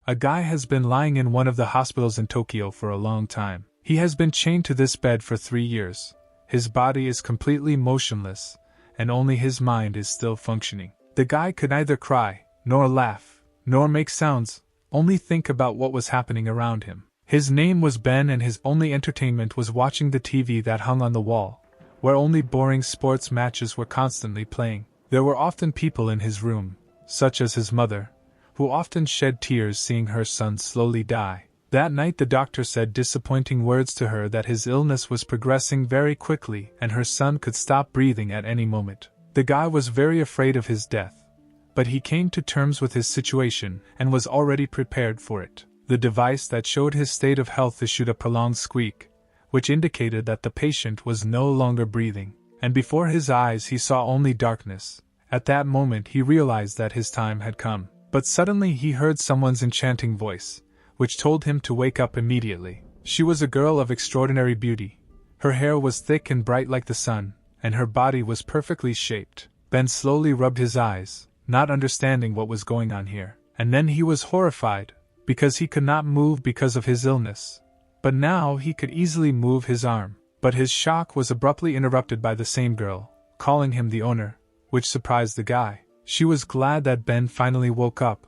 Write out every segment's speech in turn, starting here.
A guy has been lying in one of the hospitals in Tokyo for a long time. He has been chained to this bed for 3 years. His body is completely motionless, and only his mind is still functioning. The guy could neither cry, nor laugh, nor make sounds, only think about what was happening around him. His name was Ben, and his only entertainment was watching the TV that hung on the wall, where only boring sports matches were constantly playing. There were often people in his room, such as his mother, who often shed tears seeing her son slowly die. That night the doctor said disappointing words to her that his illness was progressing very quickly and her son could stop breathing at any moment. The guy was very afraid of his death, but he came to terms with his situation and was already prepared for it. The device that showed his state of health issued a prolonged squeak, which indicated that the patient was no longer breathing, and before his eyes he saw only darkness. At that moment he realized that his time had come. But suddenly he heard someone's enchanting voice, which told him to wake up immediately. She was a girl of extraordinary beauty. Her hair was thick and bright like the sun, and her body was perfectly shaped. Ben slowly rubbed his eyes, not understanding what was going on here. And then he was horrified, because he could not move because of his illness. But now he could easily move his arm. But his shock was abruptly interrupted by the same girl, calling him the owner, which surprised the guy. She was glad that Ben finally woke up,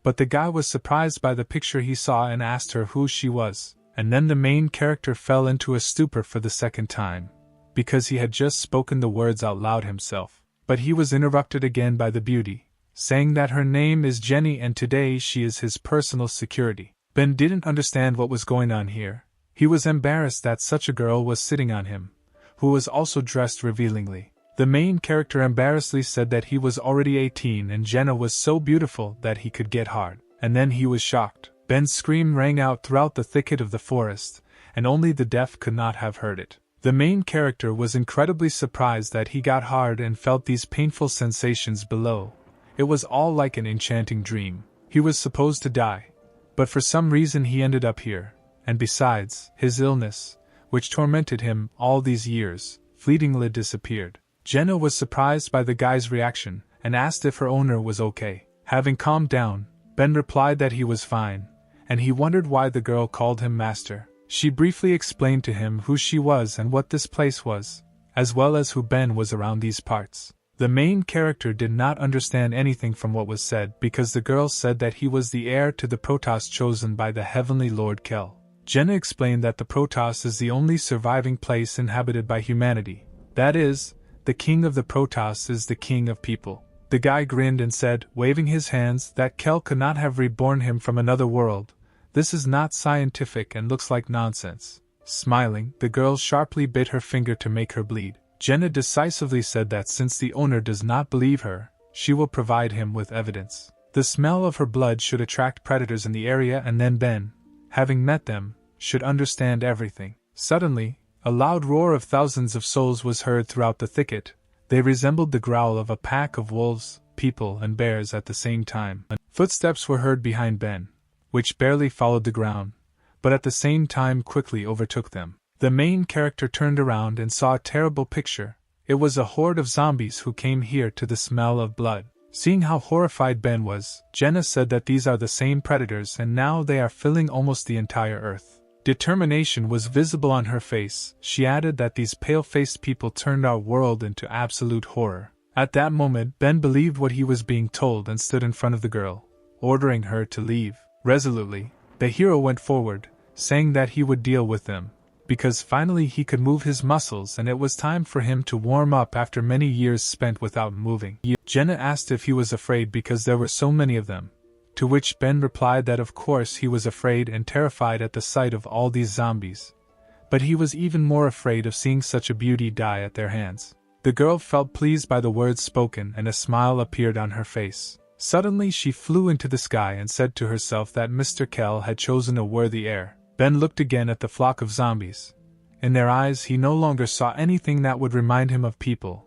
but the guy was surprised by the picture he saw and asked her who she was, and then the main character fell into a stupor for the second time, because he had just spoken the words out loud himself. But he was interrupted again by the beauty, saying that her name is Jenny and today she is his personal security. Ben didn't understand what was going on here. He was embarrassed that such a girl was sitting on him, who was also dressed revealingly. The main character embarrassedly said that he was already 18 and Jenna was so beautiful that he could get hard. And then he was shocked. Ben's scream rang out throughout the thicket of the forest, and only the deaf could not have heard it. The main character was incredibly surprised that he got hard and felt these painful sensations below. It was all like an enchanting dream. He was supposed to die, but for some reason he ended up here, and besides, his illness, which tormented him all these years, fleetingly disappeared. Jenna was surprised by the guy's reaction, and asked if her owner was okay. Having calmed down, Ben replied that he was fine, and he wondered why the girl called him master. She briefly explained to him who she was and what this place was, as well as who Ben was around these parts. The main character did not understand anything from what was said because the girl said that he was the heir to the Protoss chosen by the Heavenly Lord Kel. Jenna explained that the Protoss is the only surviving place inhabited by humanity. That is, the king of the Protoss is the king of people. The guy grinned and said, waving his hands, that Kel could not have reborn him from another world. This is not scientific and looks like nonsense. Smiling, the girl sharply bit her finger to make her bleed. Jenna decisively said that since the owner does not believe her, she will provide him with evidence. The smell of her blood should attract predators in the area, and then Ben, having met them, should understand everything. Suddenly, a loud roar of thousands of souls was heard throughout the thicket. They resembled the growl of a pack of wolves, people, and bears at the same time. Footsteps were heard behind Ben, which barely followed the ground, but at the same time quickly overtook them. The main character turned around and saw a terrible picture. It was a horde of zombies who came here to the smell of blood. Seeing how horrified Ben was, Jenna said that these are the same predators and now they are filling almost the entire earth. Determination was visible on her face. She added that these pale-faced people turned our world into absolute horror. At that moment, Ben believed what he was being told and stood in front of the girl, ordering her to leave. Resolutely, the hero went forward, saying that he would deal with them, because finally he could move his muscles and it was time for him to warm up after many years spent without moving. Jenna asked if he was afraid because there were so many of them. To which Ben replied that of course he was afraid and terrified at the sight of all these zombies. But he was even more afraid of seeing such a beauty die at their hands. The girl felt pleased by the words spoken and a smile appeared on her face. Suddenly she flew into the sky and said to herself that Mr. Kell had chosen a worthy heir. Ben looked again at the flock of zombies. In their eyes he no longer saw anything that would remind him of people,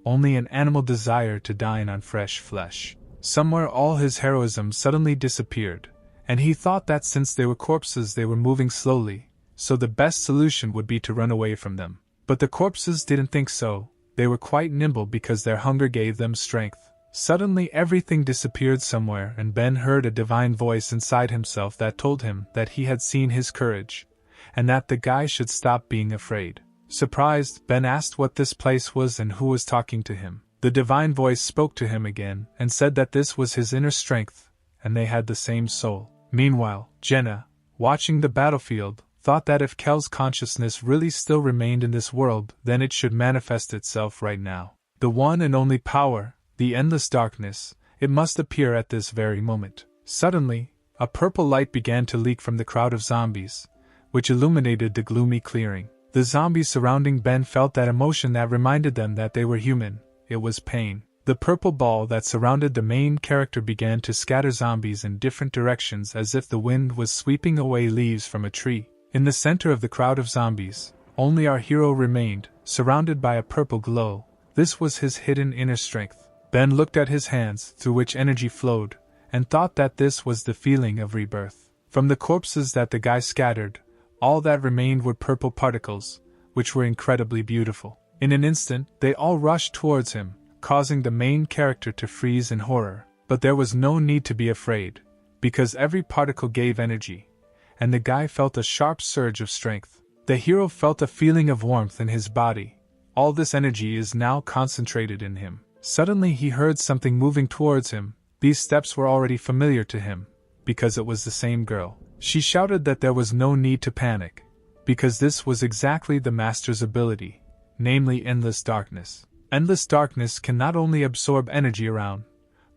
only an animal desire to dine on fresh flesh. Somewhere all his heroism suddenly disappeared, and he thought that since they were corpses they were moving slowly, so the best solution would be to run away from them. But the corpses didn't think so. They were quite nimble because their hunger gave them strength. Suddenly everything disappeared somewhere, and Ben heard a divine voice inside himself that told him that he had seen his courage, and that the guy should stop being afraid. Surprised, Ben asked what this place was and who was talking to him. The divine voice spoke to him again and said that this was his inner strength, and they had the same soul. Meanwhile, Jenna, watching the battlefield, thought that if Kel's consciousness really still remained in this world, then it should manifest itself right now. The one and only power, the endless darkness, it must appear at this very moment. Suddenly, a purple light began to leak from the crowd of zombies, which illuminated the gloomy clearing. The zombies surrounding Ben felt that emotion that reminded them that they were human. It was pain. The purple ball that surrounded the main character began to scatter zombies in different directions as if the wind was sweeping away leaves from a tree. In the center of the crowd of zombies, only our hero remained, surrounded by a purple glow. This was his hidden inner strength. Ben looked at his hands, through which energy flowed, and thought that this was the feeling of rebirth. From the corpses that the guy scattered, all that remained were purple particles, which were incredibly beautiful. In an instant, they all rushed towards him, causing the main character to freeze in horror. But there was no need to be afraid, because every particle gave energy, and the guy felt a sharp surge of strength. The hero felt a feeling of warmth in his body. All this energy is now concentrated in him. Suddenly he heard something moving towards him. These steps were already familiar to him, because it was the same girl. She shouted that there was no need to panic, because this was exactly the master's ability, namely endless darkness. Endless darkness can not only absorb energy around,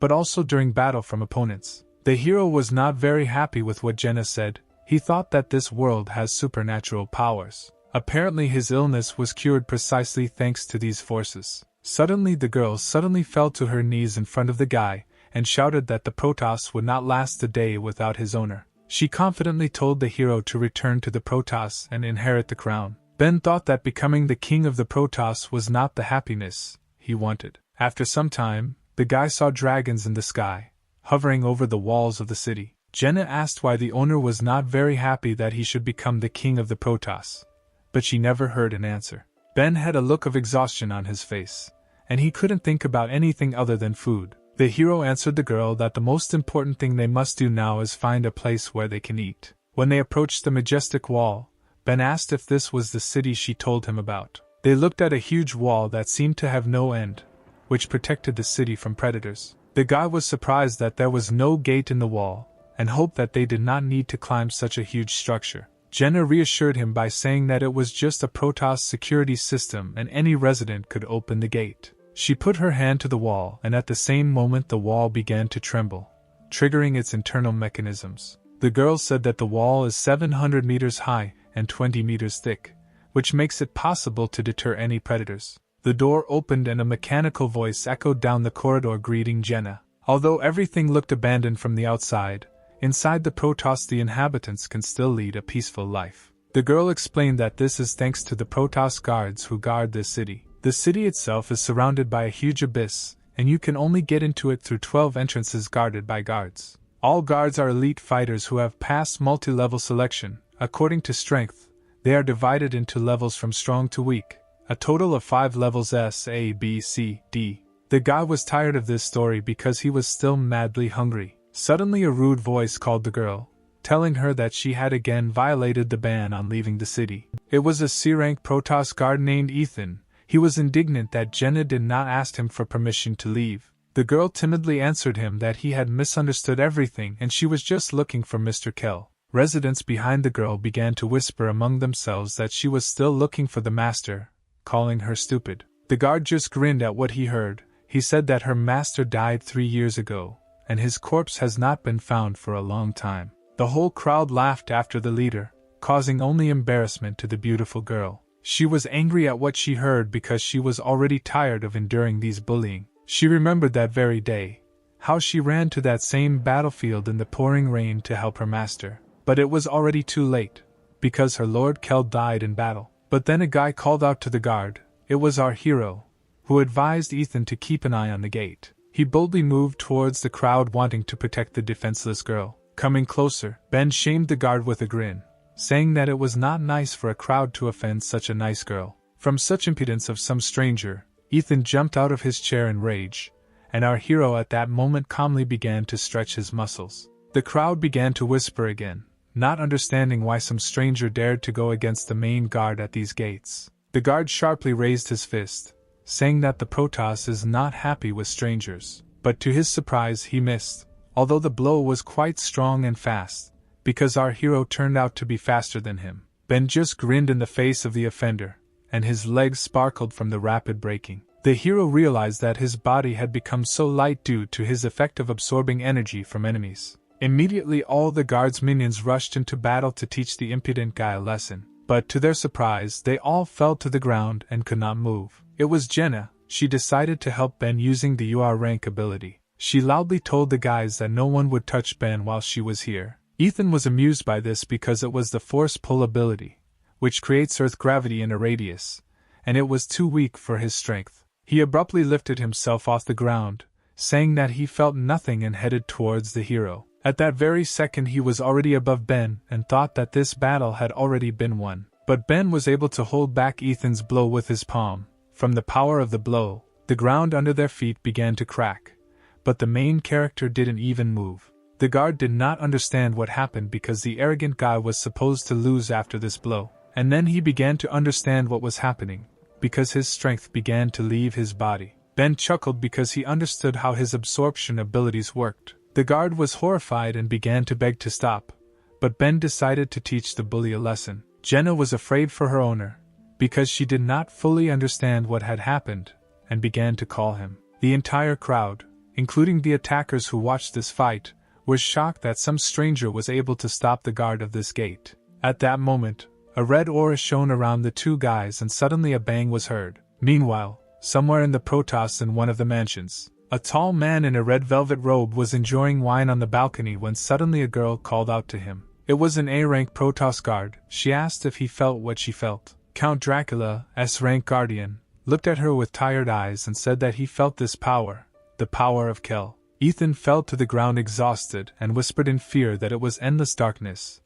but also during battle from opponents. The hero was not very happy with what Jenna said. He thought that this world has supernatural powers. Apparently his illness was cured precisely thanks to these forces. Suddenly the girl fell to her knees in front of the guy, and shouted that the Protoss would not last a day without his owner. She confidently told the hero to return to the Protoss and inherit the crown. Ben thought that becoming the king of the Protoss was not the happiness he wanted. After some time, the guy saw dragons in the sky, hovering over the walls of the city. Jenna asked why the owner was not very happy that he should become the king of the Protoss, but she never heard an answer. Ben had a look of exhaustion on his face, and he couldn't think about anything other than food. The hero answered the girl that the most important thing they must do now is find a place where they can eat. When they approached the majestic wall, Ben asked if this was the city she told him about. They looked at a huge wall that seemed to have no end, which protected the city from predators. The guy was surprised that there was no gate in the wall, and hoped that they did not need to climb such a huge structure. Jenna reassured him by saying that it was just a Protoss security system and any resident could open the gate. She put her hand to the wall, and at the same moment the wall began to tremble, triggering its internal mechanisms. The girl said that the wall is 700 meters high and 20 meters thick, which makes it possible to deter any predators. The door opened and a mechanical voice echoed down the corridor greeting Jenna. Although everything looked abandoned from the outside, inside the Protoss the inhabitants can still lead a peaceful life. The girl explained that this is thanks to the Protoss guards who guard this city. The city itself is surrounded by a huge abyss, and you can only get into it through 12 entrances guarded by guards. All guards are elite fighters who have passed multi-level selection. According to strength, they are divided into levels from strong to weak, a total of 5 levels S, A, B, C, D. The guy was tired of this story because he was still madly hungry. Suddenly a rude voice called the girl, telling her that she had again violated the ban on leaving the city. It was a C-rank Protoss guard named Ethan. He was indignant that Jenna did not ask him for permission to leave. The girl timidly answered him that he had misunderstood everything and she was just looking for Mr. Kell. Residents behind the girl began to whisper among themselves that she was still looking for the master, calling her stupid. The guard just grinned at what he heard. He said that her master died 3 years ago, and his corpse has not been found for a long time. The whole crowd laughed after the leader, causing only embarrassment to the beautiful girl. She was angry at what she heard because she was already tired of enduring these bullying. She remembered that very day, how she ran to that same battlefield in the pouring rain to help her master. But it was already too late, because her Lord Kell died in battle. But then a guy called out to the guard. It was our hero, who advised Ethan to keep an eye on the gate. He boldly moved towards the crowd wanting to protect the defenseless girl. Coming closer, Ben shamed the guard with a grin, saying that it was not nice for a crowd to offend such a nice girl. From such impudence of some stranger, Ethan jumped out of his chair in rage, and our hero at that moment calmly began to stretch his muscles. The crowd began to whisper again, not understanding why some stranger dared to go against the main guard at these gates. The guard sharply raised his fist, saying that the Protoss is not happy with strangers, but to his surprise he missed, although the blow was quite strong and fast, because our hero turned out to be faster than him. Ben just grinned in the face of the offender, and his legs sparkled from the rapid breaking. The hero realized that his body had become so light due to his effect of absorbing energy from enemies. Immediately all the guard's minions rushed into battle to teach the impudent guy a lesson, but to their surprise they all fell to the ground and could not move. It was Jenna. She decided to help Ben using the UR rank ability. She loudly told the guys that no one would touch Ben while she was here. Ethan was amused by this because it was the force pull ability, which creates earth gravity in a radius, and it was too weak for his strength. He abruptly lifted himself off the ground, saying that he felt nothing and headed towards the hero. At that very second he was already above Ben and thought that this battle had already been won. But Ben was able to hold back Ethan's blow with his palm. From the power of the blow, the ground under their feet began to crack, but the main character didn't even move. The guard did not understand what happened because the arrogant guy was supposed to lose after this blow, and then he began to understand what was happening, because his strength began to leave his body. Ben chuckled because he understood how his absorption abilities worked. The guard was horrified and began to beg to stop, but Ben decided to teach the bully a lesson. Jenna was afraid for her owner, because she did not fully understand what had happened, and began to call him. The entire crowd, including the attackers who watched this fight, was shocked that some stranger was able to stop the guard of this gate. At that moment, a red aura shone around the two guys and suddenly a bang was heard. Meanwhile, somewhere in the Protoss in one of the mansions, a tall man in a red velvet robe was enjoying wine on the balcony when suddenly a girl called out to him. It was an A-rank Protoss guard. She asked if he felt what she felt. Count Dracula, S-rank guardian, looked at her with tired eyes and said that he felt this power, the power of Kel. Ethan fell to the ground exhausted and whispered in fear that it was endless darkness,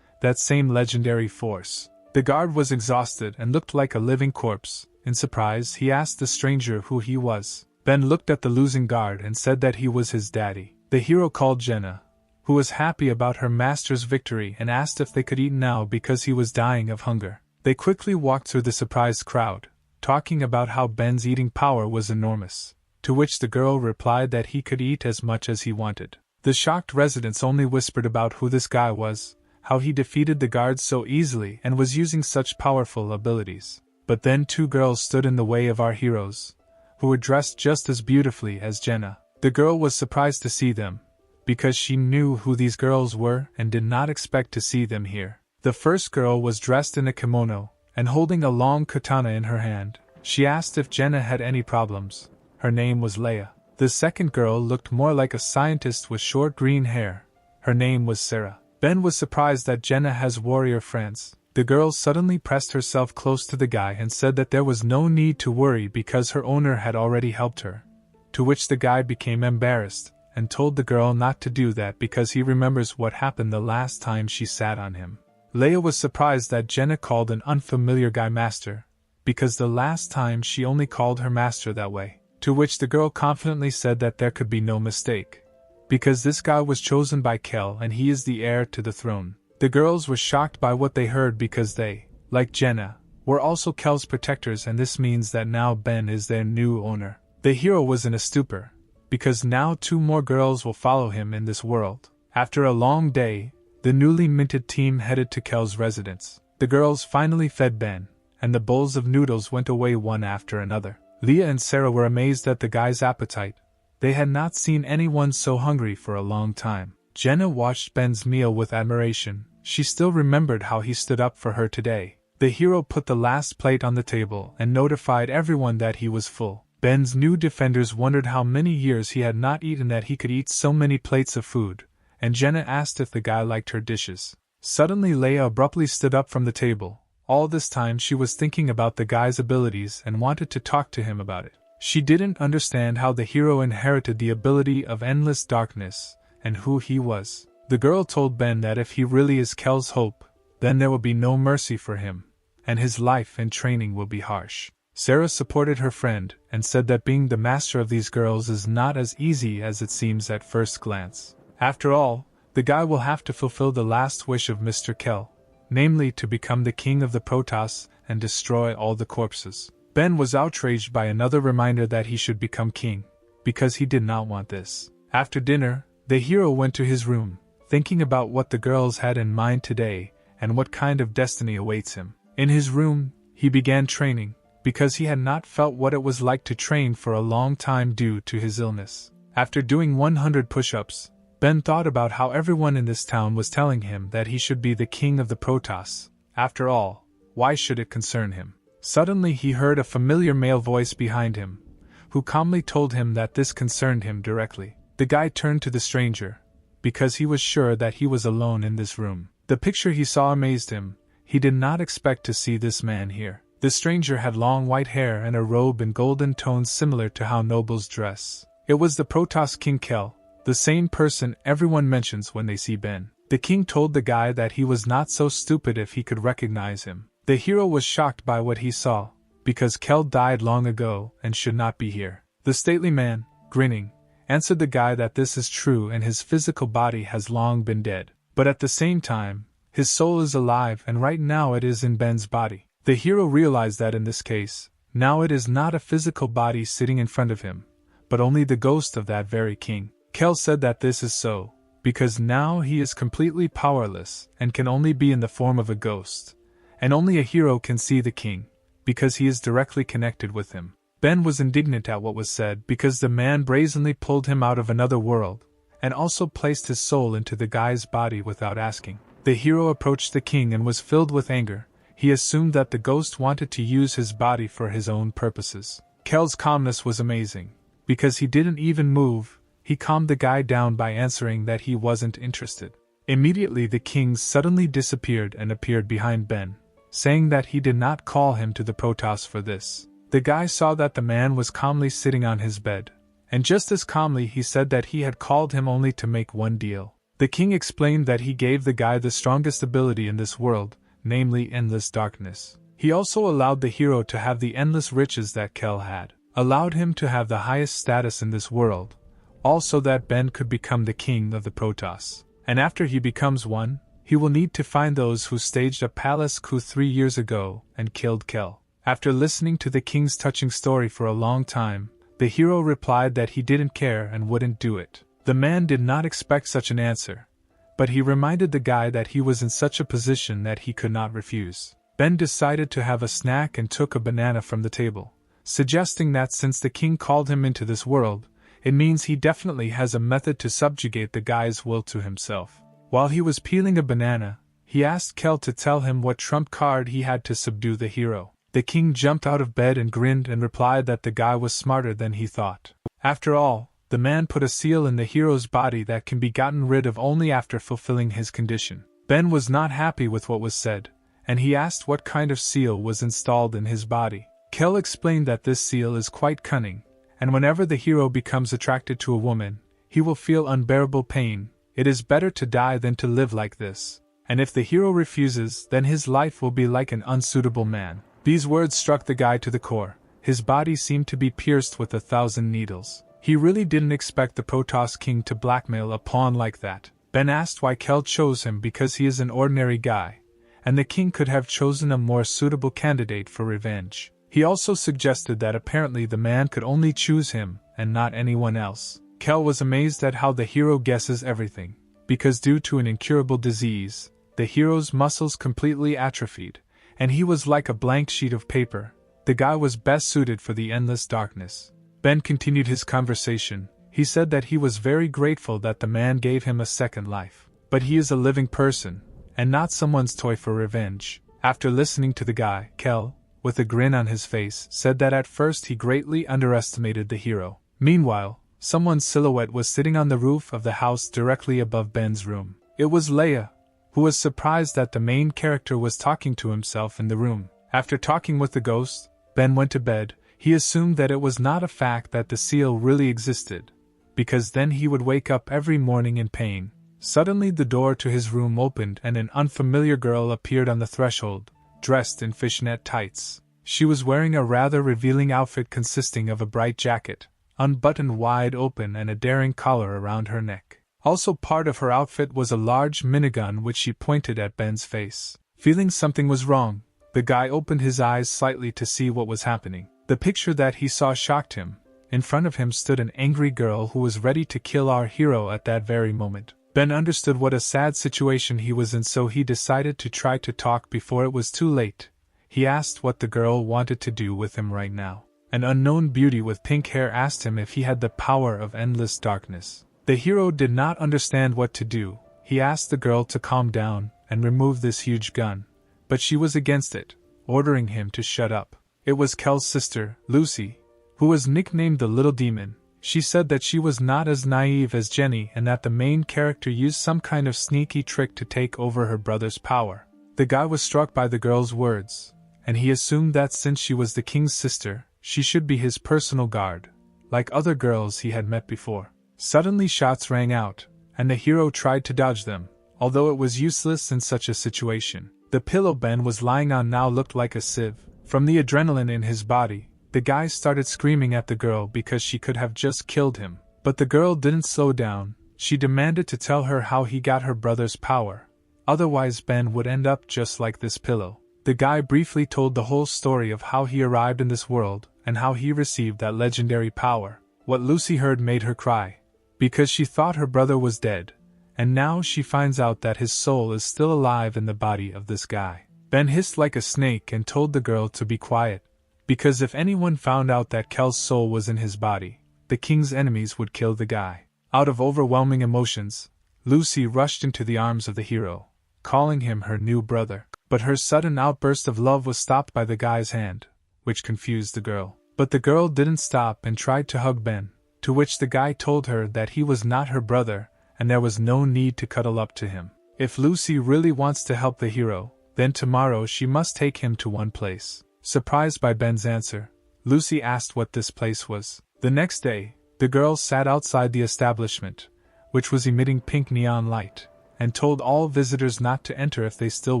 that same legendary force. The guard was exhausted and looked like a living corpse. In surprise, he asked the stranger who he was. Ben looked at the losing guard and said that he was his daddy. The hero called Jenna, who was happy about her master's victory, and asked if they could eat now because he was dying of hunger. They quickly walked through the surprised crowd, talking about how Ben's eating power was enormous, to which the girl replied that he could eat as much as he wanted. The shocked residents only whispered about who this guy was, how he defeated the guards so easily and was using such powerful abilities. But then two girls stood in the way of our heroes, who were dressed just as beautifully as Jenna. The girl was surprised to see them, because she knew who these girls were and did not expect to see them here. The first girl was dressed in a kimono, and holding a long katana in her hand. She asked if Jenna had any problems. Her name was Leia. The second girl looked more like a scientist with short green hair. Her name was Sarah. Ben was surprised that Jenna has warrior friends. The girl suddenly pressed herself close to the guy and said that there was no need to worry because her owner had already helped her. To which the guy became embarrassed, and told the girl not to do that because he remembers what happened the last time she sat on him. Leia was surprised that Jenna called an unfamiliar guy master, because the last time she only called her master that way. To which the girl confidently said that there could be no mistake, because this guy was chosen by Kel and he is the heir to the throne. The girls were shocked by what they heard because they, like Jenna, were also Kel's protectors, and this means that now Ben is their new owner. The hero was in a stupor, because now two more girls will follow him in this world. After a long day, the newly minted team headed to Kel's residence. The girls finally fed Ben, and the bowls of noodles went away one after another. Leah and Sarah were amazed at the guy's appetite. They had not seen anyone so hungry for a long time. Jenna watched Ben's meal with admiration. She still remembered how he stood up for her today. The hero put the last plate on the table and notified everyone that he was full. Ben's new defenders wondered how many years he had not eaten that he could eat so many plates of food, and Jenna asked if the guy liked her dishes. Suddenly Leia abruptly stood up from the table. All this time she was thinking about the guy's abilities and wanted to talk to him about it. She didn't understand how the hero inherited the ability of endless darkness, and who he was. The girl told Ben that if he really is Kel's hope, then there will be no mercy for him, and his life and training will be harsh. Sarah supported her friend and said that being the master of these girls is not as easy as it seems at first glance. After all, the guy will have to fulfill the last wish of Mr. Kell, namely to become the king of the Protoss and destroy all the corpses. Ben was outraged by another reminder that he should become king, because he did not want this. After dinner, the hero went to his room, thinking about what the girls had in mind today and what kind of destiny awaits him. In his room, he began training, because he had not felt what it was like to train for a long time due to his illness. After doing 100 push-ups, Ben thought about how everyone in this town was telling him that he should be the king of the Protoss. After all, why should it concern him? Suddenly he heard a familiar male voice behind him, who calmly told him that this concerned him directly. The guy turned to the stranger, because he was sure that he was alone in this room. The picture he saw amazed him. He did not expect to see this man here. The stranger had long white hair and a robe in golden tones similar to how nobles dress. It was the Protoss King Kell, the same person everyone mentions when they see Ben. The king told the guy that he was not so stupid if he could recognize him. The hero was shocked by what he saw, because Kell died long ago and should not be here. The stately man, grinning, answered the guy that this is true and his physical body has long been dead. But at the same time, his soul is alive and right now it is in Ben's body. The hero realized that in this case, now it is not a physical body sitting in front of him, but only the ghost of that very king. Kell said that this is so, because now he is completely powerless and can only be in the form of a ghost, and only a hero can see the king, because he is directly connected with him. Ben was indignant at what was said because the man brazenly pulled him out of another world, and also placed his soul into the guy's body without asking. The hero approached the king and was filled with anger. He assumed that the ghost wanted to use his body for his own purposes. Kell's calmness was amazing. Because he didn't even move, he calmed the guy down by answering that he wasn't interested. Immediately the king suddenly disappeared and appeared behind Ben, saying that he did not call him to the Protoss for this. The guy saw that the man was calmly sitting on his bed, and just as calmly he said that he had called him only to make one deal. The king explained that he gave the guy the strongest ability in this world, namely endless darkness. He also allowed the hero to have the endless riches that Kell had, allowed him to have the highest status in this world, also that Ben could become the king of the Protoss. And after he becomes one, he will need to find those who staged a palace coup 3 years ago and killed Kell. After listening to the king's touching story for a long time, the hero replied that he didn't care and wouldn't do it. The man did not expect such an answer, but he reminded the guy that he was in such a position that he could not refuse. Ben decided to have a snack and took a banana from the table, suggesting that since the king called him into this world, it means he definitely has a method to subjugate the guy's will to himself. While he was peeling a banana, he asked Kell to tell him what trump card he had to subdue the hero. The king jumped out of bed and grinned and replied that the guy was smarter than he thought. After all, the man put a seal in the hero's body that can be gotten rid of only after fulfilling his condition. Ben was not happy with what was said, and he asked what kind of seal was installed in his body. Kell explained that this seal is quite cunning, and whenever the hero becomes attracted to a woman, he will feel unbearable pain. It is better to die than to live like this, and if the hero refuses, then his life will be like an unsuitable man. These words struck the guy to the core. His body seemed to be pierced with 1,000 needles. He really didn't expect the Protoss king to blackmail a pawn like that. Ben asked why Kell chose him because he is an ordinary guy, and the king could have chosen a more suitable candidate for revenge. He also suggested that apparently the man could only choose him and not anyone else. Kell was amazed at how the hero guesses everything, because due to an incurable disease, the hero's muscles completely atrophied, and he was like a blank sheet of paper. The guy was best suited for the endless darkness. Ben continued his conversation. He said that he was very grateful that the man gave him a second life. But he is a living person, and not someone's toy for revenge. After listening to the guy, Kell, with a grin on his face, said that at first he greatly underestimated the hero. Meanwhile, someone's silhouette was sitting on the roof of the house directly above Ben's room. It was Leia, who was surprised that the main character was talking to himself in the room. After talking with the ghost, Ben went to bed. He assumed that it was not a fact that the seal really existed, because then he would wake up every morning in pain. Suddenly the door to his room opened and an unfamiliar girl appeared on the threshold, dressed in fishnet tights. She was wearing a rather revealing outfit consisting of a bright jacket, unbuttoned wide open, and a daring collar around her neck. Also part of her outfit was a large minigun which she pointed at Ben's face. Feeling something was wrong, the guy opened his eyes slightly to see what was happening. The picture that he saw shocked him. In front of him stood an angry girl who was ready to kill our hero at that very moment. Ben understood what a sad situation he was in, so he decided to try to talk before it was too late. He asked what the girl wanted to do with him right now. An unknown beauty with pink hair asked him if he had the power of endless darkness. The hero did not understand what to do. He asked the girl to calm down and remove this huge gun, but she was against it, ordering him to shut up. It was Kel's sister, Lucy, who was nicknamed the Little Demon. She said that she was not as naive as Jenny and that the main character used some kind of sneaky trick to take over her brother's power. The guy was struck by the girl's words, and he assumed that since she was the king's sister, she should be his personal guard, like other girls he had met before. Suddenly shots rang out, and the hero tried to dodge them, although it was useless in such a situation. The pillow Ben was lying on now looked like a sieve. From the adrenaline in his body, the guy started screaming at the girl because she could have just killed him. But the girl didn't slow down. She demanded to tell her how he got her brother's power. Otherwise Ben would end up just like this pillow. The guy briefly told the whole story of how he arrived in this world and how he received that legendary power. What Lucy heard made her cry, because she thought her brother was dead, and now she finds out that his soul is still alive in the body of this guy. Ben hissed like a snake and told the girl to be quiet, because if anyone found out that Kel's soul was in his body, the king's enemies would kill the guy. Out of overwhelming emotions, Lucy rushed into the arms of the hero, calling him her new brother. But her sudden outburst of love was stopped by the guy's hand, which confused the girl. But the girl didn't stop and tried to hug Ben, to which the guy told her that he was not her brother and there was no need to cuddle up to him. If Lucy really wants to help the hero, then tomorrow she must take him to one place. Surprised by Ben's answer, Lucy asked what this place was. The next day, the girl sat outside the establishment, which was emitting pink neon light, and told all visitors not to enter if they still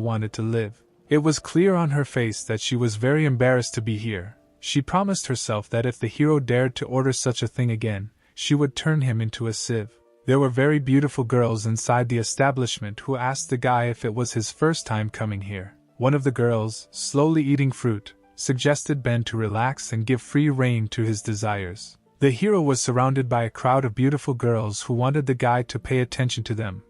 wanted to live. It was clear on her face that she was very embarrassed to be here. She promised herself that if the hero dared to order such a thing again, she would turn him into a sieve. There were very beautiful girls inside the establishment who asked the guy if it was his first time coming here. One of the girls, slowly eating fruit, suggested Ben to relax and give free rein to his desires. The hero was surrounded by a crowd of beautiful girls who wanted the guy to pay attention to them,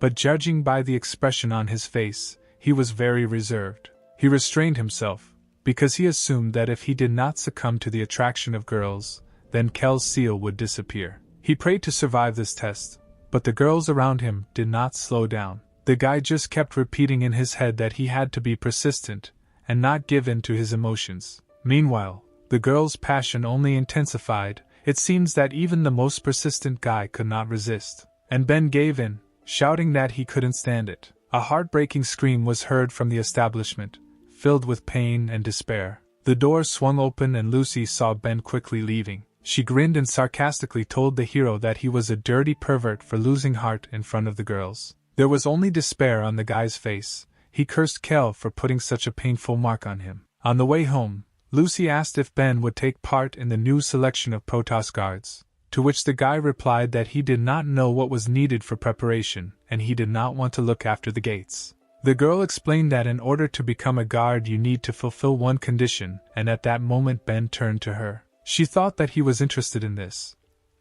but judging by the expression on his face, he was very reserved. He restrained himself, because he assumed that if he did not succumb to the attraction of girls, then Kel's seal would disappear. He prayed to survive this test, but the girls around him did not slow down. The guy just kept repeating in his head that he had to be persistent and not give in to his emotions. Meanwhile, the girl's passion only intensified. It seems that even the most persistent guy could not resist, and Ben gave in, shouting that he couldn't stand it. A heartbreaking scream was heard from the establishment, filled with pain and despair. The door swung open and Lucy saw Ben quickly leaving. She grinned and sarcastically told the hero that he was a dirty pervert for losing heart in front of the girls. There was only despair on the guy's face. He cursed Kel for putting such a painful mark on him. On the way home, Lucy asked if Ben would take part in the new selection of Protoss guards, to which the guy replied that he did not know what was needed for preparation, and he did not want to look after the gates. The girl explained that in order to become a guard you need to fulfill one condition, and at that moment Ben turned to her. She thought that he was interested in this,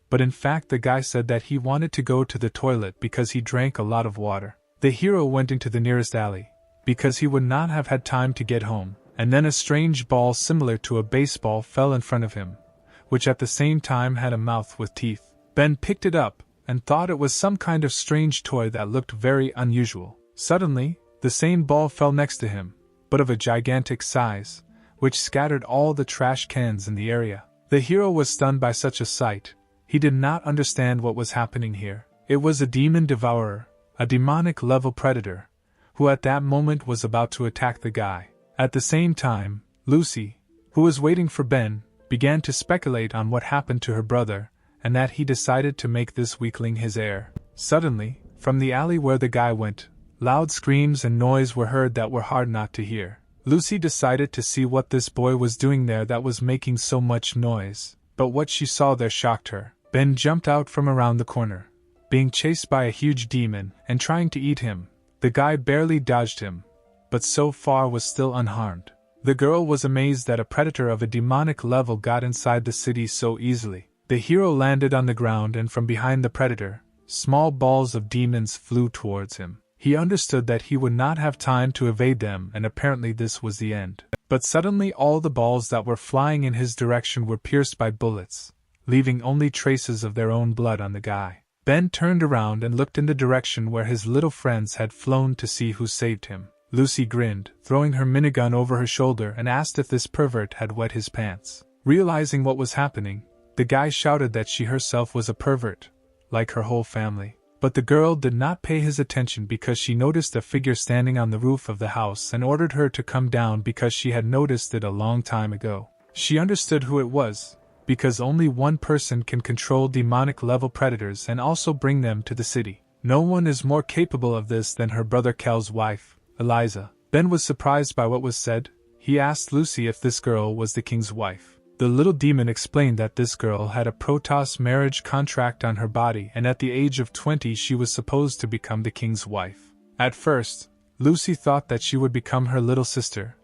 but in fact the guy said that he wanted to go to the toilet because he drank a lot of water. The hero went into the nearest alley, because he would not have had time to get home, and then a strange ball similar to a baseball fell in front of him, which at the same time had a mouth with teeth. Ben picked it up, and thought it was some kind of strange toy that looked very unusual. Suddenly, the same ball fell next to him, but of a gigantic size, which scattered all the trash cans in the area. The hero was stunned by such a sight. He did not understand what was happening here. It was a demon devourer, a demonic level predator, who at that moment was about to attack the guy. At the same time, Lucy, who was waiting for Ben, began to speculate on what happened to her brother, and that he decided to make this weakling his heir. Suddenly, from the alley where the guy went, loud screams and noise were heard that were hard not to hear. Lucy decided to see what this boy was doing there that was making so much noise, but what she saw there shocked her. Ben jumped out from around the corner, being chased by a huge demon and trying to eat him. The guy barely dodged him, but so far was still unharmed. The girl was amazed that a predator of a demonic level got inside the city so easily. The hero landed on the ground, and from behind the predator, small balls of demons flew towards him. He understood that he would not have time to evade them, and apparently this was the end. But suddenly all the balls that were flying in his direction were pierced by bullets, leaving only traces of their own blood on the guy. Ben turned around and looked in the direction where his little friends had flown to see who saved him. Lucy grinned, throwing her minigun over her shoulder, and asked if this pervert had wet his pants. Realizing what was happening, the guy shouted that she herself was a pervert, like her whole family. But the girl did not pay his attention because she noticed a figure standing on the roof of the house and ordered her to come down because she had noticed it a long time ago. She understood who it was, because only one person can control demonic-level predators and also bring them to the city. No one is more capable of this than her brother Kel's wife, Eliza. Ben was surprised by what was said. He asked Lucy if this girl was the king's wife. The little demon explained that this girl had a Protoss marriage contract on her body, and at the age of 20 she was supposed to become the king's wife. At first, Lucy thought that she would become her little sister,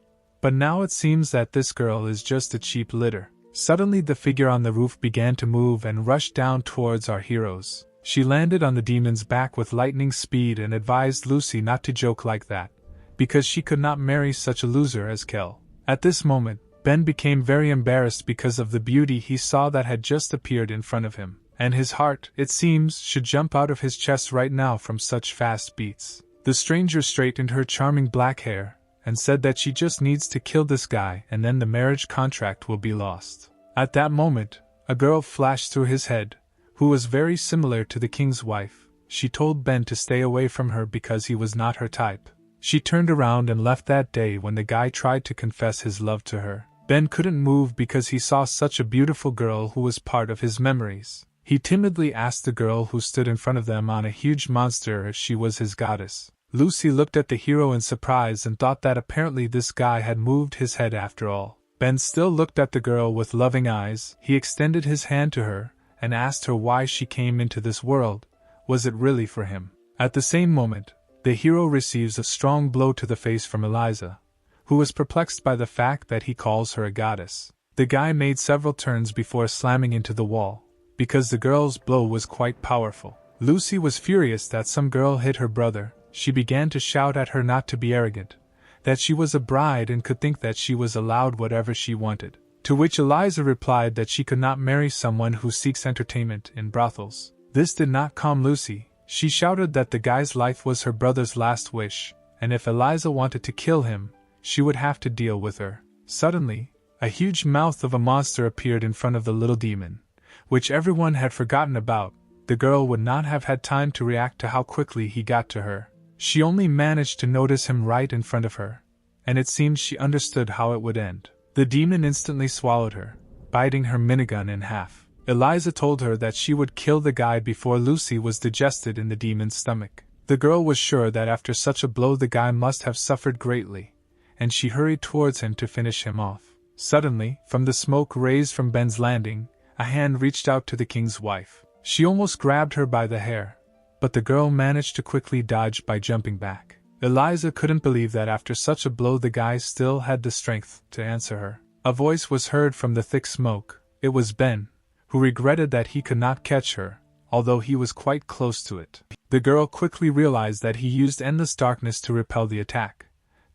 but now it seems that this girl is just a cheap litter. Suddenly the figure on the roof began to move and rushed down towards our heroes. She landed on the demon's back with lightning speed and advised Lucy not to joke like that, because she could not marry such a loser as Kel. At this moment, Ben became very embarrassed because of the beauty he saw that had just appeared in front of him, and his heart, it seems, should jump out of his chest right now from such fast beats. The stranger straightened her charming black hair, and said that she just needs to kill this guy and then the marriage contract will be lost. At that moment, a girl flashed through his head, who was very similar to the king's wife. She told Ben to stay away from her because he was not her type. She turned around and left that day when the guy tried to confess his love to her. Ben couldn't move because he saw such a beautiful girl who was part of his memories. He timidly asked the girl who stood in front of them on a huge monster if she was his goddess. Lucy looked at the hero in surprise and thought that apparently this guy had moved his head after all. Ben still looked at the girl with loving eyes. He extended his hand to her and asked her why she came into this world. Was it really for him? At the same moment, the hero receives a strong blow to the face from Eliza, who was perplexed by the fact that he calls her a goddess. The guy made several turns before slamming into the wall, because the girl's blow was quite powerful. Lucy was furious that some girl hit her brother. She began to shout at her not to be arrogant, that she was a bride and could think that she was allowed whatever she wanted. To which Eliza replied that she could not marry someone who seeks entertainment in brothels. This did not calm Lucy. She shouted that the guy's life was her brother's last wish, and if Eliza wanted to kill him, she would have to deal with her. Suddenly, a huge mouth of a monster appeared in front of the little demon, which everyone had forgotten about. The girl would not have had time to react to how quickly he got to her. She only managed to notice him right in front of her, and it seemed she understood how it would end. The demon instantly swallowed her, biting her minigun in half. Eliza told her that she would kill the guy before Lucy was digested in the demon's stomach. The girl was sure that after such a blow the guy must have suffered greatly, and she hurried towards him to finish him off. Suddenly, from the smoke raised from Ben's landing, a hand reached out to the king's wife. She almost grabbed her by the hair, but the girl managed to quickly dodge by jumping back. Eliza couldn't believe that after such a blow the guy still had the strength to answer her. A voice was heard from the thick smoke. It was Ben, who regretted that he could not catch her, although he was quite close to it. The girl quickly realized that he used endless darkness to repel the attack,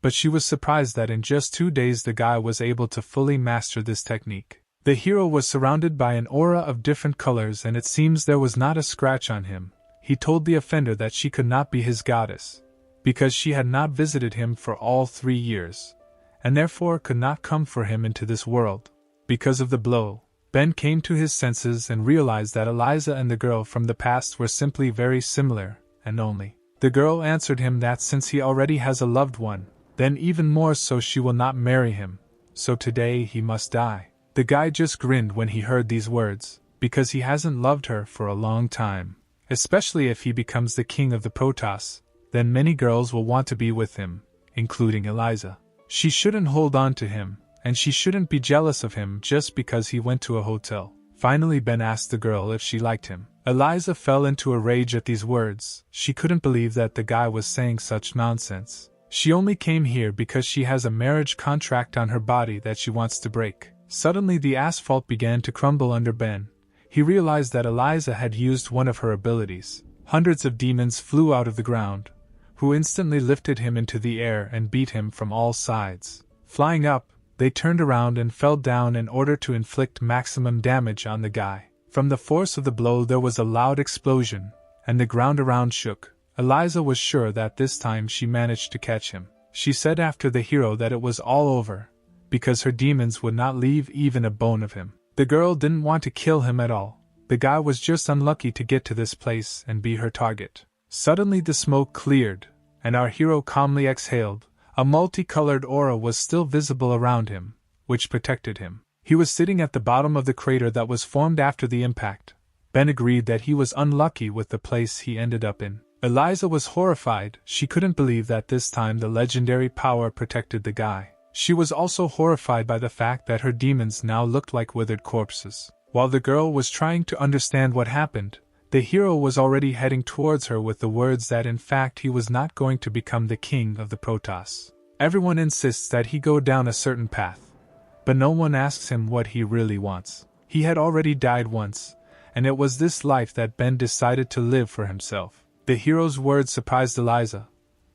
but she was surprised that in just 2 days the guy was able to fully master this technique. The hero was surrounded by an aura of different colors and it seems there was not a scratch on him. He told the offender that she could not be his goddess, because she had not visited him for all 3 years, and therefore could not come for him into this world. Because of the blow, Ben came to his senses and realized that Eliza and the girl from the past were simply very similar, and only. The girl answered him that since he already has a loved one, then even more so she will not marry him, so today he must die. The guy just grinned when he heard these words, because he hasn't loved her for a long time. Especially if he becomes the king of the Protoss, then many girls will want to be with him, including Eliza. She shouldn't hold on to him, and she shouldn't be jealous of him just because he went to a hotel. Finally, Ben asked the girl if she liked him. Eliza fell into a rage at these words. She couldn't believe that the guy was saying such nonsense. She only came here because she has a marriage contract on her body that she wants to break. Suddenly the asphalt began to crumble under Ben. He realized that Eliza had used one of her abilities. Hundreds of demons flew out of the ground, who instantly lifted him into the air and beat him from all sides. Flying up, they turned around and fell down in order to inflict maximum damage on the guy. From the force of the blow there was a loud explosion, and the ground around shook. Eliza was sure that this time she managed to catch him. She said after the hero that it was all over, because her demons would not leave even a bone of him. The girl didn't want to kill him at all. The guy was just unlucky to get to this place and be her target. Suddenly the smoke cleared, and our hero calmly exhaled. A multicolored aura was still visible around him, which protected him. He was sitting at the bottom of the crater that was formed after the impact. Ben agreed that he was unlucky with the place he ended up in. Eliza was horrified. She couldn't believe that this time the legendary power protected the guy. She was also horrified by the fact that her demons now looked like withered corpses. While the girl was trying to understand what happened, the hero was already heading towards her with the words that in fact he was not going to become the king of the Protoss. Everyone insists that he go down a certain path, but no one asks him what he really wants. He had already died once, and it was this life that Ben decided to live for himself. The hero's words surprised Eliza,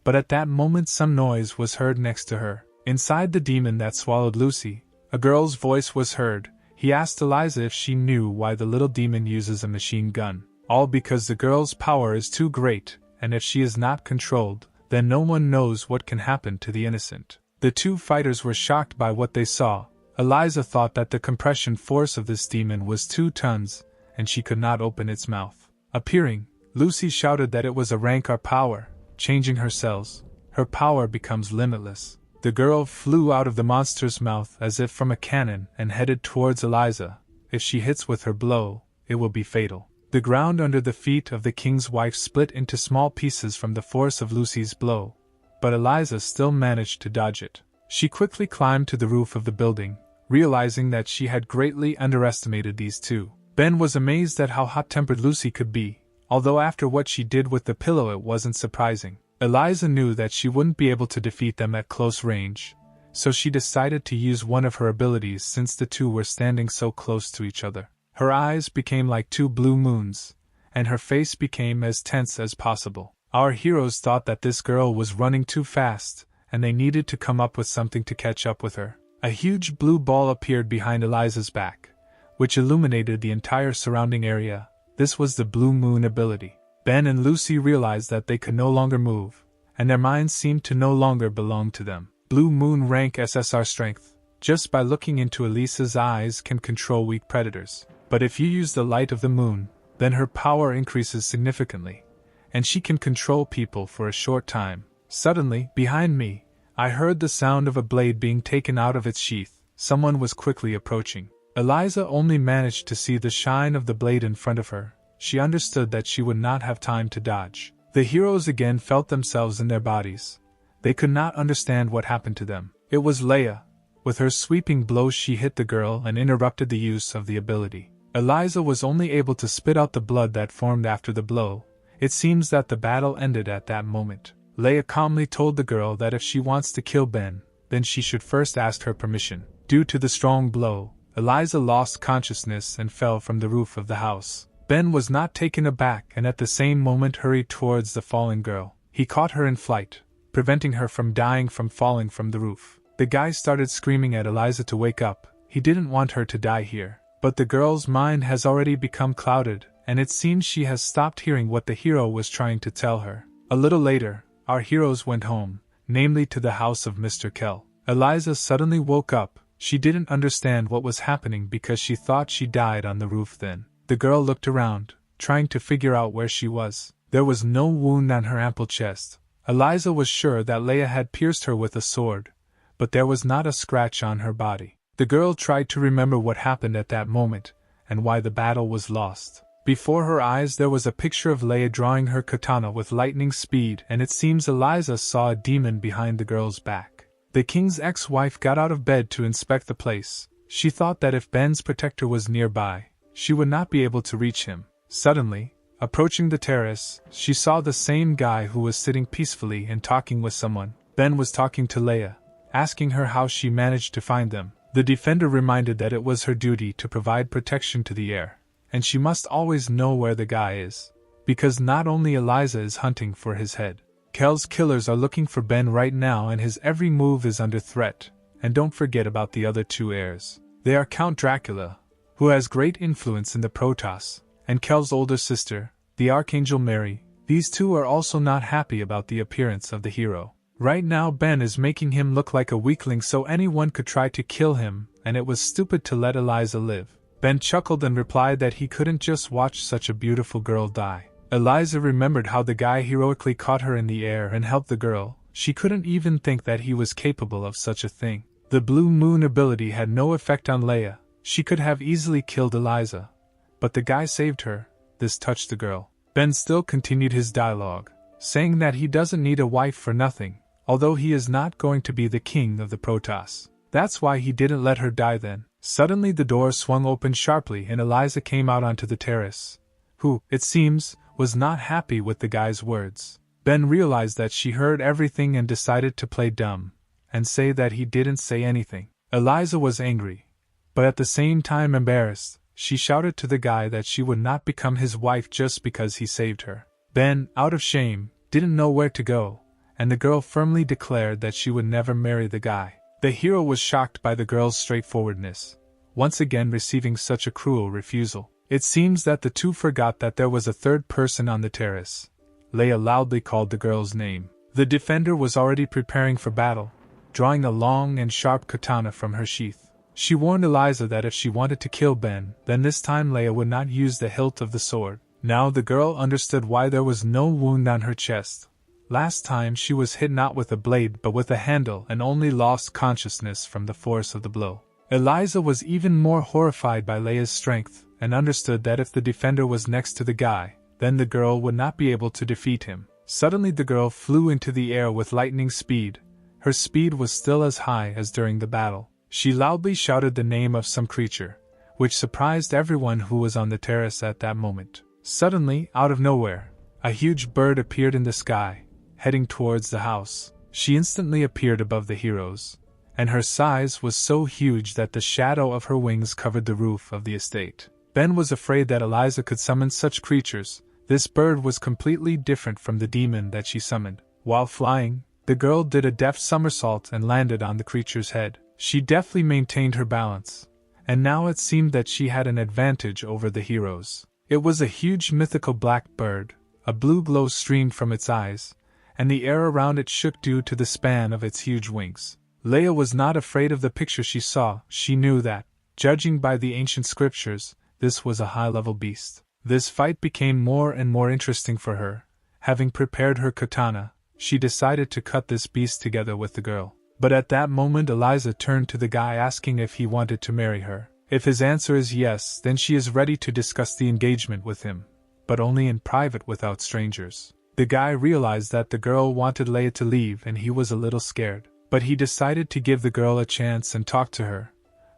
but at that moment some noise was heard next to her. Inside the demon that swallowed Lucy, a girl's voice was heard. He asked Eliza if she knew why the little demon uses a machine gun. All because the girl's power is too great, and if she is not controlled, then no one knows what can happen to the innocent. The two fighters were shocked by what they saw. Eliza thought that the compression force of this demon was 2 tons, and she could not open its mouth. Appearing, Lucy shouted that it was a rank R power. Changing her cells, her power becomes limitless. The girl flew out of the monster's mouth as if from a cannon and headed towards Eliza. If she hits with her blow, it will be fatal. The ground under the feet of the king's wife split into small pieces from the force of Lucy's blow, but Eliza still managed to dodge it. She quickly climbed to the roof of the building, realizing that she had greatly underestimated these two. Ben was amazed at how hot-tempered Lucy could be, although after what she did with the pillow it wasn't surprising. Eliza knew that she wouldn't be able to defeat them at close range, so she decided to use one of her abilities since the two were standing so close to each other. Her eyes became like 2 blue moons, and her face became as tense as possible. Our heroes thought that this girl was running too fast, and they needed to come up with something to catch up with her. A huge blue ball appeared behind Eliza's back, which illuminated the entire surrounding area. This was the Blue Moon ability. Ben and Lucy realized that they could no longer move, and their minds seemed to no longer belong to them. Blue Moon rank SSR strength. Just by looking into Elisa's eyes can control weak predators. But if you use the light of the moon, then her power increases significantly, and she can control people for a short time. Suddenly, behind me, I heard the sound of a blade being taken out of its sheath. Someone was quickly approaching. Eliza only managed to see the shine of the blade in front of her. She understood that she would not have time to dodge. The heroes again felt themselves in their bodies. They could not understand what happened to them. It was Leia. With her sweeping blow she hit the girl and interrupted the use of the ability. Eliza was only able to spit out the blood that formed after the blow. It seems that the battle ended at that moment. Leia calmly told the girl that if she wants to kill Ben, then she should first ask her permission. Due to the strong blow, Eliza lost consciousness and fell from the roof of the house. Ben was not taken aback and at the same moment hurried towards the fallen girl. He caught her in flight, preventing her from dying from falling from the roof. The guy started screaming at Eliza to wake up. He didn't want her to die here. But the girl's mind has already become clouded, and it seems she has stopped hearing what the hero was trying to tell her. A little later, our heroes went home, namely to the house of Mr. Kell. Eliza suddenly woke up. She didn't understand what was happening because she thought she died on the roof then. The girl looked around, trying to figure out where she was. There was no wound on her ample chest. Eliza was sure that Leia had pierced her with a sword, but there was not a scratch on her body. The girl tried to remember what happened at that moment, and why the battle was lost. Before her eyes there was a picture of Leia drawing her katana with lightning speed, and it seems Eliza saw a demon behind the girl's back. The king's ex-wife got out of bed to inspect the place. She thought that if Ben's protector was nearby, she would not be able to reach him. Suddenly, approaching the terrace, she saw the same guy who was sitting peacefully and talking with someone. Ben was talking to Leia, asking her how she managed to find them. The defender reminded that it was her duty to provide protection to the heir, and she must always know where the guy is, because not only Eliza is hunting for his head. Kel's killers are looking for Ben right now and his every move is under threat, and don't forget about the other two heirs. They are Count Dracula, who has great influence in the Protoss, and Kel's older sister, the Archangel Mary. These two are also not happy about the appearance of the hero. Right now Ben is making him look like a weakling so anyone could try to kill him, and it was stupid to let Eliza live. Ben chuckled and replied that he couldn't just watch such a beautiful girl die. Eliza remembered how the guy heroically caught her in the air and helped the girl. She couldn't even think that he was capable of such a thing. The blue moon ability had no effect on Leia. She could have easily killed Eliza, but the guy saved her. This touched the girl. Ben still continued his dialogue, saying that he doesn't need a wife for nothing, although he is not going to be the king of the Protoss. That's why he didn't let her die then. Suddenly the door swung open sharply and Eliza came out onto the terrace, who, it seems, was not happy with the guy's words. Ben realized that she heard everything and decided to play dumb, and say that he didn't say anything. Eliza was angry, but at the same time embarrassed. She shouted to the guy that she would not become his wife just because he saved her. Ben, out of shame, didn't know where to go, and the girl firmly declared that she would never marry the guy. The hero was shocked by the girl's straightforwardness, once again receiving such a cruel refusal. It seems that the two forgot that there was a third person on the terrace. Leia loudly called the girl's name. The defender was already preparing for battle, drawing a long and sharp katana from her sheath. She warned Eliza that if she wanted to kill Ben, then this time Leia would not use the hilt of the sword. Now the girl understood why there was no wound on her chest. Last time she was hit not with a blade but with a handle and only lost consciousness from the force of the blow. Eliza was even more horrified by Leia's strength, and understood that if the defender was next to the guy, then the girl would not be able to defeat him. Suddenly the girl flew into the air with lightning speed. Her speed was still as high as during the battle. She loudly shouted the name of some creature, which surprised everyone who was on the terrace at that moment. Suddenly, out of nowhere, a huge bird appeared in the sky, heading towards the house. She instantly appeared above the heroes, and her size was so huge that the shadow of her wings covered the roof of the estate. Ben was afraid that Eliza could summon such creatures. This bird was completely different from the demon that she summoned. While flying, the girl did a deft somersault and landed on the creature's head. She deftly maintained her balance, and now it seemed that she had an advantage over the heroes. It was a huge mythical black bird. A blue glow streamed from its eyes, and the air around it shook due to the span of its huge wings. Leia was not afraid of the picture she saw. She knew that, judging by the ancient scriptures, this was a high-level beast. This fight became more and more interesting for her. Having prepared her katana, she decided to cut this beast together with the girl. But at that moment Eliza turned to the guy asking if he wanted to marry her. If his answer is yes, then she is ready to discuss the engagement with him, but only in private without strangers. The guy realized that the girl wanted Leia to leave and he was a little scared, but he decided to give the girl a chance and talk to her.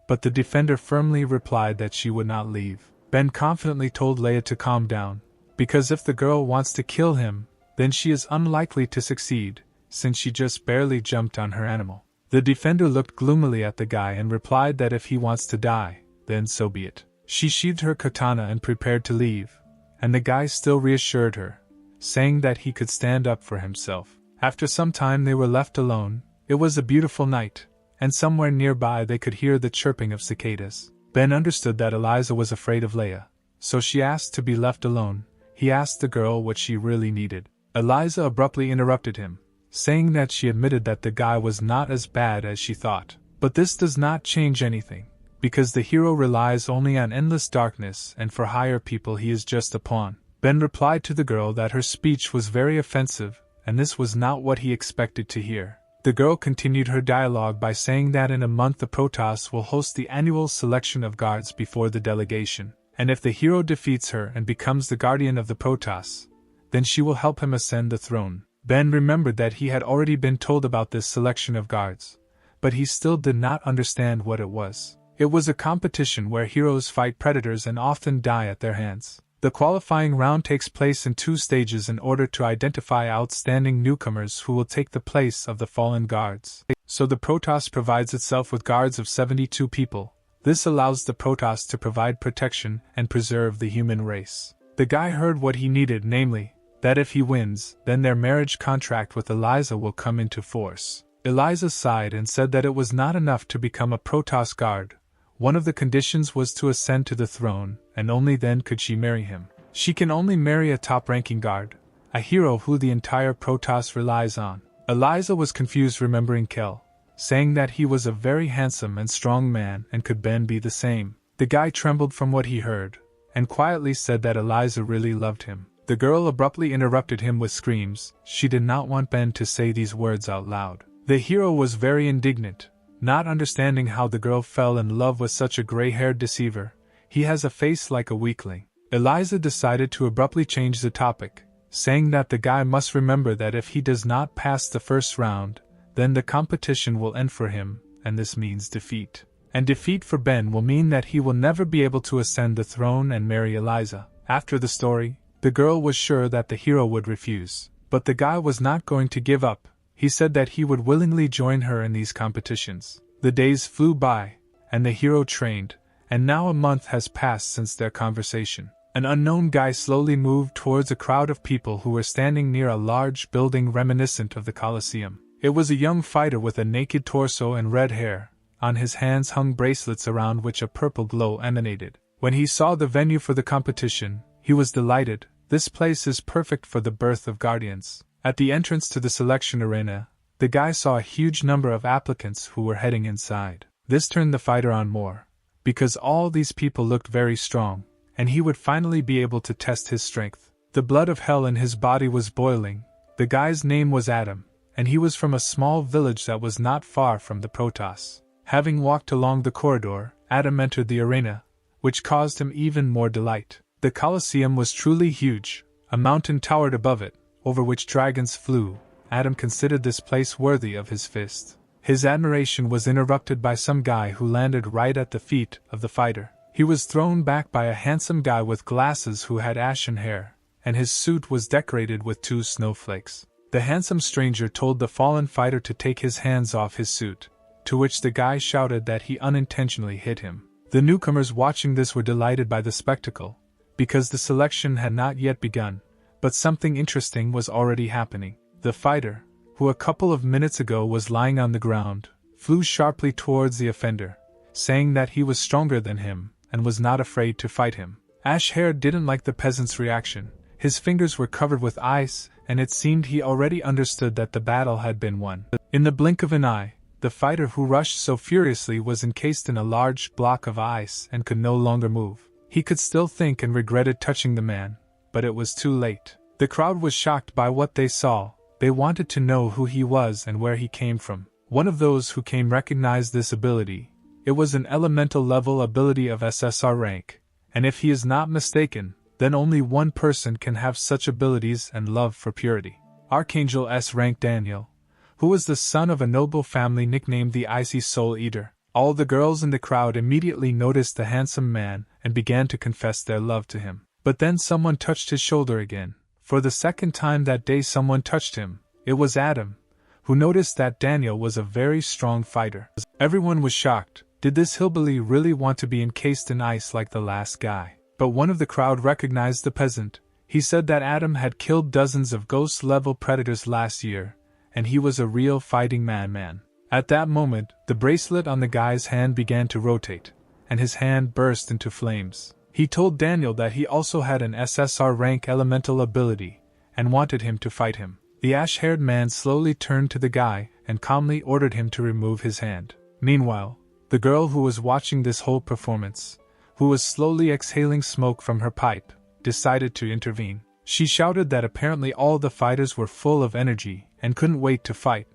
But the defender firmly replied that she would not leave. Ben confidently told Leia to calm down, because if the girl wants to kill him, then she is unlikely to succeed, since she just barely jumped on her animal. The defender looked gloomily at the guy and replied that if he wants to die, then so be it. She sheathed her katana and prepared to leave, and the guy still reassured her, saying that he could stand up for himself. After some time they were left alone. It was a beautiful night, and somewhere nearby they could hear the chirping of cicadas. Ben understood that Eliza was afraid of Leia, so she asked to be left alone. He asked the girl what she really needed. Eliza abruptly interrupted him, saying that she admitted that the guy was not as bad as she thought. But this does not change anything, because the hero relies only on endless darkness and for higher people he is just a pawn. Ben replied to the girl that her speech was very offensive, and this was not what he expected to hear. The girl continued her dialogue by saying that in a month the Protoss will host the annual selection of guards before the delegation, and if the hero defeats her and becomes the guardian of the Protoss, then she will help him ascend the throne. Ben remembered that he had already been told about this selection of guards, but he still did not understand what it was. It was a competition where heroes fight predators and often die at their hands. The qualifying round takes place in 2 stages in order to identify outstanding newcomers who will take the place of the fallen guards. So the Protoss provides itself with guards of 72 people. This allows the Protoss to provide protection and preserve the human race. The guy heard what he needed, namely, that if he wins, then their marriage contract with Eliza will come into force. Eliza sighed and said that it was not enough to become a Protoss guard. One of the conditions was to ascend to the throne, and only then could she marry him. She can only marry a top-ranking guard, a hero who the entire Protoss relies on. Eliza was confused remembering Kel, saying that he was a very handsome and strong man and could Ben be the same. The guy trembled from what he heard, and quietly said that Eliza really loved him. The girl abruptly interrupted him with screams. She did not want Ben to say these words out loud. The hero was very indignant, not understanding how the girl fell in love with such a gray-haired deceiver. He has a face like a weakling. Eliza decided to abruptly change the topic, saying that the guy must remember that if he does not pass the first round, then the competition will end for him, and this means defeat. And defeat for Ben will mean that he will never be able to ascend the throne and marry Eliza. After the story, the girl was sure that the hero would refuse, but the guy was not going to give up. He said that he would willingly join her in these competitions. The days flew by, and the hero trained, and now a month has passed since their conversation. An unknown guy slowly moved towards a crowd of people who were standing near a large building reminiscent of the Colosseum. It was a young fighter with a naked torso and red hair. On his hands hung bracelets around which a purple glow emanated. When he saw the venue for the competition, he was delighted. This place is perfect for the birth of guardians. At the entrance to the selection arena, the guy saw a huge number of applicants who were heading inside. This turned the fighter on more, because all these people looked very strong, and he would finally be able to test his strength. The blood of hell in his body was boiling. The guy's name was Adam, and he was from a small village that was not far from the Protoss. Having walked along the corridor, Adam entered the arena, which caused him even more delight. The Colosseum was truly huge. A mountain towered above it, over which dragons flew. Adam considered this place worthy of his fist. His admiration was interrupted by some guy who landed right at the feet of the fighter. He was thrown back by a handsome guy with glasses who had ashen hair, and his suit was decorated with 2 snowflakes. The handsome stranger told the fallen fighter to take his hands off his suit, to which the guy shouted that he unintentionally hit him. The newcomers watching this were delighted by the spectacle, because the selection had not yet begun, but something interesting was already happening. The fighter, who a couple of minutes ago was lying on the ground, flew sharply towards the offender, saying that he was stronger than him, and was not afraid to fight him. Ash-Hair didn't like the peasant's reaction. His fingers were covered with ice, and it seemed he already understood that the battle had been won. In the blink of an eye, the fighter who rushed so furiously was encased in a large block of ice and could no longer move. He could still think and regretted touching the man, but it was too late. The crowd was shocked by what they saw. They wanted to know who he was and where he came from. One of those who came recognized this ability. It was an elemental level ability of SSR rank, and if he is not mistaken, then only one person can have such abilities and love for purity. Archangel S rank Daniel, who was the son of a noble family nicknamed the Icy Soul Eater. All the girls in the crowd immediately noticed the handsome man and began to confess their love to him. But then someone touched his shoulder again. For the second time that day someone touched him. It was Adam, who noticed that Daniel was a very strong fighter. Everyone was shocked. Did this hillbilly really want to be encased in ice like the last guy? But one of the crowd recognized the peasant. He said that Adam had killed dozens of ghost-level predators last year, and he was a real fighting man. At that moment, the bracelet on the guy's hand began to rotate, and his hand burst into flames. He told Daniel that he also had an SSR rank elemental ability, and wanted him to fight him. The ash-haired man slowly turned to the guy and calmly ordered him to remove his hand. Meanwhile, the girl who was watching this whole performance, who was slowly exhaling smoke from her pipe, decided to intervene. She shouted that apparently all the fighters were full of energy and couldn't wait to fight.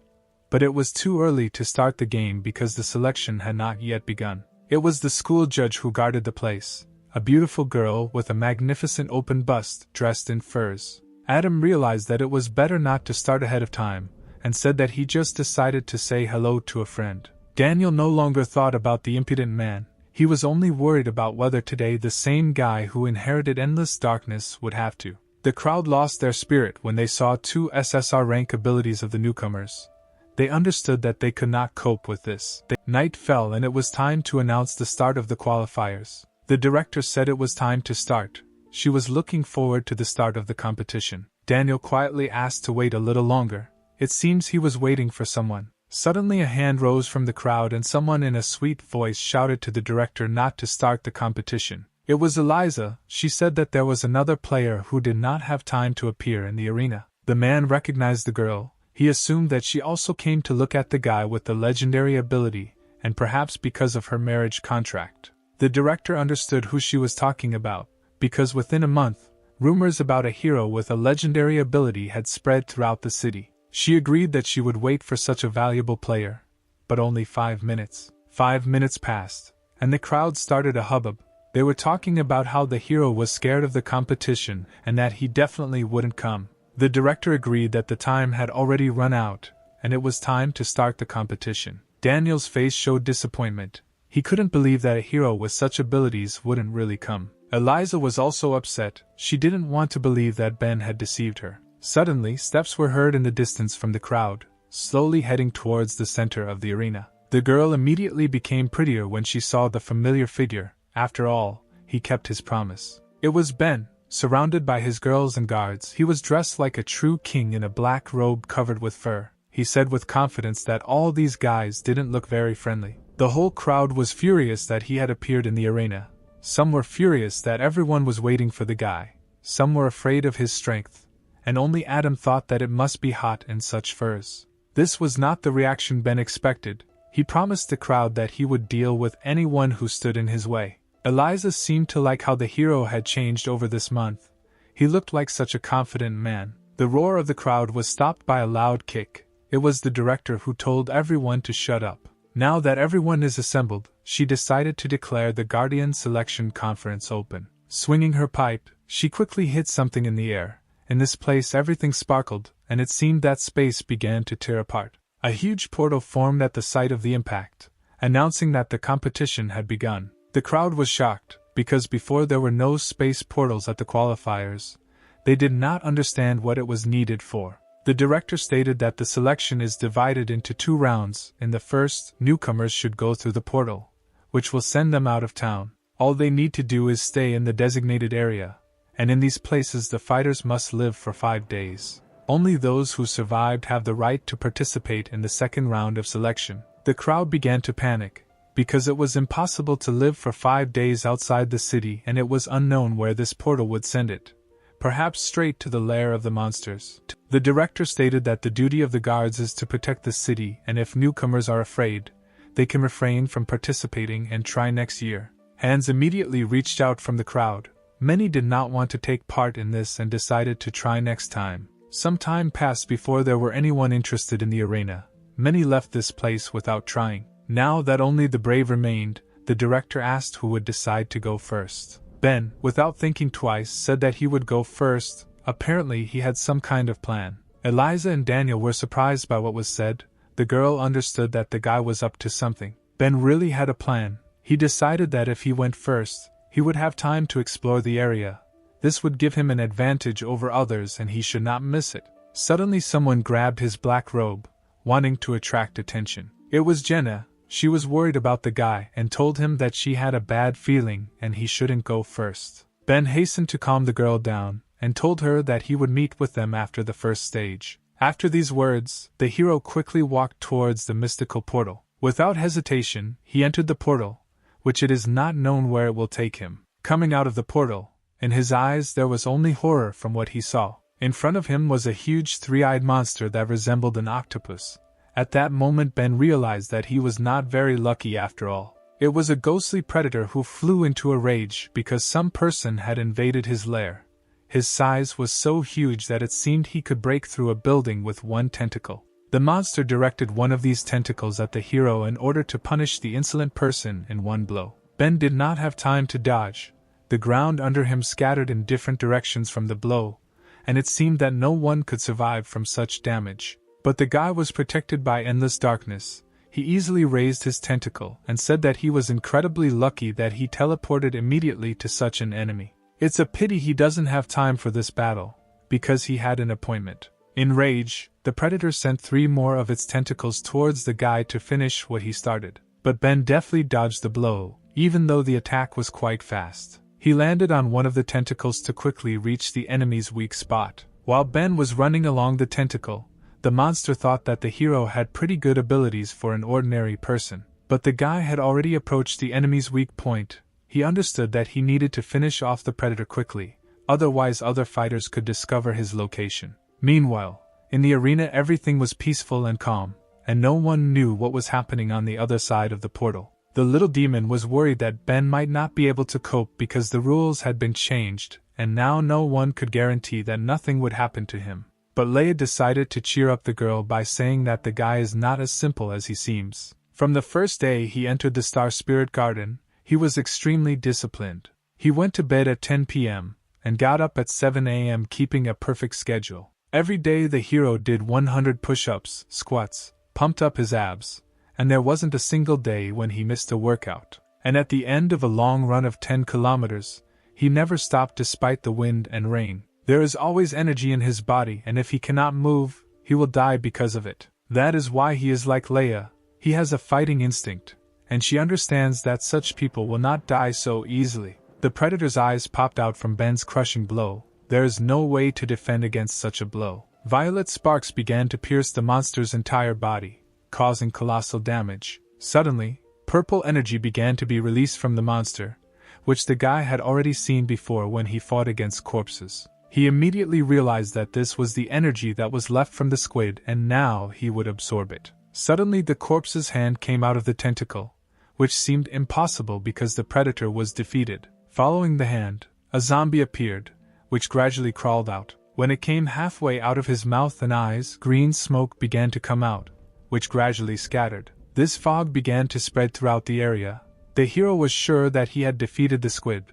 But it was too early to start the game because the selection had not yet begun. It was the school judge who guarded the place, a beautiful girl with a magnificent open bust dressed in furs. Adam realized that it was better not to start ahead of time, and said that he just decided to say hello to a friend. Daniel no longer thought about the impudent man, he was only worried about whether today the same guy who inherited endless darkness would have to. The crowd lost their spirit when they saw 2 SSR rank abilities of the newcomers. They understood that they could not cope with this. Night fell and it was time to announce the start of the qualifiers. The director said it was time to start. She was looking forward to the start of the competition. Daniel quietly asked to wait a little longer. It seems he was waiting for someone. Suddenly a hand rose from the crowd and someone in a sweet voice shouted to the director not to start the competition. It was Eliza. She said that there was another player who did not have time to appear in the arena. The man recognized the girl. He assumed that she also came to look at the guy with the legendary ability, and perhaps because of her marriage contract. The director understood who she was talking about, because within a month, rumors about a hero with a legendary ability had spread throughout the city. She agreed that she would wait for such a valuable player. But only 5 minutes. 5 minutes passed, and the crowd started a hubbub. They were talking about how the hero was scared of the competition and that he definitely wouldn't come. The director agreed that the time had already run out, and it was time to start the competition. Daniel's face showed disappointment. He couldn't believe that a hero with such abilities wouldn't really come. Eliza was also upset. She didn't want to believe that Ben had deceived her. Suddenly, steps were heard in the distance from the crowd, slowly heading towards the center of the arena. The girl immediately became prettier when she saw the familiar figure. After all, he kept his promise. It was Ben. Surrounded by his girls and guards, he was dressed like a true king in a black robe covered with fur. He said with confidence that all these guys didn't look very friendly. The whole crowd was furious that he had appeared in the arena. Some were furious that everyone was waiting for the guy. Some were afraid of his strength. And only Adam thought that it must be hot in such furs. This was not the reaction Ben expected. He promised the crowd that he would deal with anyone who stood in his way. Eliza seemed to like how the hero had changed over this month. He looked like such a confident man. The roar of the crowd was stopped by a loud kick. It was the director who told everyone to shut up. Now that everyone is assembled, she decided to declare the Guardian Selection Conference open. Swinging her pipe, she quickly hit something in the air. In this place everything sparkled, and it seemed that space began to tear apart. A huge portal formed at the site of the impact, announcing that the competition had begun. The crowd was shocked, because before there were no space portals at the qualifiers. They did not understand what it was needed for. The director stated that the selection is divided into 2 rounds. In the first, newcomers should go through the portal, which will send them out of town. All they need to do is stay in the designated area, and in these places the fighters must live for 5 days. Only those who survived have the right to participate in the second round of selection. The crowd began to panic, because it was impossible to live for 5 days outside the city and it was unknown where this portal would send it. Perhaps straight to the lair of the monsters. The director stated that the duty of the guards is to protect the city, and if newcomers are afraid, they can refrain from participating and try next year. Hands immediately reached out from the crowd. Many did not want to take part in this and decided to try next time. Some time passed before there were anyone interested in the arena. Many left this place without trying. Now that only the brave remained, the director asked who would decide to go first. Ben, without thinking twice, said that he would go first. Apparently he had some kind of plan. Eliza and Daniel were surprised by what was said. The girl understood that the guy was up to something. Ben really had a plan. He decided that if he went first, he would have time to explore the area. This would give him an advantage over others and he should not miss it. Suddenly someone grabbed his black robe, wanting to attract attention. It was Jenna. She was worried about the guy and told him that she had a bad feeling and he shouldn't go first. Ben hastened to calm the girl down and told her that he would meet with them after the first stage. After these words, the hero quickly walked towards the mystical portal. Without hesitation, he entered the portal, which it is not known where it will take him. Coming out of the portal, in his eyes there was only horror from what he saw. In front of him was a huge 3-eyed monster that resembled an octopus. At that moment Ben realized that he was not very lucky after all. It was a ghostly predator who flew into a rage because some person had invaded his lair. His size was so huge that it seemed he could break through a building with one tentacle. The monster directed one of these tentacles at the hero in order to punish the insolent person in one blow. Ben did not have time to dodge. The ground under him scattered in different directions from the blow, and it seemed that no one could survive from such damage. But the guy was protected by endless darkness. He easily raised his tentacle and said that he was incredibly lucky that he teleported immediately to such an enemy. It's a pity he doesn't have time for this battle, because he had an appointment. In rage, the predator sent 3 more of its tentacles towards the guy to finish what he started. But Ben deftly dodged the blow, even though the attack was quite fast. He landed on one of the tentacles to quickly reach the enemy's weak spot. While Ben was running along the tentacle, the monster thought that the hero had pretty good abilities for an ordinary person. But the guy had already approached the enemy's weak point. He understood that he needed to finish off the predator quickly, otherwise other fighters could discover his location. Meanwhile, in the arena everything was peaceful and calm, and no one knew what was happening on the other side of the portal. The little demon was worried that Ben might not be able to cope because the rules had been changed, and now no one could guarantee that nothing would happen to him. But Leia decided to cheer up the girl by saying that the guy is not as simple as he seems. From the first day he entered the Star Spirit Garden, he was extremely disciplined. He went to bed at 10 p.m. and got up at 7 a.m. keeping a perfect schedule. Every day the hero did 100 push-ups, squats, pumped up his abs, and there wasn't a single day when he missed a workout. And at the end of a long run of 10 kilometers, he never stopped despite the wind and rain. There is always energy in his body, and if he cannot move, he will die because of it. That is why he is like Leia. He has a fighting instinct, and she understands that such people will not die so easily. The predator's eyes popped out from Ben's crushing blow. There is no way to defend against such a blow. Violet sparks began to pierce the monster's entire body, causing colossal damage. Suddenly, purple energy began to be released from the monster, which the guy had already seen before when he fought against corpses. He immediately realized that this was the energy that was left from the squid and now he would absorb it. Suddenly the corpse's hand came out of the tentacle, which seemed impossible because the predator was defeated. Following the hand, a zombie appeared, which gradually crawled out. When it came halfway out of his mouth and eyes, green smoke began to come out, which gradually scattered. This fog began to spread throughout the area. The hero was sure that he had defeated the squid,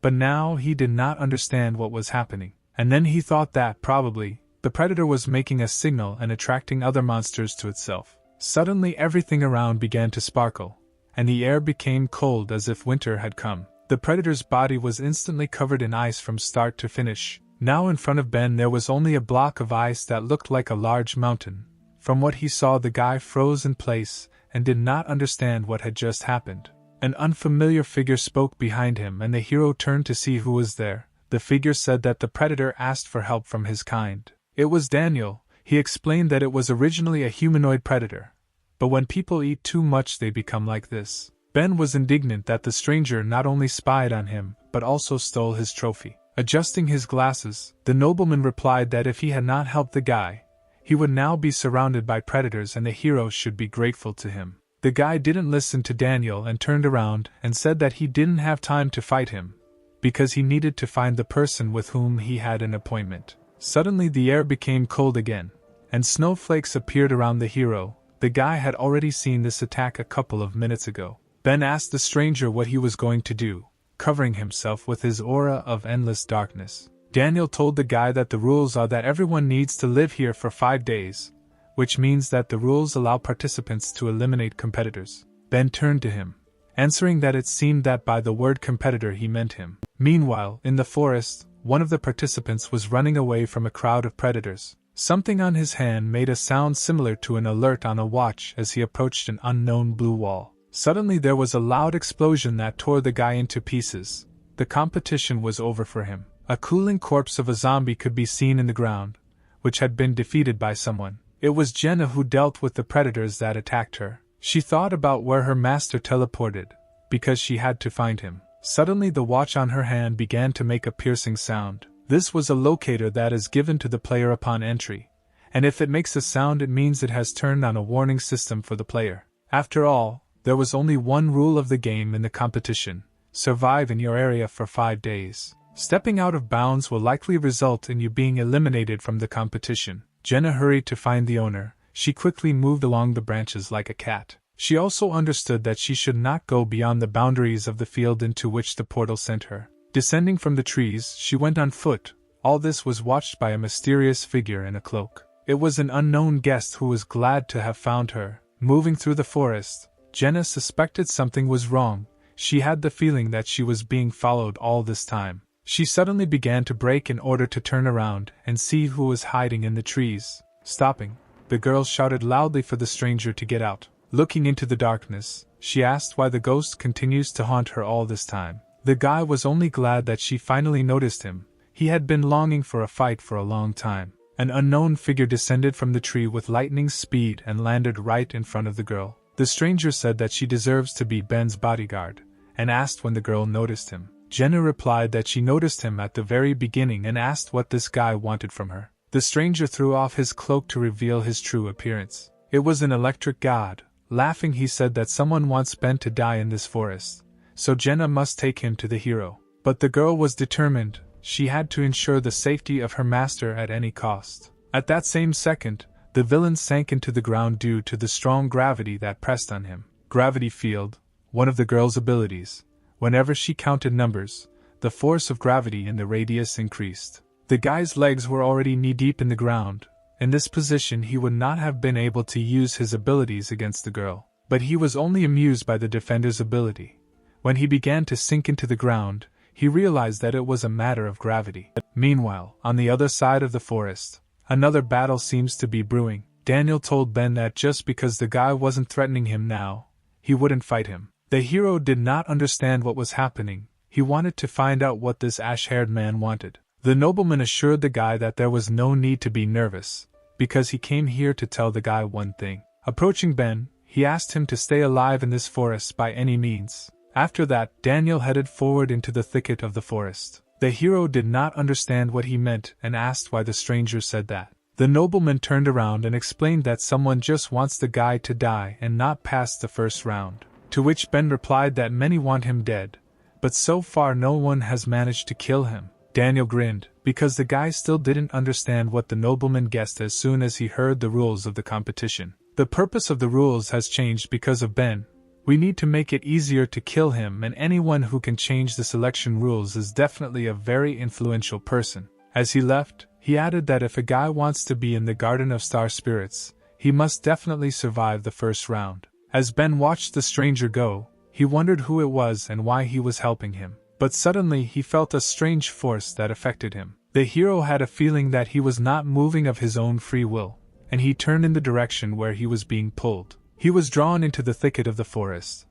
but now he did not understand what was happening. And then he thought that, probably, the predator was making a signal and attracting other monsters to itself. Suddenly everything around began to sparkle, and the air became cold as if winter had come. The predator's body was instantly covered in ice from start to finish. Now in front of Ben there was only a block of ice that looked like a large mountain. From what he saw, the guy froze in place and did not understand what had just happened. An unfamiliar figure spoke behind him and the hero turned to see who was there. The figure said that the predator asked for help from his kind. It was Daniel. He explained that it was originally a humanoid predator, but when people eat too much they become like this. Ben was indignant that the stranger not only spied on him, but also stole his trophy. Adjusting his glasses, the nobleman replied that if he had not helped the guy, he would now be surrounded by predators and the hero should be grateful to him. The guy didn't listen to Daniel and turned around and said that he didn't have time to fight him, because he needed to find the person with whom he had an appointment. Suddenly the air became cold again, and snowflakes appeared around the hero. The guy had already seen this attack a couple of minutes ago. Ben asked the stranger what he was going to do, covering himself with his aura of endless darkness. Daniel told the guy that the rules are that everyone needs to live here for 5 days, which means that the rules allow participants to eliminate competitors. Ben turned to him, answering that it seemed that by the word competitor he meant him. Meanwhile, in the forest, one of the participants was running away from a crowd of predators. Something on his hand made a sound similar to an alert on a watch as he approached an unknown blue wall. Suddenly there was a loud explosion that tore the guy into pieces. The competition was over for him. A cooling corpse of a zombie could be seen in the ground, which had been defeated by someone. It was Jenna who dealt with the predators that attacked her. She thought about where her master teleported, because she had to find him. Suddenly the watch on her hand began to make a piercing sound. This was a locator that is given to the player upon entry, and if it makes a sound it means it has turned on a warning system for the player. After all, there was only one rule of the game in the competition: survive in your area for 5 days. Stepping out of bounds will likely result in you being eliminated from the competition. Jenna hurried to find the owner. She quickly moved along the branches like a cat. She also understood that she should not go beyond the boundaries of the field into which the portal sent her. Descending from the trees, she went on foot. All this was watched by a mysterious figure in a cloak. It was an unknown guest who was glad to have found her. Moving through the forest, Jenna suspected something was wrong. She had the feeling that she was being followed all this time. She suddenly began to brake in order to turn around and see who was hiding in the trees. Stopping, the girl shouted loudly for the stranger to get out. Looking into the darkness, she asked why the ghost continues to haunt her all this time. The guy was only glad that she finally noticed him. He had been longing for a fight for a long time. An unknown figure descended from the tree with lightning speed and landed right in front of the girl. The stranger said that she deserves to be Ben's bodyguard, and asked when the girl noticed him. Jenna replied that she noticed him at the very beginning and asked what this guy wanted from her. The stranger threw off his cloak to reveal his true appearance. It was an electric god. Laughing, he said that someone wants Ben to die in this forest, so Jenna must take him to the hero. But the girl was determined. She had to ensure the safety of her master at any cost. At that same second, the villain sank into the ground due to the strong gravity that pressed on him. Gravity field, one of the girl's abilities. Whenever she counted numbers, the force of gravity in the radius increased. The guy's legs were already knee-deep in the ground. In this position he would not have been able to use his abilities against the girl. But he was only amused by the defender's ability. When he began to sink into the ground, he realized that it was a matter of gravity. Meanwhile, on the other side of the forest, another battle seems to be brewing. Daniel told Ben that just because the guy wasn't threatening him now, he wouldn't fight him. The hero did not understand what was happening. He wanted to find out what this ash-haired man wanted. The nobleman assured the guy that there was no need to be nervous, because he came here to tell the guy one thing. Approaching Ben, he asked him to stay alive in this forest by any means. After that, Daniel headed forward into the thicket of the forest. The hero did not understand what he meant and asked why the stranger said that. The nobleman turned around and explained that someone just wants the guy to die and not pass the first round. To which Ben replied that many want him dead, but so far no one has managed to kill him. Daniel grinned, because the guy still didn't understand what the nobleman guessed as soon as he heard the rules of the competition. The purpose of the rules has changed because of Ben. We need to make it easier to kill him, and anyone who can change the selection rules is definitely a very influential person. As he left, he added that if a guy wants to be in the Garden of Star Spirits, he must definitely survive the first round. As Ben watched the stranger go, he wondered who it was and why he was helping him. But suddenly he felt a strange force that affected him. The hero had a feeling that he was not moving of his own free will, and he turned in the direction where he was being pulled. He was drawn into the thicket of the forest.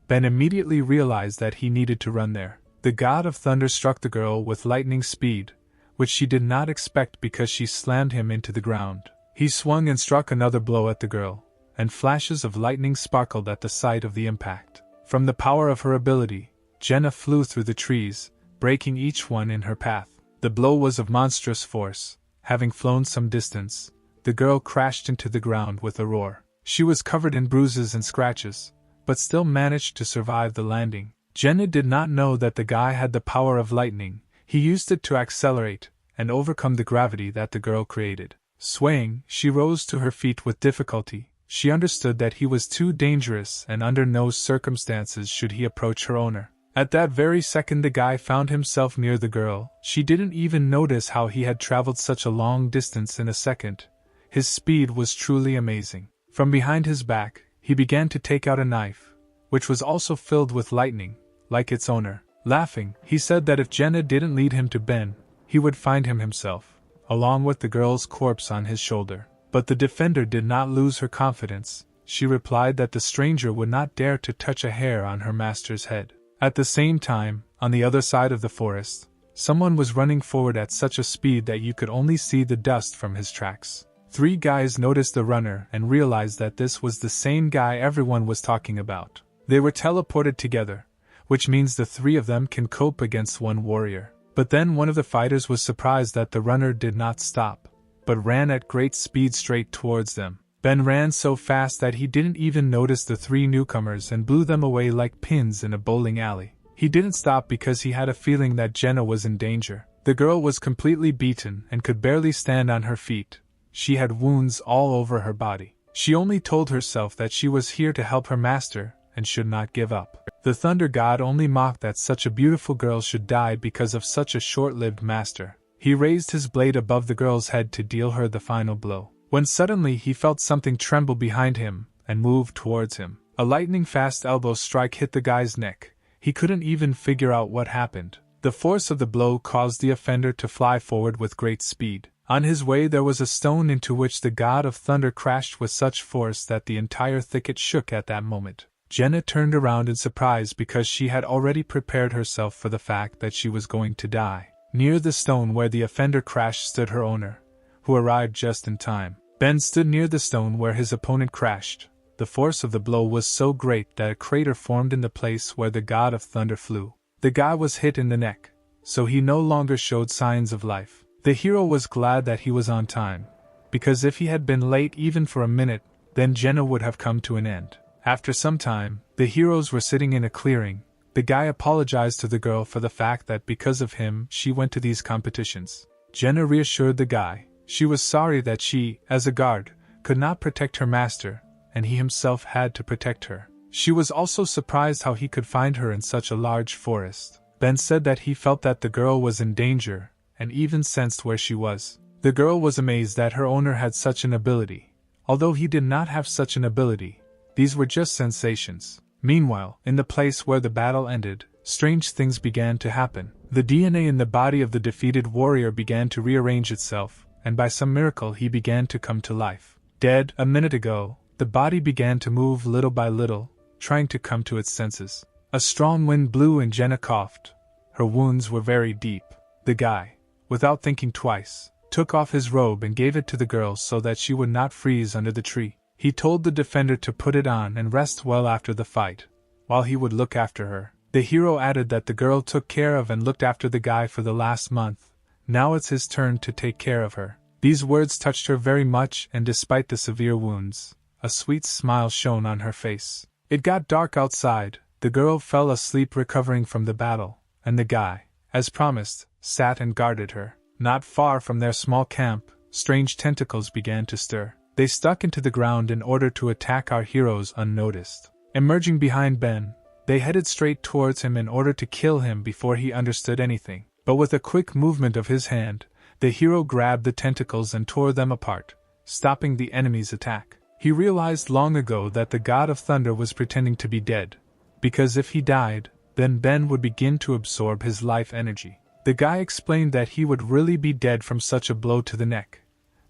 Ben immediately realized that he needed to run there. The god of thunder struck the girl with lightning speed, which she did not expect because she slammed him into the ground. He swung and struck another blow at the girl, and flashes of lightning sparkled at the sight of the impact. From the power of her ability, Jenna flew through the trees, breaking each one in her path. The blow was of monstrous force. Having flown some distance, the girl crashed into the ground with a roar. She was covered in bruises and scratches, but still managed to survive the landing. Jenna did not know that the guy had the power of lightning. He used it to accelerate and overcome the gravity that the girl created. Swaying, she rose to her feet with difficulty. She understood that he was too dangerous and under no circumstances should he approach her owner. At that very second the guy found himself near the girl. She didn't even notice how he had traveled such a long distance in a second. His speed was truly amazing. From behind his back, he began to take out a knife, which was also filled with lightning, like its owner. Laughing, he said that if Jenna didn't lead him to Ben, he would find him himself, along with the girl's corpse on his shoulder. But the defender did not lose her confidence. She replied that the stranger would not dare to touch a hair on her master's head. At the same time, on the other side of the forest, someone was running forward at such a speed that you could only see the dust from his tracks. 3 guys noticed the runner and realized that this was the same guy everyone was talking about. They were teleported together, which means the 3 of them can cope against one warrior. But then one of the fighters was surprised that the runner did not stop, but ran at great speed straight towards them. Ben ran so fast that he didn't even notice the 3 newcomers and blew them away like pins in a bowling alley. He didn't stop because he had a feeling that Jenna was in danger. The girl was completely beaten and could barely stand on her feet. She had wounds all over her body. She only told herself that she was here to help her master and should not give up. The thunder god only mocked that such a beautiful girl should die because of such a short-lived master. He raised his blade above the girl's head to deal her the final blow. When suddenly he felt something tremble behind him, and moved towards him. A lightning-fast elbow strike hit the guy's neck. He couldn't even figure out what happened. The force of the blow caused the offender to fly forward with great speed. On his way there was a stone into which the god of thunder crashed with such force that the entire thicket shook at that moment. Jenna turned around in surprise because she had already prepared herself for the fact that she was going to die. Near the stone where the offender crashed stood her owner, who arrived just in time. Ben stood near the stone where his opponent crashed. The force of the blow was so great that a crater formed in the place where the god of thunder flew. The guy was hit in the neck, so he no longer showed signs of life. The hero was glad that he was on time, because if he had been late even for a minute, then Jenna would have come to an end. After some time, the heroes were sitting in a clearing. The guy apologized to the girl for the fact that because of him she went to these competitions. Jenna reassured the guy. She was sorry that she, as a guard, could not protect her master, and he himself had to protect her. She was also surprised how he could find her in such a large forest. Ben said that he felt that the girl was in danger, and even sensed where she was. The girl was amazed that her owner had such an ability. Although he did not have such an ability, these were just sensations. Meanwhile, in the place where the battle ended, strange things began to happen. The DNA in the body of the defeated warrior began to rearrange itself, and by some miracle he began to come to life. Dead a minute ago, the body began to move little by little, trying to come to its senses. A strong wind blew and Jenna coughed. Her wounds were very deep. The guy, without thinking twice, took off his robe and gave it to the girl so that she would not freeze under the tree. He told the defender to put it on and rest well after the fight, while he would look after her. The hero added that the girl took care of and looked after the guy for the last month. Now it's his turn to take care of her. These words touched her very much, and despite the severe wounds, a sweet smile shone on her face. It got dark outside. The girl fell asleep recovering from the battle, and the guy, as promised, sat and guarded her. Not far from their small camp, strange tentacles began to stir. They stuck into the ground in order to attack our heroes unnoticed. Emerging behind Ben, they headed straight towards him in order to kill him before he understood anything. But with a quick movement of his hand, the hero grabbed the tentacles and tore them apart, stopping the enemy's attack. He realized long ago that the god of thunder was pretending to be dead, because if he died, then Ben would begin to absorb his life energy. The guy explained that he would really be dead from such a blow to the neck,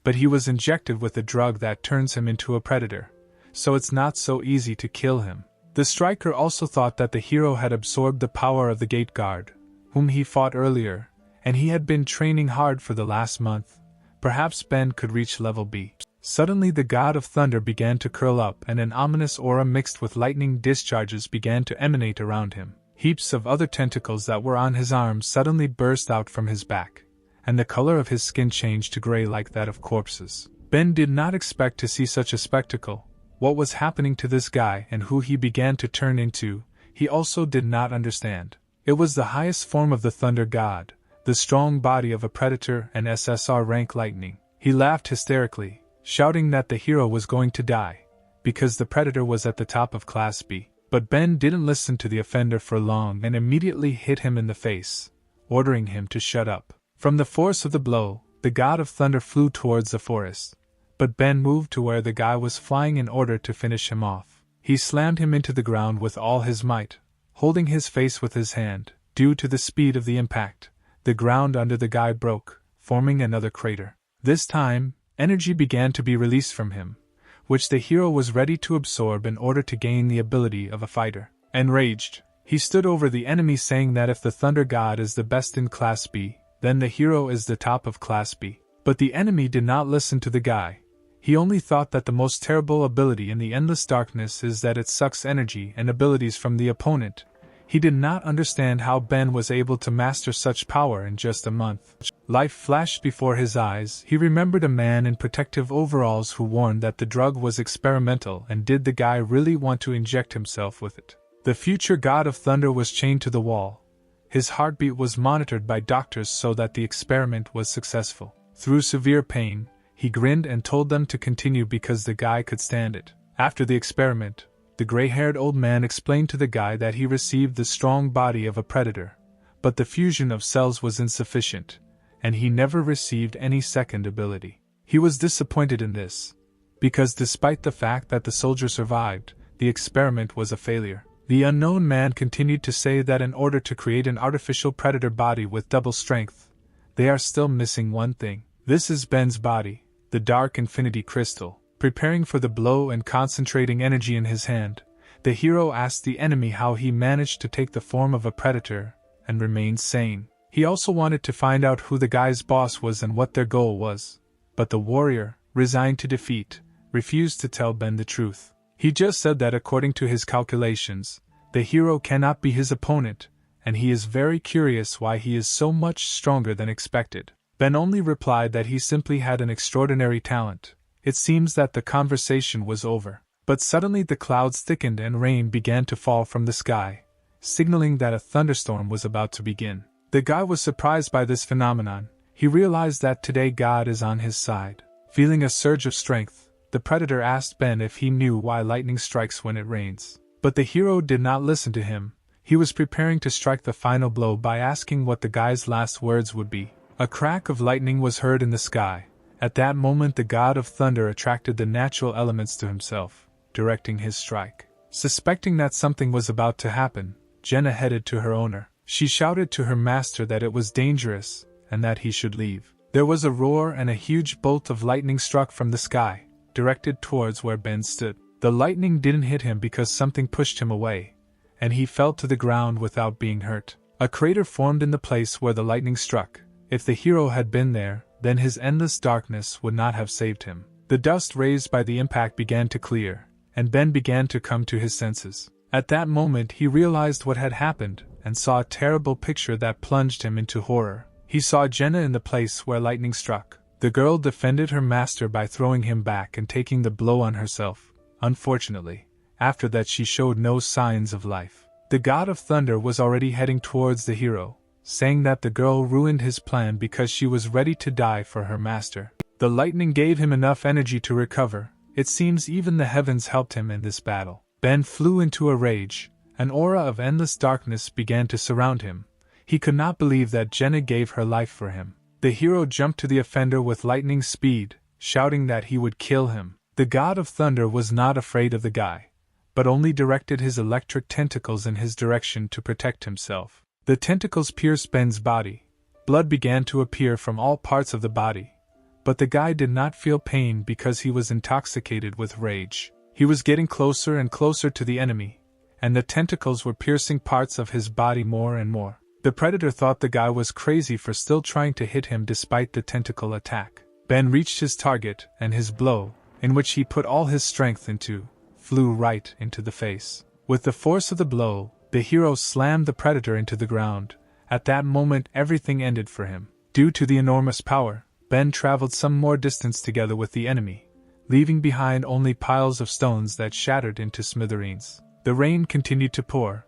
but he was injected with a drug that turns him into a predator, so it's not so easy to kill him. The striker also thought that the hero had absorbed the power of the gate guard, whom he fought earlier, and he had been training hard for the last month. Perhaps Ben could reach level B. Suddenly the god of thunder began to curl up and an ominous aura mixed with lightning discharges began to emanate around him. Heaps of other tentacles that were on his arms suddenly burst out from his back, and the color of his skin changed to gray like that of corpses. Ben did not expect to see such a spectacle. What was happening to this guy and who he began to turn into, he also did not understand. It was the highest form of the thunder god, the strong body of a predator and SSR rank lightning. He laughed hysterically, shouting that the hero was going to die, because the predator was at the top of Class B. But Ben didn't listen to the offender for long and immediately hit him in the face, ordering him to shut up. From the force of the blow, the god of thunder flew towards the forest, but Ben moved to where the guy was flying in order to finish him off. He slammed him into the ground with all his might, holding his face with his hand. Due to the speed of the impact, the ground under the guy broke, forming another crater. This time, energy began to be released from him, which the hero was ready to absorb in order to gain the ability of a fighter. Enraged, he stood over the enemy saying that if the thunder god is the best in Class B, then the hero is the top of Class B. But the enemy did not listen to the guy. He only thought that the most terrible ability in the endless darkness is that it sucks energy and abilities from the opponent. He did not understand how Ben was able to master such power in just a month. Life flashed before his eyes. He remembered a man in protective overalls who warned that the drug was experimental, and did the guy really want to inject himself with it? The future god of thunder was chained to the wall. His heartbeat was monitored by doctors so that the experiment was successful. Through severe pain, he grinned and told them to continue because the guy could stand it. After the experiment, the gray-haired old man explained to the guy that he received the strong body of a predator, but the fusion of cells was insufficient, and he never received any second ability. He was disappointed in this, because despite the fact that the soldier survived, the experiment was a failure. The unknown man continued to say that in order to create an artificial predator body with double strength, they are still missing one thing. This is Ben's body, the dark infinity crystal. Preparing for the blow and concentrating energy in his hand, the hero asked the enemy how he managed to take the form of a predator and remain sane. He also wanted to find out who the guy's boss was and what their goal was. But the warrior, resigned to defeat, refused to tell Ben the truth. He just said that according to his calculations, the hero cannot be his opponent, and he is very curious why he is so much stronger than expected. Ben only replied that he simply had an extraordinary talent. It seems that the conversation was over. But suddenly the clouds thickened and rain began to fall from the sky, signaling that a thunderstorm was about to begin. The guy was surprised by this phenomenon. He realized that today God is on his side. Feeling a surge of strength, the predator asked Ben if he knew why lightning strikes when it rains. But the hero did not listen to him. He was preparing to strike the final blow by asking what the guy's last words would be. A crack of lightning was heard in the sky. At that moment the god of thunder attracted the natural elements to himself, directing his strike. Suspecting that something was about to happen, Jenna headed to her owner. She shouted to her master that it was dangerous, and that he should leave. There was a roar and a huge bolt of lightning struck from the sky, directed towards where Ben stood. The lightning didn't hit him because something pushed him away, and he fell to the ground without being hurt. A crater formed in the place where the lightning struck. If the hero had been there, then his endless darkness would not have saved him. The dust raised by the impact began to clear, and Ben began to come to his senses. At that moment he realized what had happened, and saw a terrible picture that plunged him into horror. He saw Jenna in the place where lightning struck. The girl defended her master by throwing him back and taking the blow on herself. Unfortunately, after that she showed no signs of life. The god of thunder was already heading towards the hero, saying that the girl ruined his plan because she was ready to die for her master. The lightning gave him enough energy to recover. It seems even the heavens helped him in this battle. Ben flew into a rage. An aura of endless darkness began to surround him. He could not believe that Jenna gave her life for him. The hero jumped to the offender with lightning speed, shouting that he would kill him. The god of thunder was not afraid of the guy, but only directed his electric tentacles in his direction to protect himself. The tentacles pierced Ben's body. Blood began to appear from all parts of the body. But the guy did not feel pain because he was intoxicated with rage. He was getting closer and closer to the enemy, and the tentacles were piercing parts of his body more and more. The predator thought the guy was crazy for still trying to hit him despite the tentacle attack. Ben reached his target, and his blow, in which he put all his strength into, flew right into the face. With the force of the blow, the hero slammed the predator into the ground. At that moment everything ended for him. Due to the enormous power, Ben traveled some more distance together with the enemy, leaving behind only piles of stones that shattered into smithereens. The rain continued to pour,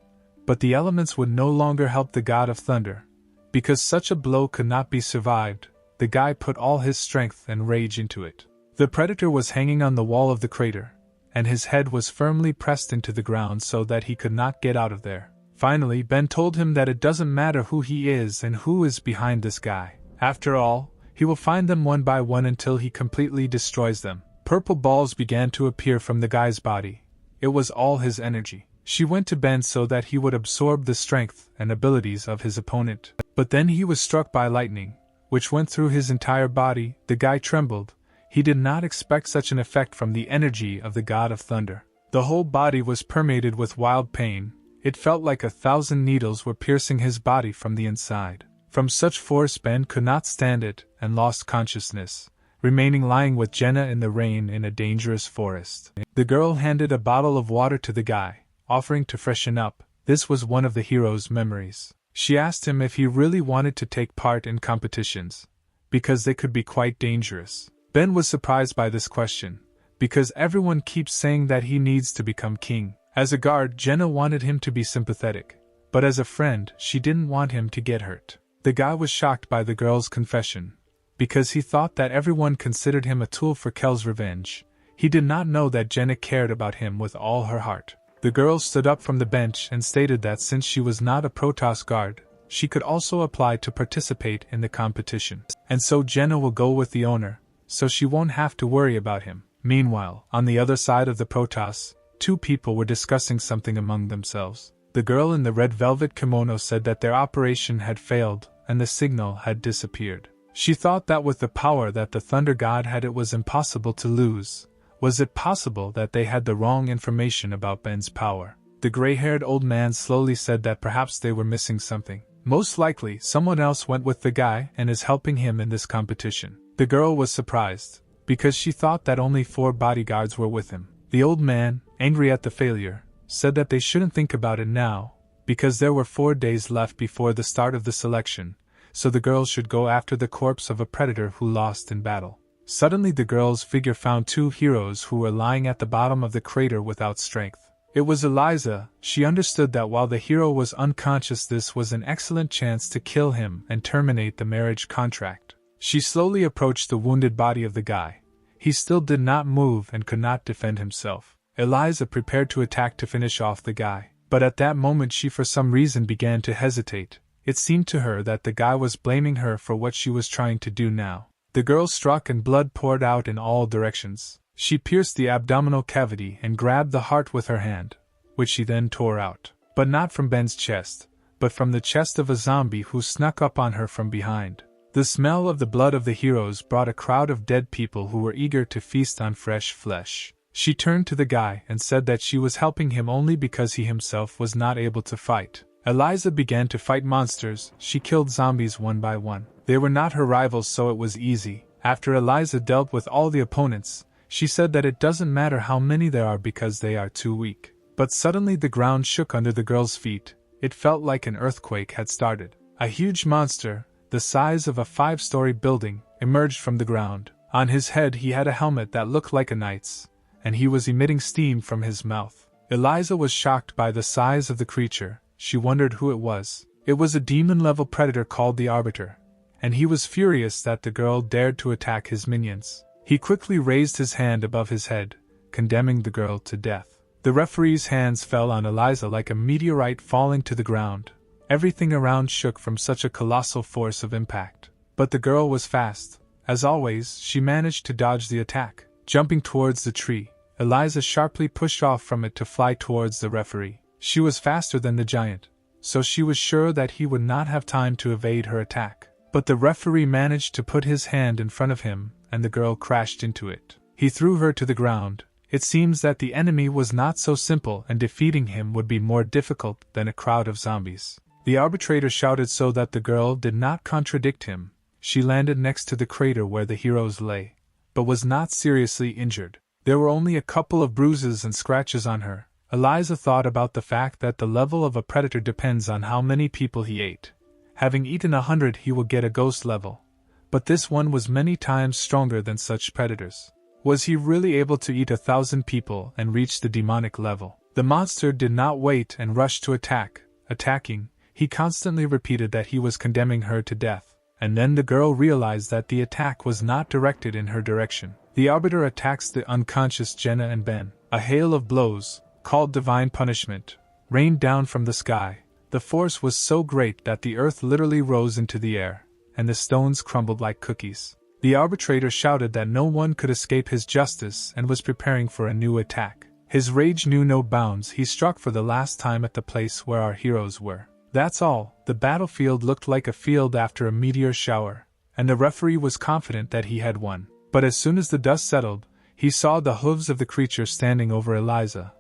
but the elements would no longer help the god of thunder. Because such a blow could not be survived, the guy put all his strength and rage into it. The predator was hanging on the wall of the crater, and his head was firmly pressed into the ground so that he could not get out of there. Finally, Ben told him that it doesn't matter who he is and who is behind this guy. After all, he will find them one by one until he completely destroys them. Purple balls began to appear from the guy's body. It was all his energy. She went to Ben so that he would absorb the strength and abilities of his opponent. But then he was struck by lightning, which went through his entire body. The guy trembled. He did not expect such an effect from the energy of the god of thunder. The whole body was permeated with wild pain. It felt like 1,000 needles were piercing his body from the inside. From such force Ben could not stand it and lost consciousness, remaining lying with Jenna in the rain in a dangerous forest. The girl handed a bottle of water to the guy, offering to freshen up. This was one of the hero's memories. She asked him if he really wanted to take part in competitions, because they could be quite dangerous. Ben was surprised by this question, because everyone keeps saying that he needs to become king. As a guard, Jenna wanted him to be sympathetic, but as a friend, she didn't want him to get hurt. The guy was shocked by the girl's confession, because he thought that everyone considered him a tool for Kel's revenge. He did not know that Jenna cared about him with all her heart. The girl stood up from the bench and stated that since she was not a Protoss guard, she could also apply to participate in the competition. And so Jenna will go with the owner, so she won't have to worry about him. Meanwhile, on the other side of the protas, two people were discussing something among themselves. The girl in the red velvet kimono said that their operation had failed and the signal had disappeared. She thought that with the power that the Thunder God had, it was impossible to lose. Was it possible that they had the wrong information about Ben's power? The gray-haired old man slowly said that perhaps they were missing something. Most likely, someone else went with the guy and is helping him in this competition. The girl was surprised, because she thought that only 4 bodyguards were with him. The old man, angry at the failure, said that they shouldn't think about it now, because there were 4 days left before the start of the selection, so the girls should go after the corpse of a predator who lost in battle. Suddenly the girl's figure found 2 heroes who were lying at the bottom of the crater without strength. It was Eliza. She understood that while the hero was unconscious, this was an excellent chance to kill him and terminate the marriage contract. She slowly approached the wounded body of the guy. He still did not move and could not defend himself. Eliza prepared to attack to finish off the guy, but at that moment she for some reason began to hesitate. It seemed to her that the guy was blaming her for what she was trying to do now. The girl struck and blood poured out in all directions. She pierced the abdominal cavity and grabbed the heart with her hand, which she then tore out. But not from Ben's chest, but from the chest of a zombie who snuck up on her from behind. The smell of the blood of the heroes brought a crowd of dead people who were eager to feast on fresh flesh. She turned to the guy and said that she was helping him only because he himself was not able to fight. Eliza began to fight monsters. She killed zombies one by one. They were not her rivals, so it was easy. After Eliza dealt with all the opponents, she said that it doesn't matter how many there are because they are too weak. But suddenly the ground shook under the girl's feet. It felt like an earthquake had started. A huge monster, the size of a 5-story building, emerged from the ground. On his head he had a helmet that looked like a knight's, and he was emitting steam from his mouth. Eliza was shocked by the size of the creature. She wondered who it was. It was a demon-level predator called the Arbiter, and he was furious that the girl dared to attack his minions. He quickly raised his hand above his head, condemning the girl to death. The referee's hands fell on Eliza like a meteorite falling to the ground. Everything around shook from such a colossal force of impact. But the girl was fast. As always, she managed to dodge the attack. Jumping towards the tree, Eliza sharply pushed off from it to fly towards the referee. She was faster than the giant, so she was sure that he would not have time to evade her attack. But the referee managed to put his hand in front of him, and the girl crashed into it. He threw her to the ground. It seems that the enemy was not so simple, and defeating him would be more difficult than a crowd of zombies. The arbitrator shouted so that the girl did not contradict him. She landed next to the crater where the heroes lay, but was not seriously injured. There were only a couple of bruises and scratches on her. Eliza thought about the fact that the level of a predator depends on how many people he ate. Having eaten 100, he will get a ghost level. But this one was many times stronger than such predators. Was he really able to eat 1,000 people and reach the demonic level? The monster did not wait and rushed to attack. Attacking, he constantly repeated that he was condemning her to death. And then the girl realized that the attack was not directed in her direction. The Arbiter attacks the unconscious Jenna and Ben. A hail of blows, called divine punishment, rained down from the sky. The force was so great that the earth literally rose into the air, and the stones crumbled like cookies. The arbitrator shouted that no one could escape his justice and was preparing for a new attack. His rage knew no bounds. He struck for the last time at the place where our heroes were. That's all. The battlefield looked like a field after a meteor shower, and the referee was confident that he had won. But as soon as the dust settled, he saw the hooves of the creature standing over Eliza,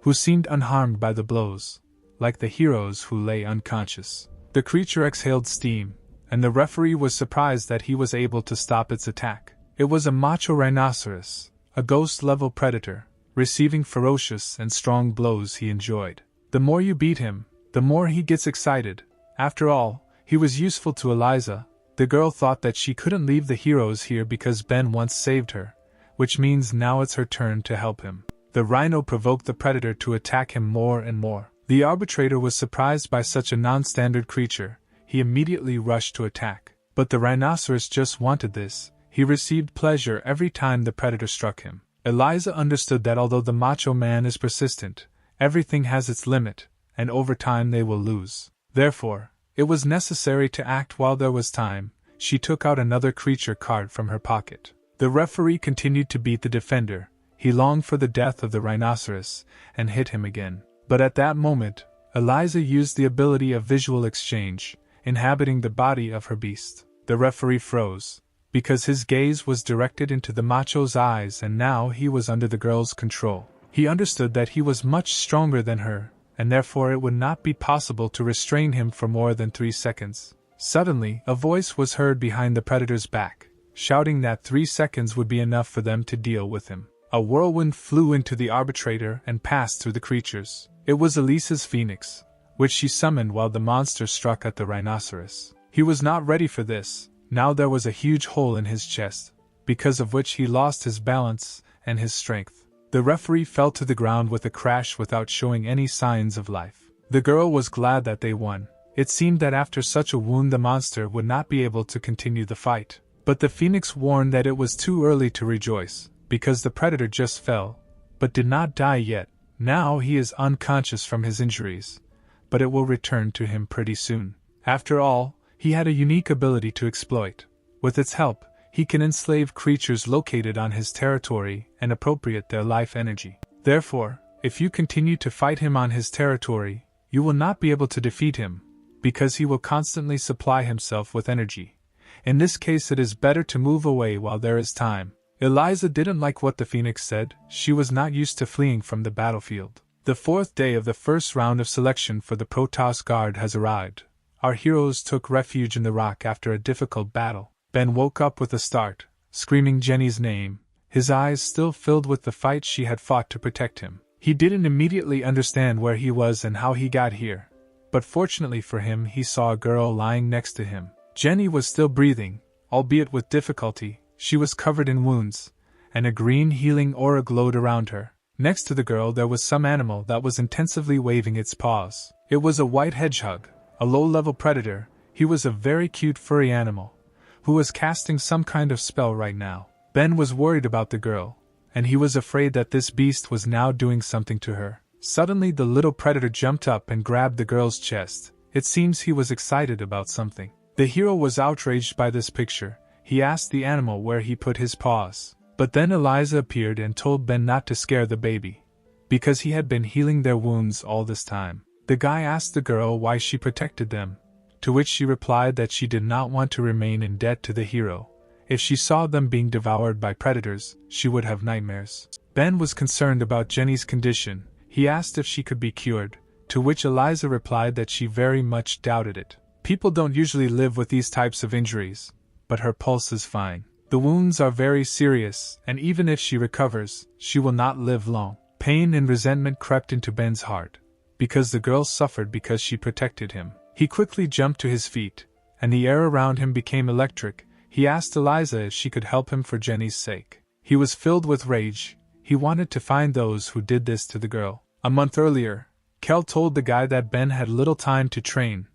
who seemed unharmed by the blows, like the heroes who lay unconscious. The creature exhaled steam, and the referee was surprised that he was able to stop its attack. It was a macho rhinoceros, a ghost-level predator, receiving ferocious and strong blows he enjoyed. The more you beat him, the more he gets excited. After all, he was useful to Eliza. The girl thought that she couldn't leave the heroes here because Ben once saved her, which means now it's her turn to help him. The rhino provoked the predator to attack him more and more. The arbitrator was surprised by such a non-standard creature. He immediately rushed to attack. But the rhinoceros just wanted this. He received pleasure every time the predator struck him. Eliza understood that although the macho man is persistent, everything has its limit, and over time they will lose. Therefore, it was necessary to act while there was time. She took out another creature card from her pocket. The referee continued to beat the defender. He longed for the death of the rhinoceros, and hit him again. But at that moment, Eliza used the ability of visual exchange, inhabiting the body of her beast. The referee froze, because his gaze was directed into the macho's eyes, and now he was under the girl's control. He understood that he was much stronger than her, and therefore it would not be possible to restrain him for more than 3 seconds. Suddenly, a voice was heard behind the predator's back, shouting that 3 seconds would be enough for them to deal with him. A whirlwind flew into the arbitrator and passed through the creatures. It was Elisa's phoenix, which she summoned while the monster struck at the rhinoceros. He was not ready for this. Now there was a huge hole in his chest, because of which he lost his balance and his strength. The referee fell to the ground with a crash without showing any signs of life. The girl was glad that they won. It seemed that after such a wound the monster would not be able to continue the fight. But the phoenix warned that it was too early to rejoice, because the predator just fell, but did not die yet. Now he is unconscious from his injuries, but it will return to him pretty soon. After all, he had a unique ability to exploit. With its help, he can enslave creatures located on his territory and appropriate their life energy. Therefore, if you continue to fight him on his territory, you will not be able to defeat him, because he will constantly supply himself with energy. In this case, it is better to move away while there is time. Eliza didn't like what the phoenix said. She was not used to fleeing from the battlefield. The 4th day of the first round of selection for the Protoss Guard has arrived. Our heroes took refuge in the rock after a difficult battle. Ben woke up with a start, screaming Jenny's name, his eyes still filled with the fight she had fought to protect him. He didn't immediately understand where he was and how he got here, but fortunately for him he saw a girl lying next to him. Jenny was still breathing, albeit with difficulty. She was covered in wounds, and a green healing aura glowed around her. Next to the girl there was some animal that was intensively waving its paws. It was a white hedgehog, a low-level predator. He was a very cute furry animal, who was casting some kind of spell right now. Ben was worried about the girl, and he was afraid that this beast was now doing something to her. Suddenly the little predator jumped up and grabbed the girl's chest. It seems he was excited about something. The hero was outraged by this picture. He asked the animal where he put his paws. But then Eliza appeared and told Ben not to scare the baby, because he had been healing their wounds all this time. The guy asked the girl why she protected them, to which she replied that she did not want to remain in debt to the hero. If she saw them being devoured by predators, she would have nightmares. Ben was concerned about Jenny's condition. He asked if she could be cured, to which Eliza replied that she very much doubted it. People don't usually live with these types of injuries, but her pulse is fine. The wounds are very serious, and even if she recovers, she will not live long. Pain and resentment crept into Ben's heart, because the girl suffered because she protected him. He quickly jumped to his feet, and the air around him became electric. He asked Eliza if she could help him for Jenny's sake. He was filled with rage. He wanted to find those who did this to the girl. A month earlier, Kel told the guy that Ben had little time to train,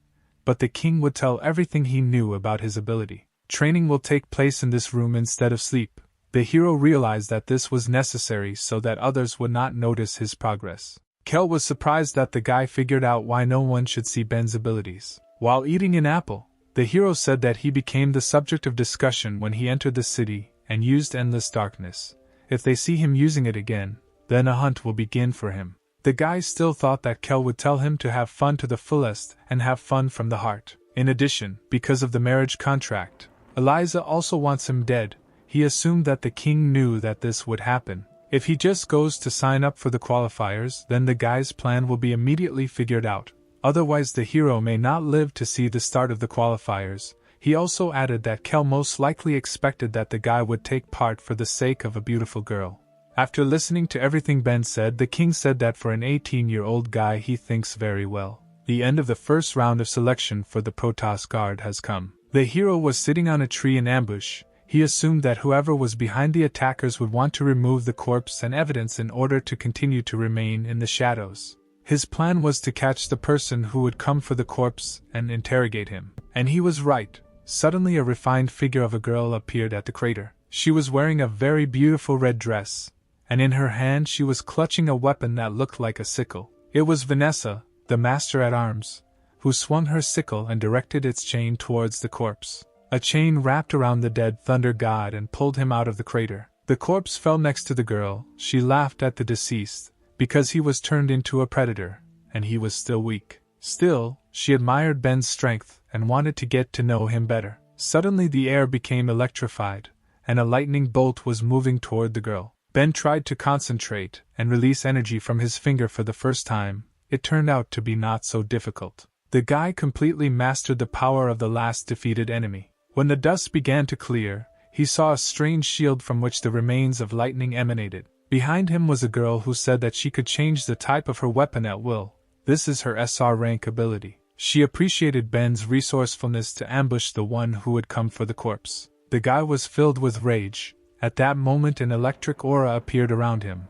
but the king would tell everything he knew about his ability. Training will take place in this room instead of sleep. The hero realized that this was necessary so that others would not notice his progress. Kel was surprised that the guy figured out why no one should see Ben's abilities. While eating an apple, the hero said that he became the subject of discussion when he entered the city and used endless darkness. If they see him using it again, then a hunt will begin for him. The guy still thought that Kel would tell him to have fun to the fullest and have fun from the heart. In addition, because of the marriage contract, Eliza also wants him dead. He assumed that the king knew that this would happen. If he just goes to sign up for the qualifiers, then the guy's plan will be immediately figured out. Otherwise the hero may not live to see the start of the qualifiers. He also added that Kel most likely expected that the guy would take part for the sake of a beautiful girl. After listening to everything Ben said, the king said that for an 18-year-old guy he thinks very well. The end of the first round of selection for the Protoss Guard has come. The hero was sitting on a tree in ambush. He assumed that whoever was behind the attackers would want to remove the corpse and evidence in order to continue to remain in the shadows. His plan was to catch the person who would come for the corpse and interrogate him. And he was right. Suddenly a refined figure of a girl appeared at the crater. She was wearing a very beautiful red dress, and in her hand she was clutching a weapon that looked like a sickle. It was Vanessa, the master at arms, who swung her sickle and directed its chain towards the corpse. A chain wrapped around the dead thunder god and pulled him out of the crater. The corpse fell next to the girl. She laughed at the deceased, because he was turned into a predator, and he was still weak. Still, she admired Ben's strength and wanted to get to know him better. Suddenly the air became electrified, and a lightning bolt was moving toward the girl. Ben tried to concentrate and release energy from his finger for the first time. It turned out to be not so difficult. The guy completely mastered the power of the last defeated enemy. When the dust began to clear, he saw a strange shield from which the remains of lightning emanated. Behind him was a girl who said that she could change the type of her weapon at will. This is her SR rank ability. She appreciated Ben's resourcefulness to ambush the one who would come for the corpse. The guy was filled with rage. At that moment an electric aura appeared around him,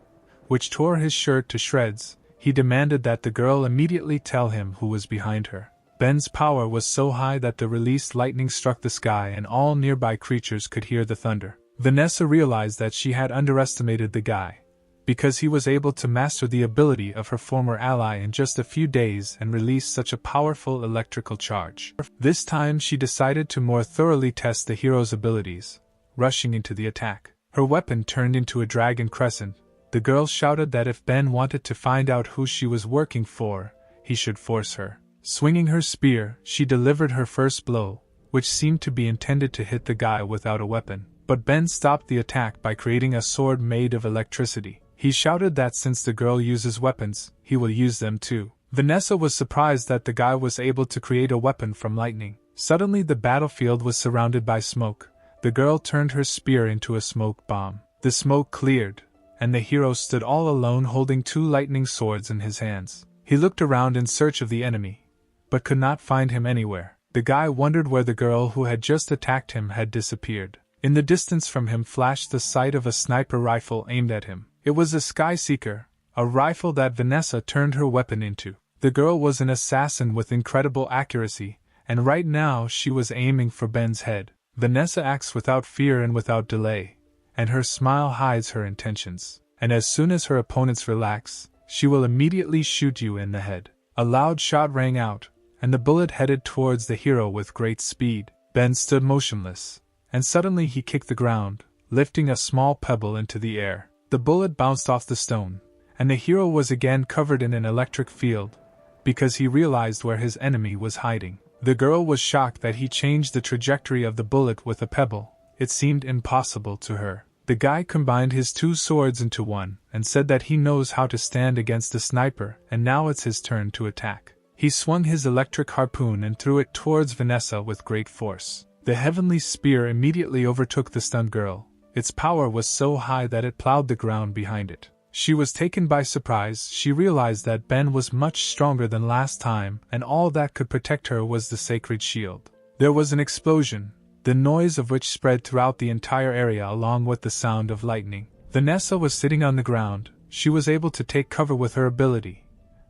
which tore his shirt to shreds. He demanded that the girl immediately tell him who was behind her. Ben's power was so high that the released lightning struck the sky and all nearby creatures could hear the thunder. Vanessa realized that she had underestimated the guy, because he was able to master the ability of her former ally in just a few days and release such a powerful electrical charge. This time she decided to more thoroughly test the hero's abilities, rushing into the attack. Her weapon turned into a dragon crescent. The girl shouted that if Ben wanted to find out who she was working for, he should force her. Swinging her spear, she delivered her first blow, which seemed to be intended to hit the guy without a weapon. But Ben stopped the attack by creating a sword made of electricity. He shouted that since the girl uses weapons, he will use them too. Vanessa was surprised that the guy was able to create a weapon from lightning. Suddenly the battlefield was surrounded by smoke. The girl turned her spear into a smoke bomb. The smoke cleared, and the hero stood all alone holding two lightning swords in his hands. He looked around in search of the enemy, but could not find him anywhere. The guy wondered where the girl who had just attacked him had disappeared. In the distance from him flashed the sight of a sniper rifle aimed at him. It was a Sky Seeker, a rifle that Vanessa turned her weapon into. The girl was an assassin with incredible accuracy, and right now she was aiming for Ben's head. Vanessa acts without fear and without delay, and her smile hides her intentions. And as soon as her opponents relax, she will immediately shoot you in the head. A loud shot rang out, and the bullet headed towards the hero with great speed. Ben stood motionless, and suddenly he kicked the ground, lifting a small pebble into the air. The bullet bounced off the stone, and the hero was again covered in an electric field, because he realized where his enemy was hiding. The girl was shocked that he changed the trajectory of the bullet with a pebble. It seemed impossible to her. The guy combined his two swords into one, and said that he knows how to stand against a sniper, and now it's his turn to attack. He swung his electric harpoon and threw it towards Vanessa with great force. The heavenly spear immediately overtook the stunned girl. Its power was so high that it plowed the ground behind it. She was taken by surprise. She realized that Ben was much stronger than last time, and all that could protect her was the sacred shield. There was an explosion, the noise of which spread throughout the entire area along with the sound of lightning. Vanessa was sitting on the ground. She was able to take cover with her ability,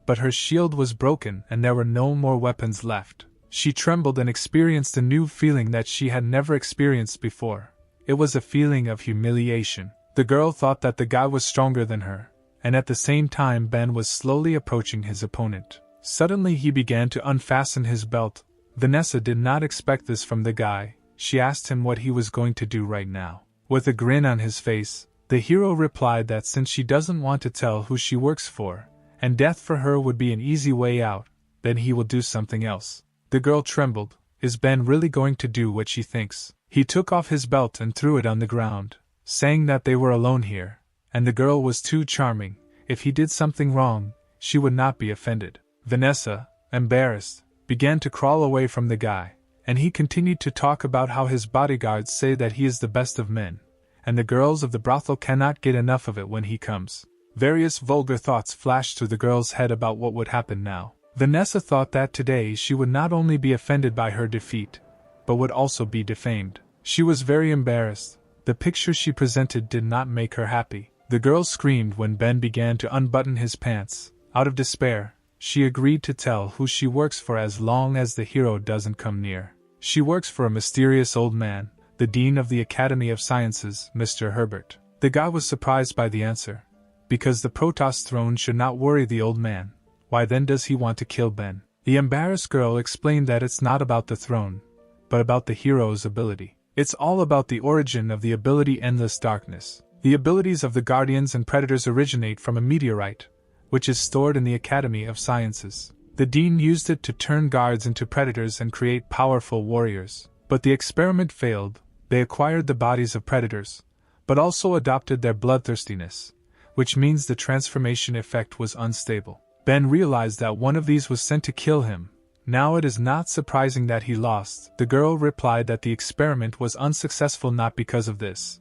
but her shield was broken and there were no more weapons left. She trembled and experienced a new feeling that she had never experienced before. It was a feeling of humiliation. The girl thought that the guy was stronger than her, and at the same time Ben was slowly approaching his opponent. Suddenly he began to unfasten his belt. Vanessa did not expect this from the guy. She asked him what he was going to do right now. With a grin on his face, the hero replied that since she doesn't want to tell who she works for, and death for her would be an easy way out, then he will do something else. The girl trembled. Is Ben really going to do what she thinks? He took off his belt and threw it on the ground, saying that they were alone here, and the girl was too charming. If he did something wrong, she would not be offended. Vanessa, embarrassed, began to crawl away from the guy, and he continued to talk about how his bodyguards say that he is the best of men, and the girls of the brothel cannot get enough of it when he comes. Various vulgar thoughts flashed through the girl's head about what would happen now. Vanessa thought that today she would not only be offended by her defeat, but would also be defamed. She was very embarrassed. The picture she presented did not make her happy. The girl screamed when Ben began to unbutton his pants. Out of despair, she agreed to tell who she works for as long as the hero doesn't come near. She works for a mysterious old man, the Dean of the Academy of Sciences, Mr. Herbert. The guy was surprised by the answer. Because the Protoss throne should not worry the old man, why then does he want to kill Ben? The embarrassed girl explained that it's not about the throne, but about the hero's ability. It's all about the origin of the ability Endless Darkness. The abilities of the Guardians and Predators originate from a meteorite, which is stored in the Academy of Sciences. The Dean used it to turn guards into predators and create powerful warriors. But the experiment failed. They acquired the bodies of predators, but also adopted their bloodthirstiness, which means the transformation effect was unstable. Ben realized that one of these was sent to kill him. Now it is not surprising that he lost. The girl replied that the experiment was unsuccessful not because of this,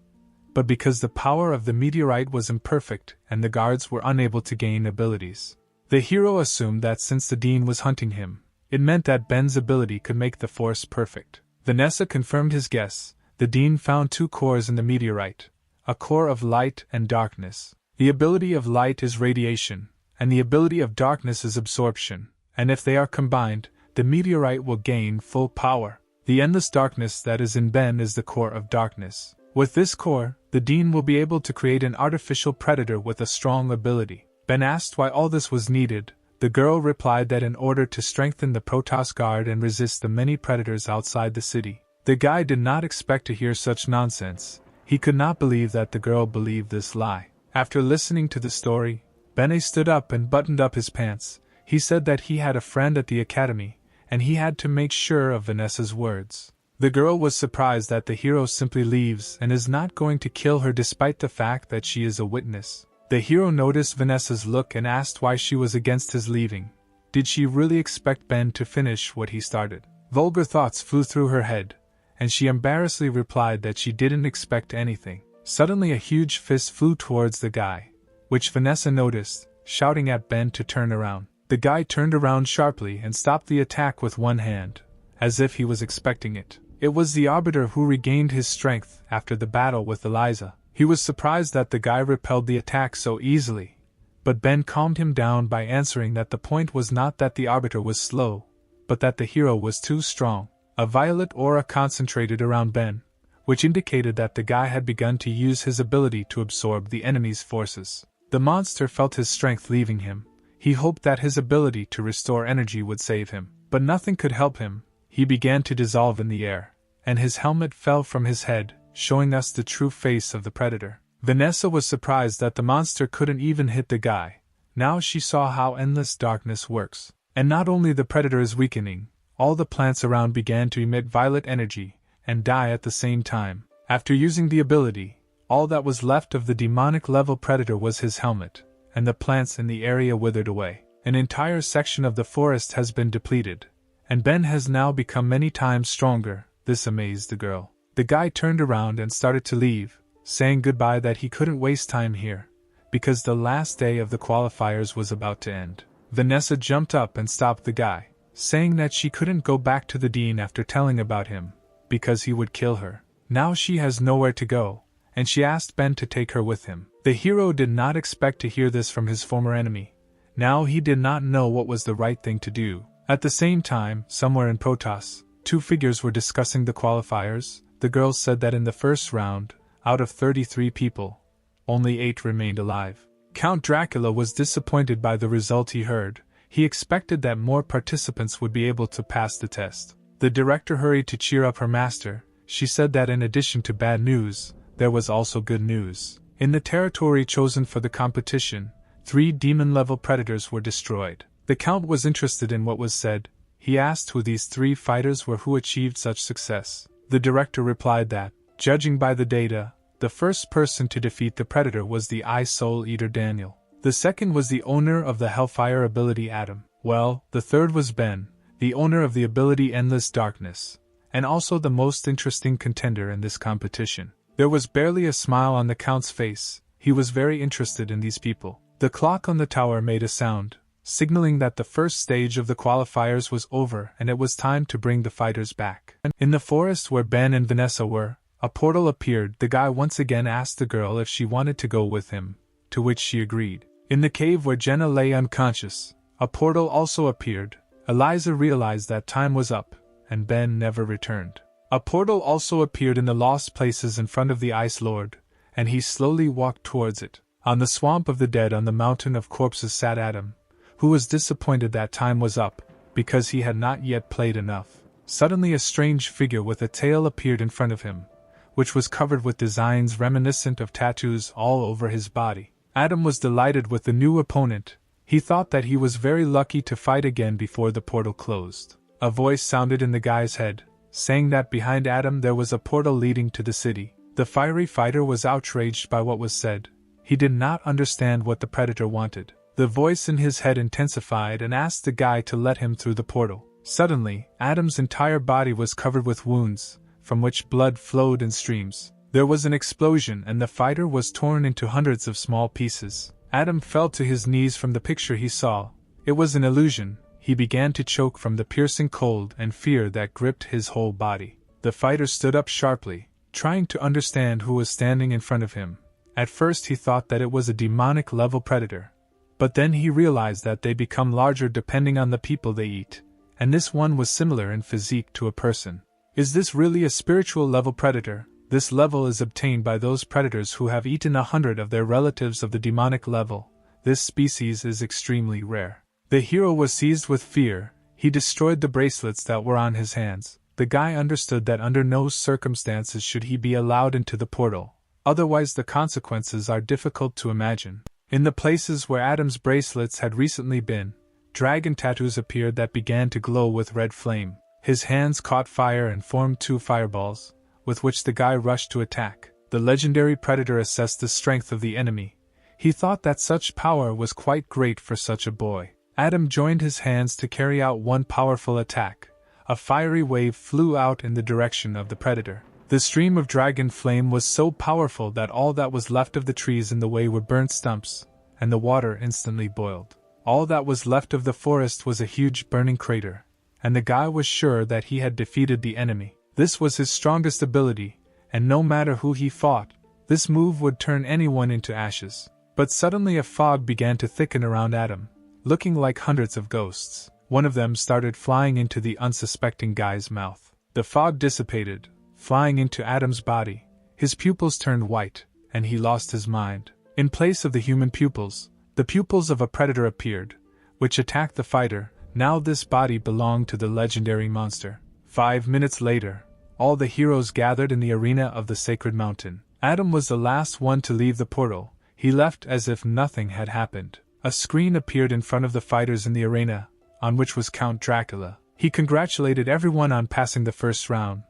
but because the power of the meteorite was imperfect and the guards were unable to gain abilities. The hero assumed that since the Dean was hunting him, it meant that Ben's ability could make the force perfect. Vanessa confirmed his guess. The Dean found two cores in the meteorite, a core of light and darkness. The ability of light is radiation, and the ability of darkness is absorption, and if they are combined, the meteorite will gain full power. The endless darkness that is in Ben is the core of darkness. With this core, the Dean will be able to create an artificial predator with a strong ability. Ben asked why all this was needed. The girl replied that in order to strengthen the Protoss Guard and resist the many predators outside the city. The guy did not expect to hear such nonsense. He could not believe that the girl believed this lie. After listening to the story, Ben stood up and buttoned up his pants. He said that he had a friend at the academy, and he had to make sure of Vanessa's words. The girl was surprised that the hero simply leaves and is not going to kill her despite the fact that she is a witness. The hero noticed Vanessa's look and asked why she was against his leaving. Did she really expect Ben to finish what he started? Vulgar thoughts flew through her head, and she embarrassedly replied that she didn't expect anything. Suddenly a huge fist flew towards the guy, which Vanessa noticed, shouting at Ben to turn around. The guy turned around sharply and stopped the attack with one hand, as if he was expecting it. It was the Arbiter who regained his strength after the battle with Eliza. He was surprised that the guy repelled the attack so easily, but Ben calmed him down by answering that the point was not that the Arbiter was slow, but that the hero was too strong. A violet aura concentrated around Ben, which indicated that the guy had begun to use his ability to absorb the enemy's forces. The monster felt his strength leaving him. He hoped that his ability to restore energy would save him, but nothing could help him. He began to dissolve in the air, and his helmet fell from his head, showing us the true face of the predator. Vanessa was surprised that the monster couldn't even hit the guy. Now she saw how endless darkness works. And not only the predator is weakening, all the plants around began to emit violet energy and die at the same time. After using the ability, all that was left of the demonic level predator was his helmet, and the plants in the area withered away. An entire section of the forest has been depleted, and Ben has now become many times stronger. This amazed the girl. The guy turned around and started to leave, saying goodbye that he couldn't waste time here, because the last day of the qualifiers was about to end. Vanessa jumped up and stopped the guy, saying that she couldn't go back to the Dean after telling about him, because he would kill her. Now she has nowhere to go, and she asked Ben to take her with him. The hero did not expect to hear this from his former enemy. Now he did not know what was the right thing to do. At the same time, somewhere in Protoss, two figures were discussing the qualifiers. The girl said that in the first round, out of 33 people, only 8 remained alive. Count Dracula was disappointed by the result he heard. He expected that more participants would be able to pass the test. The director hurried to cheer up her master. She said that in addition to bad news, there was also good news. In the territory chosen for the competition, 3 demon-level predators were destroyed. The Count was interested in what was said. He asked who these 3 fighters were who achieved such success. The director replied that, judging by the data, the first person to defeat the predator was the Eye Soul Eater Daniel. The second was the owner of the Hellfire ability Adam. Well, the third was Ben, the owner of the ability Endless Darkness, and also the most interesting contender in this competition. There was barely a smile on the Count's face. He was very interested in these people. The clock on the tower made a sound, signaling that the first stage of the qualifiers was over and it was time to bring the fighters back. In the forest where Ben and Vanessa were, a portal appeared. The guy once again asked the girl if she wanted to go with him, to which she agreed. In the cave where Jenna lay unconscious, a portal also appeared. Eliza realized that time was up, and Ben never returned. A portal also appeared in the lost places in front of the Ice Lord, and he slowly walked towards it. On the swamp of the dead on the mountain of corpses sat Adam, who was disappointed that time was up, because he had not yet played enough. Suddenly a strange figure with a tail appeared in front of him, which was covered with designs reminiscent of tattoos all over his body. Adam was delighted with the new opponent. He thought that he was very lucky to fight again before the portal closed. A voice sounded in the guy's head, saying that behind Adam there was a portal leading to the city. The fiery fighter was outraged by what was said. He did not understand what the predator wanted. The voice in his head intensified and asked the guy to let him through the portal. Suddenly, Adam's entire body was covered with wounds, from which blood flowed in streams. There was an explosion and the fighter was torn into hundreds of small pieces. Adam fell to his knees from the picture he saw. It was an illusion. He began to choke from the piercing cold and fear that gripped his whole body. The fighter stood up sharply, trying to understand who was standing in front of him. At first he thought that it was a demonic-level predator. But then he realized that they become larger depending on the people they eat, and this one was similar in physique to a person. Is this really a spiritual-level predator? This level is obtained by those predators who have eaten 100 of their relatives of the demonic level. This species is extremely rare. The hero was seized with fear. He destroyed the bracelets that were on his hands. The guy understood that under no circumstances should he be allowed into the portal, otherwise the consequences are difficult to imagine. In the places where Adam's bracelets had recently been, dragon tattoos appeared that began to glow with red flame. His hands caught fire and formed 2 fireballs, with which the guy rushed to attack. The legendary predator assessed the strength of the enemy. He thought that such power was quite great for such a boy. Adam joined his hands to carry out one powerful attack. A fiery wave flew out in the direction of the predator. The stream of dragon flame was so powerful that all that was left of the trees in the way were burnt stumps, and the water instantly boiled. All that was left of the forest was a huge burning crater, and the guy was sure that he had defeated the enemy. This was his strongest ability, and no matter who he fought, this move would turn anyone into ashes. But suddenly a fog began to thicken around Adam, looking like hundreds of ghosts. One of them started flying into the unsuspecting guy's mouth. The fog dissipated, flying into Adam's body. His pupils turned white, and he lost his mind. In place of the human pupils, the pupils of a predator appeared, which attacked the fighter. Now this body belonged to the legendary monster. 5 minutes later, all the heroes gathered in the arena of the sacred mountain. Adam was the last one to leave the portal. He left as if nothing had happened. A screen appeared in front of the fighters in the arena, on which was Count Dracula. He congratulated everyone on passing the first round,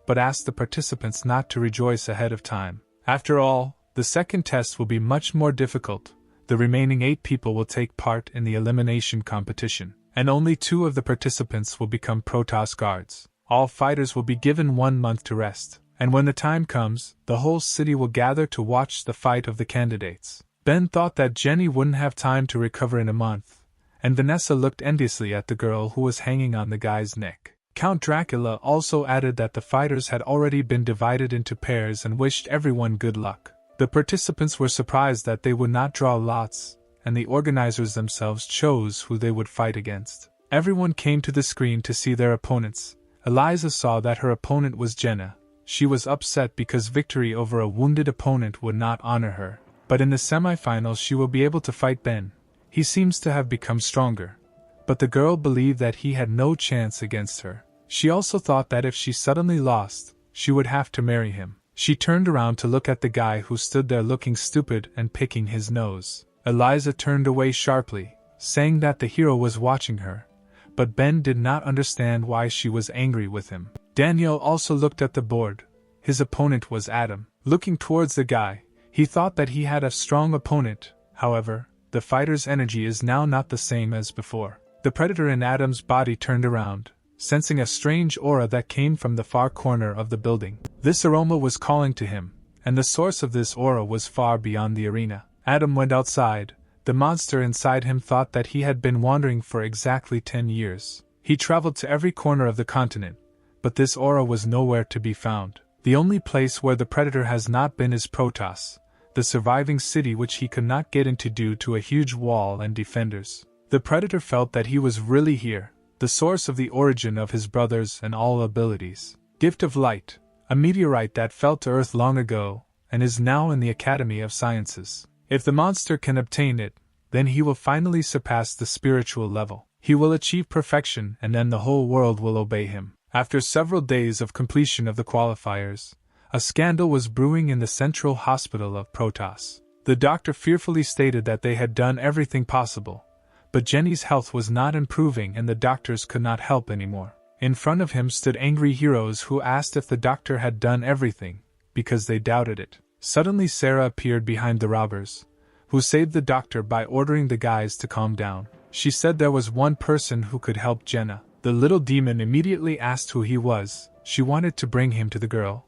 but asked the participants not to rejoice ahead of time. After all, the second test will be much more difficult. The remaining 8 people will take part in the elimination competition, and only 2 of the participants will become Protoss guards. All fighters will be given 1 month to rest, and when the time comes, the whole city will gather to watch the fight of the candidates. Ben thought that Jenny wouldn't have time to recover in a month, and Vanessa looked enviously at the girl who was hanging on the guy's neck. Count Dracula also added that the fighters had already been divided into pairs and wished everyone good luck. The participants were surprised that they would not draw lots, and the organizers themselves chose who they would fight against. Everyone came to the screen to see their opponents. Eliza saw that her opponent was Jenna. She was upset because victory over a wounded opponent would not honor her. But in the semifinals she will be able to fight Ben. He seems to have become stronger. But the girl believed that he had no chance against her. She also thought that if she suddenly lost, she would have to marry him. She turned around to look at the guy who stood there looking stupid and picking his nose. Eliza turned away sharply, saying that the hero was watching her. But Ben did not understand why she was angry with him. Daniel also looked at the board. His opponent was Adam. Looking towards the guy, he thought that he had a strong opponent. However, the fighter's energy is now not the same as before. The predator in Adam's body turned around, sensing a strange aura that came from the far corner of the building. This aroma was calling to him, and the source of this aura was far beyond the arena. Adam went outside. The monster inside him thought that he had been wandering for exactly 10 years. He traveled to every corner of the continent, but this aura was nowhere to be found. The only place where the predator has not been is Protoss, the surviving city which he could not get into due to a huge wall and defenders. The predator felt that he was really here, the source of the origin of his brothers and all abilities. Gift of Light, a meteorite that fell to Earth long ago, and is now in the Academy of Sciences. If the monster can obtain it, then he will finally surpass the spiritual level. He will achieve perfection and then the whole world will obey him. After several days of completion of the qualifiers, a scandal was brewing in the Central Hospital of Protas. The doctor fearfully stated that they had done everything possible, but Jenny's health was not improving and the doctors could not help anymore. In front of him stood angry heroes who asked if the doctor had done everything, because they doubted it. Suddenly Sarah appeared behind the robbers, who saved the doctor by ordering the guys to calm down. She said there was one person who could help Jenna. The little demon immediately asked who he was. She wanted to bring him to the girl,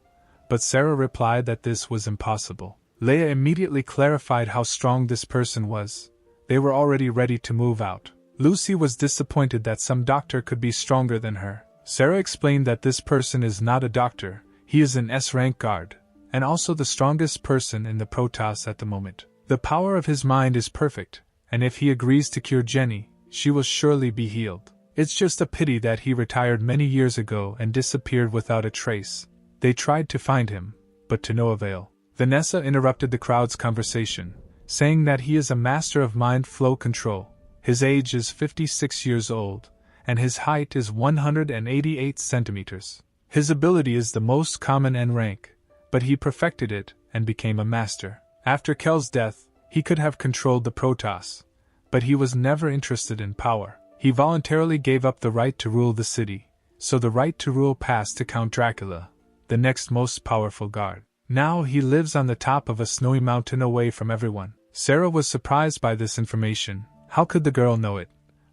but Sarah replied that this was impossible. Leia immediately clarified how strong this person was. They were already ready to move out. Lucy was disappointed that some doctor could be stronger than her. Sarah explained that this person is not a doctor, he is an S-rank guard, and also the strongest person in the Protoss at the moment. The power of his mind is perfect, and if he agrees to cure Jenny, she will surely be healed. It's just a pity that he retired many years ago and disappeared without a trace. They tried to find him, but to no avail. Vanessa interrupted the crowd's conversation, saying that he is a master of mind flow control. His age is 56 years old, and his height is 188 centimeters. His ability is the most common N rank, but he perfected it and became a master. After Kel's death, he could have controlled the Protoss, but he was never interested in power. He voluntarily gave up the right to rule the city, so the right to rule passed to Count Dracula, the next most powerful guard. Now he lives on the top of a snowy mountain away from everyone. Sarah was surprised by this information. How could the girl know it?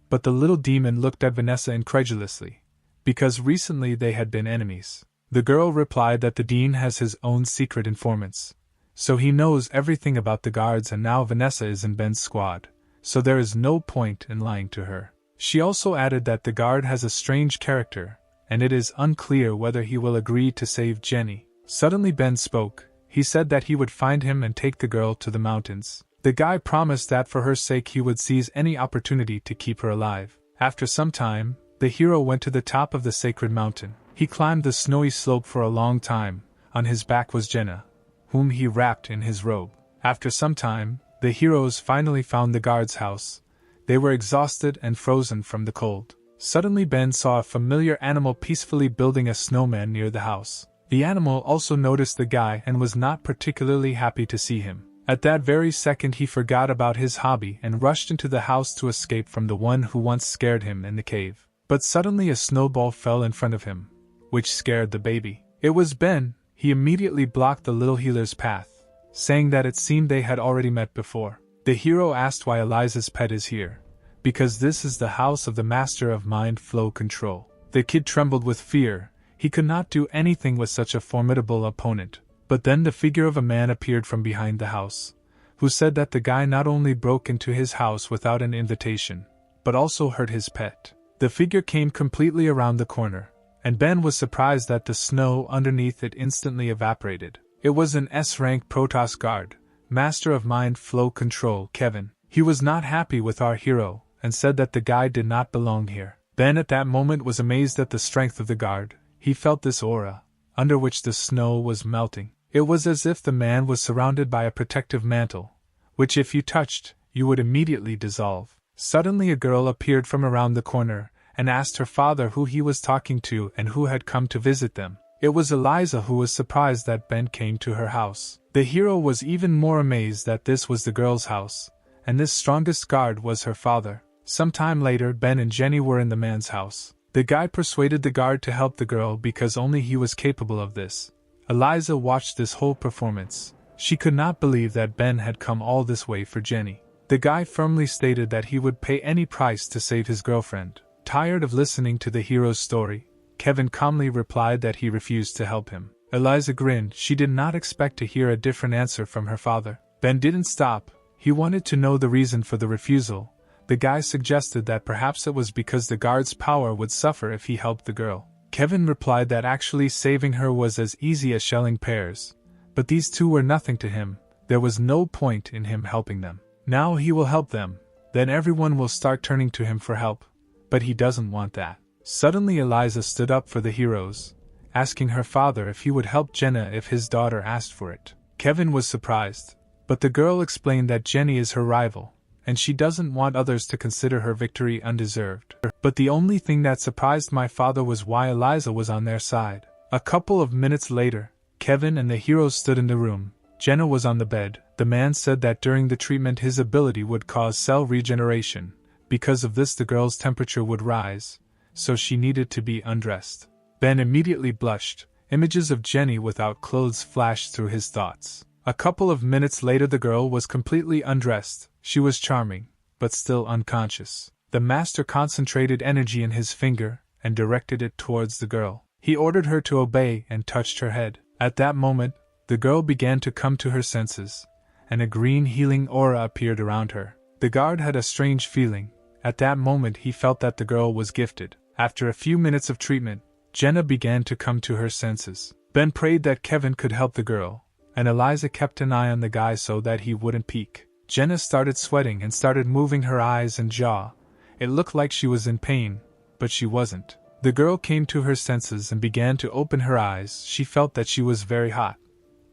But the little demon looked at Vanessa incredulously, because recently they had been enemies. The girl replied that the dean has his own secret informants, so he knows everything about the guards, and now Vanessa is in Ben's squad, so there is no point in lying to her. She also added that the guard has a strange character, and it is unclear whether he will agree to save Jenny. Suddenly Ben spoke. He said that he would find him and take the girl to the mountains. The guy promised that for her sake he would seize any opportunity to keep her alive. After some time, the hero went to the top of the sacred mountain. He climbed the snowy slope for a long time. On his back was Jenna, whom he wrapped in his robe. After some time, the heroes finally found the guard's house. They were exhausted and frozen from the cold. Suddenly Ben saw a familiar animal peacefully building a snowman near the house. The animal also noticed the guy and was not particularly happy to see him. At that very second he forgot about his hobby and rushed into the house to escape from the one who once scared him in the cave. But suddenly a snowball fell in front of him, which scared the baby. It was Ben. He immediately blocked the little healer's path, saying that it seemed they had already met before. The hero asked why Eliza's pet is here. Because this is the house of the master of mind flow control. The kid trembled with fear. He could not do anything with such a formidable opponent. But then the figure of a man appeared from behind the house, who said that the guy not only broke into his house without an invitation, but also hurt his pet. The figure came completely around the corner, and Ben was surprised that the snow underneath it instantly evaporated. It was an S-rank Protoss guard, master of mind flow control, Kevin. He was not happy with our hero, and said that the guy did not belong here. Ben at that moment was amazed at the strength of the guard. He felt this aura, under which the snow was melting. It was as if the man was surrounded by a protective mantle, which if you touched, you would immediately dissolve. Suddenly a girl appeared from around the corner, and asked her father who he was talking to and who had come to visit them. It was Eliza, who was surprised that Ben came to her house. The hero was even more amazed that this was the girl's house, and this strongest guard was her father. Some time later Ben and Jenny were in the man's house. The guy persuaded the guard to help the girl because only he was capable of this. Eliza watched this whole performance. She could not believe that Ben had come all this way for Jenny. The guy firmly stated that he would pay any price to save his girlfriend. Tired of listening to the hero's story, Kevin calmly replied that he refused to help him. Eliza grinned. She did not expect to hear a different answer from her father. Ben didn't stop. He wanted to know the reason for the refusal. The guy suggested that perhaps it was because the guard's power would suffer if he helped the girl. Kevin replied that actually saving her was as easy as shelling pears, but these two were nothing to him. There was no point in him helping them. Now he will help them, then everyone will start turning to him for help, but he doesn't want that. Suddenly Eliza stood up for the heroes, asking her father if he would help Jenna if his daughter asked for it. Kevin was surprised, but the girl explained that Jenny is her rival, and she doesn't want others to consider her victory undeserved. But the only thing that surprised my father was why Eliza was on their side. A couple of minutes later, Kevin and the heroes stood in the room. Jenna was on the bed. The man said that during the treatment his ability would cause cell regeneration. Because of this the girl's temperature would rise, so she needed to be undressed. Ben immediately blushed. Images of Jenny without clothes flashed through his thoughts. A couple of minutes later the girl was completely undressed. She was charming, but still unconscious. The master concentrated energy in his finger and directed it towards the girl. He ordered her to obey and touched her head. At that moment, the girl began to come to her senses, and a green healing aura appeared around her. The guard had a strange feeling. At that moment he felt that the girl was gifted. After a few minutes of treatment, Jenna began to come to her senses. Ben prayed that Kevin could help the girl, and Eliza kept an eye on the guy so that he wouldn't peek. Jenna started sweating and started moving her eyes and jaw. It looked like she was in pain, but she wasn't. The girl came to her senses and began to open her eyes. She felt that she was very hot,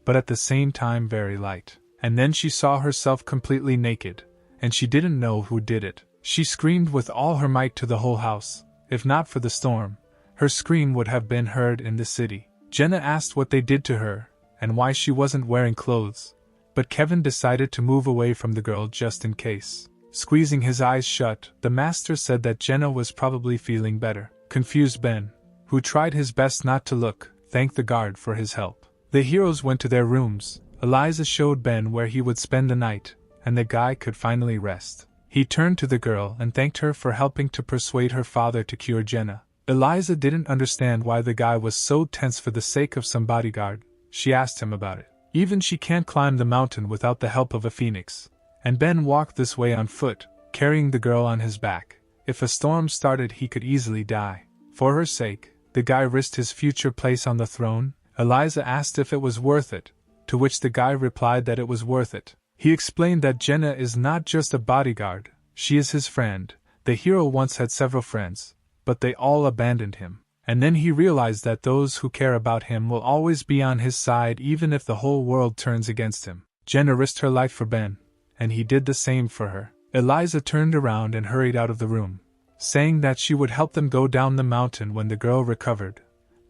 but at the same time very light. And then she saw herself completely naked, and she didn't know who did it. She screamed with all her might to the whole house. If not for the storm, her scream would have been heard in the city. Jenna asked what they did to her, and why she wasn't wearing clothes, but Kevin decided to move away from the girl just in case. Squeezing his eyes shut, the master said that Jenna was probably feeling better. Confused Ben, who tried his best not to look, thanked the guard for his help. The heroes went to their rooms. Eliza showed Ben where he would spend the night, and the guy could finally rest. He turned to the girl and thanked her for helping to persuade her father to cure Jenna. Eliza didn't understand why the guy was so tense for the sake of some bodyguard. She asked him about it. Even she can't climb the mountain without the help of a phoenix. And Ben walked this way on foot, carrying the girl on his back. If a storm started he could easily die. For her sake, the guy risked his future place on the throne. Eliza asked if it was worth it, to which the guy replied that it was worth it. He explained that Jenna is not just a bodyguard, she is his friend. The hero once had several friends, but they all abandoned him. And then he realized that those who care about him will always be on his side even if the whole world turns against him. Jenna risked her life for Ben, and he did the same for her. Eliza turned around and hurried out of the room, saying that she would help them go down the mountain when the girl recovered.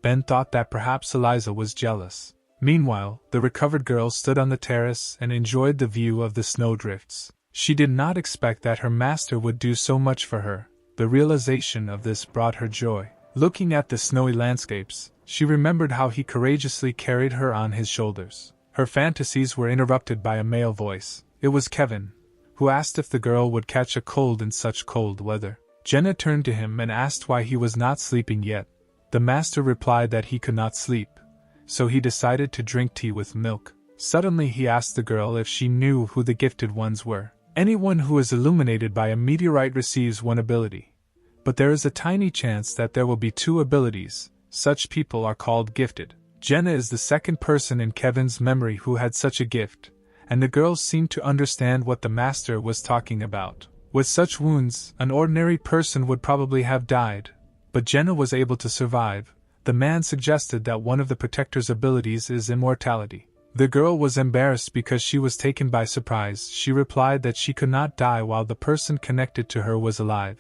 Ben thought that perhaps Eliza was jealous. Meanwhile, the recovered girl stood on the terrace and enjoyed the view of the snowdrifts. She did not expect that her master would do so much for her. The realization of this brought her joy. Looking at the snowy landscapes, she remembered how he courageously carried her on his shoulders. Her fantasies were interrupted by a male voice. It was Kevin, who asked if the girl would catch a cold in such cold weather. Jenna turned to him and asked why he was not sleeping yet. The master replied that he could not sleep, so he decided to drink tea with milk. Suddenly he asked the girl if she knew who the gifted ones were. Anyone who is illuminated by a meteorite receives one ability, but there is a tiny chance that there will be two abilities. Such people are called gifted. Jenna is the second person in Kevin's memory who had such a gift, and the girl seemed to understand what the master was talking about. With such wounds, an ordinary person would probably have died, but Jenna was able to survive. The man suggested that one of the protector's abilities is immortality. The girl was embarrassed because she was taken by surprise. She replied that she could not die while the person connected to her was alive.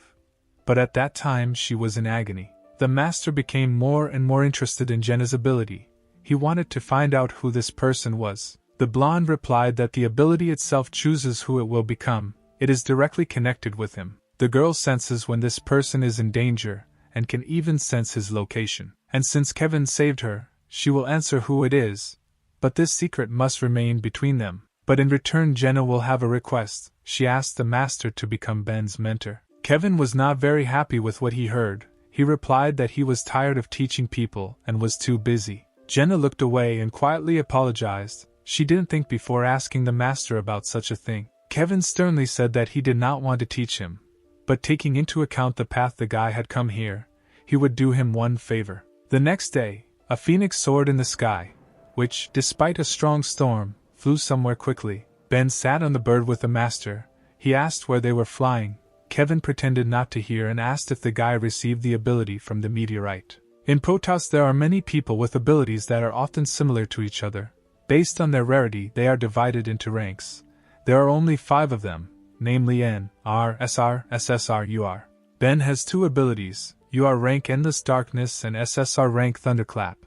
But at that time she was in agony. The master became more and more interested in Jenna's ability. He wanted to find out who this person was. The blonde replied that the ability itself chooses who it will become. It is directly connected with him. The girl senses when this person is in danger, and can even sense his location. And since Kevin saved her, she will answer who it is, but this secret must remain between them. But in return Jenna will have a request. She asked the master to become Ben's mentor. Kevin was not very happy with what he heard. He replied that he was tired of teaching people and was too busy. Jenna looked away and quietly apologized. She didn't think before asking the master about such a thing. Kevin sternly said that he did not want to teach him, but taking into account the path the guy had come here, he would do him one favor. The next day, a phoenix soared in the sky, which, despite a strong storm, flew somewhere quickly. Ben sat on the bird with the master. He asked where they were flying. Kevin pretended not to hear and asked if the guy received the ability from the meteorite. In Protoss there are many people with abilities that are often similar to each other. Based on their rarity they are divided into ranks. There are only 5 of them, namely N, R, SR, SSR, UR. Ben has two abilities, UR rank Endless Darkness and SSR rank Thunderclap,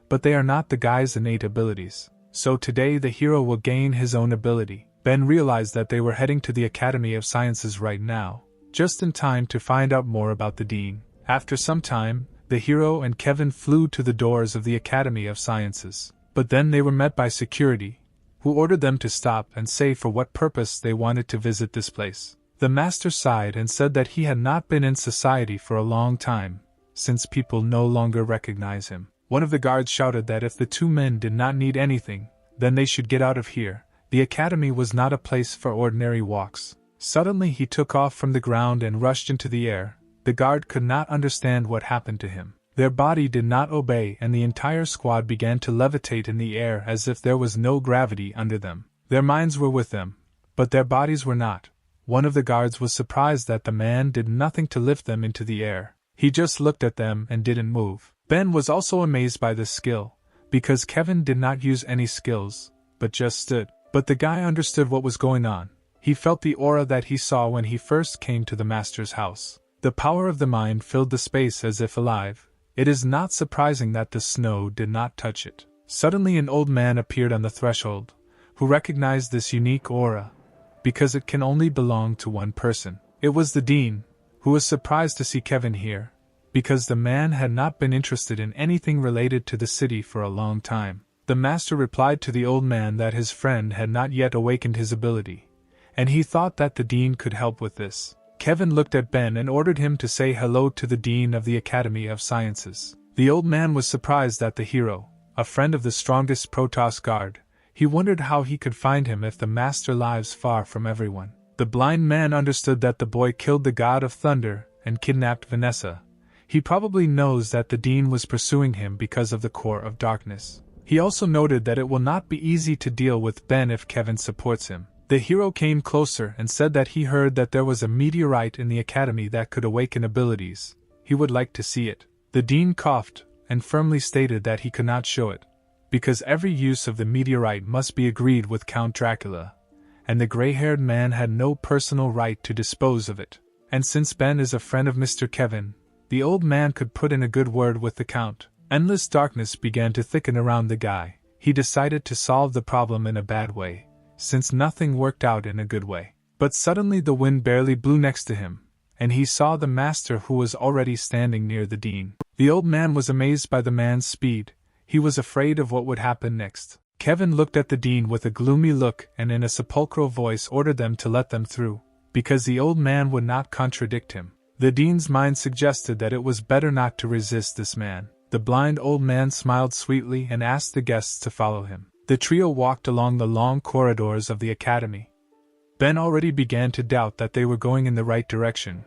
but they are not the guy's innate abilities. So today the hero will gain his own ability. Ben realized that they were heading to the Academy of Sciences right now, just in time to find out more about the Dean. After some time, the hero and Kevin flew to the doors of the Academy of Sciences, but then they were met by security, who ordered them to stop and say for what purpose they wanted to visit this place. The master sighed and said that he had not been in society for a long time, since people no longer recognize him. One of the guards shouted that if the two men did not need anything, then they should get out of here. The academy was not a place for ordinary walks. Suddenly he took off from the ground and rushed into the air. The guard could not understand what happened to him. Their body did not obey and the entire squad began to levitate in the air as if there was no gravity under them. Their minds were with them, but their bodies were not. One of the guards was surprised that the man did nothing to lift them into the air. He just looked at them and didn't move. Ben was also amazed by this skill, because Kevin did not use any skills, but just stood. But the guy understood what was going on. He felt the aura that he saw when he first came to the master's house. The power of the mind filled the space as if alive. It is not surprising that the snow did not touch it. Suddenly an old man appeared on the threshold, who recognized this unique aura, because it can only belong to one person. It was the dean, who was surprised to see Kevin here, because the man had not been interested in anything related to the city for a long time. The master replied to the old man that his friend had not yet awakened his ability, and he thought that the dean could help with this. Kevin looked at Ben and ordered him to say hello to the dean of the Academy of Sciences. The old man was surprised that the hero, a friend of the strongest Protoss guard, he wondered how he could find him if the master lives far from everyone. The blind man understood that the boy killed the god of thunder and kidnapped Vanessa. He probably knows that the dean was pursuing him because of the core of darkness. He also noted that it will not be easy to deal with Ben if Kevin supports him. The hero came closer and said that he heard that there was a meteorite in the academy that could awaken abilities. He would like to see it. The dean coughed and firmly stated that he could not show it, because every use of the meteorite must be agreed with Count Dracula, and the gray-haired man had no personal right to dispose of it. And since Ben is a friend of Mr. Kevin, the old man could put in a good word with the Count. Endless darkness began to thicken around the guy. He decided to solve the problem in a bad way, since nothing worked out in a good way. But suddenly the wind barely blew next to him, and he saw the master who was already standing near the dean. The old man was amazed by the man's speed. He was afraid of what would happen next. Kevin looked at the dean with a gloomy look and in a sepulchral voice ordered them to let them through, because the old man would not contradict him. The dean's mind suggested that it was better not to resist this man. The blind old man smiled sweetly and asked the guests to follow him. The trio walked along the long corridors of the academy. Ben already began to doubt that they were going in the right direction,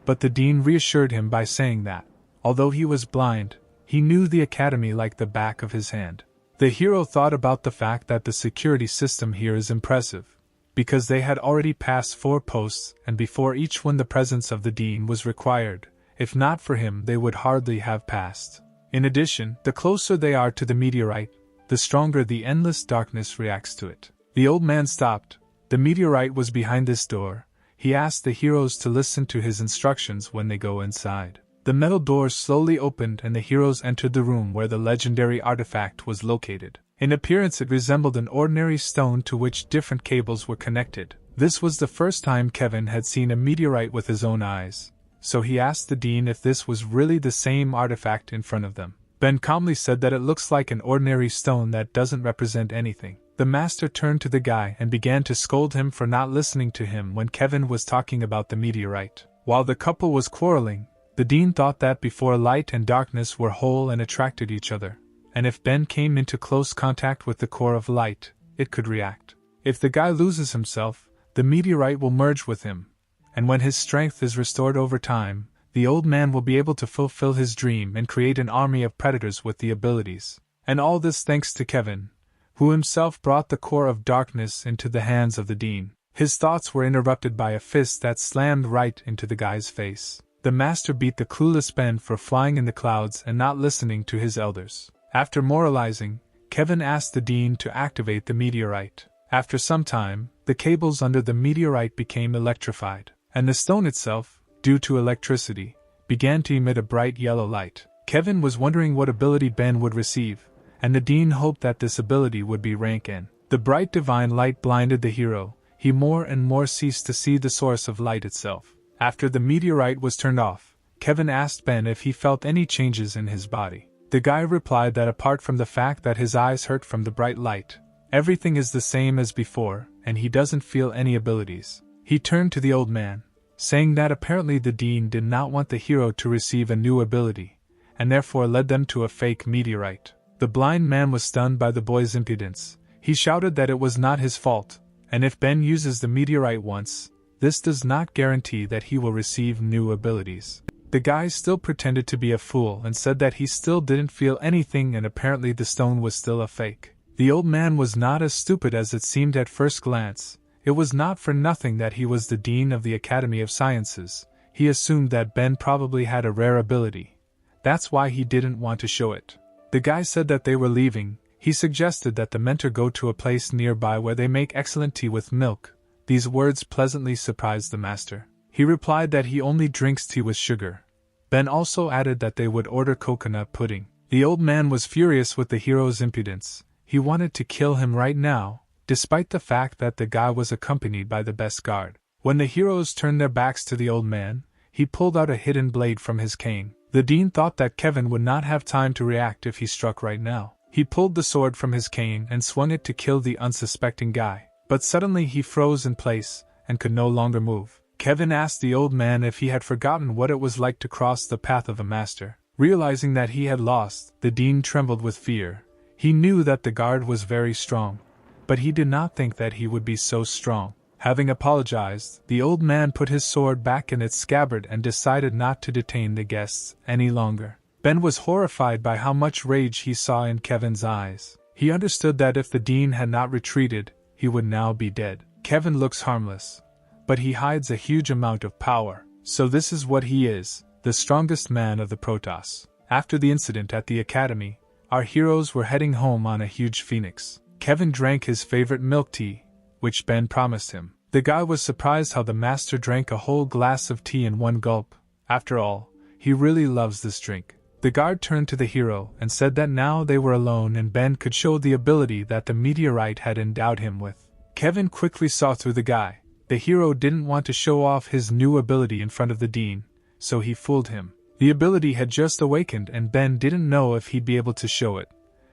but the dean reassured him by saying that, although he was blind, he knew the academy like the back of his hand. The hero thought about the fact that the security system here is impressive, because they had already passed 4 posts and before each one the presence of the dean was required. If not for him they would hardly have passed. In addition, the closer they are to the meteorite, the stronger the endless darkness reacts to it. The old man stopped. The meteorite was behind this door. He asked the heroes to listen to his instructions when they go inside. The metal doors slowly opened and the heroes entered the room where the legendary artifact was located. In appearance it resembled an ordinary stone to which different cables were connected. This was the first time Kevin had seen a meteorite with his own eyes, so he asked the dean if this was really the same artifact in front of them. Ben calmly said that it looks like an ordinary stone that doesn't represent anything. The master turned to the guy and began to scold him for not listening to him when Kevin was talking about the meteorite. While the couple was quarreling, the dean thought that before light and darkness were whole and attracted each other, and if Ben came into close contact with the core of light, it could react. If the guy loses himself, the meteorite will merge with him, and when his strength is restored over time, the old man will be able to fulfill his dream and create an army of predators with the abilities. And all this thanks to Kevin, who himself brought the core of darkness into the hands of the dean. His thoughts were interrupted by a fist that slammed right into the guy's face. The master beat the clueless Ben for flying in the clouds and not listening to his elders. After moralizing, Kevin asked the dean to activate the meteorite. After some time, the cables under the meteorite became electrified, and the stone itself, due to electricity, began to emit a bright yellow light. Kevin was wondering what ability Ben would receive, and the dean hoped that this ability would be rank N. The bright divine light blinded the hero. He more and more ceased to see the source of light itself. After the meteorite was turned off, Kevin asked Ben if he felt any changes in his body. The guy replied that apart from the fact that his eyes hurt from the bright light, everything is the same as before, and he doesn't feel any abilities. He turned to the old man, saying that apparently the dean did not want the hero to receive a new ability, and therefore led them to a fake meteorite. The blind man was stunned by the boy's impudence. He shouted that it was not his fault, and if Ben uses the meteorite once, this does not guarantee that he will receive new abilities. The guy still pretended to be a fool and said that he still didn't feel anything and apparently the stone was still a fake. The old man was not as stupid as it seemed at first glance. It was not for nothing that he was the dean of the Academy of Sciences. He assumed that Ben probably had a rare ability. That's why he didn't want to show it. The guy said that they were leaving. He suggested that the mentor go to a place nearby where they make excellent tea with milk. These words pleasantly surprised the master. He replied that he only drinks tea with sugar. Ben also added that they would order coconut pudding. The old man was furious with the hero's impudence. He wanted to kill him right now, despite the fact that the guy was accompanied by the best guard. When the heroes turned their backs to the old man, he pulled out a hidden blade from his cane. The dean thought that Kevin would not have time to react if he struck right now. He pulled the sword from his cane and swung it to kill the unsuspecting guy, but suddenly he froze in place and could no longer move. Kevin asked the old man if he had forgotten what it was like to cross the path of a master. Realizing that he had lost, the dean trembled with fear. He knew that the guard was very strong, but he did not think that he would be so strong. Having apologized, the old man put his sword back in its scabbard and decided not to detain the guests any longer. Ben was horrified by how much rage he saw in Kevin's eyes. He understood that if the dean had not retreated, he would now be dead. Kevin looks harmless, but he hides a huge amount of power. So this is what he is, the strongest man of the Protoss. After the incident at the academy, our heroes were heading home on a huge phoenix. Kevin drank his favorite milk tea, which Ben promised him. The guy was surprised how the master drank a whole glass of tea in one gulp. After all, he really loves this drink. The guard turned to the hero and said that now they were alone and Ben could show the ability that the meteorite had endowed him with. Kevin quickly saw through the guy. The hero didn't want to show off his new ability in front of the dean, so he fooled him. The ability had just awakened and Ben didn't know if he'd be able to show it,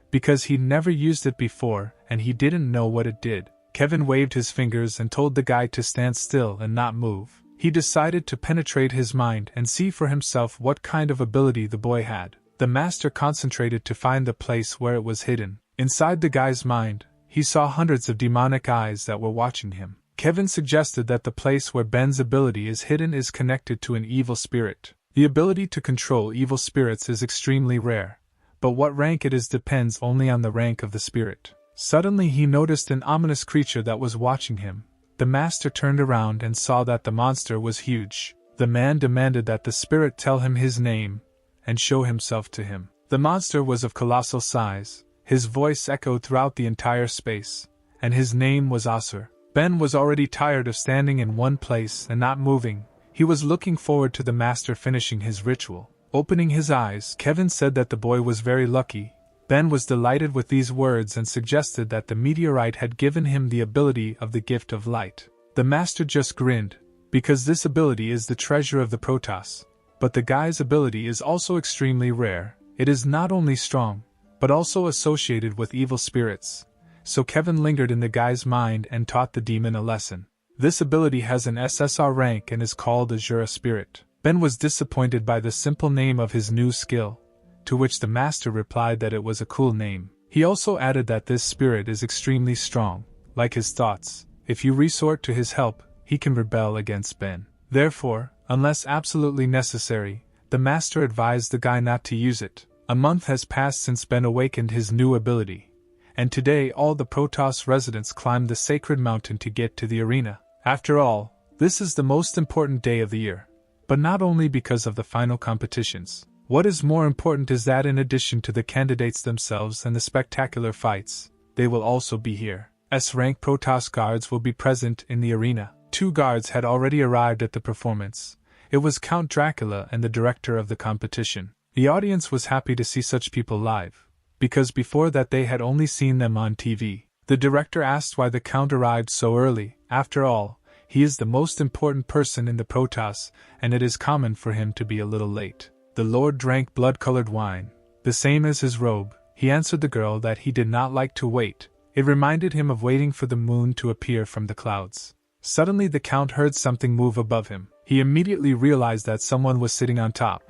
because he'd never used it before and he didn't know what it did. Kevin waved his fingers and told the guy to stand still and not move. He decided to penetrate his mind and see for himself what kind of ability the boy had. The master concentrated to find the place where it was hidden. Inside the guy's mind, he saw hundreds of demonic eyes that were watching him. Kevin suggested that the place where Ben's ability is hidden is connected to an evil spirit. The ability to control evil spirits is extremely rare, but what rank it is depends only on the rank of the spirit. Suddenly he noticed an ominous creature that was watching him. The master turned around and saw that the monster was huge. The man demanded that the spirit tell him his name and show himself to him. The monster was of colossal size. His voice echoed throughout the entire space, and his name was Asur. Ben was already tired of standing in one place and not moving. He was looking forward to the master finishing his ritual. Opening his eyes, Kevin said that the boy was very lucky. Ben was delighted with these words and suggested that the meteorite had given him the ability of the gift of light. The master just grinned, because this ability is the treasure of the Protoss. But the guy's ability is also extremely rare. It is not only strong, but also associated with evil spirits. So Kevin lingered in the guy's mind and taught the demon a lesson. This ability has an SSR rank and is called Azura Spirit. Ben was disappointed by the simple name of his new skill, to which the master replied that it was a cool name. He also added that this spirit is extremely strong. Like his thoughts, if you resort to his help, he can rebel against Ben. Therefore, unless absolutely necessary, the master advised the guy not to use it. A month has passed since Ben awakened his new ability, and today all the Protoss residents climbed the sacred mountain to get to the arena. After all, this is the most important day of the year, but not only because of the final competitions. What is more important is that in addition to the candidates themselves and the spectacular fights, they will also be here. S-rank Protoss guards will be present in the arena. 2 guards had already arrived at the performance. It was Count Dracula and the director of the competition. The audience was happy to see such people live, because before that they had only seen them on TV. The director asked why the Count arrived so early. After all, he is the most important person in the Protoss, and it is common for him to be a little late. The Lord drank blood-colored wine, the same as his robe. He answered the girl that he did not like to wait. It reminded him of waiting for the moon to appear from the clouds. Suddenly the Count heard something move above him. He immediately realized that someone was sitting on top,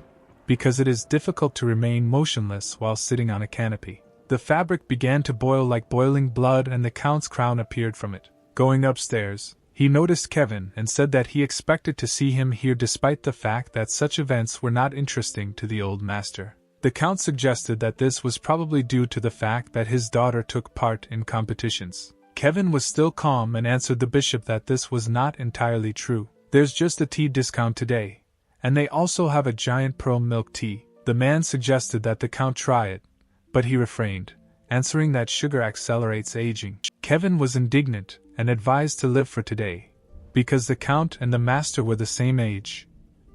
because it is difficult to remain motionless while sitting on a canopy. The fabric began to boil like boiling blood and the Count's crown appeared from it. Going upstairs, he noticed Kevin and said that he expected to see him here despite the fact that such events were not interesting to the old master. The Count suggested that this was probably due to the fact that his daughter took part in competitions. Kevin was still calm and answered the bishop that this was not entirely true. There's just a tea discount today, and they also have a giant pearl milk tea. The man suggested that the Count try it, but he refrained, answering that sugar accelerates aging. Kevin was indignant and advised to live for today, because the Count and the master were the same age,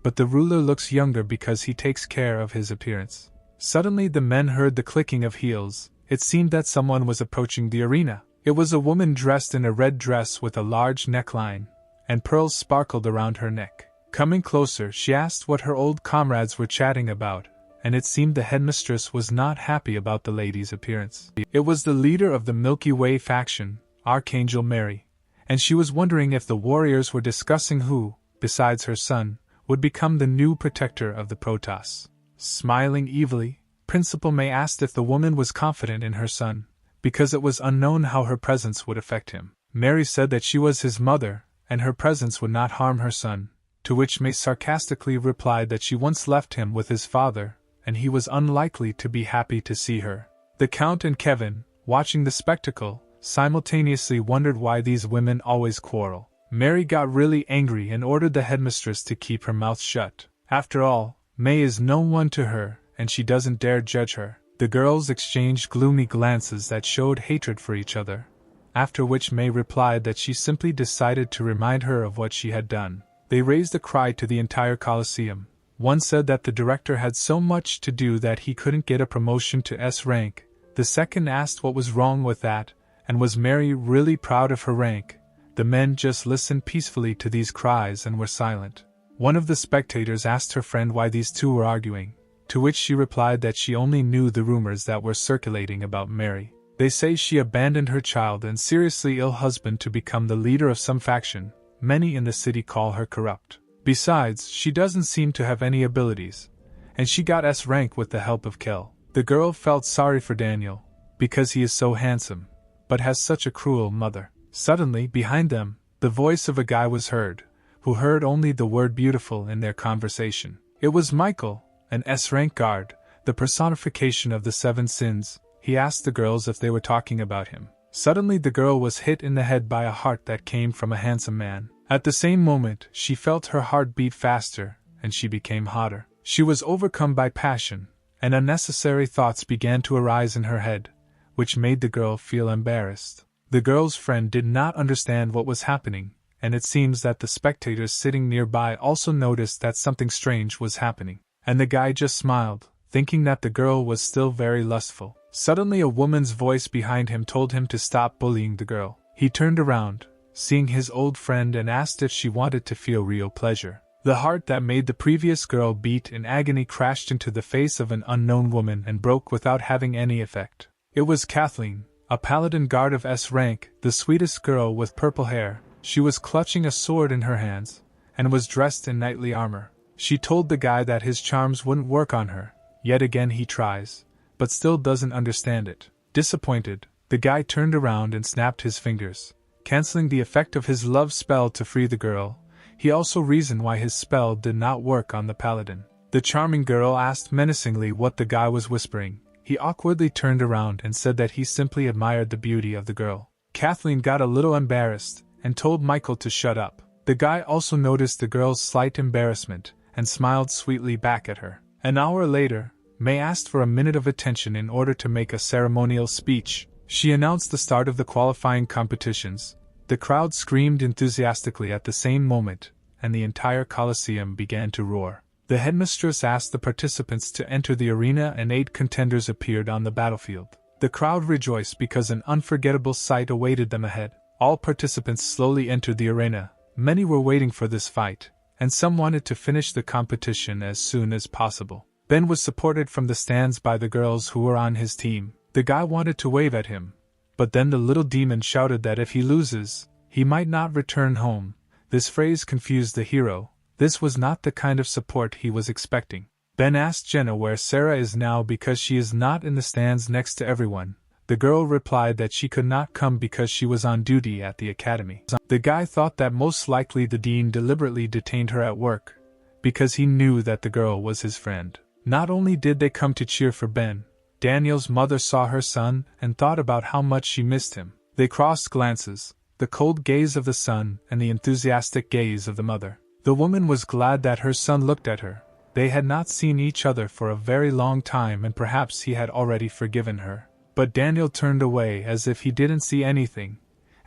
but the ruler looks younger because he takes care of his appearance. Suddenly the men heard the clicking of heels. It seemed that someone was approaching the arena. It was a woman dressed in a red dress with a large neckline, and pearls sparkled around her neck. Coming closer, she asked what her old comrades were chatting about, and it seemed the headmistress was not happy about the lady's appearance. It was the leader of the Milky Way faction, Archangel Mary, and she was wondering if the warriors were discussing who, besides her son, would become the new protector of the Protoss. Smiling evilly, Principal May asked if the woman was confident in her son, because it was unknown how her presence would affect him. Mary said that she was his mother, and her presence would not harm her son, to which May sarcastically replied that she once left him with his father, and he was unlikely to be happy to see her. The Count and Kevin, watching the spectacle, simultaneously wondered why these women always quarrel. Mary got really angry and ordered the headmistress to keep her mouth shut. After all, May is no one to her, and she doesn't dare judge her. The girls exchanged gloomy glances that showed hatred for each other, after which May replied that she simply decided to remind her of what she had done. They raised a cry to the entire Colosseum. One said that the director had so much to do that he couldn't get a promotion to S rank. The second asked what was wrong with that, and was Mary really proud of her rank. The men just listened peacefully to these cries and were silent. One of the spectators asked her friend why these two were arguing, to which she replied that she only knew the rumors that were circulating about Mary. They say she abandoned her child and seriously ill husband to become the leader of some faction. Many in the city call her corrupt. Besides, she doesn't seem to have any abilities, and she got S rank with the help of Kel. The girl felt sorry for Daniel, because he is so handsome, but has such a cruel mother. Suddenly, behind them, the voice of a guy was heard, who heard only the word beautiful in their conversation. It was Michael, an S-rank guard, the personification of the 7 sins. He asked the girls if they were talking about him. Suddenly the girl was hit in the head by a heart that came from a handsome man. At the same moment, she felt her heart beat faster, and she became hotter. She was overcome by passion, and unnecessary thoughts began to arise in her head, which made the girl feel embarrassed. The girl's friend did not understand what was happening, and it seems that the spectators sitting nearby also noticed that something strange was happening. And the guy just smiled, thinking that the girl was still very lustful. Suddenly a woman's voice behind him told him to stop bullying the girl. He turned around, seeing his old friend, and asked if she wanted to feel real pleasure. The heart that made the previous girl beat in agony crashed into the face of an unknown woman and broke without having any effect. It was Kathleen, a paladin guard of S rank, the sweetest girl with purple hair. She was clutching a sword in her hands, and was dressed in knightly armor. She told the guy that his charms wouldn't work on her. Yet again he tries, but still doesn't understand it. Disappointed, the guy turned around and snapped his fingers, canceling the effect of his love spell to free the girl. He also reasoned why his spell did not work on the paladin. The charming girl asked menacingly what the guy was whispering. He awkwardly turned around and said that he simply admired the beauty of the girl. Kathleen got a little embarrassed and told Michael to shut up. The guy also noticed the girl's slight embarrassment and smiled sweetly back at her. An hour later, May asked for a minute of attention in order to make a ceremonial speech. She announced the start of the qualifying competitions. The crowd screamed enthusiastically at the same moment, and the entire Coliseum began to roar. The headmistress asked the participants to enter the arena and 8 contenders appeared on the battlefield. The crowd rejoiced because an unforgettable sight awaited them ahead. All participants slowly entered the arena. Many were waiting for this fight, and some wanted to finish the competition as soon as possible. Ben was supported from the stands by the girls who were on his team. The guy wanted to wave at him, but then the little demon shouted that if he loses, he might not return home. This phrase confused the hero. This was not the kind of support he was expecting. Ben asked Jenna where Sarah is now because she is not in the stands next to everyone. The girl replied that she could not come because she was on duty at the academy. The guy thought that most likely the dean deliberately detained her at work, because he knew that the girl was his friend. Not only did they come to cheer for Ben, Daniel's mother saw her son and thought about how much she missed him. They crossed glances, the cold gaze of the son and the enthusiastic gaze of the mother. The woman was glad that her son looked at her. They had not seen each other for a very long time and perhaps he had already forgiven her. But Daniel turned away as if he didn't see anything,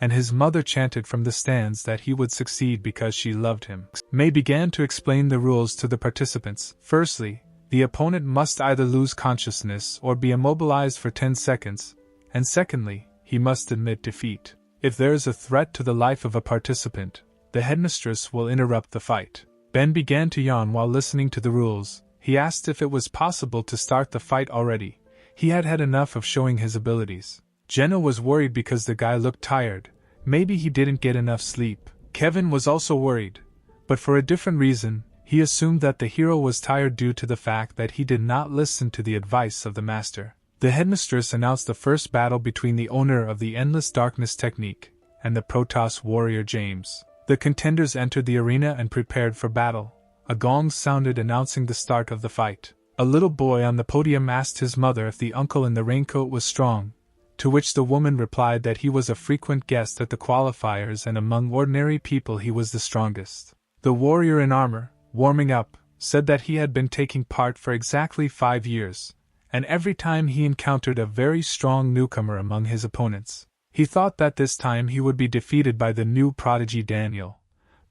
and his mother chanted from the stands that he would succeed because she loved him. May began to explain the rules to the participants. Firstly, the opponent must either lose consciousness or be immobilized for 10 seconds, and secondly, he must admit defeat. If there is a threat to the life of a participant, the headmistress will interrupt the fight. Ben began to yawn while listening to the rules. He asked if it was possible to start the fight already. He had had enough of showing his abilities. Jenna was worried because the guy looked tired. Maybe he didn't get enough sleep. Kevin was also worried, but for a different reason. He assumed that the hero was tired due to the fact that he did not listen to the advice of the master. The headmistress announced the first battle between the owner of the Endless Darkness technique and the Protoss warrior James. The contenders entered the arena and prepared for battle. A gong sounded announcing the start of the fight. A little boy on the podium asked his mother if the uncle in the raincoat was strong, to which the woman replied that he was a frequent guest at the qualifiers and among ordinary people he was the strongest. The warrior in armor, warming up, said that he had been taking part for exactly 5 years, and every time he encountered a very strong newcomer among his opponents, he thought that this time he would be defeated by the new prodigy Daniel.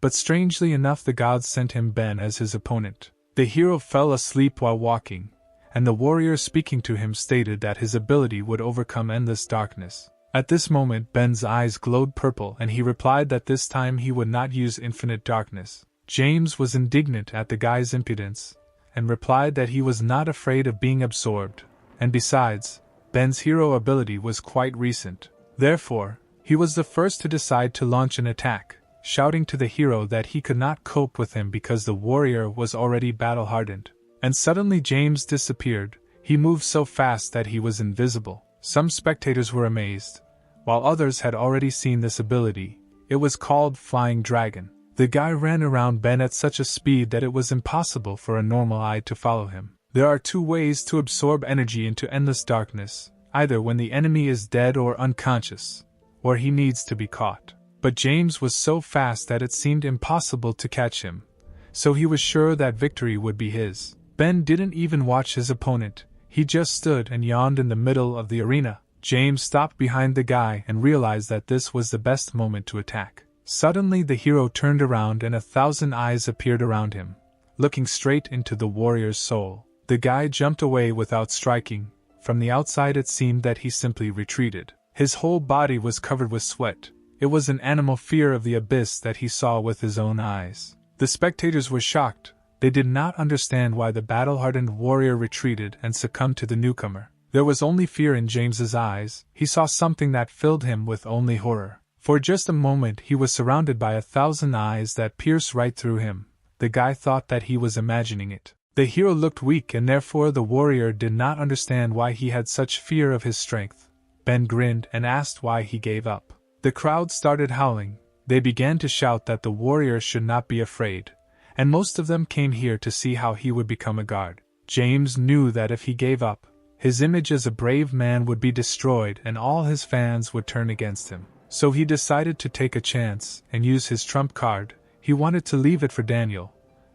But strangely enough the gods sent him Ben as his opponent. The hero fell asleep while walking, and the warrior speaking to him stated that his ability would overcome endless darkness. At this moment Ben's eyes glowed purple and he replied that this time he would not use infinite darkness. James was indignant at the guy's impudence, and replied that he was not afraid of being absorbed, and besides, Ben's hero ability was quite recent. Therefore, he was the first to decide to launch an attack, shouting to the hero that he could not cope with him because the warrior was already battle-hardened. And suddenly James disappeared. He moved so fast that he was invisible. Some spectators were amazed, while others had already seen this ability. It was called Flying Dragon. The guy ran around Ben at such a speed that it was impossible for a normal eye to follow him. There are 2 ways to absorb energy into endless darkness, either when the enemy is dead or unconscious, or he needs to be caught. But James was so fast that it seemed impossible to catch him, so he was sure that victory would be his. Ben didn't even watch his opponent, he just stood and yawned in the middle of the arena. James stopped behind the guy and realized that this was the best moment to attack. Suddenly the hero turned around and 1,000 eyes appeared around him, looking straight into the warrior's soul. The guy jumped away without striking. From the outside it seemed that he simply retreated. His whole body was covered with sweat. It was an animal fear of the abyss that he saw with his own eyes. The spectators were shocked. They did not understand why the battle-hardened warrior retreated and succumbed to the newcomer. There was only fear in James's eyes. He saw something that filled him with only horror. For just a moment he was surrounded by 1,000 eyes that pierced right through him. The guy thought that he was imagining it. The hero looked weak and therefore the warrior did not understand why he had such fear of his strength. Ben grinned and asked why he gave up. The crowd started howling. They began to shout that the warrior should not be afraid, and most of them came here to see how he would become a guard. James knew that if he gave up, his image as a brave man would be destroyed and all his fans would turn against him. So he decided to take a chance and use his trump card. He wanted to leave it for Daniel,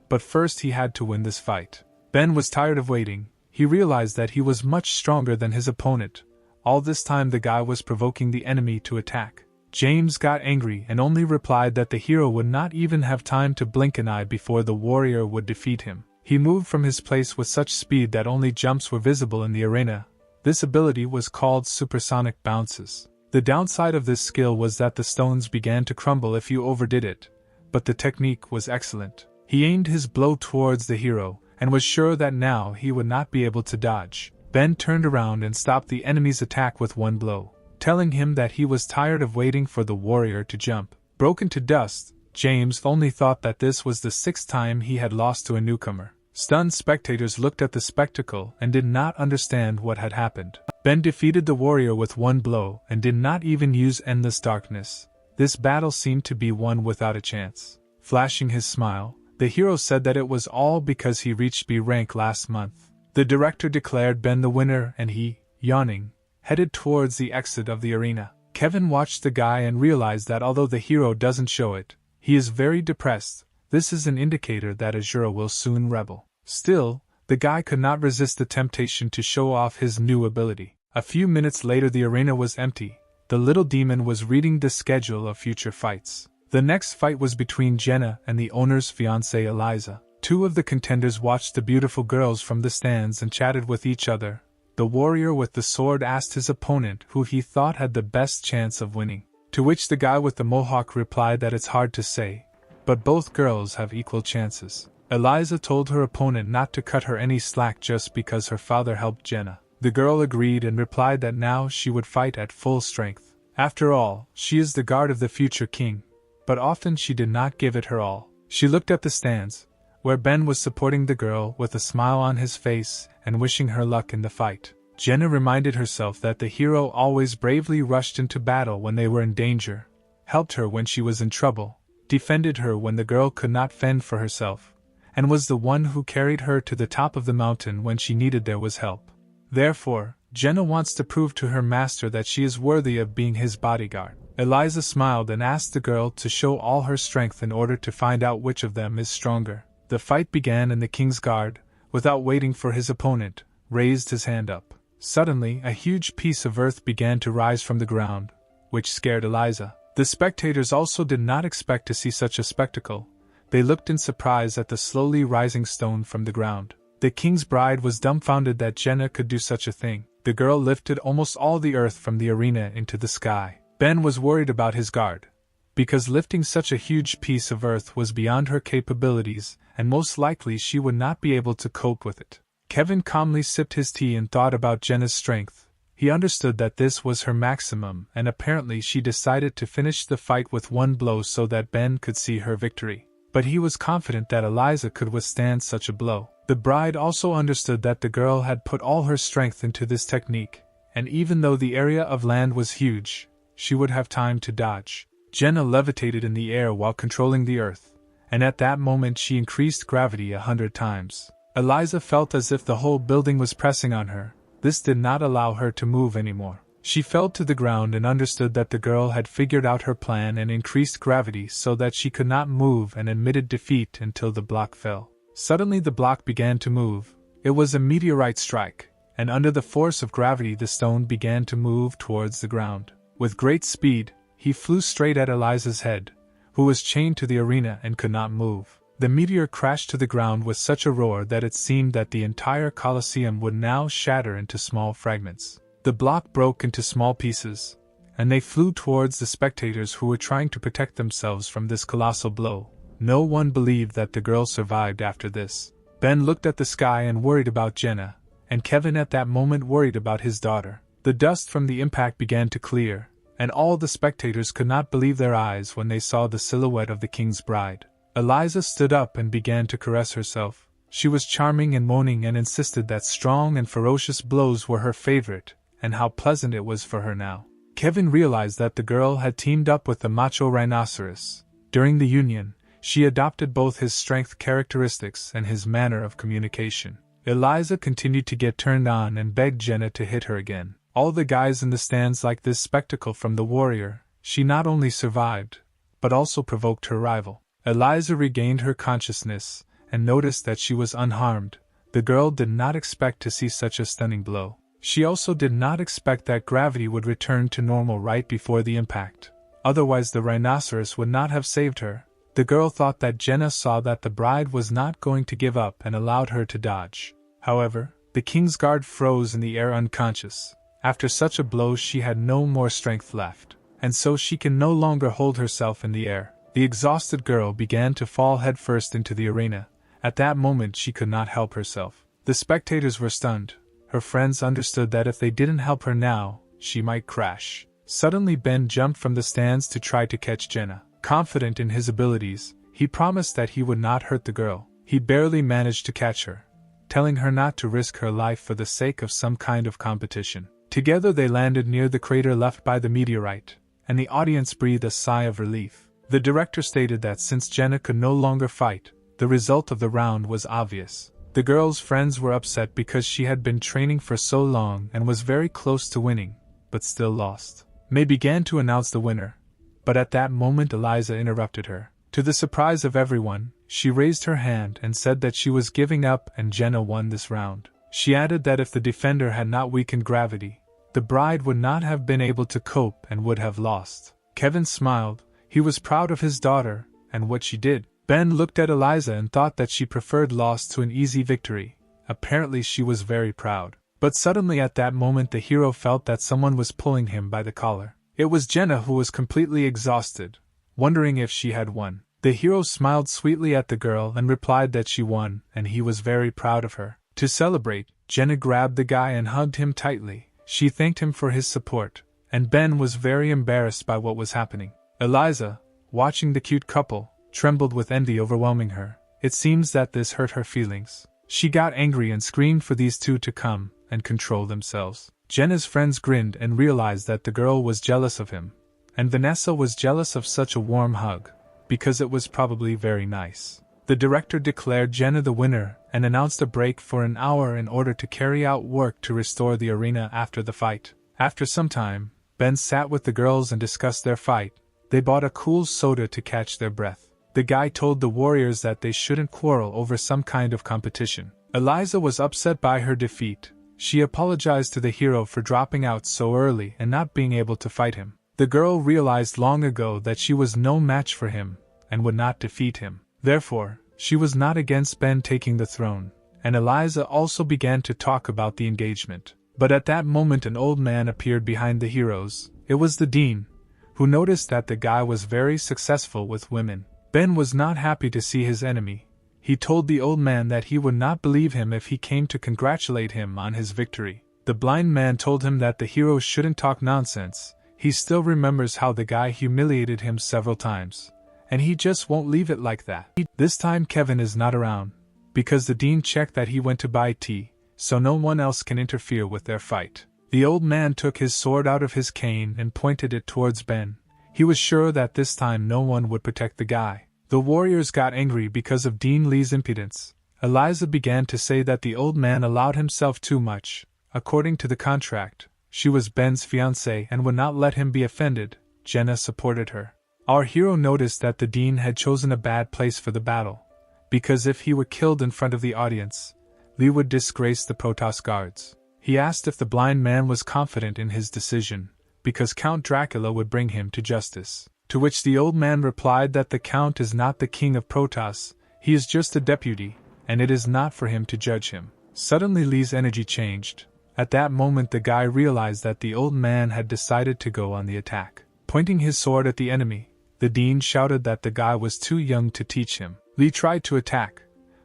but first he had to win this fight. Ben was tired of waiting. He realized that he was much stronger than his opponent. All this time the guy was provoking the enemy to attack. James got angry and only replied that the hero would not even have time to blink an eye before the warrior would defeat him. He moved from his place with such speed that only jumps were visible in the arena. This ability was called supersonic bounces. The downside of this skill was that the stones began to crumble if you overdid it, but the technique was excellent. He aimed his blow towards the hero, and was sure that now he would not be able to dodge. Ben turned around and stopped the enemy's attack with one blow, telling him that he was tired of waiting for the warrior to jump. Broken to dust, James only thought that this was the 6th time he had lost to a newcomer. Stunned spectators looked at the spectacle and did not understand what had happened. Ben defeated the warrior with one blow and did not even use endless darkness. This battle seemed to be won without a chance. Flashing his smile, the hero said that it was all because he reached B rank last month. The director declared Ben the winner and he, yawning, headed towards the exit of the arena. Kevin watched the guy and realized that although the hero doesn't show it, he is very depressed. This is an indicator that Azura will soon rebel. Still, the guy could not resist the temptation to show off his new ability. A few minutes later the arena was empty. The little demon was reading the schedule of future fights. The next fight was between Jenna and the owner's fiancée Eliza. Two of the contenders watched the beautiful girls from the stands and chatted with each other. The warrior with the sword asked his opponent who he thought had the best chance of winning, to which the guy with the mohawk replied that it's hard to say, but both girls have equal chances. Eliza told her opponent not to cut her any slack just because her father helped Jenna. The girl agreed and replied that now she would fight at full strength. After all, she is the guard of the future king, but often she did not give it her all. She looked at the stands, where Ben was supporting the girl with a smile on his face and wishing her luck in the fight. Jenna reminded herself that the hero always bravely rushed into battle when they were in danger, helped her when she was in trouble, defended her when the girl could not fend for herself, and was the one who carried her to the top of the mountain when she needed there was help. Therefore, Jenna wants to prove to her master that she is worthy of being his bodyguard. Eliza smiled and asked the girl to show all her strength in order to find out which of them is stronger. The fight began and the king's guard, without waiting for his opponent, raised his hand up. Suddenly, a huge piece of earth began to rise from the ground, which scared Eliza. The spectators also did not expect to see such a spectacle. They looked in surprise at the slowly rising stone from the ground. The king's bride was dumbfounded that Jenna could do such a thing. The girl lifted almost all the earth from the arena into the sky. Ben was worried about his guard, because lifting such a huge piece of earth was beyond her capabilities, and most likely she would not be able to cope with it. Kevin calmly sipped his tea and thought about Jenna's strength. He understood that this was her maximum, and apparently she decided to finish the fight with one blow so that Ben could see her victory. But he was confident that Eliza could withstand such a blow. The bride also understood that the girl had put all her strength into this technique, and even though the area of land was huge, she would have time to dodge. Jenna levitated in the air while controlling the earth, and at that moment she increased gravity 100 times. Eliza felt as if the whole building was pressing on her. This did not allow her to move anymore. She fell to the ground and understood that the girl had figured out her plan and increased gravity so that she could not move, and admitted defeat until the block fell. Suddenly the block began to move. It was a meteorite strike, and under the force of gravity the stone began to move towards the ground. With great speed, he flew straight at Eliza's head, who was chained to the arena and could not move. The meteor crashed to the ground with such a roar that it seemed that the entire Colosseum would now shatter into small fragments. The block broke into small pieces, and they flew towards the spectators who were trying to protect themselves from this colossal blow. No one believed that the girl survived after this. Ben looked at the sky and worried about Jenna, and Kevin at that moment worried about his daughter. The dust from the impact began to clear, and all the spectators could not believe their eyes when they saw the silhouette of the king's bride. Eliza stood up and began to caress herself. She was charming and moaning and insisted that strong and ferocious blows were her favorite, and how pleasant it was for her now. Kevin realized that the girl had teamed up with the macho rhinoceros. During the union, she adopted both his strength characteristics and his manner of communication. Eliza continued to get turned on and begged Jenna to hit her again. All the guys in the stands liked this spectacle from the warrior. She not only survived, but also provoked her rival. Eliza regained her consciousness, and noticed that she was unharmed. The girl did not expect to see such a stunning blow. She also did not expect that gravity would return to normal right before the impact. Otherwise the rhinoceros would not have saved her. The girl thought that Jenna saw that the bride was not going to give up and allowed her to dodge. However, the king's guard froze in the air unconscious. After such a blow she had no more strength left, and so she can no longer hold herself in the air. The exhausted girl began to fall headfirst into the arena. At that moment she could not help herself. The spectators were stunned. Her friends understood that if they didn't help her now, she might crash. Suddenly Ben jumped from the stands to try to catch Jenna. Confident in his abilities, he promised that he would not hurt the girl. He barely managed to catch her, telling her not to risk her life for the sake of some kind of competition. Together they landed near the crater left by the meteorite, and the audience breathed a sigh of relief. The director stated that since Jenna could no longer fight, the result of the round was obvious. The girl's friends were upset because she had been training for so long and was very close to winning, but still lost. May began to announce the winner, but at that moment Eliza interrupted her. To the surprise of everyone, she raised her hand and said that she was giving up and Jenna won this round. She added that if the defender had not weakened gravity, the bride would not have been able to cope and would have lost. Kevin smiled. He was proud of his daughter and what she did. Ben looked at Eliza and thought that she preferred loss to an easy victory. Apparently she was very proud. But suddenly at that moment the hero felt that someone was pulling him by the collar. It was Jenna, who was completely exhausted, wondering if she had won. The hero smiled sweetly at the girl and replied that she won, and he was very proud of her. To celebrate, Jenna grabbed the guy and hugged him tightly. She thanked him for his support, and Ben was very embarrassed by what was happening. Eliza, watching the cute couple, trembled with envy overwhelming her. It seems that this hurt her feelings. She got angry and screamed for these two to come and control themselves. Jenna's friends grinned and realized that the girl was jealous of him, and Vanessa was jealous of such a warm hug, because it was probably very nice. The director declared Jenna the winner and announced a break for an hour in order to carry out work to restore the arena after the fight. After some time, Ben sat with the girls and discussed their fight. They bought a cool soda to catch their breath. The guy told the warriors that they shouldn't quarrel over some kind of competition. Eliza was upset by her defeat. She apologized to the hero for dropping out so early and not being able to fight him. The girl realized long ago that she was no match for him and would not defeat him. Therefore, she was not against Ben taking the throne, and Eliza also began to talk about the engagement. But at that moment an old man appeared behind the heroes. It was the dean, who noticed that the guy was very successful with women. Ben was not happy to see his enemy. He told the old man that he would not believe him if he came to congratulate him on his victory. The blind man told him that the hero shouldn't talk nonsense. He still remembers how the guy humiliated him several times, and he just won't leave it like that. This time Kevin is not around, because the dean checked that he went to buy tea, so no one else can interfere with their fight. The old man took his sword out of his cane and pointed it towards Ben. He was sure that this time no one would protect the guy. The warriors got angry because of Dean Lee's impudence. Eliza began to say that the old man allowed himself too much. According to the contract, she was Ben's fiancée and would not let him be offended. Jenna supported her. Our hero noticed that the dean had chosen a bad place for the battle, because if he were killed in front of the audience, Lee would disgrace the Protoss guards. He asked if the blind man was confident in his decision, because Count Dracula would bring him to justice. To which the old man replied that the Count is not the king of Protoss, he is just a deputy, and it is not for him to judge him. Suddenly Lee's energy changed. At that moment the guy realized that the old man had decided to go on the attack. Pointing his sword at the enemy, the dean shouted that the guy was too young to teach him. Lee tried to attack,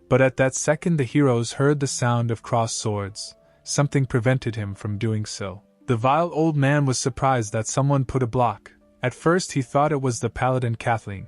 but at that second the heroes heard the sound of crossed swords. Something prevented him from doing so. The vile old man was surprised that someone put a block. At first he thought it was the paladin Kathleen,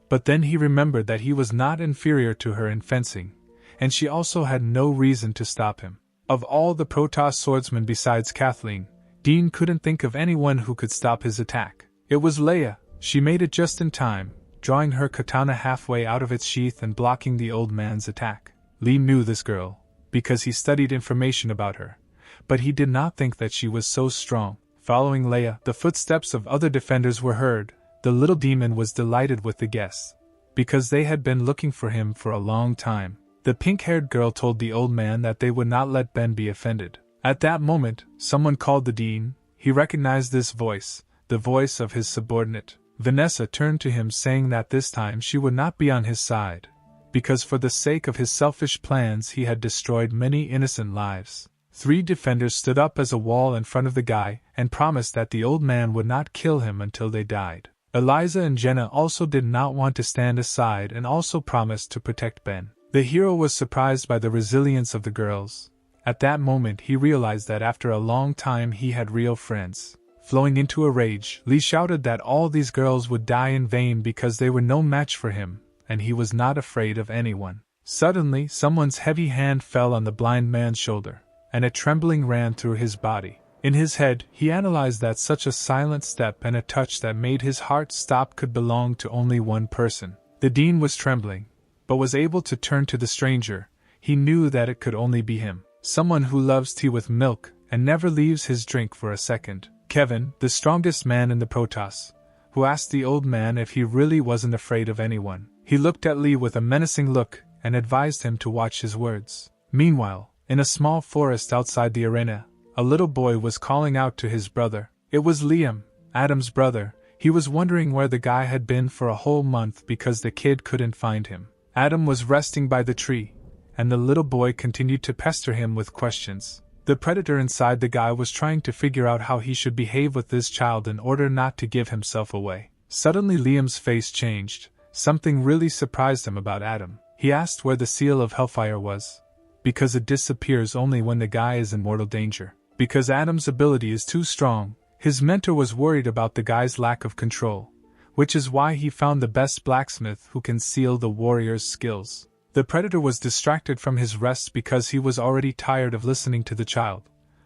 but then he remembered that he was not inferior to her in fencing, and she also had no reason to stop him. Of all the Protoss swordsmen besides Kathleen, Dean couldn't think of anyone who could stop his attack. It was Leia. She made it just in time, drawing her katana halfway out of its sheath and blocking the old man's attack. Lee knew this girl, because he studied information about her, but he did not think that she was so strong. Following Leia, the footsteps of other defenders were heard. The little demon was delighted with the guests, because they had been looking for him for a long time. The pink-haired girl told the old man that they would not let Ben be offended. At that moment, someone called the dean. He recognized this voice, the voice of his subordinate. Vanessa turned to him saying that this time she would not be on his side, because for the sake of his selfish plans he had destroyed many innocent lives. 3 defenders stood up as a wall in front of the guy and promised that the old man would not kill him until they died. Eliza and Jenna also did not want to stand aside and also promised to protect Ben. The hero was surprised by the resilience of the girls. At that moment he realized that after a long time he had real friends. Flowing into a rage, Lee shouted that all these girls would die in vain because they were no match for him, and he was not afraid of anyone. Suddenly, someone's heavy hand fell on the blind man's shoulder, and a trembling ran through his body. In his head, he analyzed that such a silent step and a touch that made his heart stop could belong to only one person. The dean was trembling, but was able to turn to the stranger. He knew that it could only be him. Someone who loves tea with milk and never leaves his drink for a second. Kevin, the strongest man in the Protoss, who asked the old man if he really wasn't afraid of anyone. He looked at Lee with a menacing look and advised him to watch his words. Meanwhile, in a small forest outside the arena, a little boy was calling out to his brother. It was Liam, Adam's brother. He was wondering where the guy had been for a whole month because the kid couldn't find him. Adam was resting by the tree, and the little boy continued to pester him with questions. The predator inside the guy was trying to figure out how he should behave with this child in order not to give himself away. Suddenly Liam's face changed. Something really surprised him about Adam. He asked where the seal of Hellfire was. Because it disappears only when the guy is in mortal danger. Because Adam's ability is too strong, his mentor was worried about the guy's lack of control, which is why he found the best blacksmith who can seal the warrior's skills. The predator was distracted from his rest because he was already tired of listening to the child,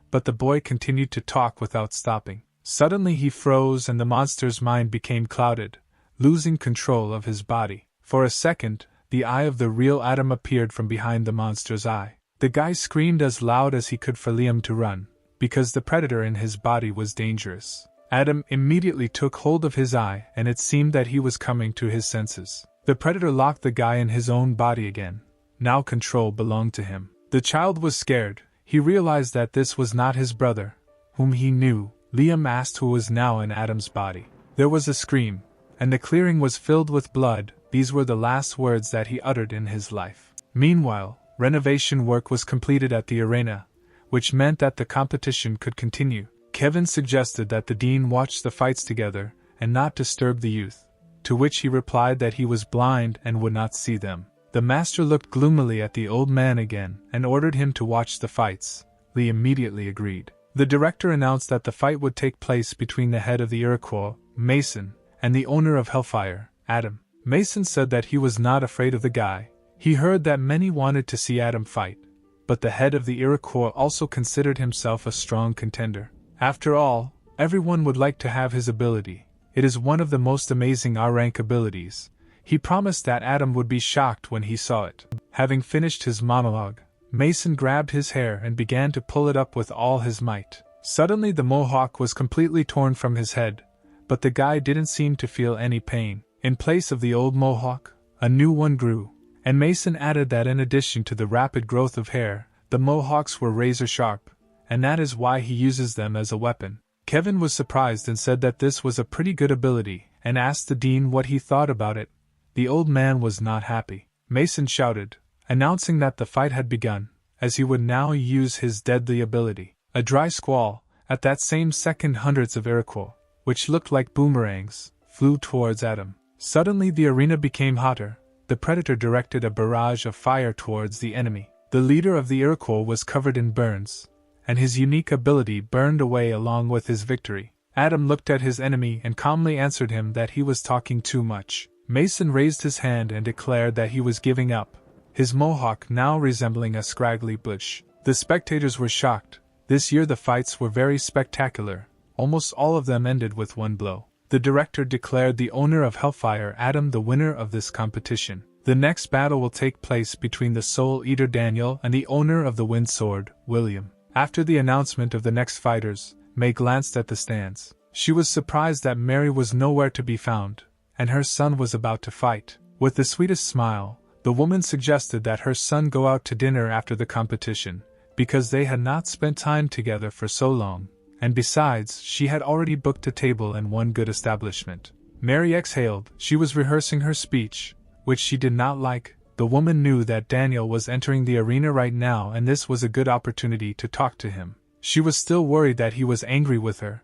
but the boy continued to talk without stopping. Suddenly he froze and the monster's mind became clouded, losing control of his body. For a second, the eye of the real Adam appeared from behind the monster's eye. The guy screamed as loud as he could for Liam to run, because the predator in his body was dangerous. Adam immediately took hold of his eye and it seemed that he was coming to his senses. The predator locked the guy in his own body again. Now control belonged to him. The child was scared. He realized that this was not his brother, whom he knew. Liam asked who was now in Adam's body. There was a scream, and the clearing was filled with blood. These were the last words that he uttered in his life. Meanwhile, renovation work was completed at the arena, which meant that the competition could continue. Kevin suggested that the dean watch the fights together and not disturb the youth, to which he replied that he was blind and would not see them. The master looked gloomily at the old man again and ordered him to watch the fights. Lee immediately agreed. The director announced that the fight would take place between the head of the Iroquois, Mason, and the owner of Hellfire, Adam. Mason said that he was not afraid of the guy. He heard that many wanted to see Adam fight, but the head of the Iroquois also considered himself a strong contender. After all, everyone would like to have his ability. It is one of the most amazing R-rank abilities. He promised that Adam would be shocked when he saw it. Having finished his monologue, Mason grabbed his hair and began to pull it up with all his might. Suddenly the mohawk was completely torn from his head, but the guy didn't seem to feel any pain. In place of the old mohawk, a new one grew, and Mason added that in addition to the rapid growth of hair, the mohawks were razor sharp, and that is why he uses them as a weapon. Kevin was surprised and said that this was a pretty good ability, and asked the dean what he thought about it. The old man was not happy. Mason shouted, announcing that the fight had begun, as he would now use his deadly ability. A dry squall. At that same second, hundreds of Iroquois, which looked like boomerangs, flew towards Adam. Suddenly the arena became hotter. The predator directed a barrage of fire towards the enemy. The leader of the Iroquois was covered in burns, and his unique ability burned away along with his victory. Adam looked at his enemy and calmly answered him that he was talking too much. Mason raised his hand and declared that he was giving up, his mohawk now resembling a scraggly bush. The spectators were shocked. This year the fights were very spectacular. Almost all of them ended with one blow. The director declared the owner of Hellfire, Adam, the winner of this competition. The next battle will take place between the Soul Eater Daniel and the owner of the Wind Sword, William. After the announcement of the next fighters, May glanced at the stands. She was surprised that Mary was nowhere to be found, and her son was about to fight. With the sweetest smile, the woman suggested that her son go out to dinner after the competition, because they had not spent time together for so long, and besides, she had already booked a table in one good establishment. Mary exhaled. She was rehearsing her speech, which she did not like. The woman knew that Daniel was entering the arena right now, and this was a good opportunity to talk to him. She was still worried that he was angry with her,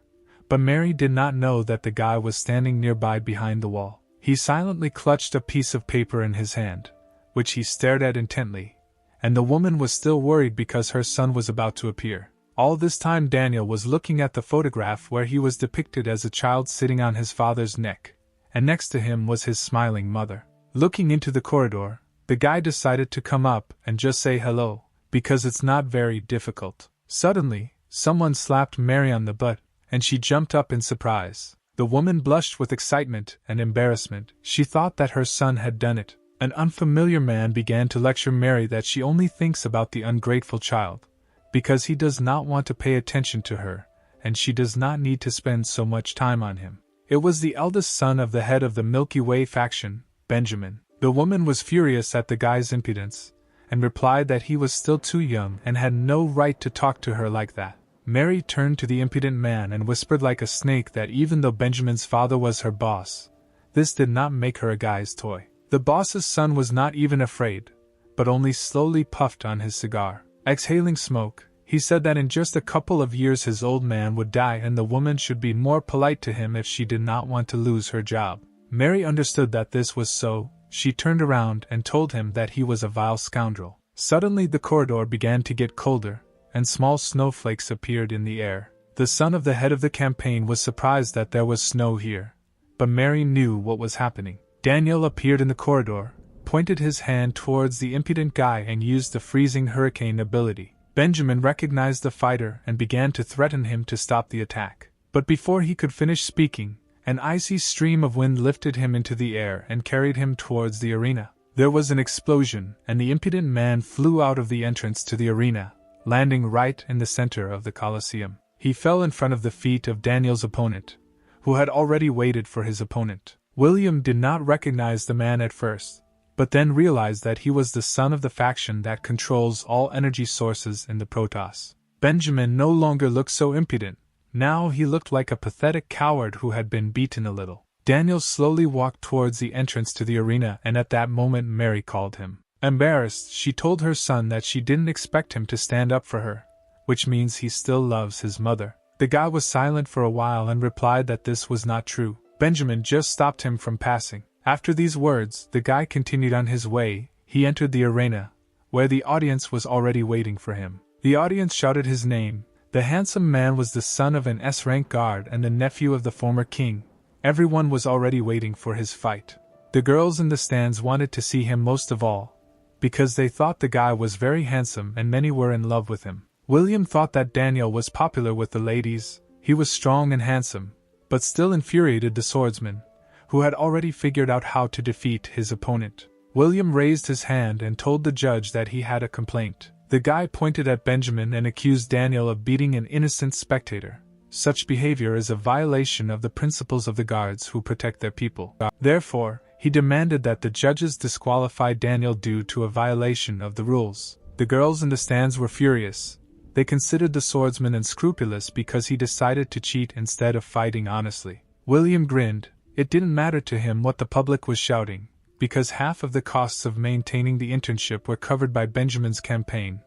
but Mary did not know that the guy was standing nearby behind the wall. He silently clutched a piece of paper in his hand, which he stared at intently, and the woman was still worried because her son was about to appear. All this time Daniel was looking at the photograph where he was depicted as a child sitting on his father's neck, and next to him was his smiling mother. Looking into the corridor, the guy decided to come up and just say hello, because it's not very difficult. Suddenly, someone slapped Mary on the butt, and she jumped up in surprise. The woman blushed with excitement and embarrassment. She thought that her son had done it. An unfamiliar man began to lecture Mary that she only thinks about the ungrateful child, because he does not want to pay attention to her, and she does not need to spend so much time on him. It was the eldest son of the head of the Milky Way faction, Benjamin. The woman was furious at the guy's impudence, and replied that he was still too young and had no right to talk to her like that. Mary turned to the impudent man and whispered like a snake that even though Benjamin's father was her boss, this did not make her a guy's toy. The boss's son was not even afraid, but only slowly puffed on his cigar. Exhaling smoke, he said that in just a couple of years his old man would die and the woman should be more polite to him if she did not want to lose her job. Mary understood that this was so. She turned around and told him that he was a vile scoundrel. Suddenly the corridor began to get colder, and small snowflakes appeared in the air. The son of the head of the campaign was surprised that there was snow here, but Mary knew what was happening. Daniel appeared in the corridor, pointed his hand towards the impudent guy and used the freezing hurricane ability. Benjamin recognized the fighter and began to threaten him to stop the attack. But before he could finish speaking, an icy stream of wind lifted him into the air and carried him towards the arena. There was an explosion, and the impudent man flew out of the entrance to the arena, landing right in the center of the Colosseum. He fell in front of the feet of Daniel's opponent, who had already waited for his opponent. William did not recognize the man at first, but then realized that he was the son of the faction that controls all energy sources in the Protoss. Benjamin no longer looked so impudent. Now he looked like a pathetic coward who had been beaten a little. Daniel slowly walked towards the entrance to the arena, and at that moment Mary called him. Embarrassed, she told her son that she didn't expect him to stand up for her, which means he still loves his mother. The guy was silent for a while and replied that this was not true. Benjamin just stopped him from passing. After these words, the guy continued on his way. He entered the arena, where the audience was already waiting for him. The audience shouted his name. The handsome man was the son of an S-rank guard and the nephew of the former king. Everyone was already waiting for his fight. The girls in the stands wanted to see him most of all, because they thought the guy was very handsome and many were in love with him. William thought that Daniel was popular with the ladies. He was strong and handsome, but still infuriated the swordsman, who had already figured out how to defeat his opponent. William raised his hand and told the judge that he had a complaint. The guy pointed at Benjamin and accused Daniel of beating an innocent spectator. Such behavior is a violation of the principles of the guards who protect their people. Therefore, he demanded that the judges disqualify Daniel due to a violation of the rules. The girls in the stands were furious. They considered the swordsman unscrupulous because he decided to cheat instead of fighting honestly. William grinned. It didn't matter to him what the public was shouting, because half of the costs of maintaining the internship were covered by Benjamin's campaign,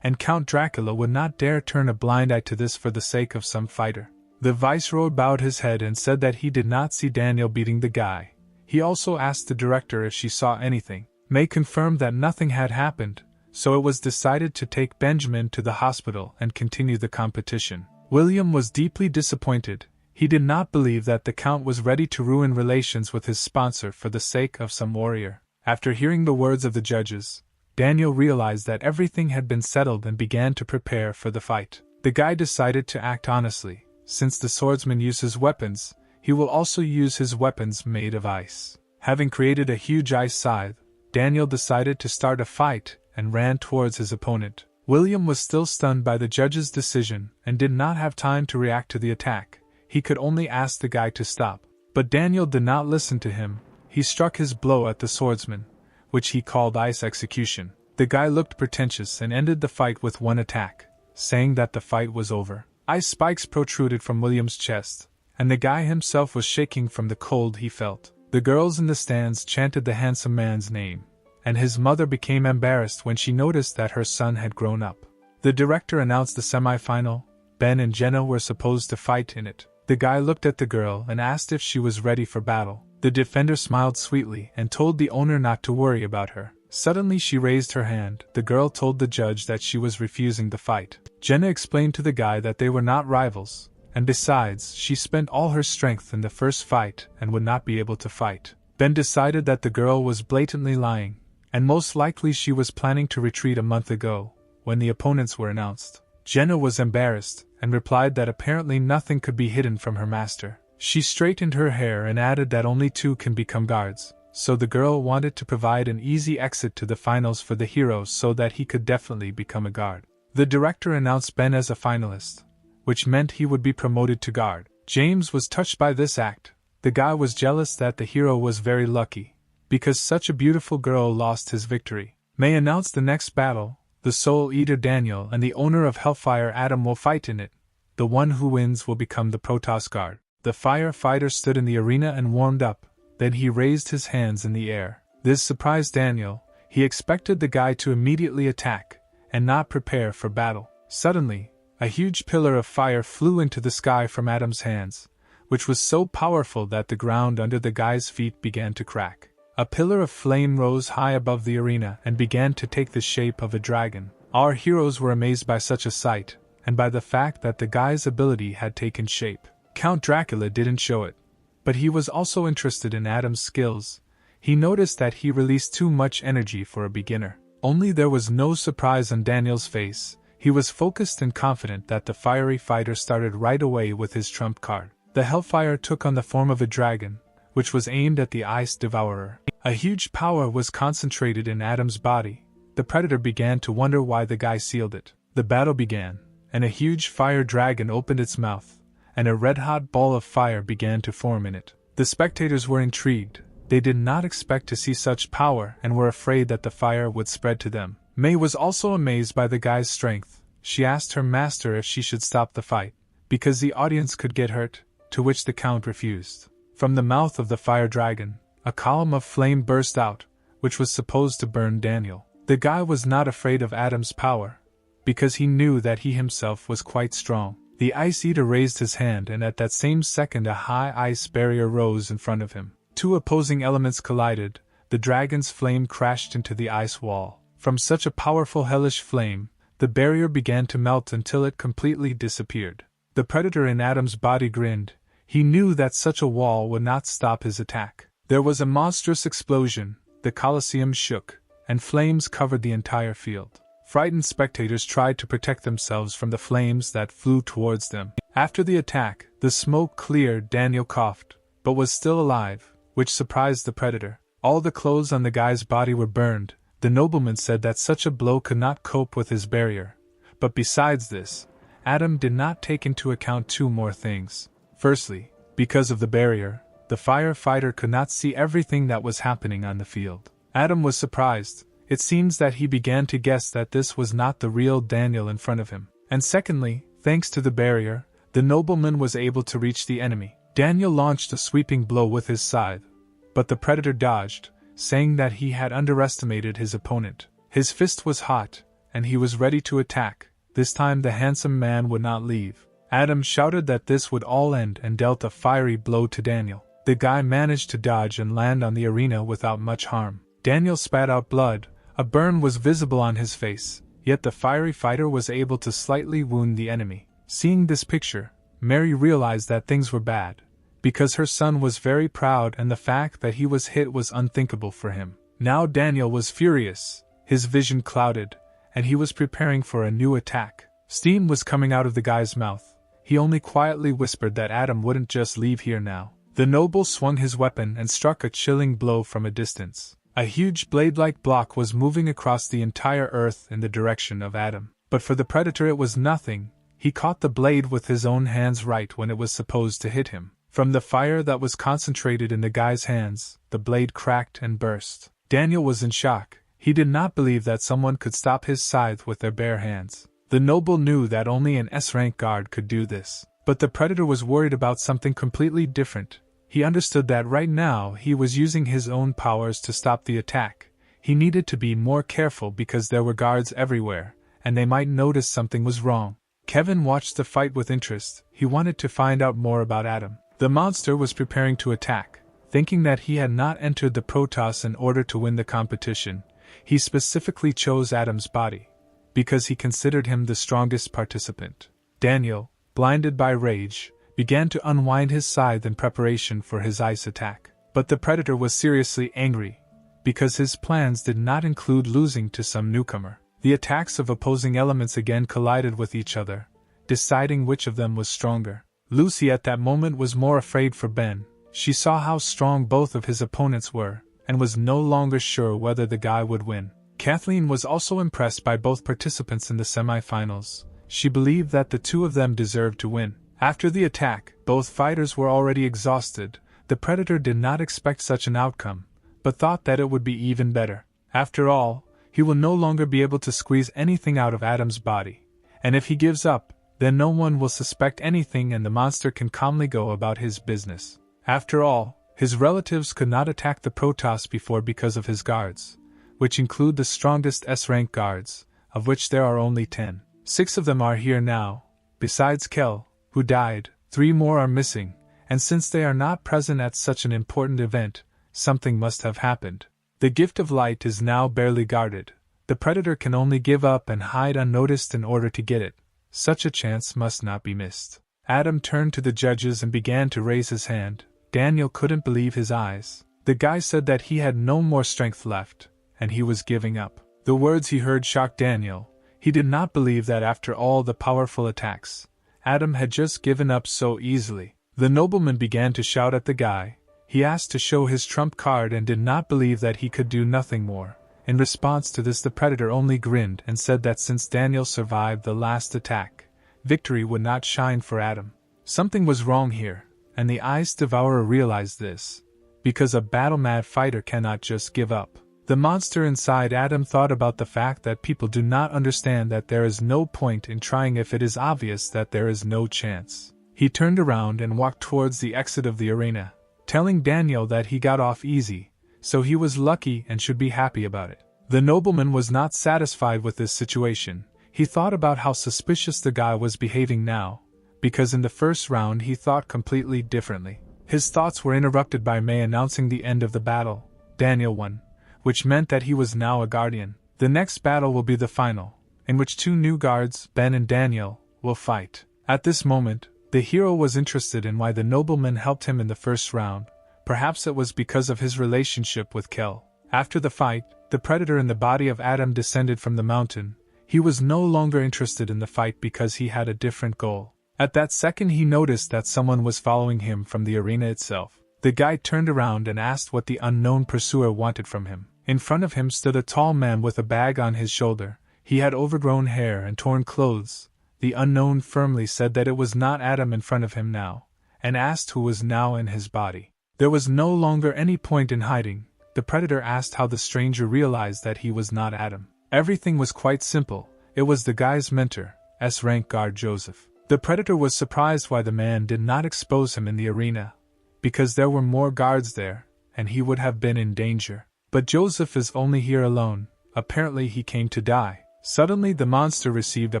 and Count Dracula would not dare turn a blind eye to this for the sake of some fighter. The viceroy bowed his head and said that he did not see Daniel beating the guy. He also asked the director if she saw anything. May confirmed that nothing had happened, so it was decided to take Benjamin to the hospital and continue the competition. William was deeply disappointed. He did not believe that the Count was ready to ruin relations with his sponsor for the sake of some warrior. After hearing the words of the judges, Daniel realized that everything had been settled and began to prepare for the fight. The guy decided to act honestly. Since the swordsman uses weapons, he will also use his weapons made of ice. Having created a huge ice scythe, Daniel decided to start a fight and ran towards his opponent. William was still stunned by the judge's decision and did not have time to react to the attack. He could only ask the guy to stop. But Daniel did not listen to him. He struck his blow at the swordsman, which he called ice execution. The guy looked pretentious and ended the fight with one attack, saying that the fight was over. Ice spikes protruded from William's chest, and the guy himself was shaking from the cold he felt. The girls in the stands chanted the handsome man's name, and his mother became embarrassed when she noticed that her son had grown up. The director announced the semi-final. Ben and Jenna were supposed to fight in it. The guy looked at the girl and asked if she was ready for battle. The defender smiled sweetly and told the owner not to worry about her. Suddenly she raised her hand. The girl told the judge that she was refusing the fight. Jenna explained to the guy that they were not rivals, and besides, she spent all her strength in the first fight and would not be able to fight. Ben decided that the girl was blatantly lying, and most likely she was planning to retreat a month ago, when the opponents were announced. Jenna was embarrassed, and replied that apparently nothing could be hidden from her master. She straightened her hair and added that only 2 can become guards, so the girl wanted to provide an easy exit to the finals for the hero so that he could definitely become a guard. The director announced Ben as a finalist, which meant he would be promoted to guard. James was touched by this act. The guy was jealous that the hero was very lucky, because such a beautiful girl lost his victory. May announced the next battle. The Soul Eater Daniel and the owner of Hellfire Adam will fight in it. The one who wins will become the Protoss guard. The firefighter stood in the arena and warmed up, then he raised his hands in the air. This surprised Daniel. He expected the guy to immediately attack, and not prepare for battle. Suddenly, a huge pillar of fire flew into the sky from Adam's hands, which was so powerful that the ground under the guy's feet began to crack. A pillar of flame rose high above the arena and began to take the shape of a dragon. Our heroes were amazed by such a sight, and by the fact that the guy's ability had taken shape. Count Dracula didn't show it, but he was also interested in Adam's skills. He noticed that he released too much energy for a beginner. Only there was no surprise on Daniel's face. He was focused and confident that the fiery fighter started right away with his trump card. The Hellfire took on the form of a dragon, which was aimed at the Ice Devourer. A huge power was concentrated in Adam's body. The Predator began to wonder why the guy sealed it. The battle began, and a huge fire dragon opened its mouth, and a red-hot ball of fire began to form in it. The spectators were intrigued. They did not expect to see such power and were afraid that the fire would spread to them. May was also amazed by the guy's strength. She asked her master if she should stop the fight, because the audience could get hurt, to which the Count refused. From the mouth of the fire dragon, a column of flame burst out, which was supposed to burn Daniel. The guy was not afraid of Adam's power, because he knew that he himself was quite strong. The Ice Eater raised his hand, and at that same second a high ice barrier rose in front of him. 2 opposing elements collided. The dragon's flame crashed into the ice wall. From such a powerful hellish flame, the barrier began to melt until it completely disappeared. The Predator in Adam's body grinned. He knew that such a wall would not stop his attack. There was a monstrous explosion, the Colosseum shook, and flames covered the entire field. Frightened spectators tried to protect themselves from the flames that flew towards them. After the attack, the smoke cleared. Daniel coughed, but was still alive, which surprised the Predator. All the clothes on the guy's body were burned. The nobleman said that such a blow could not cope with his barrier. But besides this, Adam did not take into account 2 more things. Firstly, because of the barrier, the firefighter could not see everything that was happening on the field. Adam was surprised. It seems that he began to guess that this was not the real Daniel in front of him. And secondly, thanks to the barrier, the nobleman was able to reach the enemy. Daniel launched a sweeping blow with his scythe, but the Predator dodged, saying that he had underestimated his opponent. His fist was hot, and he was ready to attack. This time the handsome man would not leave. Adam shouted that this would all end and dealt a fiery blow to Daniel. The guy managed to dodge and land on the arena without much harm. Daniel spat out blood. A burn was visible on his face, yet the fiery fighter was able to slightly wound the enemy. Seeing this picture, Mary realized that things were bad, because her son was very proud and the fact that he was hit was unthinkable for him. Now Daniel was furious, his vision clouded, and he was preparing for a new attack. Steam was coming out of the guy's mouth. He only quietly whispered that Adam wouldn't just leave here now. The noble swung his weapon and struck a chilling blow from a distance. A huge blade-like block was moving across the entire earth in the direction of Adam. But for the Predator it was nothing. He caught the blade with his own hands right when it was supposed to hit him. From the fire that was concentrated in the guy's hands, the blade cracked and burst. Daniel was in shock. He did not believe that someone could stop his scythe with their bare hands. The noble knew that only an S-rank guard could do this. But the predator was worried about something completely different. He understood that right now he was using his own powers to stop the attack. He needed to be more careful because there were guards everywhere, and they might notice something was wrong. Kevin watched the fight with interest. He wanted to find out more about Adam. The monster was preparing to attack. Thinking that he had not entered the Protoss in order to win the competition, he specifically chose Adam's body, because he considered him the strongest participant. Daniel, blinded by rage, began to unwind his scythe in preparation for his ice attack. But the predator was seriously angry, because his plans did not include losing to some newcomer. The attacks of opposing elements again collided with each other, deciding which of them was stronger. Lucy at that moment was more afraid for Ben. She saw how strong both of his opponents were, and was no longer sure whether the guy would win. Kathleen was also impressed by both participants in the semi-finals. She believed that the two of them deserved to win. After the attack, both fighters were already exhausted. The predator did not expect such an outcome, but thought that it would be even better. After all, he will no longer be able to squeeze anything out of Adam's body, and if he gives up, then no one will suspect anything and the monster can calmly go about his business. After all, his relatives could not attack the Protoss before because of his guards, which include the strongest S-rank guards, of which there are only 10. 6 of them are here now. Besides Kel, who died, 3 more are missing, and since they are not present at such an important event, something must have happened. The gift of light is now barely guarded. The predator can only give up and hide unnoticed in order to get it. Such a chance must not be missed. Adam turned to the judges and began to raise his hand. Daniel couldn't believe his eyes. The guy said that he had no more strength left, and he was giving up. The words he heard shocked Daniel. He did not believe that after all the powerful attacks, Adam had just given up so easily. The nobleman began to shout at the guy. He asked to show his trump card and did not believe that he could do nothing more. In response to this, the predator only grinned and said that since Daniel survived the last attack, victory would not shine for Adam. Something was wrong here, and the Ice Devourer realized this, because a battle-mad fighter cannot just give up. The monster inside Adam thought about the fact that people do not understand that there is no point in trying if it is obvious that there is no chance. He turned around and walked towards the exit of the arena, telling Daniel that he got off easy, so he was lucky and should be happy about it. The nobleman was not satisfied with this situation. He thought about how suspicious the guy was behaving now, because in the first round he thought completely differently. His thoughts were interrupted by May announcing the end of the battle. Daniel won, which meant that he was now a guardian. The next battle will be the final, in which 2 new guards, Ben and Daniel, will fight. At this moment, the hero was interested in why the nobleman helped him in the first round. Perhaps it was because of his relationship with Kel. After the fight, the predator in the body of Adam descended from the mountain. He was no longer interested in the fight because he had a different goal. At that second he noticed that someone was following him from the arena itself. The guy turned around and asked what the unknown pursuer wanted from him. In front of him stood a tall man with a bag on his shoulder. He had overgrown hair and torn clothes. The unknown firmly said that it was not Adam in front of him now, and asked who was now in his body. There was no longer any point in hiding. The predator asked how the stranger realized that he was not Adam. Everything was quite simple. It was the guy's mentor, S-rank guard Joseph. The predator was surprised why the man did not expose him in the arena, because there were more guards there, and he would have been in danger. But Joseph is only here alone. Apparently he came to die. Suddenly the monster received a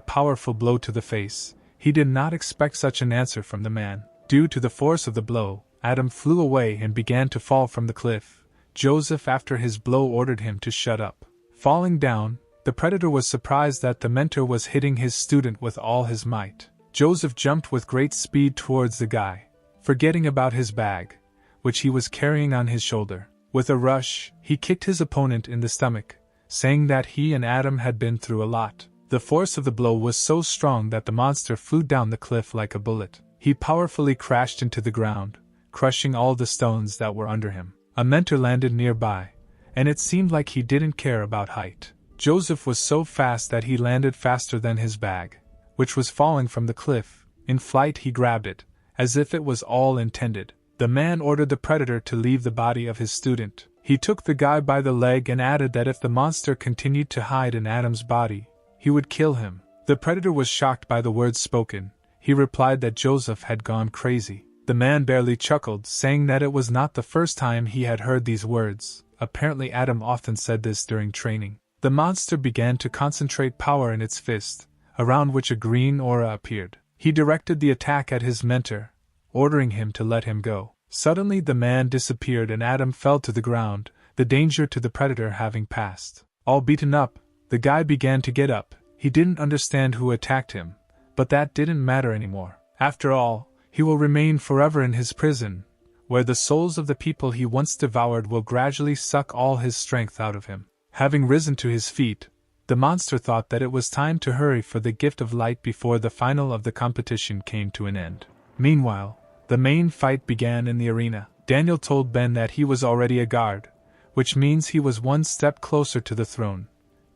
powerful blow to the face. He did not expect such an answer from the man. Due to the force of the blow, Adam flew away and began to fall from the cliff. Joseph, after his blow, ordered him to shut up. Falling down, the predator was surprised that the mentor was hitting his student with all his might. Joseph jumped with great speed towards the guy, forgetting about his bag, which he was carrying on his shoulder. With a rush, he kicked his opponent in the stomach, saying that he and Adam had been through a lot. The force of the blow was so strong that the monster flew down the cliff like a bullet. He powerfully crashed into the ground, crushing all the stones that were under him. A mentor landed nearby, and it seemed like he didn't care about height. Joseph was so fast that he landed faster than his bag, which was falling from the cliff. In flight he grabbed it, as if it was all intended. The man ordered the predator to leave the body of his student. He took the guy by the leg and added that if the monster continued to hide in Adam's body, he would kill him. The predator was shocked by the words spoken. He replied that Joseph had gone crazy. The man barely chuckled, saying that it was not the first time he had heard these words. Apparently Adam often said this during training. The monster began to concentrate power in its fist, around which a green aura appeared. He directed the attack at his mentor, ordering him to let him go. Suddenly the man disappeared and Adam fell to the ground, the danger to the predator having passed. All beaten up, the guy began to get up. He didn't understand who attacked him, but that didn't matter anymore. After all, he will remain forever in his prison, where the souls of the people he once devoured will gradually suck all his strength out of him. Having risen to his feet, the monster thought that it was time to hurry for the gift of light before the final of the competition came to an end. Meanwhile, the main fight began in the arena. Daniel told Ben that he was already a guard, which means he was one step closer to the throne.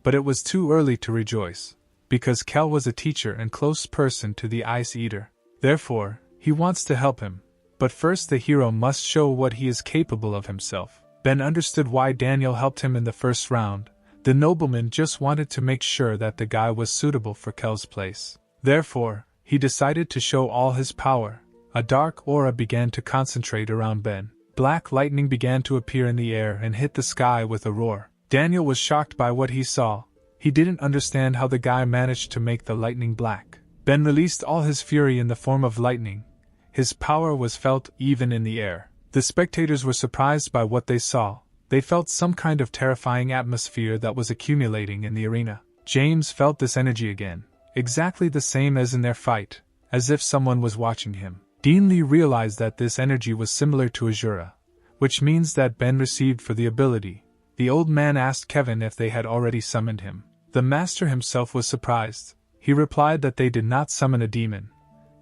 But it was too early to rejoice, because Kel was a teacher and close person to the Ice Eater. Therefore, he wants to help him. But first the hero must show what he is capable of himself. Ben understood why Daniel helped him in the first round. The nobleman just wanted to make sure that the guy was suitable for Kel's place. Therefore, he decided to show all his power. A dark aura began to concentrate around Ben. Black lightning began to appear in the air and hit the sky with a roar. Daniel was shocked by what he saw. He didn't understand how the guy managed to make the lightning black. Ben released all his fury in the form of lightning. His power was felt even in the air. The spectators were surprised by what they saw. They felt some kind of terrifying atmosphere that was accumulating in the arena. James felt this energy again, exactly the same as in their fight, as if someone was watching him. Dean Lee realized that this energy was similar to Azura, which means that Ben received for the ability. The old man asked Kevin if they had already summoned him. The master himself was surprised. He replied that they did not summon a demon,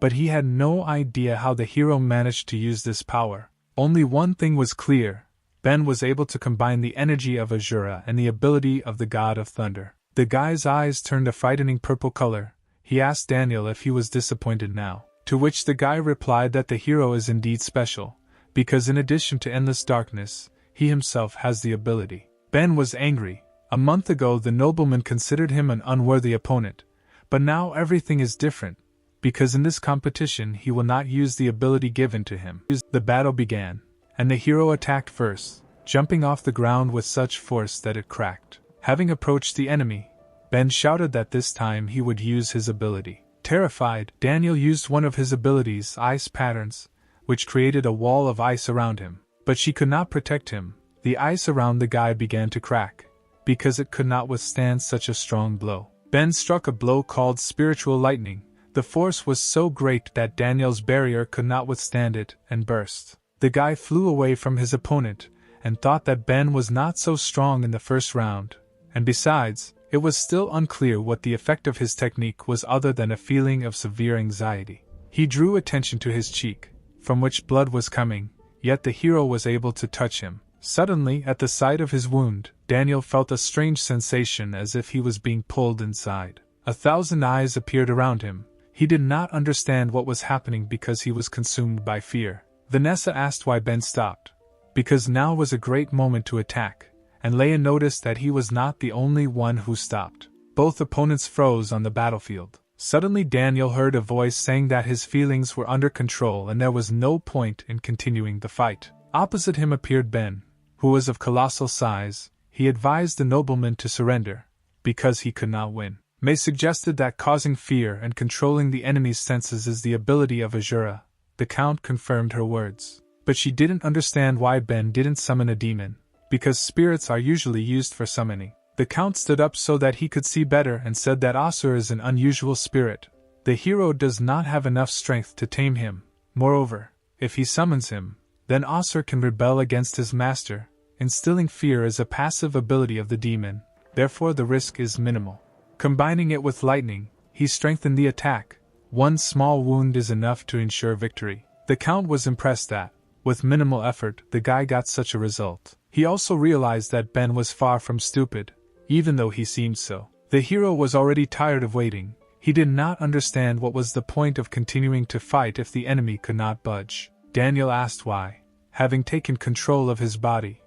but he had no idea how the hero managed to use this power. Only one thing was clear: Ben was able to combine the energy of Azura and the ability of the God of Thunder. The guy's eyes turned a frightening purple color. He asked Daniel if he was disappointed now. To which the guy replied that the hero is indeed special, because in addition to endless darkness, he himself has the ability. Ben was angry. A month ago the nobleman considered him an unworthy opponent, but now everything is different, because in this competition he will not use the ability given to him. The battle began, and the hero attacked first, jumping off the ground with such force that it cracked. Having approached the enemy, Ben shouted that this time he would use his ability. Terrified, Daniel used one of his abilities, Ice Patterns, which created a wall of ice around him. But she could not protect him. The ice around the guy began to crack, because it could not withstand such a strong blow. Ben struck a blow called Spiritual Lightning. The force was so great that Daniel's barrier could not withstand it, and burst. The guy flew away from his opponent, and thought that Ben was not so strong in the first round, and besides, it was still unclear what the effect of his technique was other than a feeling of severe anxiety. He drew attention to his cheek, from which blood was coming, yet the hero was able to touch him. Suddenly, at the sight of his wound, Daniel felt a strange sensation as if he was being pulled inside. 1,000 eyes appeared around him. He did not understand what was happening because he was consumed by fear. Vanessa asked why Ben stopped. Because now was a great moment to attack, and Leia noticed that he was not the only one who stopped. Both opponents froze on the battlefield. Suddenly Daniel heard a voice saying that his feelings were under control and there was no point in continuing the fight. Opposite him appeared Ben, who was of colossal size. He advised the nobleman to surrender, because he could not win. May suggested that causing fear and controlling the enemy's senses is the ability of Azura. The Count confirmed her words. But she didn't understand why Ben didn't summon a demon, because spirits are usually used for summoning. The Count stood up so that he could see better and said that Asur is an unusual spirit. The hero does not have enough strength to tame him. Moreover, if he summons him, then Asur can rebel against his master. Instilling fear is a passive ability of the demon, therefore the risk is minimal. Combining it with lightning, he strengthened the attack. One small wound is enough to ensure victory. The Count was impressed that, with minimal effort, the guy got such a result. He also realized that Ben was far from stupid, even though he seemed so. The hero was already tired of waiting. He did not understand what was the point of continuing to fight if the enemy could not budge. Daniel asked why. Having taken control of his body,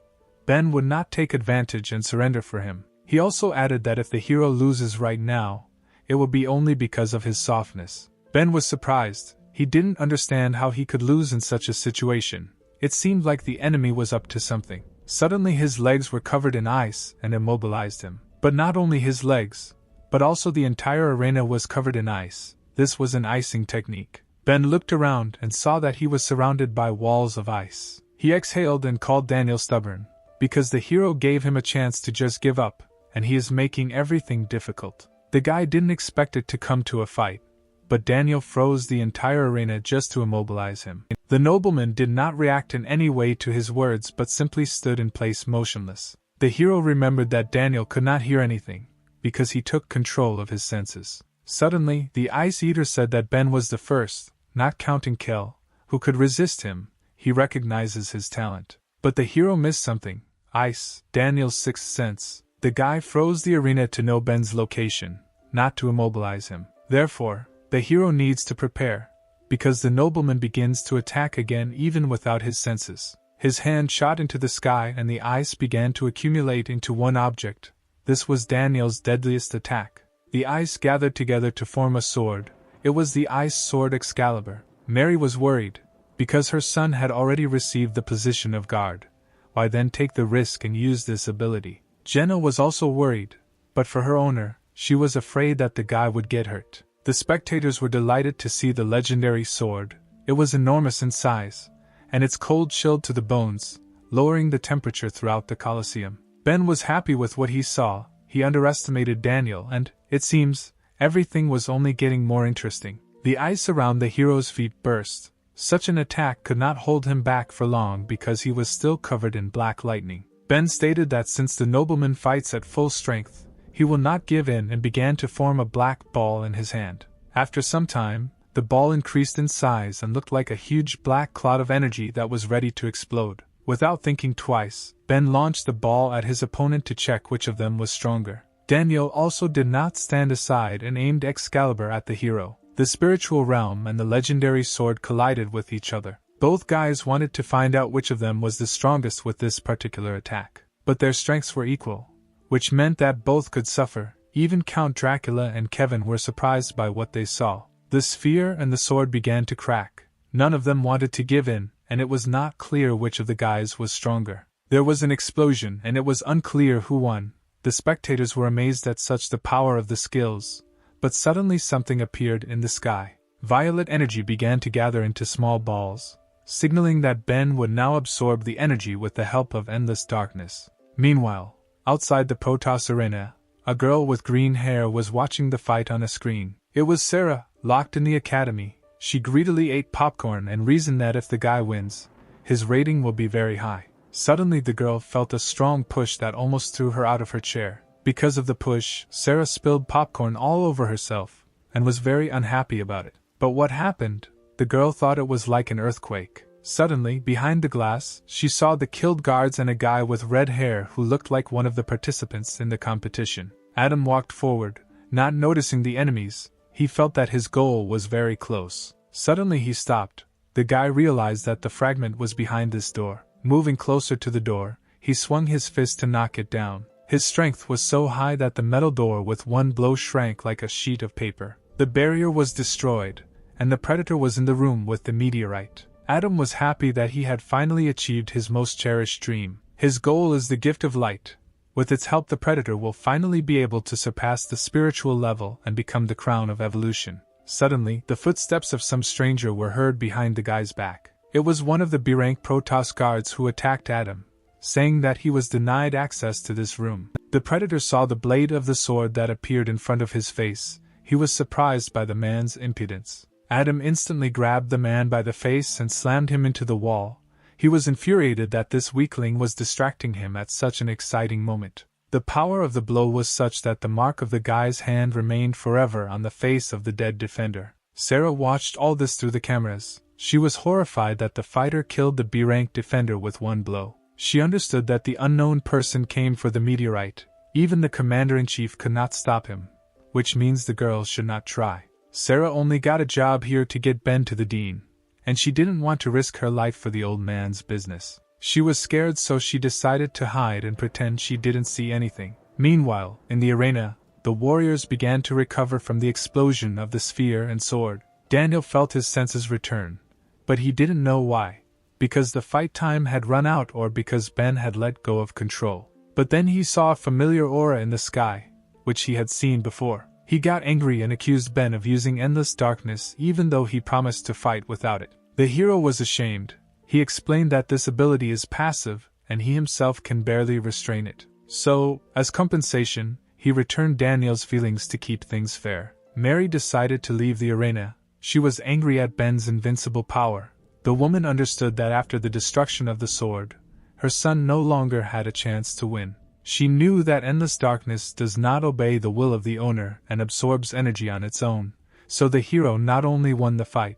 Ben would not take advantage and surrender for him. He also added that if the hero loses right now, it will be only because of his softness. Ben was surprised. He didn't understand how he could lose in such a situation. It seemed like the enemy was up to something. Suddenly his legs were covered in ice and immobilized him. But not only his legs, but also the entire arena was covered in ice. This was an icing technique. Ben looked around and saw that he was surrounded by walls of ice. He exhaled and called Daniel stubborn, because the hero gave him a chance to just give up, and he is making everything difficult. The guy didn't expect it to come to a fight, but Daniel froze the entire arena just to immobilize him. The nobleman did not react in any way to his words but simply stood in place motionless. The hero remembered that Daniel could not hear anything, because he took control of his senses. Suddenly, the Ice Eater said that Ben was the first, not counting Kel, who could resist him. He recognizes his talent. But the hero missed something. Ice, Daniel's sixth sense. The guy froze the arena to know Ben's location, not to immobilize him. Therefore, the hero needs to prepare, because the nobleman begins to attack again even without his senses. His hand shot into the sky and the ice began to accumulate into one object. This was Daniel's deadliest attack. The ice gathered together to form a sword. It was the ice sword Excalibur. Mary was worried, because her son had already received the position of guard. Why then take the risk and use this ability? Jenna was also worried, but for her owner, she was afraid that the guy would get hurt. The spectators were delighted to see the legendary sword. It was enormous in size, and its cold chilled to the bones, lowering the temperature throughout the Colosseum. Ben was happy with what he saw. He underestimated Daniel and, it seems, everything was only getting more interesting. The ice around the hero's feet burst. Such an attack could not hold him back for long because he was still covered in black lightning. Ben stated that since the nobleman fights at full strength, he will not give in and began to form a black ball in his hand. After some time, the ball increased in size and looked like a huge black cloud of energy that was ready to explode. Without thinking twice, Ben launched the ball at his opponent to check which of them was stronger. Daniel also did not stand aside and aimed Excalibur at the hero. The spiritual realm and the legendary sword collided with each other. Both guys wanted to find out which of them was the strongest with this particular attack. But their strengths were equal, which meant that both could suffer. Even Count Dracula and Kevin were surprised by what they saw. The sphere and the sword began to crack. None of them wanted to give in, and it was not clear which of the guys was stronger. There was an explosion and it was unclear who won. The spectators were amazed at such the power of the skills, but suddenly something appeared in the sky. Violet energy began to gather into small balls, signaling that Ben would now absorb the energy with the help of endless darkness. Meanwhile, outside the Protoss arena, a girl with green hair was watching the fight on a screen. It was Sarah, locked in the academy. She greedily ate popcorn and reasoned that if the guy wins, his rating will be very high. Suddenly the girl felt a strong push that almost threw her out of her chair. Because of the push, Sarah spilled popcorn all over herself, and was very unhappy about it. But what happened? The girl thought it was like an earthquake. Suddenly, behind the glass, she saw the killed guards and a guy with red hair who looked like one of the participants in the competition. Adam walked forward, not noticing the enemies. He felt that his goal was very close. Suddenly he stopped. The guy realized that the fragment was behind this door. Moving closer to the door, he swung his fist to knock it down. His strength was so high that the metal door with one blow shrank like a sheet of paper. The barrier was destroyed, and the predator was in the room with the meteorite. Adam was happy that he had finally achieved his most cherished dream. His goal is the gift of light. With its help the predator will finally be able to surpass the spiritual level and become the crown of evolution. Suddenly, the footsteps of some stranger were heard behind the guy's back. It was one of the B-rank Protoss guards who attacked Adam, saying that he was denied access to this room. The predator saw the blade of the sword that appeared in front of his face. He was surprised by the man's impudence. Adam instantly grabbed the man by the face and slammed him into the wall. He was infuriated that this weakling was distracting him at such an exciting moment. The power of the blow was such that the mark of the guy's hand remained forever on the face of the dead defender. Sarah watched all this through the cameras. She was horrified that the fighter killed the B-rank defender with one blow. She understood that the unknown person came for the meteorite. Even the commander-in-chief could not stop him, which means the girls should not try. Sarah only got a job here to get Ben to the dean, and she didn't want to risk her life for the old man's business. She was scared, so she decided to hide and pretend she didn't see anything. Meanwhile, in the arena, the warriors began to recover from the explosion of the sphere and sword. Daniel felt his senses return, but he didn't know why. Because the fight time had run out or because Ben had let go of control. But then he saw a familiar aura in the sky, which he had seen before. He got angry and accused Ben of using endless darkness even though he promised to fight without it. The hero was ashamed. He explained that this ability is passive and he himself can barely restrain it. So, as compensation, he returned Daniel's feelings to keep things fair. Mary decided to leave the arena. She was angry at Ben's invincible power. The woman understood that after the destruction of the sword, her son no longer had a chance to win. She knew that endless darkness does not obey the will of the owner and absorbs energy on its own, so the hero not only won the fight,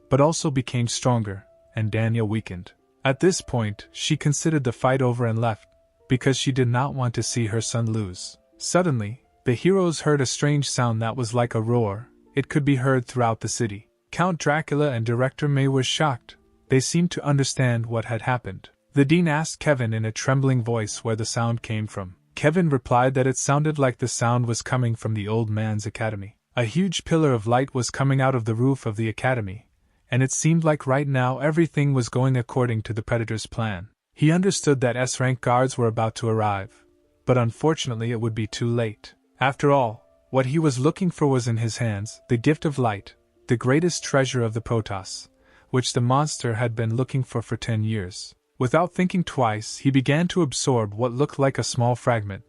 but also became stronger, and Daniel weakened. At this point, she considered the fight over and left, because she did not want to see her son lose. Suddenly, the heroes heard a strange sound that was like a roar. It could be heard throughout the city. Count Dracula and Director May were shocked. They seemed to understand what had happened. The dean asked Kevin in a trembling voice where the sound came from. Kevin replied that it sounded like the sound was coming from the old man's academy. A huge pillar of light was coming out of the roof of the academy, and it seemed like right now everything was going according to the Predator's plan. He understood that S-rank guards were about to arrive, but unfortunately it would be too late. After all, what he was looking for was in his hands, the gift of light, the greatest treasure of the Protoss, which the monster had been looking for 10 years. Without thinking twice, he began to absorb what looked like a small fragment,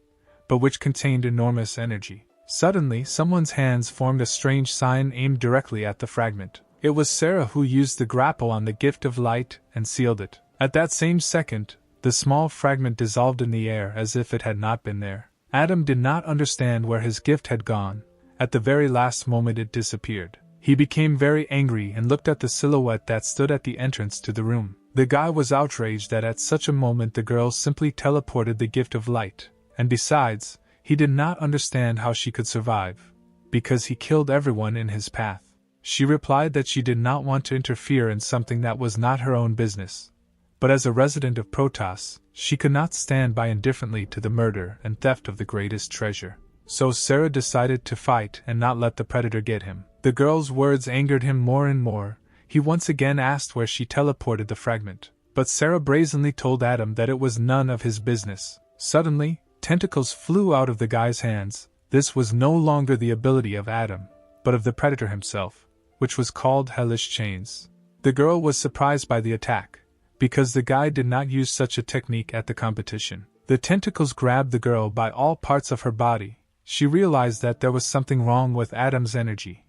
but which contained enormous energy. Suddenly, someone's hands formed a strange sign aimed directly at the fragment. It was Sarah who used the grapple on the gift of light and sealed it. At that same second, the small fragment dissolved in the air as if it had not been there. Adam did not understand where his gift had gone. At the very last moment it disappeared. He became very angry and looked at the silhouette that stood at the entrance to the room. The guy was outraged that at such a moment the girl simply teleported the gift of light, and besides, he did not understand how she could survive, because he killed everyone in his path. She replied that she did not want to interfere in something that was not her own business, but as a resident of Protoss, she could not stand by indifferently to the murder and theft of the greatest treasure. So Sarah decided to fight and not let the Predator get him. The girl's words angered him more and more. He once again asked where she teleported the fragment, but Sarah brazenly told Adam that it was none of his business. Suddenly, tentacles flew out of the guy's hands. This was no longer the ability of Adam, but of the Predator himself, which was called Hellish Chains. The girl was surprised by the attack, because the guy did not use such a technique at the competition. The tentacles grabbed the girl by all parts of her body. She realized that there was something wrong with Adam's energy.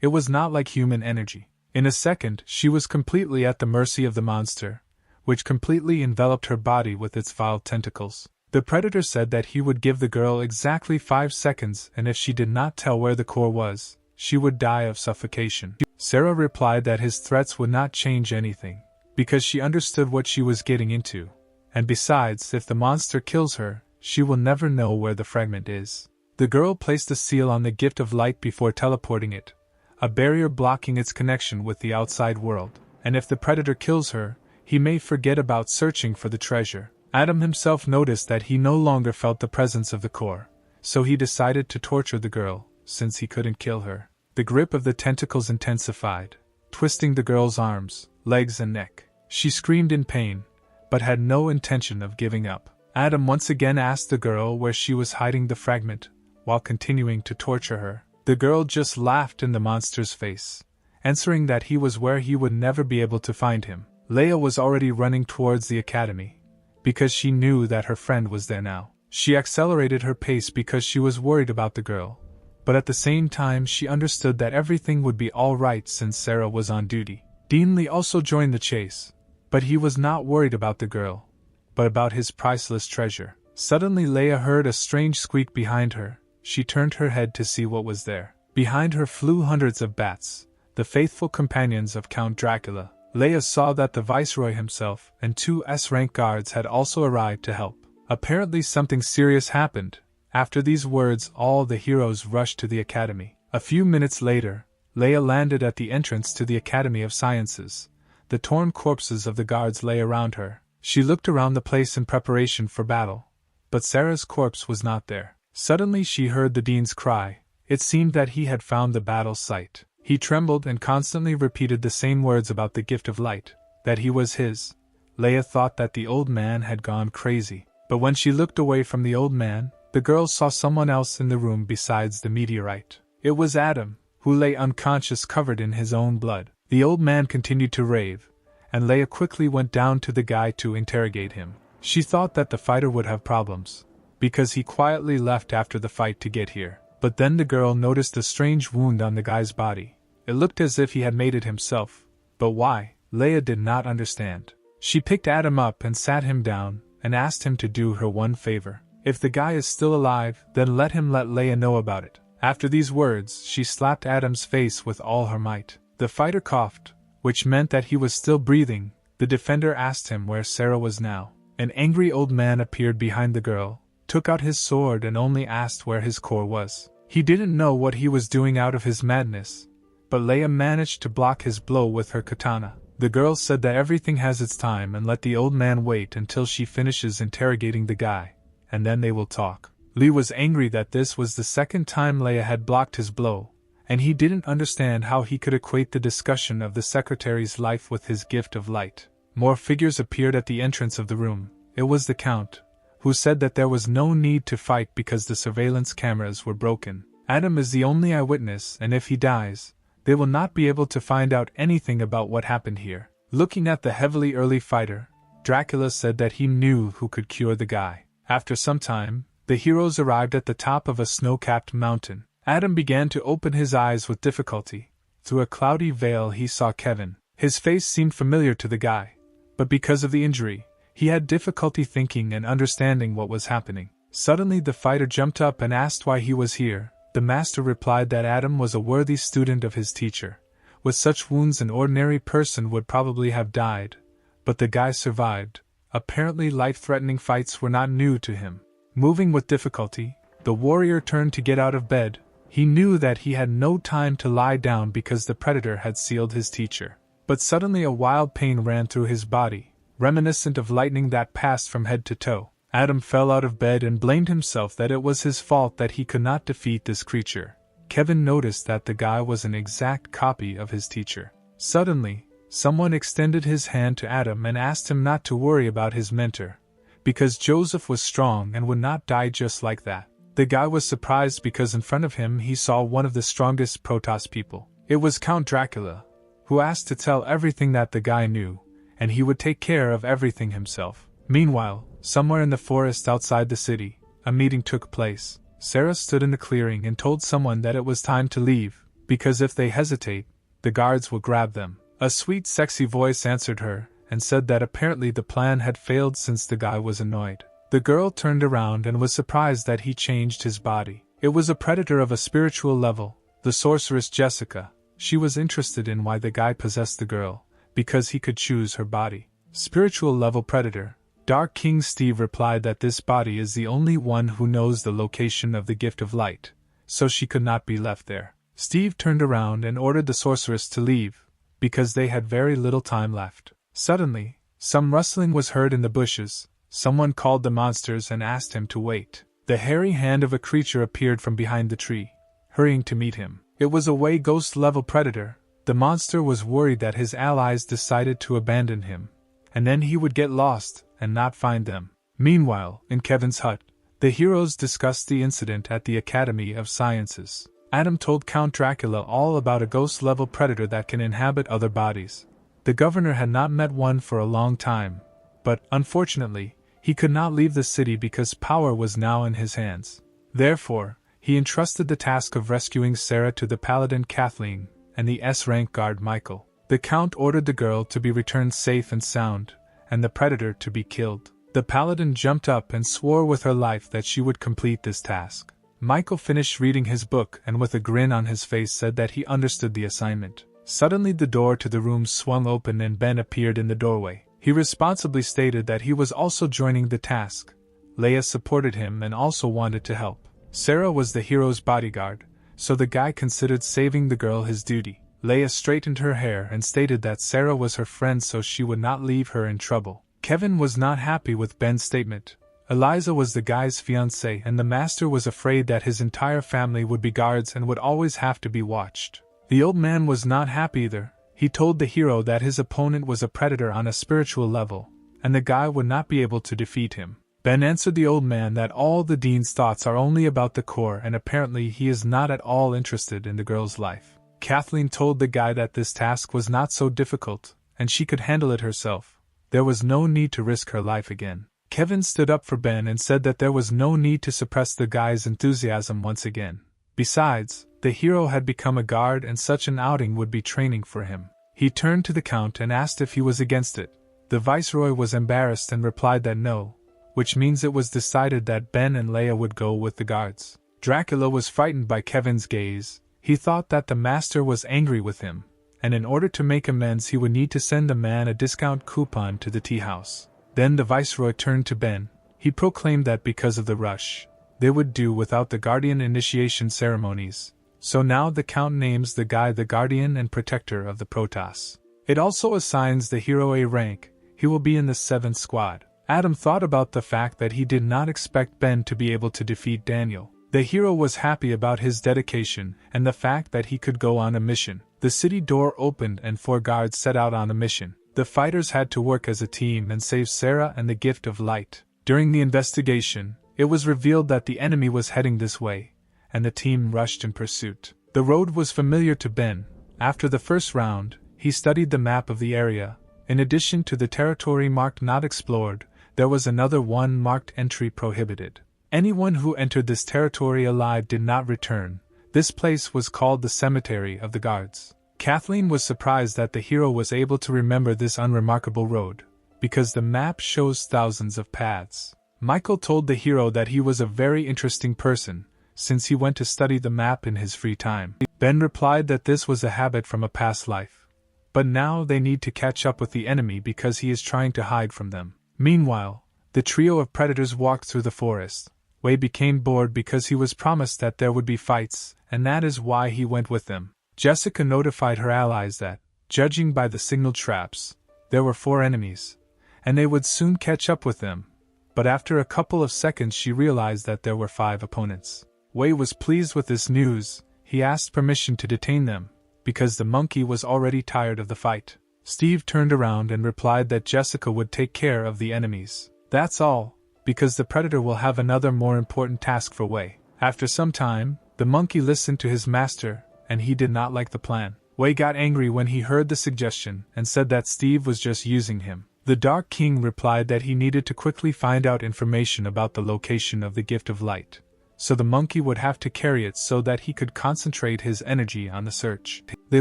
It was not like human energy. In a second, she was completely at the mercy of the monster, which completely enveloped her body with its vile tentacles. The Predator said that he would give the girl exactly 5 seconds, and if she did not tell where the core was, she would die of suffocation. Sarah replied that his threats would not change anything, because she understood what she was getting into, and besides, if the monster kills her, she will never know where the fragment is. The girl placed a seal on the gift of light before teleporting it, a barrier blocking its connection with the outside world, and if the Predator kills her, he may forget about searching for the treasure. Adam himself noticed that he no longer felt the presence of the core, so he decided to torture the girl, since he couldn't kill her. The grip of the tentacles intensified, twisting the girl's arms, legs and neck. She screamed in pain, but had no intention of giving up. Adam once again asked the girl where she was hiding the fragment, while continuing to torture her. The girl just laughed in the monster's face, answering that he was where he would never be able to find him. Leia was already running towards the academy, because she knew that her friend was there now. She accelerated her pace because she was worried about the girl, but at the same time she understood that everything would be alright since Sarah was on duty. Dean Lee also joined the chase, but he was not worried about the girl, but about his priceless treasure. Suddenly Leia heard a strange squeak behind her. She turned her head to see what was there. Behind her flew hundreds of bats, the faithful companions of Count Dracula. Leia saw that the Viceroy himself and 2 S-rank guards had also arrived to help. Apparently something serious happened. After these words, all the heroes rushed to the academy. A few minutes later, Leia landed at the entrance to the Academy of Sciences. The torn corpses of the guards lay around her. She looked around the place in preparation for battle, but Sarah's corpse was not there. Suddenly she heard the dean's cry. It seemed that he had found the battle site. He trembled and constantly repeated the same words about the gift of light, that he was his. Leia thought that the old man had gone crazy, but when she looked away from the old man, the girl saw someone else in the room besides the meteorite. It was Adam, who lay unconscious covered in his own blood. The old man continued to rave, and Leia quickly went down to the guy to interrogate him. She thought that the fighter would have problems, because he quietly left after the fight to get here. But then the girl noticed a strange wound on the guy's body. It looked as if he had made it himself. But why? Leia did not understand. She picked Adam up and sat him down, and asked him to do her one favor. If the guy is still alive, then let Leia know about it. After these words, she slapped Adam's face with all her might. The fighter coughed, which meant that he was still breathing. The defender asked him where Sarah was now. An angry old man appeared behind the girl, took out his sword and only asked where his core was. He didn't know what he was doing out of his madness, but Leia managed to block his blow with her katana. The girl said that everything has its time and let the old man wait until she finishes interrogating the guy, and then they will talk. Lee was angry that this was the second time Leia had blocked his blow, and he didn't understand how he could equate the discussion of the secretary's life with his gift of light. More figures appeared at the entrance of the room. It was the Count, who said that there was no need to fight because the surveillance cameras were broken. Adam is the only eyewitness, and if he dies, they will not be able to find out anything about what happened here. Looking at the heavily early fighter, Dracula said that he knew who could cure the guy. After some time, the heroes arrived at the top of a snow-capped mountain. Adam began to open his eyes with difficulty. Through a cloudy veil he saw Kevin. His face seemed familiar to the guy, but because of the injury, he had difficulty thinking and understanding what was happening. Suddenly the fighter jumped up and asked why he was here. The master replied that Adam was a worthy student of his teacher. With such wounds an ordinary person would probably have died, but the guy survived. Apparently life-threatening fights were not new to him. Moving with difficulty, the warrior turned to get out of bed. He knew that he had no time to lie down because the predator had sealed his teacher. But suddenly a wild pain ran through his body, reminiscent of lightning that passed from head to toe. Adam fell out of bed and blamed himself that it was his fault that he could not defeat this creature. Kevin noticed that the guy was an exact copy of his teacher. Suddenly, someone extended his hand to Adam and asked him not to worry about his mentor, because Joseph was strong and would not die just like that. The guy was surprised because in front of him he saw one of the strongest Protoss people. It was Count Dracula, who asked to tell everything that the guy knew, and he would take care of everything himself. Meanwhile, somewhere in the forest outside the city, a meeting took place. Sarah stood in the clearing and told someone that it was time to leave, because if they hesitate, the guards will grab them. A sweet, sexy voice answered her, and said that apparently the plan had failed since the guy was annoyed. The girl turned around and was surprised that he changed his body. It was a predator of a spiritual level, the sorceress Jessica. She was interested in why the guy possessed the girl, because he could choose her body. Spiritual level predator. Dark King Steve replied that this body is the only one who knows the location of the gift of light, so she could not be left there. Steve turned around and ordered the sorceress to leave, because they had very little time left. Suddenly, some rustling was heard in the bushes. Someone called the monsters and asked him to wait. The hairy hand of a creature appeared from behind the tree, hurrying to meet him. It was a Way Ghost-level predator. The monster was worried that his allies decided to abandon him, and then he would get lost and not find them. Meanwhile, in Kevin's hut, the heroes discussed the incident at the Academy of Sciences. Adam told Count Dracula all about a ghost-level predator that can inhabit other bodies. The governor had not met one for a long time, but, unfortunately, he could not leave the city because power was now in his hands. Therefore, he entrusted the task of rescuing Sarah to the paladin Kathleen and the S-rank guard Michael. The Count ordered the girl to be returned safe and sound, and the predator to be killed. The paladin jumped up and swore with her life that she would complete this task. Michael finished reading his book and with a grin on his face said that he understood the assignment. Suddenly the door to the room swung open and Ben appeared in the doorway. He responsibly stated that he was also joining the task. Leia supported him and also wanted to help. Sarah was the hero's bodyguard, so the guy considered saving the girl his duty. Leia straightened her hair and stated that Sarah was her friend so she would not leave her in trouble. Kevin was not happy with Ben's statement. Eliza was the guy's fiancée, and the master was afraid that his entire family would be guards and would always have to be watched. The old man was not happy either. He told the hero that his opponent was a predator on a spiritual level, and the guy would not be able to defeat him. Ben answered the old man that all the dean's thoughts are only about the core, and apparently he is not at all interested in the girl's life. Kathleen told the guy that this task was not so difficult, and she could handle it herself. There was no need to risk her life again. Kevin stood up for Ben and said that there was no need to suppress the guy's enthusiasm once again. Besides, the hero had become a guard and such an outing would be training for him. He turned to the Count and asked if he was against it. The Viceroy was embarrassed and replied that no, which means it was decided that Ben and Leia would go with the guards. Dracula was frightened by Kevin's gaze. He thought that the master was angry with him, and in order to make amends he would need to send the man a discount coupon to the tea house. Then the Viceroy turned to Ben. He proclaimed that because of the rush, they would do without the Guardian initiation ceremonies. So now the Count names the guy the Guardian and Protector of the Protoss. It also assigns the hero a rank. He will be in the 7th squad. Adam thought about the fact that he did not expect Ben to be able to defeat Daniel. The hero was happy about his dedication and the fact that he could go on a mission. The city door opened and 4 guards set out on a mission. The fighters had to work as a team and save Sarah and the Gift of Light. During the investigation, it was revealed that the enemy was heading this way, and the team rushed in pursuit. The road was familiar to Ben. After the first round, he studied the map of the area. In addition to the territory marked not explored, there was another one marked entry prohibited. Anyone who entered this territory alive did not return. This place was called the Cemetery of the Guards. Kathleen was surprised that the hero was able to remember this unremarkable road, because the map shows thousands of paths. Michael told the hero that he was a very interesting person, since he went to study the map in his free time. Ben replied that this was a habit from a past life. But now they need to catch up with the enemy because he is trying to hide from them. Meanwhile, the trio of predators walked through the forest. Wei became bored because he was promised that there would be fights, and that is why he went with them. Jessica notified her allies that, judging by the signal traps, there were 4 enemies, and they would soon catch up with them. But after a couple of seconds she realized that there were 5 opponents. Wei was pleased with this news. He asked permission to detain them, because the monkey was already tired of the fight. Steve turned around and replied that Jessica would take care of the enemies. That's all, because the predator will have another more important task for Wei. After some time, the monkey listened to his master, and he did not like the plan. Wei got angry when he heard the suggestion and said that Steve was just using him. The Dark King replied that he needed to quickly find out information about the location of the Gift of Light, so the monkey would have to carry it so that he could concentrate his energy on the search. They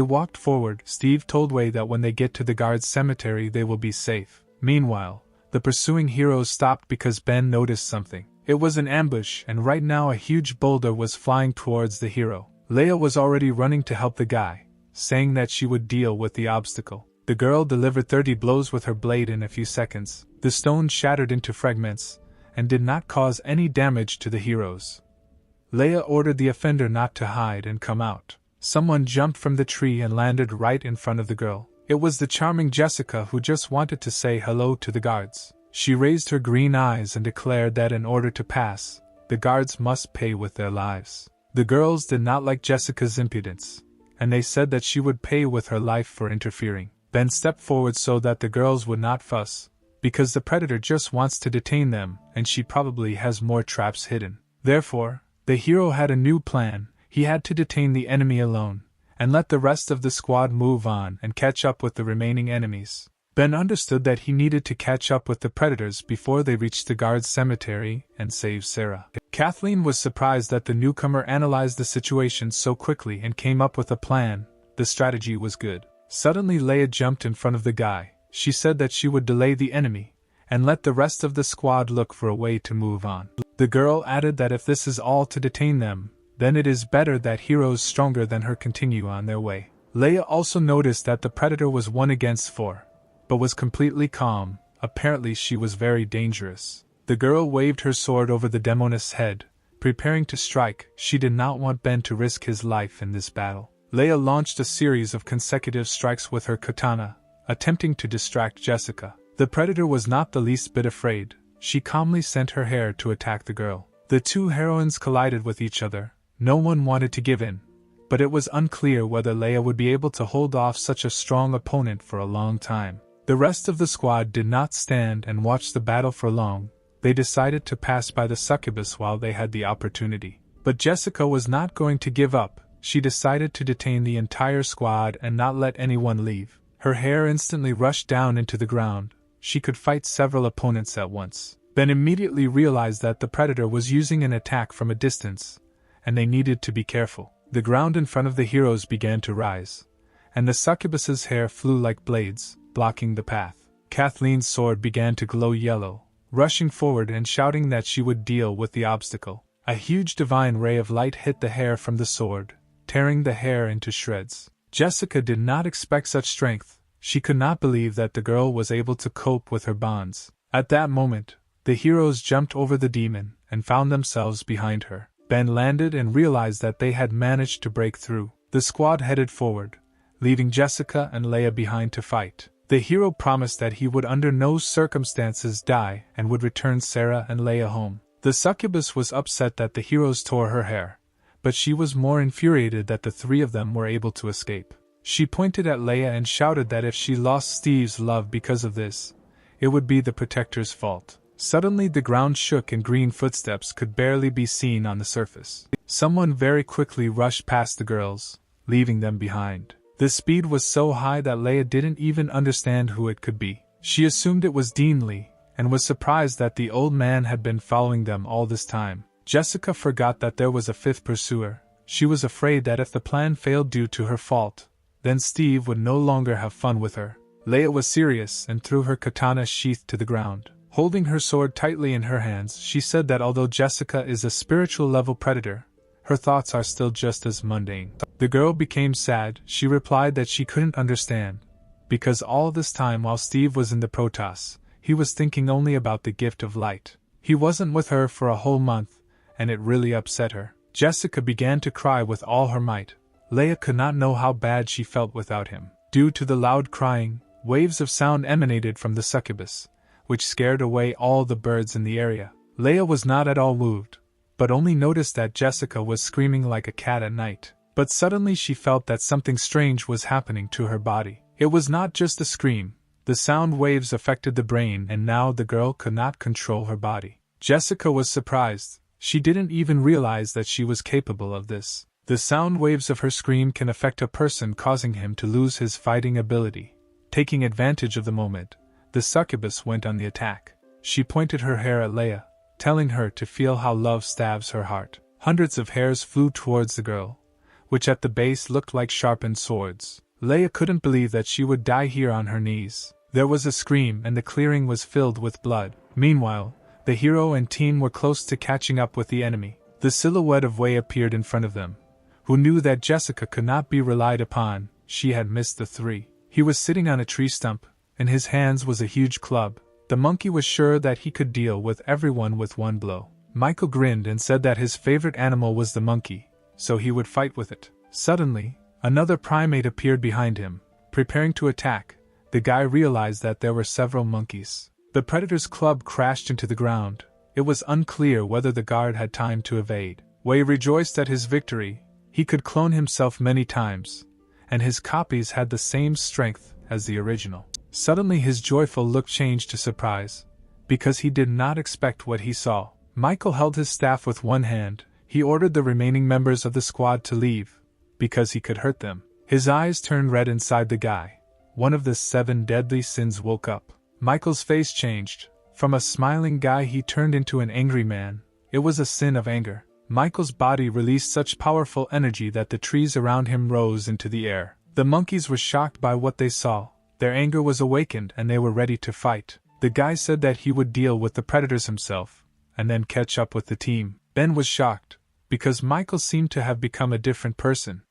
walked forward. Steve told Wei that when they get to the guard's cemetery they will be safe. Meanwhile, the pursuing heroes stopped because Ben noticed something. It was an ambush, and right now a huge boulder was flying towards the hero. Leia was already running to help the guy, saying that she would deal with the obstacle. The girl delivered 30 blows with her blade in a few seconds. The stone shattered into fragments, and did not cause any damage to the heroes. Leia ordered the offender not to hide and come out. Someone jumped from the tree and landed right in front of the girl. It was the charming Jessica who just wanted to say hello to the guards. She raised her green eyes and declared that in order to pass, the guards must pay with their lives. The girls did not like Jessica's impudence, and they said that she would pay with her life for interfering. Ben stepped forward so that the girls would not fuss, because the predator just wants to detain them and she probably has more traps hidden. Therefore, the hero had a new plan. He had to detain the enemy alone, and let the rest of the squad move on and catch up with the remaining enemies. Ben understood that he needed to catch up with the predators before they reached the guard's cemetery and save Sarah. Kathleen was surprised that the newcomer analyzed the situation so quickly and came up with a plan. The strategy was good. Suddenly Leia jumped in front of the guy. She said that she would delay the enemy, and let the rest of the squad look for a way to move on. The girl added that if this is all to detain them, then it is better that heroes stronger than her continue on their way. Leia also noticed that the predator was 1 against 4, but was completely calm. Apparently she was very dangerous. The girl waved her sword over the demoness head, preparing to strike. She did not want Ben to risk his life in this battle. Leia launched a series of consecutive strikes with her katana, attempting to distract Jessica. The predator was not the least bit afraid. She calmly sent her hare to attack the girl. The two heroines collided with each other. No one wanted to give in, but it was unclear whether Leia would be able to hold off such a strong opponent for a long time. The rest of the squad did not stand and watch the battle for long. They decided to pass by the succubus while they had the opportunity. But Jessica was not going to give up. She decided to detain the entire squad and not let anyone leave. Her hare instantly rushed down into the ground. She could fight several opponents at once. Ben immediately realized that the predator was using an attack from a distance, and they needed to be careful. The ground in front of the heroes began to rise, and the succubus's hair flew like blades, blocking the path. Kathleen's sword began to glow yellow, rushing forward and shouting that she would deal with the obstacle. A huge divine ray of light hit the hair from the sword, tearing the hair into shreds. Jessica did not expect such strength. She could not believe that the girl was able to cope with her bonds. At that moment, the heroes jumped over the demon and found themselves behind her. Ben landed and realized that they had managed to break through. The squad headed forward, leaving Jessica and Leia behind to fight. The hero promised that he would under no circumstances die and would return Sarah and Leia home. The succubus was upset that the heroes tore her hair, but she was more infuriated that the three of them were able to escape. She pointed at Leia and shouted that if she lost Steve's love because of this, it would be the Protector's fault. Suddenly the ground shook and green footsteps could barely be seen on the surface. Someone very quickly rushed past the girls, leaving them behind. The speed was so high that Leia didn't even understand who it could be. She assumed it was Dean Lee, and was surprised that the old man had been following them all this time. Jessica forgot that there was a fifth pursuer. She was afraid that if the plan failed due to her fault, then Steve would no longer have fun with her. Leia was serious and threw her katana sheath to the ground. Holding her sword tightly in her hands, she said that although Jessica is a spiritual level predator, her thoughts are still just as mundane. The girl became sad. She replied that she couldn't understand, because all this time while Steve was in the Protoss, he was thinking only about the gift of light. He wasn't with her for a whole month, and it really upset her. Jessica began to cry with all her might. Leia could not know how bad she felt without him. Due to the loud crying, waves of sound emanated from the succubus, which scared away all the birds in the area. Leia was not at all moved, but only noticed that Jessica was screaming like a cat at night. But suddenly she felt that something strange was happening to her body. It was not just a scream. The sound waves affected the brain, and now the girl could not control her body. Jessica was surprised. She didn't even realize that she was capable of this. The sound waves of her scream can affect a person, causing him to lose his fighting ability. Taking advantage of the moment, the succubus went on the attack. She pointed her hair at Leia, telling her to feel how love stabs her heart. Hundreds of hairs flew towards the girl, which at the base looked like sharpened swords. Leia couldn't believe that she would die here on her knees. There was a scream and the clearing was filled with blood. Meanwhile, the hero and team were close to catching up with the enemy. The silhouette of Wei appeared in front of them, who knew that Jessica could not be relied upon. She had missed the three. He was sitting on a tree stump. In his hands was a huge club. The monkey was sure that he could deal with everyone with one blow. Michael grinned and said that his favorite animal was the monkey, so he would fight with it. Suddenly, another primate appeared behind him, preparing to attack. The guy realized that there were several monkeys. The predator's club crashed into the ground. It was unclear whether the guard had time to evade. Wei rejoiced at his victory. He could clone himself many times, and his copies had the same strength as the original. Suddenly his joyful look changed to surprise, because he did not expect what he saw. Michael held his staff with one hand. He ordered the remaining members of the squad to leave, because he could hurt them. His eyes turned red inside the guy. One of the 7 deadly sins woke up. Michael's face changed. From a smiling guy he turned into an angry man. It was a sin of anger. Michael's body released such powerful energy that the trees around him rose into the air. The monkeys were shocked by what they saw. Their anger was awakened and they were ready to fight. The guy said that he would deal with the predators himself, and then catch up with the team. Ben was shocked, because Michael seemed to have become a different person.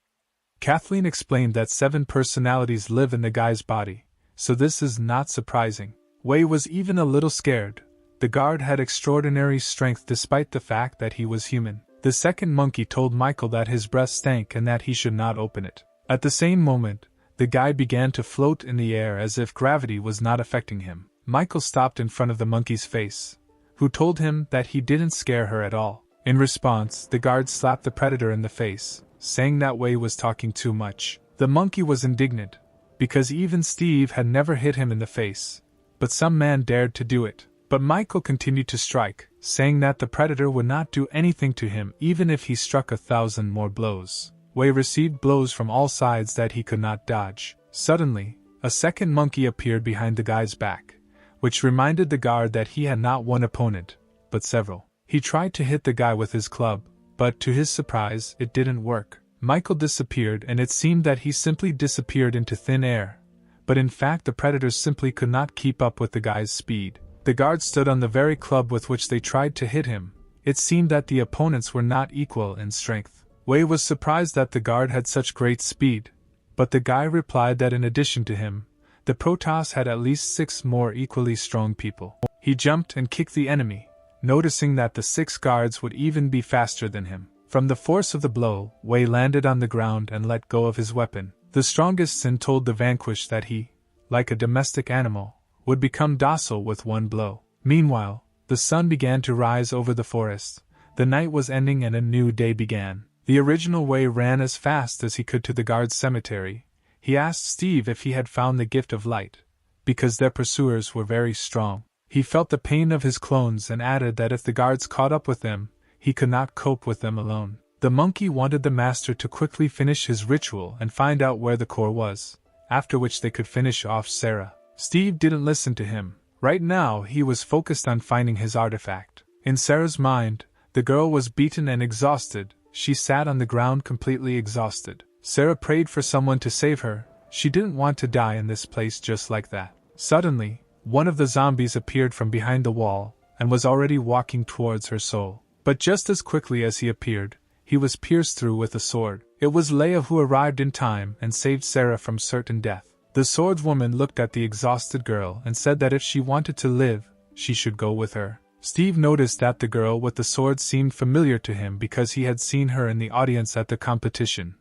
Kathleen explained that 7 personalities live in the guy's body, so this is not surprising. Wei was even a little scared. The guard had extraordinary strength despite the fact that he was human. The second monkey told Michael that his breath stank and that he should not open it. At the same moment, the guy began to float in the air as if gravity was not affecting him. Michael stopped in front of the monkey's face, who told him that he didn't scare her at all. In response, the guard slapped the predator in the face, saying that Wei was talking too much. The monkey was indignant, because even Steve had never hit him in the face, but some man dared to do it. But Michael continued to strike, saying that the predator would not do anything to him even if he struck 1,000 more blows. Wei received blows from all sides that he could not dodge. Suddenly, a second monkey appeared behind the guy's back, which reminded the guard that he had not one opponent, but several. He tried to hit the guy with his club, but to his surprise, it didn't work. Michael disappeared, and it seemed that he simply disappeared into thin air, but in fact the predators simply could not keep up with the guy's speed. The guard stood on the very club with which they tried to hit him. It seemed that the opponents were not equal in strength. Wei was surprised that the guard had such great speed, but the guy replied that in addition to him, the Protoss had at least 6 more equally strong people. He jumped and kicked the enemy, noticing that the 6 guards would even be faster than him. From the force of the blow, Wei landed on the ground and let go of his weapon. The strongest Sin told the vanquished that he, like a domestic animal, would become docile with one blow. Meanwhile, the sun began to rise over the forest. The night was ending and a new day began. The original Wei ran as fast as he could to the guard's cemetery. He asked Steve if he had found the gift of light, because their pursuers were very strong. He felt the pain of his clones and added that if the guards caught up with them, he could not cope with them alone. The monkey wanted the master to quickly finish his ritual and find out where the core was, after which they could finish off Sarah. Steve didn't listen to him. Right now he was focused on finding his artifact. In Sarah's mind, the girl was beaten and exhausted. She sat on the ground completely exhausted. Sarah prayed for someone to save her. She didn't want to die in this place just like that. Suddenly, one of the zombies appeared from behind the wall, and was already walking towards her soul. But just as quickly as he appeared, he was pierced through with a sword. It was Leia who arrived in time and saved Sarah from certain death. The swordswoman looked at the exhausted girl and said that if she wanted to live, she should go with her. Steve noticed that the girl with the sword seemed familiar to him because he had seen her in the audience at the competition,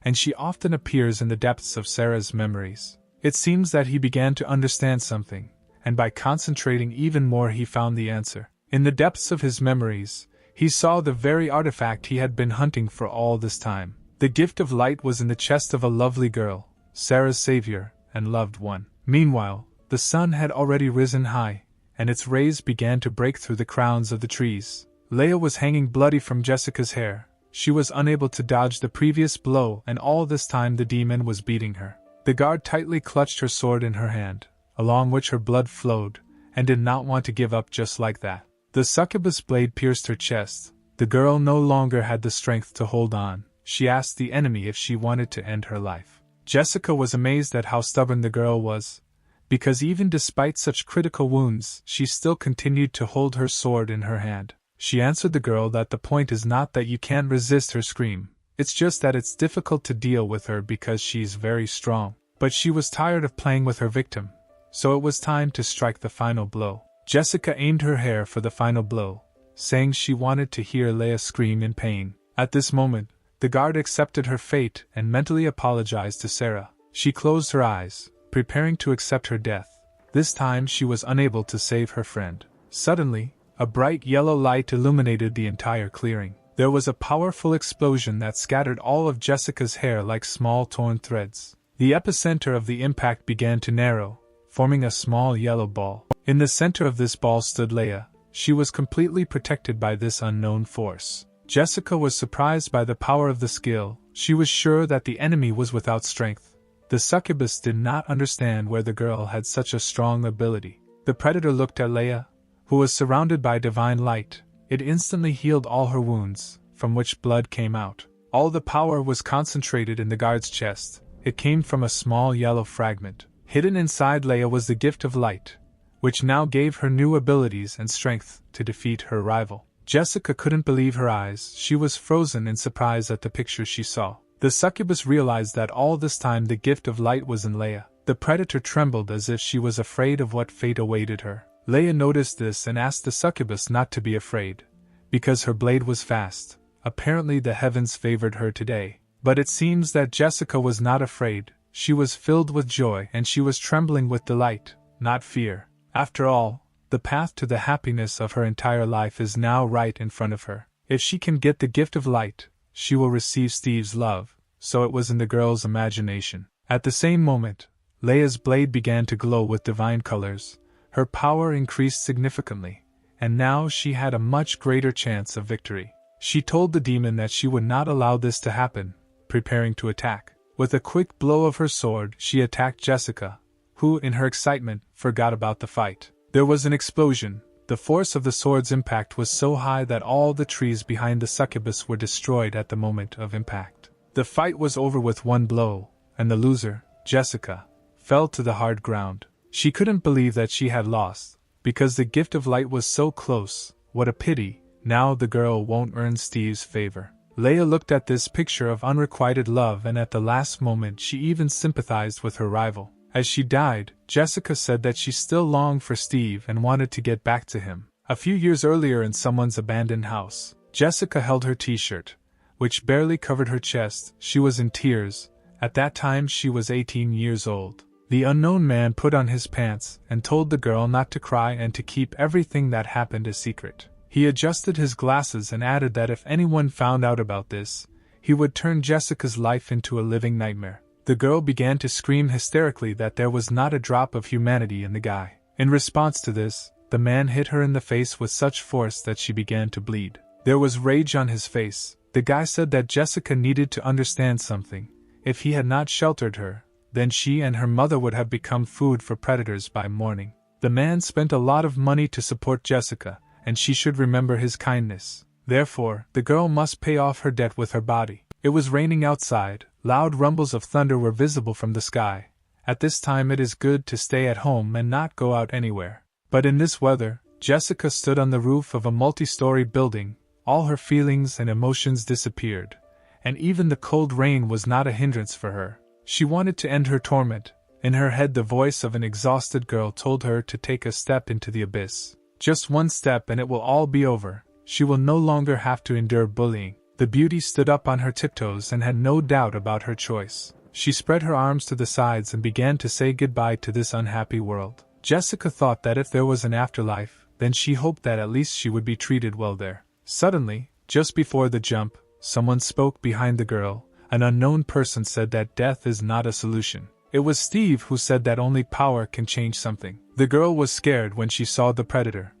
and she often appears in the depths of Sarah's memories. It seems that he began to understand something, and by concentrating even more he found the answer. In the depths of his memories, he saw the very artifact he had been hunting for all this time. The gift of light was in the chest of a lovely girl, Sarah's savior and loved one. Meanwhile, the sun had already risen high, and its rays began to break through the crowns of the trees. Leia was hanging bloody from Jessica's hair. She was unable to dodge the previous blow, and all this time the demon was beating her. The guard tightly clutched her sword in her hand, along which her blood flowed, and did not want to give up just like that. The succubus blade pierced her chest. The girl no longer had the strength to hold on. She asked the enemy if she wanted to end her life. Jessica was amazed at how stubborn the girl was, because even despite such critical wounds, she still continued to hold her sword in her hand. She answered the girl that the point is not that you can't resist her scream, it's just that it's difficult to deal with her because she's very strong. But she was tired of playing with her victim, so it was time to strike the final blow. Jessica aimed her hair for the final blow, saying she wanted to hear Leia scream in pain. At this moment, the guard accepted her fate and mentally apologized to Sarah. She closed her eyes, preparing to accept her death. This time she was unable to save her friend. Suddenly, a bright yellow light illuminated the entire clearing. There was a powerful explosion that scattered all of Jessica's hair like small torn threads. The epicenter of the impact began to narrow, forming a small yellow ball. In the center of this ball stood Leia. She was completely protected by this unknown force. Jessica was surprised by the power of the skill. She was sure that the enemy was without strength. The succubus did not understand where the girl had such a strong ability. The predator looked at Leia, who was surrounded by divine light. It instantly healed all her wounds, from which blood came out. All the power was concentrated in the guard's chest. It came from a small yellow fragment. Hidden inside Leia was the gift of light, which now gave her new abilities and strength to defeat her rival. Jessica couldn't believe her eyes. She was frozen in surprise at the picture she saw. The succubus realized that all this time the gift of light was in Leia. The predator trembled as if she was afraid of what fate awaited her. Leia noticed this and asked the succubus not to be afraid, because her blade was fast. Apparently the heavens favored her today. But it seems that Jessica was not afraid. She was filled with joy and she was trembling with delight, not fear. After all, the path to the happiness of her entire life is now right in front of her. If she can get the gift of light, she will receive Steve's love, so it was in the girl's imagination. At the same moment, Leia's blade began to glow with divine colors, her power increased significantly, and now she had a much greater chance of victory. She told the demon that she would not allow this to happen, preparing to attack. With a quick blow of her sword, she attacked Jessica, who, in her excitement, forgot about the fight. There was an explosion. The force of the sword's impact was so high that all the trees behind the succubus were destroyed at the moment of impact. The fight was over with one blow, and the loser, Jessica, fell to the hard ground. She couldn't believe that she had lost, because the gift of light was so close. What a pity, now the girl won't earn Steve's favor. Leia looked at this picture of unrequited love, and at the last moment she even sympathized with her rival. As she died, Jessica said that she still longed for Steve and wanted to get back to him. A few years earlier, in someone's abandoned house, Jessica held her t-shirt, which barely covered her chest. She was in tears. At that time she was 18 years old. The unknown man put on his pants and told the girl not to cry and to keep everything that happened a secret. He adjusted his glasses and added that if anyone found out about this, he would turn Jessica's life into a living nightmare. The girl began to scream hysterically that there was not a drop of humanity in the guy. In response to this, the man hit her in the face with such force that she began to bleed. There was rage on his face. The guy said that Jessica needed to understand something. If he had not sheltered her, then she and her mother would have become food for predators by morning. The man spent a lot of money to support Jessica, and she should remember his kindness. Therefore, the girl must pay off her debt with her body. It was raining outside. Loud rumbles of thunder were visible from the sky. At this time it is good to stay at home and not go out anywhere. But in this weather, Jessica stood on the roof of a multi-story building. All her feelings and emotions disappeared, and even the cold rain was not a hindrance for her. She wanted to end her torment. In her head the voice of an exhausted girl told her to take a step into the abyss. Just one step and it will all be over. She will no longer have to endure bullying. The beauty stood up on her tiptoes and had no doubt about her choice. She spread her arms to the sides and began to say goodbye to this unhappy world. Jessica thought that if there was an afterlife, then she hoped that at least she would be treated well there. Suddenly, just before the jump, someone spoke behind the girl. An unknown person said that death is not a solution. It was Steve who said that only power can change something. The girl was scared when she saw the predator,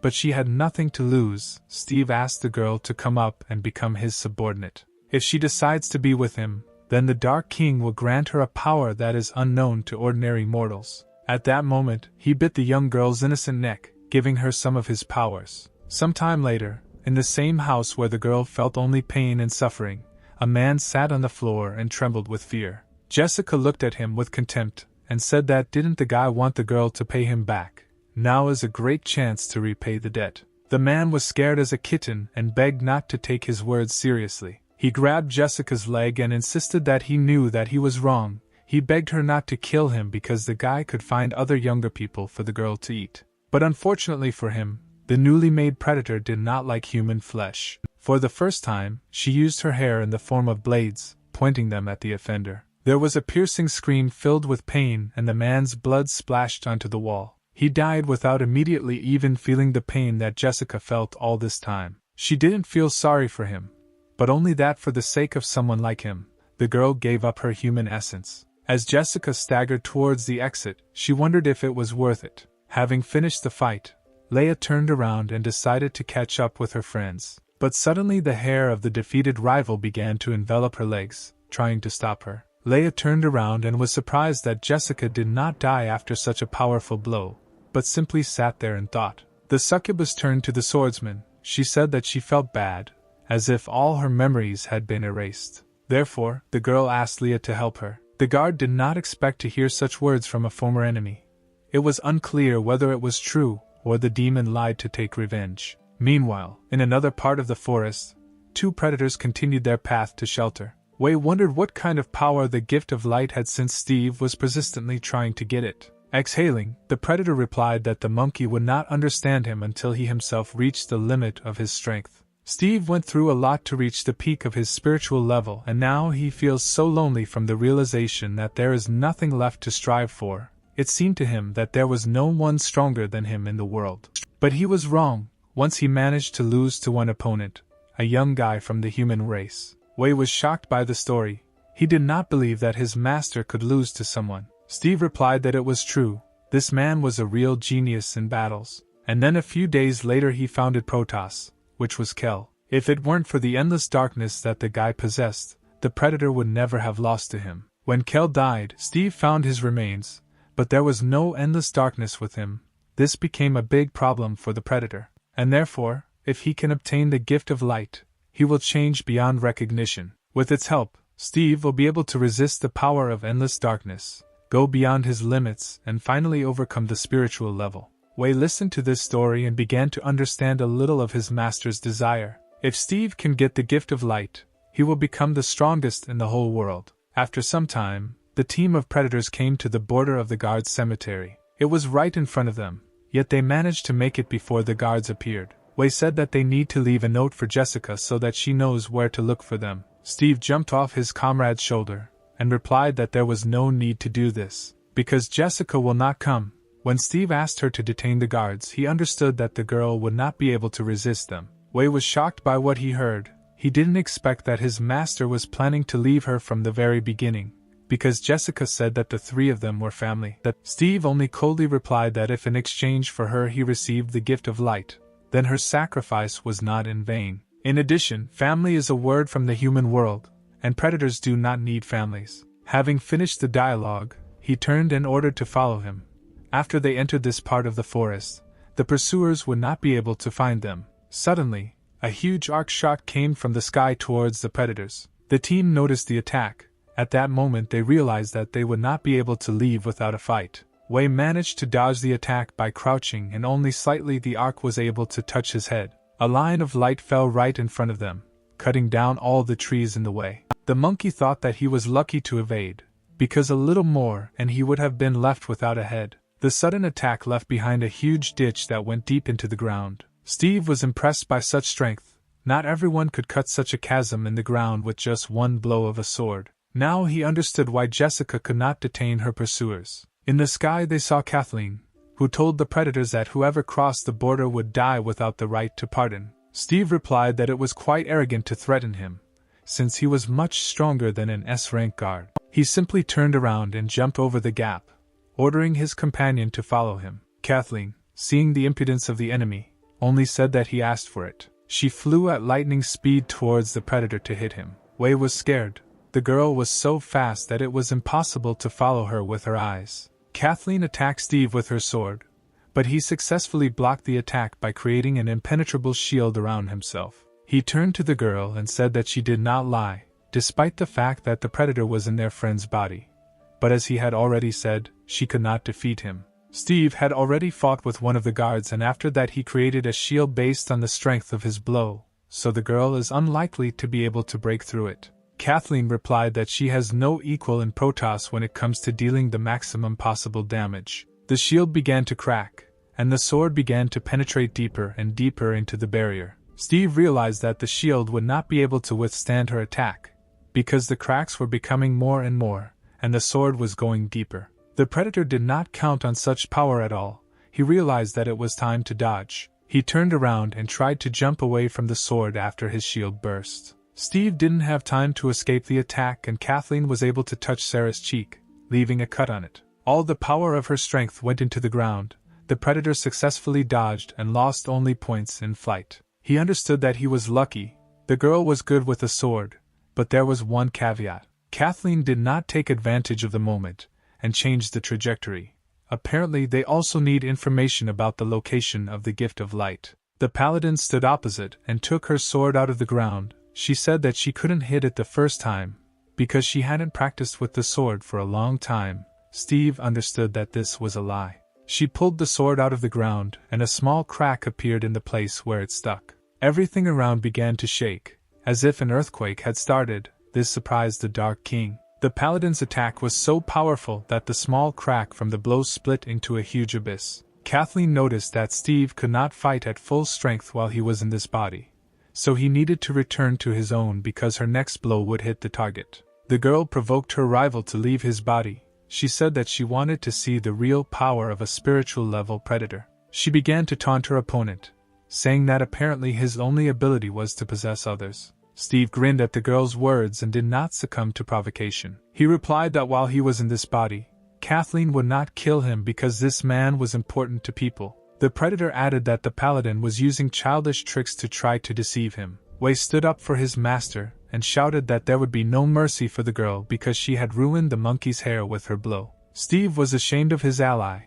but she had nothing to lose. Steve asked the girl to come up and become his subordinate. If she decides to be with him, then the Dark King will grant her a power that is unknown to ordinary mortals. At that moment, he bit the young girl's innocent neck, giving her some of his powers. Some time later, in the same house where the girl felt only pain and suffering, a man sat on the floor and trembled with fear. Jessica looked at him with contempt and said that didn't the guy want the girl to pay him back? Now is a great chance to repay the debt. The man was scared as a kitten and begged not to take his words seriously. He grabbed Jessica's leg and insisted that he knew that he was wrong. He begged her not to kill him because the guy could find other younger people for the girl to eat. But unfortunately for him, the newly made predator did not like human flesh. For the first time, she used her hair in the form of blades, pointing them at the offender. There was a piercing scream filled with pain and the man's blood splashed onto the wall. He died without immediately even feeling the pain that Jessica felt all this time. She didn't feel sorry for him, but only that for the sake of someone like him, the girl gave up her human essence. As Jessica staggered towards the exit, she wondered if it was worth it. Having finished the fight, Leia turned around and decided to catch up with her friends. But suddenly the hair of the defeated rival began to envelop her legs, trying to stop her. Leia turned around and was surprised that Jessica did not die after such a powerful blow, but simply sat there and thought. The succubus turned to the swordsman. She said that she felt bad, as if all her memories had been erased. Therefore, the girl asked Leia to help her. The guard did not expect to hear such words from a former enemy. It was unclear whether it was true, or the demon lied to take revenge. Meanwhile, in another part of the forest, two predators continued their path to shelter. Wei wondered what kind of power the gift of light had since Steve was persistently trying to get it. Exhaling, the predator replied that the monkey would not understand him until he himself reached the limit of his strength. Steve went through a lot to reach the peak of his spiritual level, and now he feels so lonely from the realization that there is nothing left to strive for, It seemed to him that there was no one stronger than him in the world. But he was wrong. Once he managed to lose to one opponent, a young guy from the human race. Wei was shocked by the story. He did not believe that his master could lose to someone. Steve replied that it was true. This man was a real genius in battles. And then a few days later he founded Protoss, which was Kel. If it weren't for the endless darkness that the guy possessed, the Predator would never have lost to him. When Kel died, Steve found his remains, but there was no endless darkness with him. This became a big problem for the Predator, and therefore, if he can obtain the gift of light, he will change beyond recognition. With its help, Steve will be able to resist the power of endless darkness, go beyond his limits, and finally overcome the spiritual level. Wei listened to this story and began to understand a little of his master's desire. If Steve can get the gift of light, he will become the strongest in the whole world. After some time, the team of predators came to the border of the guards' cemetery. It was right in front of them, yet they managed to make it before the guards appeared. Wei said that they need to leave a note for Jessica so that she knows where to look for them. Steve jumped off his comrade's shoulder and replied that there was no need to do this, because Jessica will not come. When Steve asked her to detain the guards, he understood that the girl would not be able to resist them. Wei was shocked by what he heard. He didn't expect that his master was planning to leave her from the very beginning, because Jessica said that the three of them were family. That Steve only coldly replied that if in exchange for her he received the gift of light, then her sacrifice was not in vain. In addition, family is a word from the human world, and predators do not need families. Having finished the dialogue, he turned and ordered to follow him. After they entered this part of the forest, the pursuers would not be able to find them. Suddenly, a huge arc shot came from the sky towards the predators. The team noticed the attack. At that moment they realized that they would not be able to leave without a fight. Wei managed to dodge the attack by crouching, and only slightly the arc was able to touch his head. A line of light fell right in front of them, cutting down all the trees in the way. The monkey thought that he was lucky to evade, because a little more and he would have been left without a head. The sudden attack left behind a huge ditch that went deep into the ground. Steve was impressed by such strength. Not everyone could cut such a chasm in the ground with just one blow of a sword. Now he understood why Jessica could not detain her pursuers. In the sky they saw Kathleen, who told the predators that whoever crossed the border would die without the right to pardon. Steve replied that it was quite arrogant to threaten him, since he was much stronger than an S-rank guard. He simply turned around and jumped over the gap, ordering his companion to follow him. Kathleen, seeing the impudence of the enemy, only said that he asked for it. She flew at lightning speed towards the predator to hit him. Wei was scared. The girl was so fast that it was impossible to follow her with her eyes. Kathleen attacked Steve with her sword, but he successfully blocked the attack by creating an impenetrable shield around himself. He turned to the girl and said that she did not lie, despite the fact that the predator was in their friend's body. But as he had already said, she could not defeat him. Steve had already fought with one of the guards, and after that he created a shield based on the strength of his blow, so the girl is unlikely to be able to break through it. Kathleen replied that she has no equal in Protoss when it comes to dealing the maximum possible damage. The shield began to crack, and the sword began to penetrate deeper and deeper into the barrier. Steve realized that the shield would not be able to withstand her attack, because the cracks were becoming more and more, and the sword was going deeper. The predator did not count on such power at all. He realized that it was time to dodge. He turned around and tried to jump away from the sword after his shield burst. Steve didn't have time to escape the attack, and Kathleen was able to touch Sarah's cheek, leaving a cut on it. All the power of her strength went into the ground. The predator successfully dodged and lost only points in flight. He understood that he was lucky. The girl was good with a sword, but there was one caveat. Kathleen did not take advantage of the moment and changed the trajectory. Apparently they also need information about the location of the gift of light. The paladin stood opposite and took her sword out of the ground. She said that she couldn't hit it the first time, because she hadn't practiced with the sword for a long time. Steve understood that this was a lie. She pulled the sword out of the ground, and a small crack appeared in the place where it stuck. Everything around began to shake, as if an earthquake had started. This surprised the Dark King. The paladin's attack was so powerful that the small crack from the blow split into a huge abyss. Kathleen noticed that Steve could not fight at full strength while he was in this body, so he needed to return to his own because her next blow would hit the target. The girl provoked her rival to leave his body, She said that she wanted to see the real power of a spiritual level predator. She began to taunt her opponent, saying that apparently his only ability was to possess others. Steve grinned at the girl's words and did not succumb to provocation. He replied that while he was in this body, Kathleen would not kill him because this man was important to people. The predator added that the paladin was using childish tricks to try to deceive him. Wei stood up for his master and shouted that there would be no mercy for the girl because she had ruined the monkey's hair with her blow. Steve was ashamed of his ally,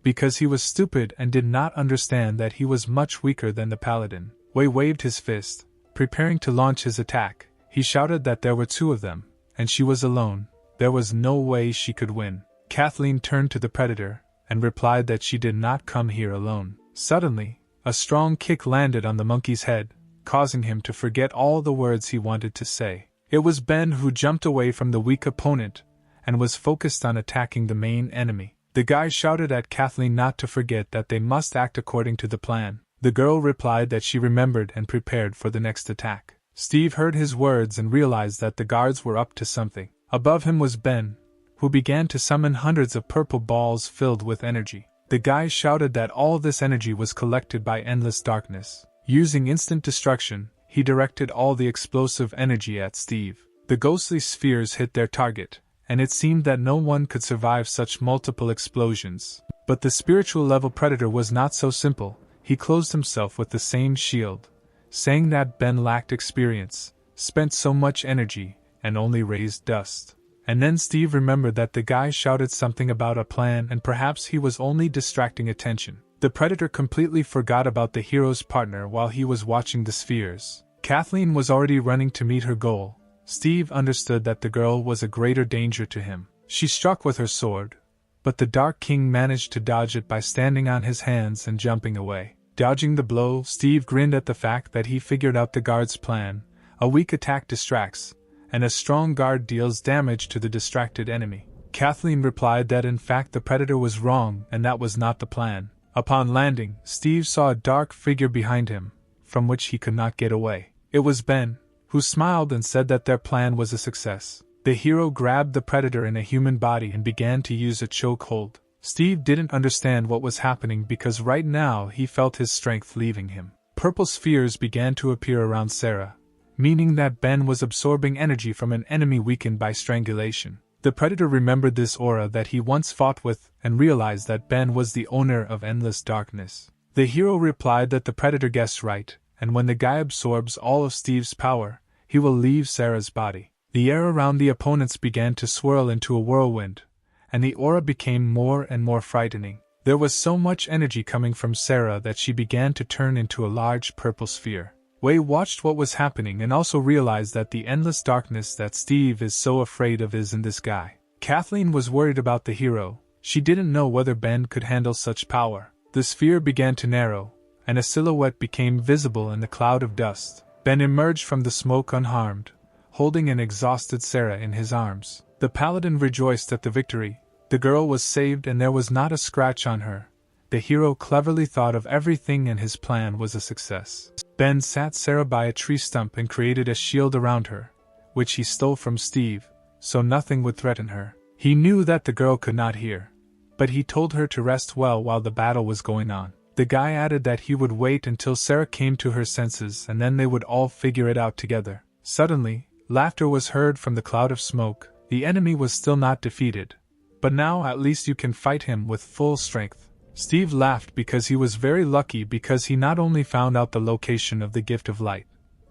because he was stupid and did not understand that he was much weaker than the paladin. Wei waved his fist, preparing to launch his attack. He shouted that there were two of them, and she was alone. There was no way she could win. Kathleen turned to the predator and replied that she did not come here alone. Suddenly, a strong kick landed on the monkey's head, causing him to forget all the words he wanted to say. It was Ben who jumped away from the weak opponent and was focused on attacking the main enemy. The guy shouted at Kathleen not to forget that they must act according to the plan. The girl replied that she remembered and prepared for the next attack. Steve heard his words and realized that the guards were up to something. Above him was Ben, who began to summon hundreds of purple balls filled with energy. The guy shouted that all this energy was collected by endless darkness. Using instant destruction, he directed all the explosive energy at Steve. The ghostly spheres hit their target, and it seemed that no one could survive such multiple explosions. But the spiritual level predator was not so simple. He clothed himself with the same shield, saying that Ben lacked experience, spent so much energy, and only raised dust. And then Steve remembered that the guy shouted something about a plan and perhaps he was only distracting attention. The predator completely forgot about the hero's partner while he was watching the spheres. Kathleen was already running to meet her goal. Steve understood that the girl was a greater danger to him. She struck with her sword, but the Dark King managed to dodge it by standing on his hands and jumping away. Dodging the blow, Steve grinned at the fact that he figured out the guard's plan. A weak attack distracts, and a strong guard deals damage to the distracted enemy. Kathleen replied that in fact the predator was wrong and that was not the plan. Upon landing, Steve saw a dark figure behind him, from which he could not get away. It was Ben, who smiled and said that their plan was a success. The hero grabbed the predator in a human body and began to use a chokehold. Steve didn't understand what was happening because right now he felt his strength leaving him. Purple spheres began to appear around Sarah, meaning that Ben was absorbing energy from an enemy weakened by strangulation. The predator remembered this aura that he once fought with and realized that Ben was the owner of endless darkness. The hero replied that the predator guessed right, and when the guy absorbs all of Steve's power, he will leave Sarah's body. The air around the opponents began to swirl into a whirlwind, and the aura became more and more frightening. There was so much energy coming from Sarah that she began to turn into a large purple sphere. Wei watched what was happening and also realized that the endless darkness that Steve is so afraid of is in this guy. Kathleen was worried about the hero. She didn't know whether Ben could handle such power. The sphere began to narrow, and a silhouette became visible in the cloud of dust. Ben emerged from the smoke unharmed, holding an exhausted Sarah in his arms. The paladin rejoiced at the victory. The girl was saved and there was not a scratch on her. The hero cleverly thought of everything and his plan was a success. Ben sat Sarah by a tree stump and created a shield around her, which he stole from Steve, so nothing would threaten her. He knew that the girl could not hear, but he told her to rest well while the battle was going on. The guy added that he would wait until Sarah came to her senses and then they would all figure it out together. Suddenly, laughter was heard from the cloud of smoke. The enemy was still not defeated, but now at least you can fight him with full strength. Steve laughed because he was very lucky because he not only found out the location of the gift of light,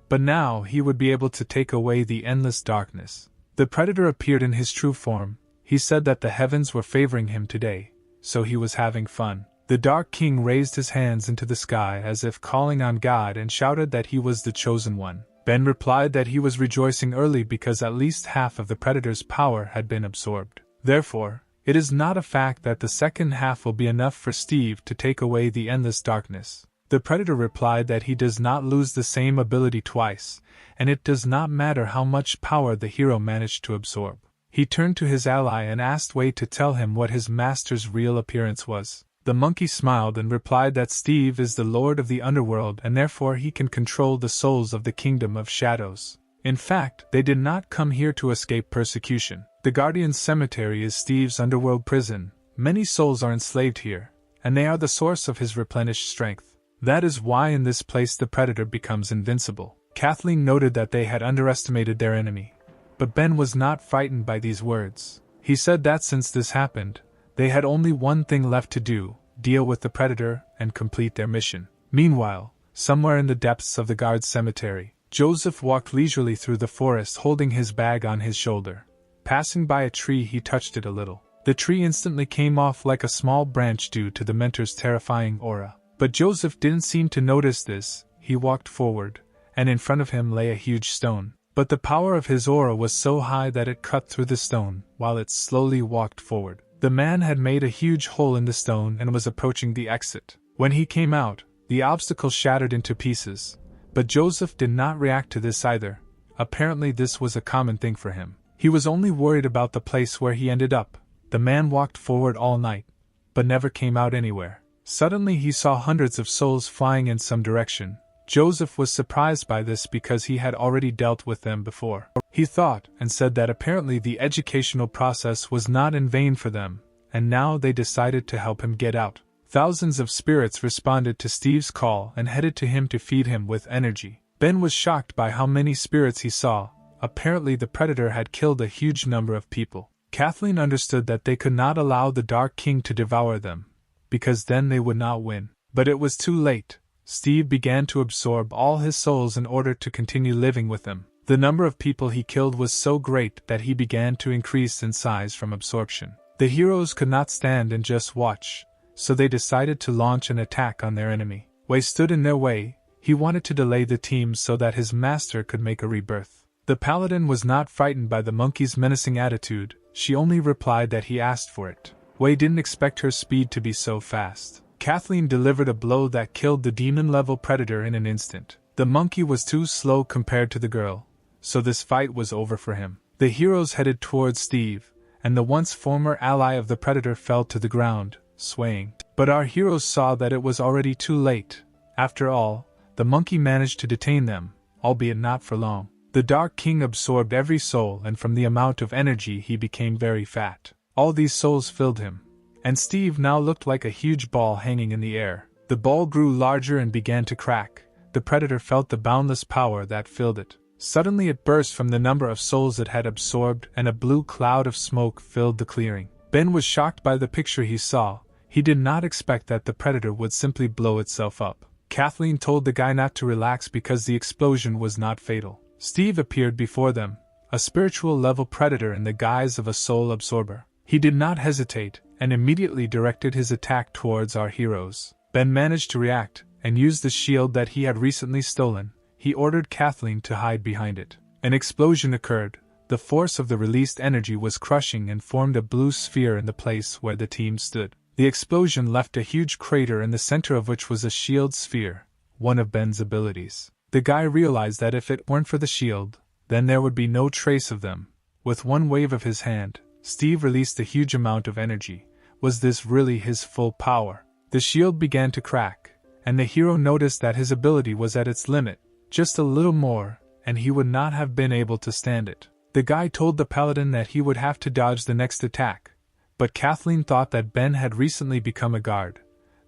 but now he would be able to take away the endless darkness. The predator appeared in his true form. He said that the heavens were favoring him today, so he was having fun. The Dark King raised his hands into the sky as if calling on God and shouted that he was the chosen one. Ben replied that he was rejoicing early because at least half of the predator's power had been absorbed. Therefore, it is not a fact that the second half will be enough for Steve to take away the endless darkness. The predator replied that he does not lose the same ability twice, and it does not matter how much power the hero managed to absorb. He turned to his ally and asked Wei to tell him what his master's real appearance was. The monkey smiled and replied that Steve is the lord of the underworld and therefore he can control the souls of the kingdom of shadows. In fact, they did not come here to escape persecution. The Guardian's Cemetery is Steve's underworld prison. Many souls are enslaved here, and they are the source of his replenished strength. That is why in this place the Predator becomes invincible. Kathleen noted that they had underestimated their enemy. But Ben was not frightened by these words. He said that since this happened, they had only one thing left to do: deal with the Predator and complete their mission. Meanwhile, somewhere in the depths of the guard's cemetery, Joseph walked leisurely through the forest holding his bag on his shoulder. Passing by a tree, he touched it a little. The tree instantly came off like a small branch due to the mentor's terrifying aura. But Joseph didn't seem to notice this. He walked forward, and in front of him lay a huge stone. But the power of his aura was so high that it cut through the stone, while it slowly walked forward. The man had made a huge hole in the stone and was approaching the exit. When he came out, the obstacle shattered into pieces. But Joseph did not react to this either. Apparently this was a common thing for him. He was only worried about the place where he ended up. The man walked forward all night, but never came out anywhere. Suddenly he saw hundreds of souls flying in some direction. Joseph was surprised by this because he had already dealt with them before. He thought and said that apparently the educational process was not in vain for them, and now they decided to help him get out. Thousands of spirits responded to Steve's call and headed to him to feed him with energy. Ben was shocked by how many spirits he saw. Apparently the Predator had killed a huge number of people. Kathleen understood that they could not allow the Dark King to devour them, because then they would not win. But it was too late. Steve began to absorb all his souls in order to continue living with them. The number of people he killed was so great that he began to increase in size from absorption. The heroes could not stand and just watch, so they decided to launch an attack on their enemy. Wei stood in their way. He wanted to delay the team so that his master could make a rebirth. The paladin was not frightened by the monkey's menacing attitude. She only replied that he asked for it. Wei didn't expect her speed to be so fast. Kathleen delivered a blow that killed the demon-level Predator in an instant. The monkey was too slow compared to the girl, so this fight was over for him. The heroes headed towards Steve, and the once former ally of the Predator fell to the ground, swaying. But our heroes saw that it was already too late. After all, the monkey managed to detain them, albeit not for long. The Dark King absorbed every soul, and from the amount of energy he became very fat. All these souls filled him, and Steve now looked like a huge ball hanging in the air. The ball grew larger and began to crack. The Predator felt the boundless power that filled it. Suddenly it burst from the number of souls it had absorbed, and a blue cloud of smoke filled the clearing. Ben was shocked by the picture he saw. He did not expect that the Predator would simply blow itself up. Kathleen told the guy not to relax because the explosion was not fatal. Steve appeared before them, a spiritual-level Predator in the guise of a soul absorber. He did not hesitate, and immediately directed his attack towards our heroes. Ben managed to react, and used the shield that he had recently stolen. He ordered Kathleen to hide behind it. An explosion occurred. The force of the released energy was crushing and formed a blue sphere in the place where the team stood. The explosion left a huge crater in the center of which was a shield sphere, one of Ben's abilities. The guy realized that if it weren't for the shield, then there would be no trace of them. With one wave of his hand, Steve released a huge amount of energy. Was this really his full power? The shield began to crack, and the hero noticed that his ability was at its limit. Just a little more, and he would not have been able to stand it. The guy told the paladin that he would have to dodge the next attack, but Kathleen thought that Ben had recently become a guard,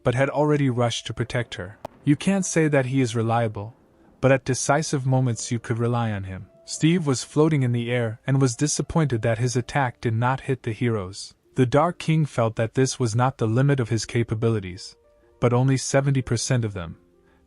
but had already rushed to protect her. You can't say that he is reliable, but at decisive moments you could rely on him. Steve was floating in the air and was disappointed that his attack did not hit the heroes. The Dark King felt that this was not the limit of his capabilities, but only 70% of them.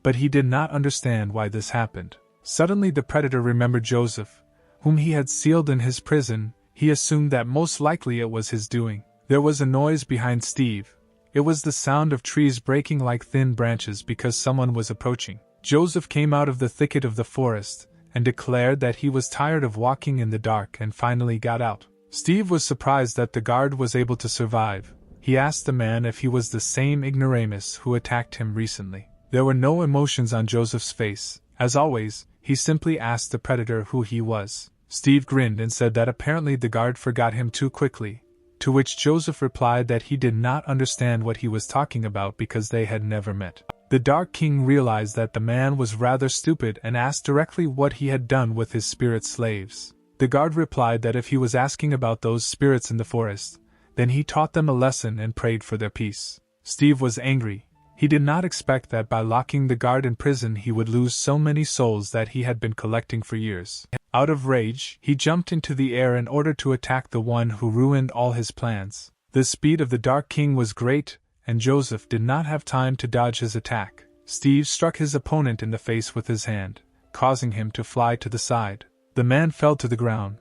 But he did not understand why this happened. Suddenly the Predator remembered Joseph, whom he had sealed in his prison. He assumed that most likely it was his doing. There was a noise behind Steve. It was the sound of trees breaking like thin branches because someone was approaching. Joseph came out of the thicket of the forest, and declared that he was tired of walking in the dark and finally got out. Steve was surprised that the guard was able to survive. He asked the man if he was the same ignoramus who attacked him recently. There were no emotions on Joseph's face. As always, he simply asked the Predator who he was. Steve grinned and said that apparently the guard forgot him too quickly, to which Joseph replied that he did not understand what he was talking about because they had never met. The Dark King realized that the man was rather stupid and asked directly what he had done with his spirit slaves. The The guard replied that if he was asking about those spirits in the forest, then he taught them a lesson and prayed for their peace. Steve was angry. He did not expect that by locking the guard in prison he would lose so many souls that he had been collecting for years. Out of rage, he jumped into the air in order to attack the one who ruined all his plans. The speed of the Dark King was great, and Joseph did not have time to dodge his attack. Steve struck his opponent in the face with his hand, causing him to fly to the side. The man fell to the ground,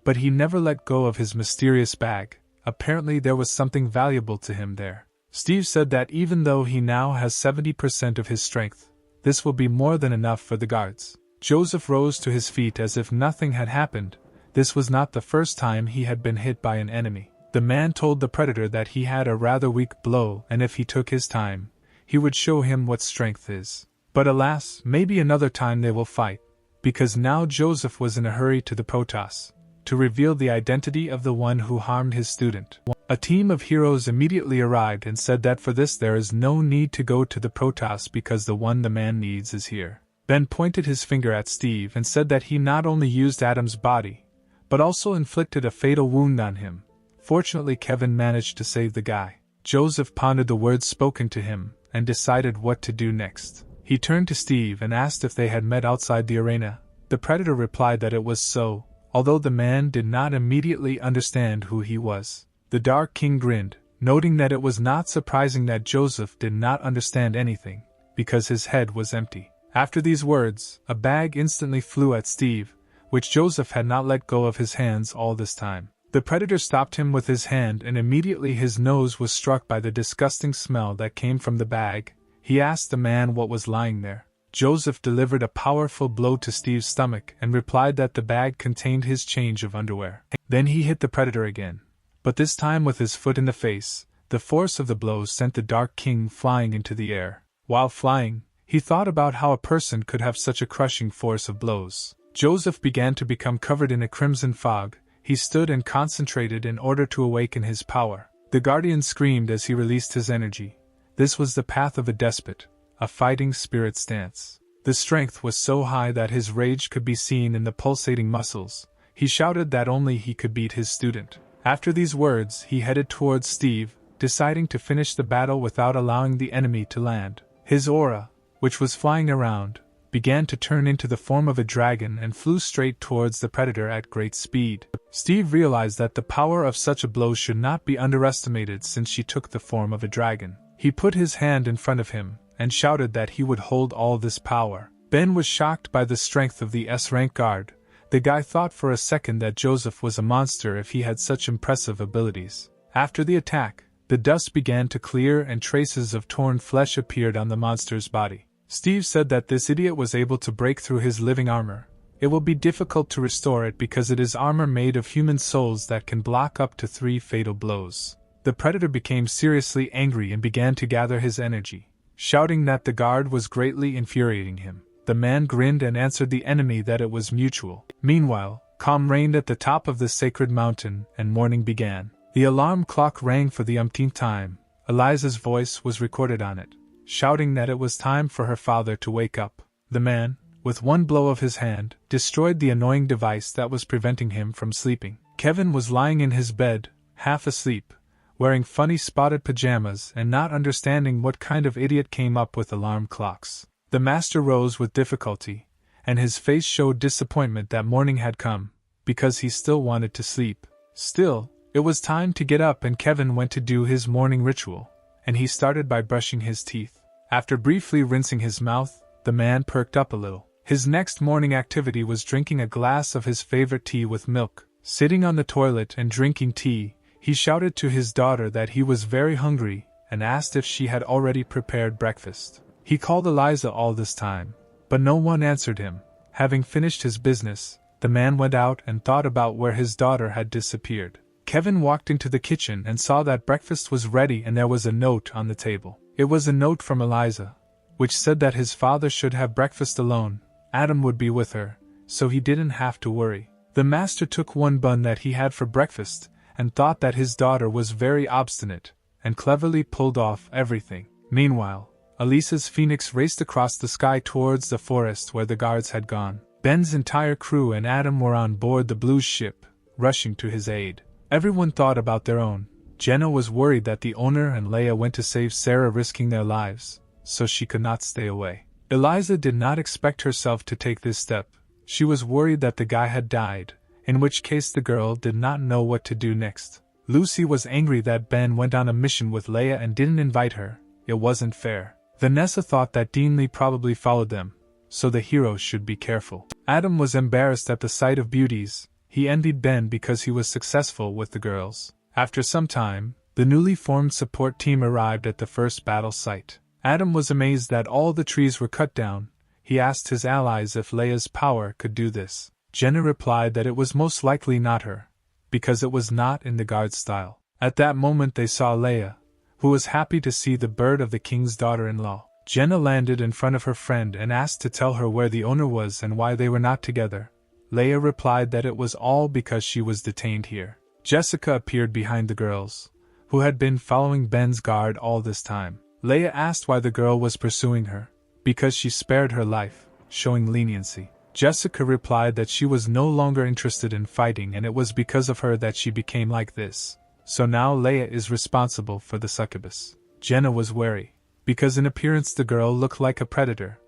but he never let go of his mysterious bag. Apparently there was something valuable to him there. Steve said that even though he now has 70% of his strength, this will be more than enough for the guards. Joseph rose to his feet as if nothing had happened. This was not the first time he had been hit by an enemy. The man told the predator that he had a rather weak blow, and if he took his time, he would show him what strength is. But alas, maybe another time they will fight, because now Joseph was in a hurry to the protas, to reveal the identity of the one who harmed his student. A team of heroes immediately arrived and said that for this there is no need to go to the protas because the one the man needs is here. Ben pointed his finger at Steve and said that he not only used Adam's body, but also inflicted a fatal wound on him. Fortunately, Kevin managed to save the guy. Joseph pondered the words spoken to him and decided what to do next. He turned to Steve and asked if they had met outside the arena. The predator replied that it was so, although the man did not immediately understand who he was. The Dark King grinned, noting that it was not surprising that Joseph did not understand anything, because his head was empty. After these words, a bag instantly flew at Steve, which Joseph had not let go of his hands all this time. The predator stopped him with his hand and immediately his nose was struck by the disgusting smell that came from the bag. He asked the man what was lying there. Joseph delivered a powerful blow to Steve's stomach and replied that the bag contained his change of underwear. Then he hit the predator again, but this time with his foot in the face. The force of the blows sent the Dark King flying into the air. While flying, he thought about how a person could have such a crushing force of blows. Joseph began to become covered in a crimson fog. He stood and concentrated in order to awaken his power. The guardian screamed as he released his energy. This was the path of a despot, a fighting spirit stance. The strength was so high that his rage could be seen in the pulsating muscles. He shouted that only he could beat his student. After these words, he headed towards Steve, deciding to finish the battle without allowing the enemy to land. His aura, which was flying around, began to turn into the form of a dragon and flew straight towards the predator at great speed. Steve realized that the power of such a blow should not be underestimated since she took the form of a dragon. He put his hand in front of him and shouted that he would hold all this power. Ben was shocked by the strength of the S-rank guard. The guy thought for a second that Joseph was a monster if he had such impressive abilities. After the attack, the dust began to clear and traces of torn flesh appeared on the monster's body. Steve said that this idiot was able to break through his living armor. It will be difficult to restore it because it is armor made of human souls that can block up to 3 fatal blows. The predator became seriously angry and began to gather his energy, shouting that the guard was greatly infuriating him. The man grinned and answered the enemy that it was mutual. Meanwhile, calm reigned at the top of the sacred mountain and morning began. The alarm clock rang for the umpteenth time. Eliza's voice was recorded on it, shouting that it was time for her father to wake up. The man, with one blow of his hand, destroyed the annoying device that was preventing him from sleeping. Kevin was lying in his bed, half asleep, wearing funny spotted pajamas and not understanding what kind of idiot came up with alarm clocks. The master rose with difficulty, and his face showed disappointment that morning had come, because he still wanted to sleep. Still, it was time to get up and Kevin went to do his morning ritual, and he started by brushing his teeth. After briefly rinsing his mouth, the man perked up a little. His next morning activity was drinking a glass of his favorite tea with milk. Sitting on the toilet and drinking tea, he shouted to his daughter that he was very hungry and asked if she had already prepared breakfast. He called Eliza all this time, but no one answered him. Having finished his business, the man went out and thought about where his daughter had disappeared. Kevin walked into the kitchen and saw that breakfast was ready and there was a note on the table. It was a note from Eliza, which said that his father should have breakfast alone. Adam would be with her, so he didn't have to worry. The master took one bun that he had for breakfast and thought that his daughter was very obstinate, and cleverly pulled off everything. Meanwhile, Elisa's phoenix raced across the sky towards the forest where the guards had gone. Ben's entire crew and Adam were on board the Blue's ship, rushing to his aid. Everyone thought about their own. Jenna was worried that the owner and Leia went to save Sarah, risking their lives, so she could not stay away. Eliza did not expect herself to take this step. She was worried that the guy had died, in which case the girl did not know what to do next. Lucy was angry that Ben went on a mission with Leia and didn't invite her. It wasn't fair. Vanessa thought that Dean Lee probably followed them, so the hero should be careful. Adam was embarrassed at the sight of beauties. He envied Ben because he was successful with the girls. After some time, the newly formed support team arrived at the first battle site. Adam was amazed that all the trees were cut down. He asked his allies if Leia's power could do this. Jenna replied that it was most likely not her, because it was not in the guard style. At that moment they saw Leia, who was happy to see the bird of the king's daughter-in-law. Jenna landed in front of her friend and asked to tell her where the owner was and why they were not together. Leia replied that it was all because she was detained here. Jessica appeared behind the girls, who had been following Ben's guard all this time. Leia asked why the girl was pursuing her. Because she spared her life, showing leniency. Jessica replied that she was no longer interested in fighting and it was because of her that she became like this. So now Leia is responsible for the succubus. Jenna was wary, because in appearance the girl looked like a predator,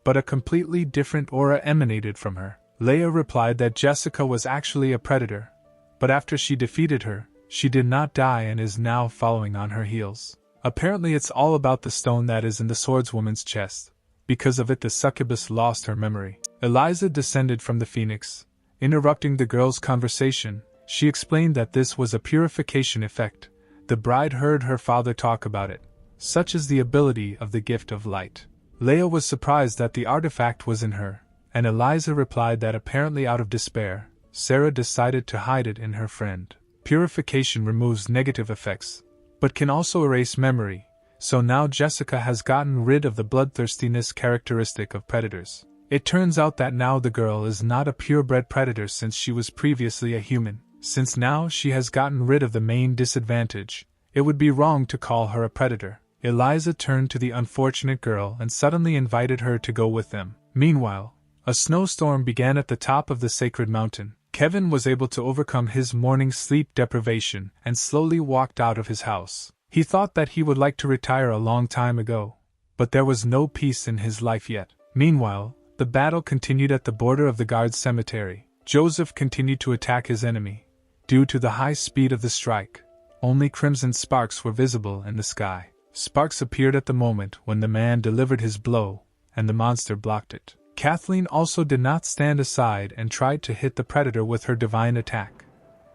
but a completely different aura emanated from her. Leia replied that Jessica was actually a predator, but after she defeated her, she did not die and is now following on her heels. Apparently it's all about the stone that is in the swordswoman's chest. Because of it the succubus lost her memory. Eliza descended from the phoenix. Interrupting the girls' conversation, she explained that this was a purification effect. The bride heard her father talk about it. Such is the ability of the gift of light. Leia was surprised that the artifact was in her, and Eliza replied that apparently out of despair, Sarah decided to hide it in her friend. Purification removes negative effects, but can also erase memory. So now Jessica has gotten rid of the bloodthirstiness characteristic of predators. It turns out that now the girl is not a purebred predator since she was previously a human. Since now she has gotten rid of the main disadvantage, it would be wrong to call her a predator. Eliza turned to the unfortunate girl and suddenly invited her to go with them. Meanwhile, a snowstorm began at the top of the sacred mountain. Kevin was able to overcome his morning sleep deprivation and slowly walked out of his house. He thought that he would like to retire a long time ago, but there was no peace in his life yet. Meanwhile, the battle continued at the border of the guards' cemetery. Joseph continued to attack his enemy. Due to the high speed of the strike, only crimson sparks were visible in the sky. Sparks appeared at the moment when the man delivered his blow, and the monster blocked it. Kathleen also did not stand aside and tried to hit the predator with her divine attack.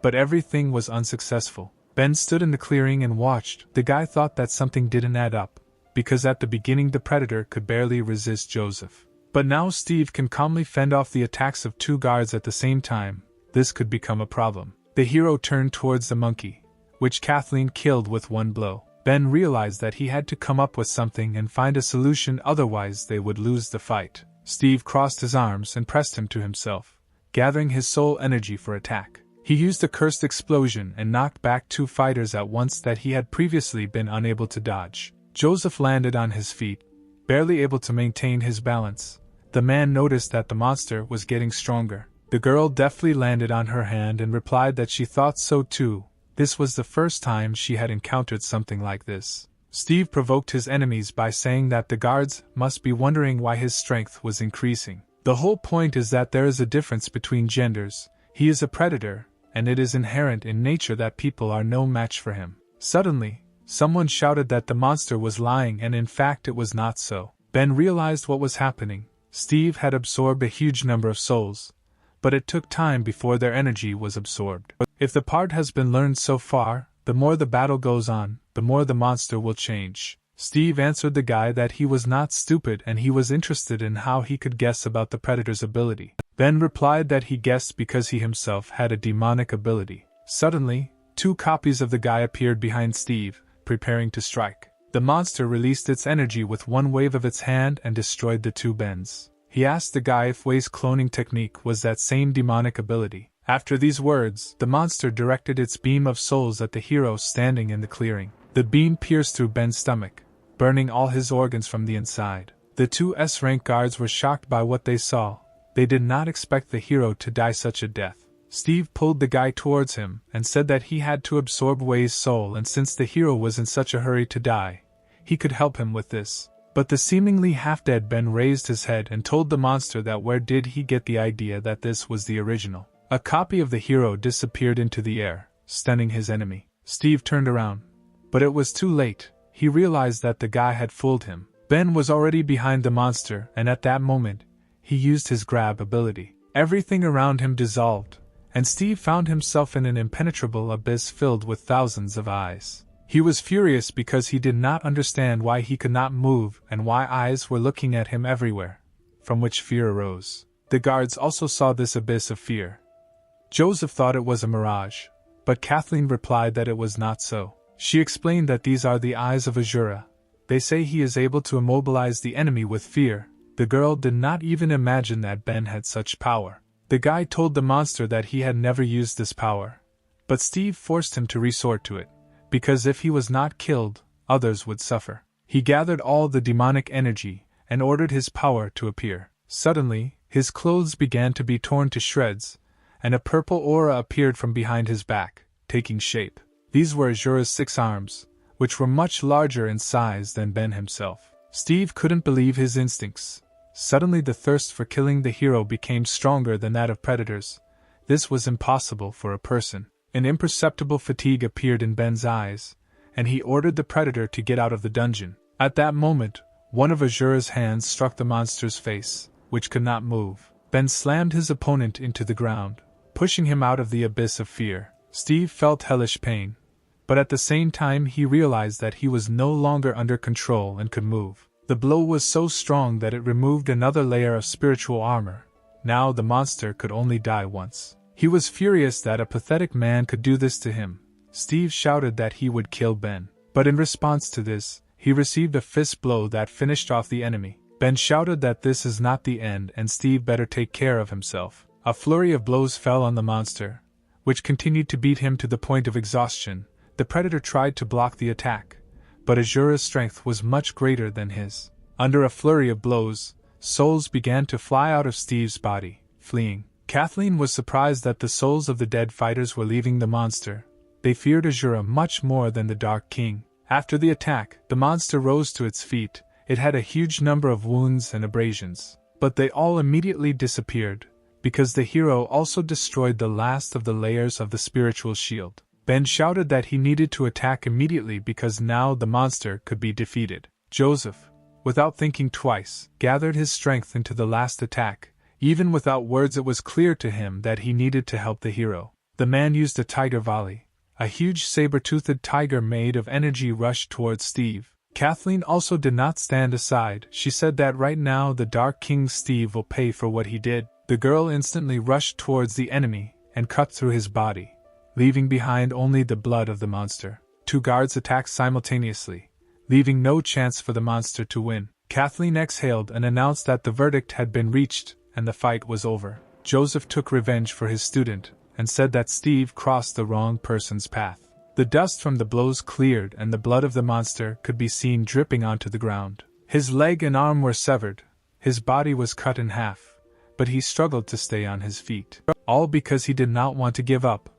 But everything was unsuccessful. Ben stood in the clearing and watched. The guy thought that something didn't add up, because at the beginning the predator could barely resist Joseph. But now Steve can calmly fend off the attacks of two guards at the same time. This could become a problem. The hero turned towards the monkey, which Kathleen killed with one blow. Ben realized that he had to come up with something and find a solution, otherwise they would lose the fight. Steve crossed his arms and pressed him to himself, gathering his soul energy for attack. He used a cursed explosion and knocked back two fighters at once that he had previously been unable to dodge. Joseph landed on his feet, barely able to maintain his balance. The man noticed that the monster was getting stronger. The girl deftly landed on her hand and replied that she thought so too. This was the first time she had encountered something like this. Steve provoked his enemies by saying that the guards must be wondering why his strength was increasing. The whole point is that there is a difference between genders. He is a predator, and it is inherent in nature that people are no match for him. Suddenly, someone shouted that the monster was lying, and in fact it was not so. Ben realized what was happening. Steve had absorbed a huge number of souls, but it took time before their energy was absorbed. If the part has been learned so far, the more the battle goes on, the more the monster will change. Steve answered the guy that he was not stupid and he was interested in how he could guess about the predator's ability. Ben replied that he guessed because he himself had a demonic ability. Suddenly, two copies of the guy appeared behind Steve, preparing to strike. The monster released its energy with one wave of its hand and destroyed the two Bens. He asked the guy if Wei's cloning technique was that same demonic ability. After these words, the monster directed its beam of souls at the hero standing in the clearing. The beam pierced through Ben's stomach, burning all his organs from the inside. The two S-rank guards were shocked by what they saw. They did not expect the hero to die such a death. Steve pulled the guy towards him and said that he had to absorb Wei's soul, and since the hero was in such a hurry to die, he could help him with this. But the seemingly half-dead Ben raised his head and told the monster that where did he get the idea that this was the original. A copy of the hero disappeared into the air, stunning his enemy. Steve turned around, but it was too late. He realized that the guy had fooled him. Ben was already behind the monster, and at that moment, he used his grab ability. Everything around him dissolved, and Steve found himself in an impenetrable abyss filled with thousands of eyes. He was furious because he did not understand why he could not move and why eyes were looking at him everywhere, from which fear arose. The guards also saw this abyss of fear. Joseph thought it was a mirage, but Kathleen replied that it was not so. She explained that these are the eyes of Azura. They say he is able to immobilize the enemy with fear. The girl did not even imagine that Ben had such power. The guy told the monster that he had never used this power, but Steve forced him to resort to it, because if he was not killed, others would suffer. He gathered all the demonic energy and ordered his power to appear. Suddenly, his clothes began to be torn to shreds, and a purple aura appeared from behind his back, taking shape. These were Azura's 6 arms, which were much larger in size than Ben himself. Steve couldn't believe his instincts. Suddenly the thirst for killing the hero became stronger than that of predators. This was impossible for a person. An imperceptible fatigue appeared in Ben's eyes, and he ordered the predator to get out of the dungeon. At that moment, one of Azura's hands struck the monster's face, which could not move. Ben slammed his opponent into the ground, pushing him out of the abyss of fear. Steve felt hellish pain, but at the same time he realized that he was no longer under control and could move. The blow was so strong that it removed another layer of spiritual armor. Now the monster could only die once. He was furious that a pathetic man could do this to him. Steve shouted that he would kill Ben, but in response to this, he received a fist blow that finished off the enemy. Ben shouted that this is not the end and Steve better take care of himself. A flurry of blows fell on the monster, which continued to beat him to the point of exhaustion. The predator tried to block the attack, but Azura's strength was much greater than his. Under a flurry of blows, souls began to fly out of Steve's body, fleeing. Kathleen was surprised that the souls of the dead fighters were leaving the monster. They feared Azura much more than the Dark King. After the attack, the monster rose to its feet. It had a huge number of wounds and abrasions, but they all immediately disappeared, because the hero also destroyed the last of the layers of the spiritual shield. Ben shouted that he needed to attack immediately because now the monster could be defeated. Joseph, without thinking twice, gathered his strength into the last attack. Even without words, it was clear to him that he needed to help the hero. The man used a tiger volley. A huge saber-toothed tiger made of energy rushed towards Steve. Kathleen also did not stand aside. She said that right now the Dark King Steve will pay for what he did. The girl instantly rushed towards the enemy and cut through his body, leaving behind only the blood of the monster. 2 guards attacked simultaneously, leaving no chance for the monster to win. Kathleen exhaled and announced that the verdict had been reached and the fight was over. Joseph took revenge for his student and said that Steve crossed the wrong person's path. The dust from the blows cleared and the blood of the monster could be seen dripping onto the ground. His leg and arm were severed. His body was cut in half, but he struggled to stay on his feet. All because he did not want to give up,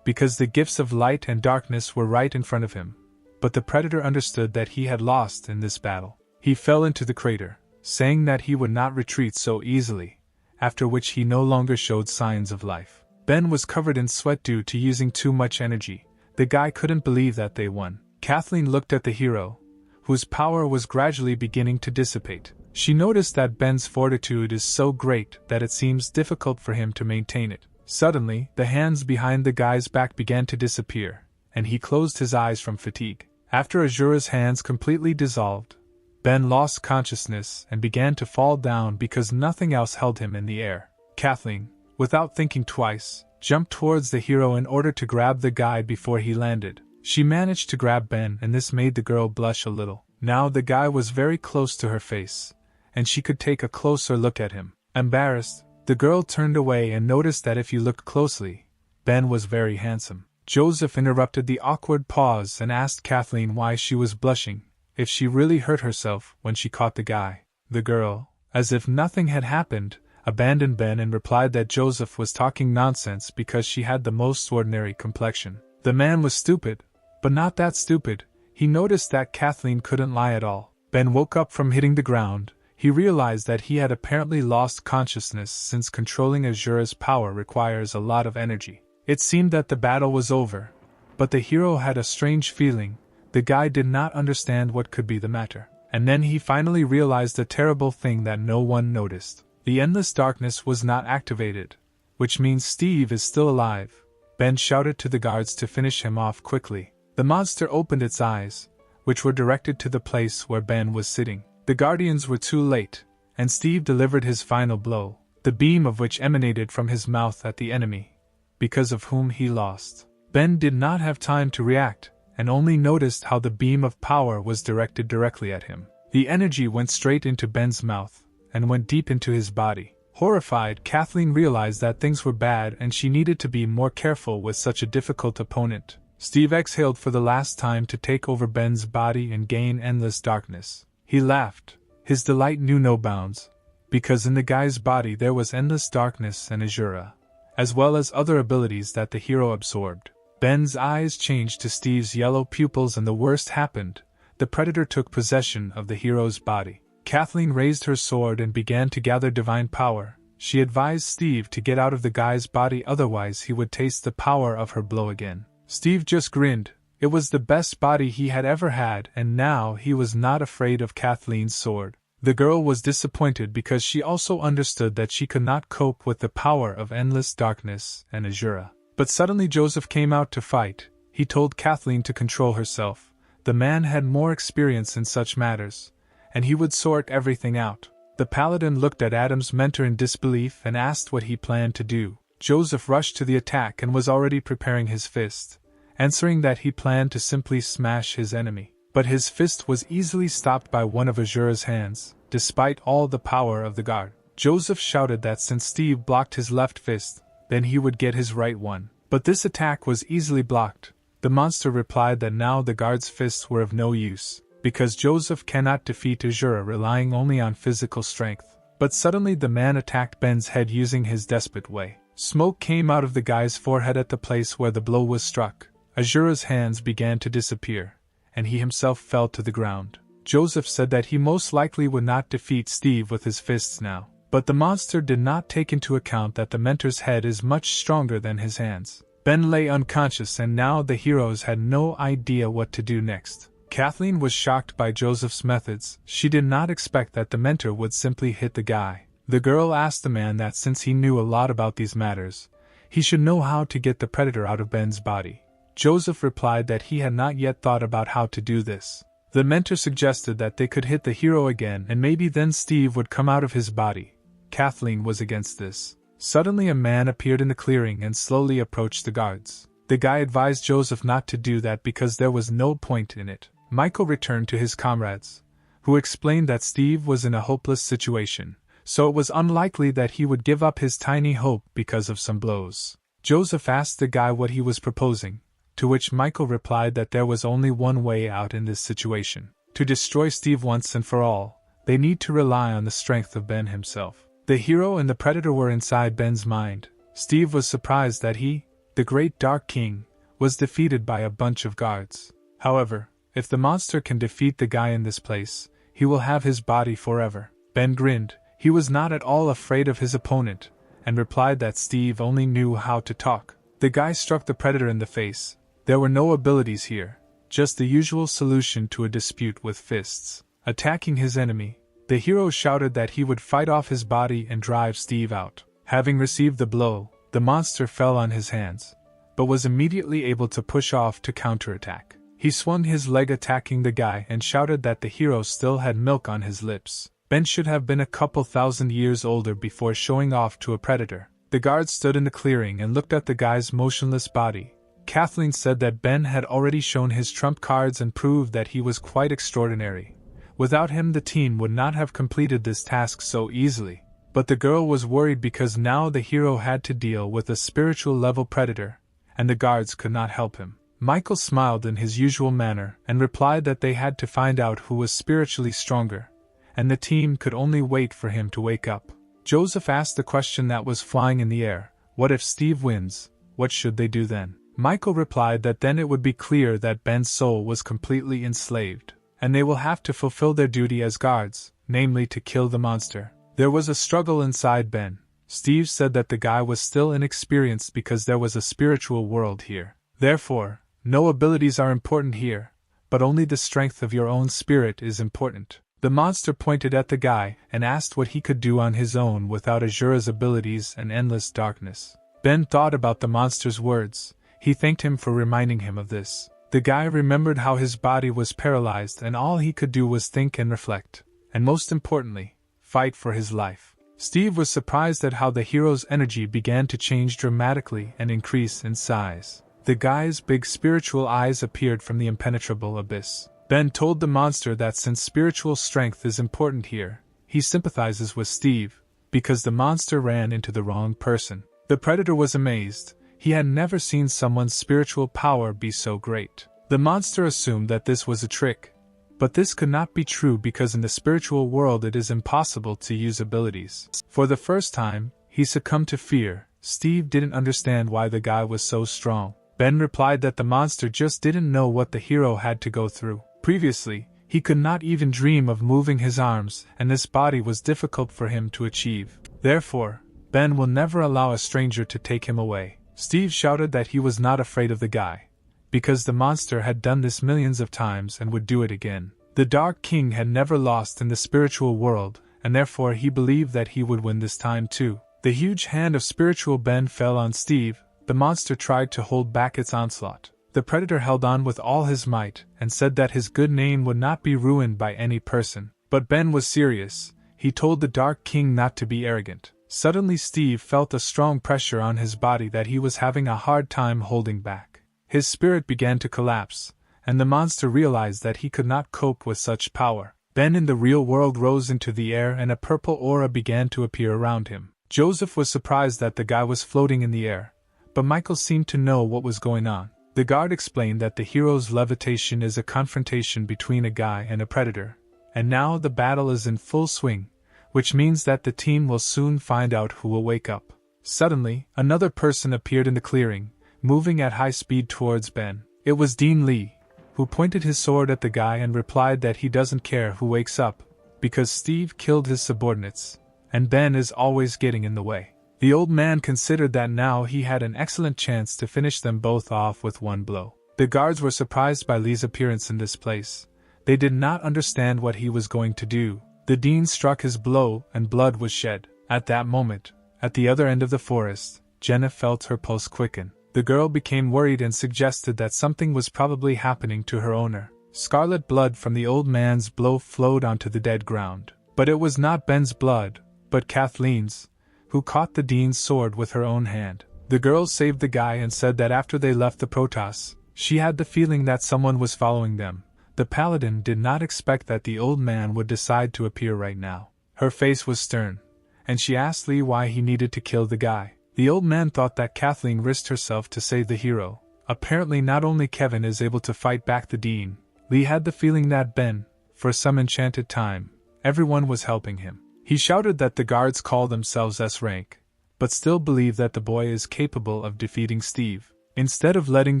because the gifts of light and darkness were right in front of him. But the predator understood that he had lost in this battle. He fell into the crater, saying that he would not retreat so easily, after which he no longer showed signs of life. Ben was covered in sweat due to using too much energy. The guy couldn't believe that they won. Kathleen looked at the hero, whose power was gradually beginning to dissipate. She noticed that Ben's fortitude is so great that it seems difficult for him to maintain it. Suddenly, the hands behind the guy's back began to disappear, and he closed his eyes from fatigue. After Azura's hands completely dissolved, Ben lost consciousness and began to fall down because nothing else held him in the air. Kathleen, without thinking twice, jumped towards the hero in order to grab the guy before he landed. She managed to grab Ben, and this made the girl blush a little. Now the guy was very close to her face, and she could take a closer look at him. Embarrassed, the girl turned away and noticed that if you looked closely, Ben was very handsome. Joseph interrupted the awkward pause and asked Kathleen why she was blushing, if she really hurt herself when she caught the guy. The girl, as if nothing had happened, abandoned Ben and replied that Joseph was talking nonsense because she had the most ordinary complexion. The man was stupid, but not that stupid. He noticed that Kathleen couldn't lie at all. Ben woke up from hitting the ground. He realized that he had apparently lost consciousness since controlling Azura's power requires a lot of energy. It seemed that the battle was over, but the hero had a strange feeling. The guy did not understand what could be the matter. And then he finally realized a terrible thing that no one noticed. The endless darkness was not activated, which means Steve is still alive. Ben shouted to the guards to finish him off quickly. The monster opened its eyes, which were directed to the place where Ben was sitting. The guardians were too late, and Steve delivered his final blow, the beam of which emanated from his mouth at the enemy, because of whom he lost. Ben did not have time to react, and only noticed how the beam of power was directed directly at him. The energy went straight into Ben's mouth, and went deep into his body. Horrified, Kathleen realized that things were bad and she needed to be more careful with such a difficult opponent. Steve exhaled for the last time to take over Ben's body and gain endless darkness. He laughed. His delight knew no bounds, because in the guy's body there was endless darkness and Azura, as well as other abilities that the hero absorbed. Ben's eyes changed to Steve's yellow pupils and the worst happened. The predator took possession of the hero's body. Kathleen raised her sword and began to gather divine power. She advised Steve to get out of the guy's body, otherwise he would taste the power of her blow again. Steve just grinned. It was the best body he had ever had, and now he was not afraid of Kathleen's sword. The girl was disappointed because she also understood that she could not cope with the power of endless darkness and Azura. But suddenly Joseph came out to fight. He told Kathleen to control herself. The man had more experience in such matters, and he would sort everything out. The paladin looked at Adam's mentor in disbelief and asked what he planned to do. Joseph rushed to the attack and was already preparing his fist, answering that he planned to simply smash his enemy. But his fist was easily stopped by one of Azura's hands, despite all the power of the guard. Joseph shouted that since Steve blocked his left fist, then he would get his right one. But this attack was easily blocked. The monster replied that now the guard's fists were of no use, because Joseph cannot defeat Azura relying only on physical strength. But suddenly the man attacked Ben's head using his despot way. Smoke came out of the guy's forehead at the place where the blow was struck. Azura's hands began to disappear, and he himself fell to the ground. Joseph said that he most likely would not defeat Steve with his fists now. But the monster did not take into account that the mentor's head is much stronger than his hands. Ben lay unconscious and now the heroes had no idea what to do next. Kathleen was shocked by Joseph's methods. She did not expect that the mentor would simply hit the guy. The girl asked the man that since he knew a lot about these matters, he should know how to get the predator out of Ben's body. Joseph replied that he had not yet thought about how to do this. The mentor suggested that they could hit the hero again and maybe then Steve would come out of his body. Kathleen was against this. Suddenly a man appeared in the clearing and slowly approached the guards. The guy advised Joseph not to do that because there was no point in it. Michael returned to his comrades, who explained that Steve was in a hopeless situation, so it was unlikely that he would give up his tiny hope because of some blows. Joseph asked the guy what he was proposing, to which Michael replied that there was only one way out in this situation. To destroy Steve once and for all, they need to rely on the strength of Ben himself. The hero and the predator were inside Ben's mind. Steve was surprised that he, the great Dark King, was defeated by a bunch of guards. However, if the monster can defeat the guy in this place, he will have his body forever. Ben grinned. He was not at all afraid of his opponent, and replied that Steve only knew how to talk. The guy struck the predator in the face. There were no abilities here, just the usual solution to a dispute with fists. Attacking his enemy, the hero shouted that he would fight off his body and drive Steve out. Having received the blow, the monster fell on his hands, but was immediately able to push off to counterattack. He swung his leg attacking the guy and shouted that the hero still had milk on his lips. Ben should have been a couple thousand years older before showing off to a predator. The guards stood in the clearing and looked at the guy's motionless body. Kathleen said that Ben had already shown his trump cards and proved that he was quite extraordinary. Without him the team would not have completed this task so easily. But the girl was worried because now the hero had to deal with a spiritual level predator, and the guards could not help him. Michael smiled in his usual manner and replied that they had to find out who was spiritually stronger, and the team could only wait for him to wake up. Joseph asked the question that was flying in the air. What if Steve wins? What should they do then? Michael replied that then it would be clear that Ben's soul was completely enslaved, and they will have to fulfill their duty as guards, namely to kill the monster. There was a struggle inside Ben. Steve said that the guy was still inexperienced because there was a spiritual world here. Therefore, no abilities are important here, but only the strength of your own spirit is important. The monster pointed at the guy and asked what he could do on his own without Azura's abilities and endless darkness. Ben thought about the monster's words. He thanked him for reminding him of this. The guy remembered how his body was paralyzed and all he could do was think and reflect, and most importantly, fight for his life. Steve was surprised at how the hero's energy began to change dramatically and increase in size. The guy's big spiritual eyes appeared from the impenetrable abyss. Ben told the monster that since spiritual strength is important here, he sympathizes with Steve, because the monster ran into the wrong person. The predator was amazed. He had never seen someone's spiritual power be so great. The monster assumed that this was a trick, but this could not be true because in the spiritual world it is impossible to use abilities. For the first time, he succumbed to fear. Steve didn't understand why the guy was so strong. Ben replied that the monster just didn't know what the hero had to go through. Previously, he could not even dream of moving his arms, and this body was difficult for him to achieve. Therefore, Ben will never allow a stranger to take him away. Steve shouted that he was not afraid of the guy, because the monster had done this millions of times and would do it again. The Dark King had never lost in the spiritual world, and therefore he believed that he would win this time too. The huge hand of spiritual Ben fell on Steve. The monster tried to hold back its onslaught. The predator held on with all his might and said that his good name would not be ruined by any person. But Ben was serious. He told the Dark King not to be arrogant. Suddenly Steve felt a strong pressure on his body that he was having a hard time holding back. His spirit began to collapse, and the monster realized that he could not cope with such power. Ben in the real world rose into the air and a purple aura began to appear around him. Joseph was surprised that the guy was floating in the air, but Michael seemed to know what was going on. The guard explained that the hero's levitation is a confrontation between a guy and a predator, and now the battle is in full swing, which means that the team will soon find out who will wake up. Suddenly, another person appeared in the clearing, moving at high speed towards Ben. It was Dean Lee, who pointed his sword at the guy and replied that he doesn't care who wakes up, because Steve killed his subordinates, and Ben is always getting in the way. The old man considered that now he had an excellent chance to finish them both off with one blow. The guards were surprised by Lee's appearance in this place. They did not understand what he was going to do. The dean struck his blow and blood was shed. At that moment, at the other end of the forest, Jenna felt her pulse quicken. The girl became worried and suggested that something was probably happening to her owner. Scarlet blood from the old man's blow flowed onto the dead ground. But it was not Ben's blood, but Kathleen's, who caught the dean's sword with her own hand. The girl saved the guy and said that after they left the Protoss, she had the feeling that someone was following them. The paladin did not expect that the old man would decide to appear right now. Her face was stern, and she asked Lee why he needed to kill the guy. The old man thought that Kathleen risked herself to save the hero. Apparently not only Kevin is able to fight back the dean. Lee had the feeling that Ben, for some enchanted time, everyone was helping him. He shouted that the guards call themselves S-rank, but still believe that the boy is capable of defeating Steve. Instead of letting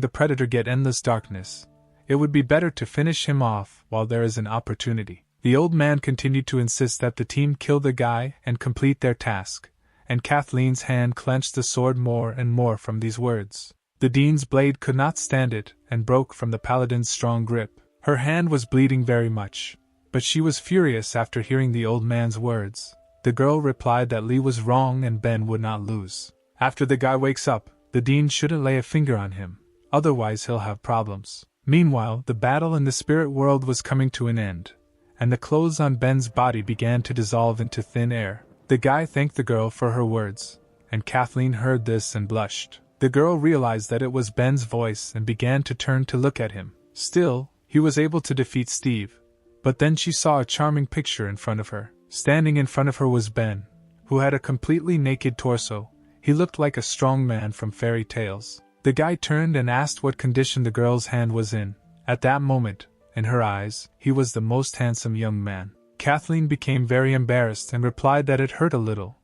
the predator get endless darkness, it would be better to finish him off while there is an opportunity. The old man continued to insist that the team kill the guy and complete their task, and Kathleen's hand clenched the sword more and more from these words. The dean's blade could not stand it and broke from the paladin's strong grip. Her hand was bleeding very much, but she was furious after hearing the old man's words. The girl replied that Lee was wrong and Ben would not lose. After the guy wakes up, the dean shouldn't lay a finger on him, otherwise he'll have problems. Meanwhile, the battle in the spirit world was coming to an end, and the clothes on Ben's body began to dissolve into thin air. The guy thanked the girl for her words, and Kathleen heard this and blushed. The girl realized that it was Ben's voice and began to turn to look at him. Still, he was able to defeat Steve. But then she saw a charming picture in front of her. Standing in front of her was Ben, who had a completely naked torso. He looked like a strong man from fairy tales. The guy turned and asked what condition the girl's hand was in. At that moment, in her eyes, he was the most handsome young man. Kathleen became very embarrassed and replied that it hurt a little,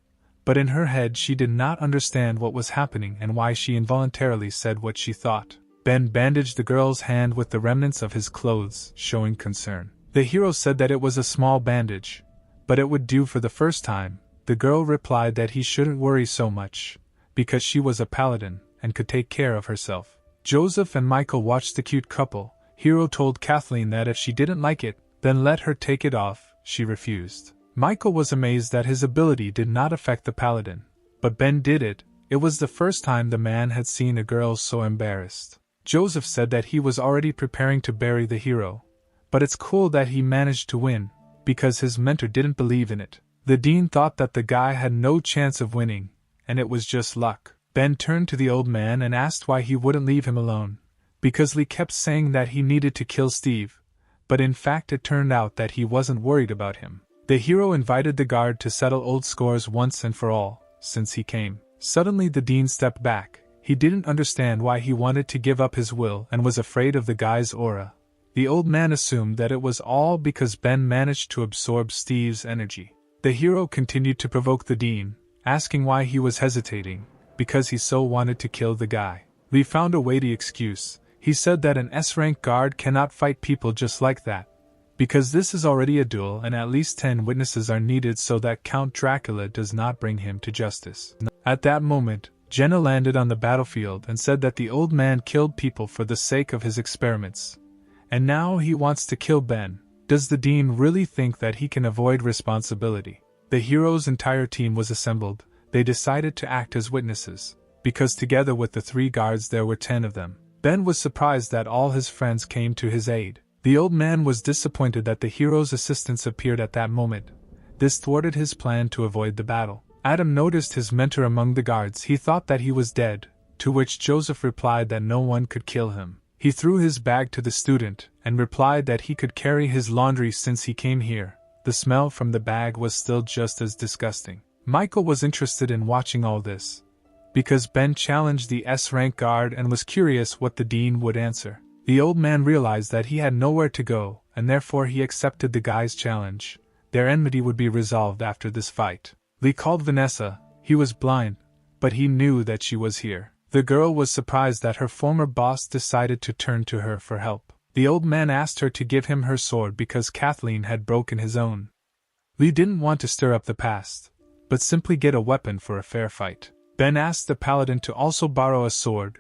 but in her head she did not understand what was happening and why she involuntarily said what she thought. Ben bandaged the girl's hand with the remnants of his clothes, showing concern. The hero said that it was a small bandage, but it would do for the first time. The girl replied that he shouldn't worry so much, because she was a paladin and could take care of herself. Joseph and Michael watched the cute couple. Hero told Kathleen that if she didn't like it, then let her take it off. She refused. Michael was amazed that his ability did not affect the paladin, but Ben did it. It was the first time the man had seen a girl so embarrassed. Joseph said that he was already preparing to bury the hero, but it's cool that he managed to win, because his mentor didn't believe in it. The dean thought that the guy had no chance of winning, and it was just luck. Ben turned to the old man and asked why he wouldn't leave him alone, because Lee kept saying that he needed to kill Steve, but in fact it turned out that he wasn't worried about him. The hero invited the guard to settle old scores once and for all, since he came. Suddenly the dean stepped back. He didn't understand why he wanted to give up his will and was afraid of the guy's aura. The old man assumed that it was all because Ben managed to absorb Steve's energy. The hero continued to provoke the dean, asking why he was hesitating, because he so wanted to kill the guy. Lee found a weighty excuse. He said that an S-rank guard cannot fight people just like that, because this is already a duel and at least 10 witnesses are needed so that Count Dracula does not bring him to justice. At that moment, Jenna landed on the battlefield and said that the old man killed people for the sake of his experiments, and now he wants to kill Ben. Does the dean really think that he can avoid responsibility? The hero's entire team was assembled. They decided to act as witnesses, because together with the 3 guards there were 10 of them. Ben was surprised that all his friends came to his aid. The old man was disappointed that the hero's assistants appeared at that moment. This thwarted his plan to avoid the battle. Adam noticed his mentor among the guards. He thought that he was dead, to which Joseph replied that no one could kill him. He threw his bag to the student, and replied that he could carry his laundry since he came here. The smell from the bag was still just as disgusting. Michael was interested in watching all this, because Ben challenged the S-rank guard and was curious what the dean would answer. The old man realized that he had nowhere to go, and therefore he accepted the guy's challenge. Their enmity would be resolved after this fight. Lee called Vanessa. He was blind, but he knew that she was here. The girl was surprised that her former boss decided to turn to her for help. The old man asked her to give him her sword because Kathleen had broken his own. Lee didn't want to stir up the past, but simply get a weapon for a fair fight. Ben asked the paladin to also borrow a sword,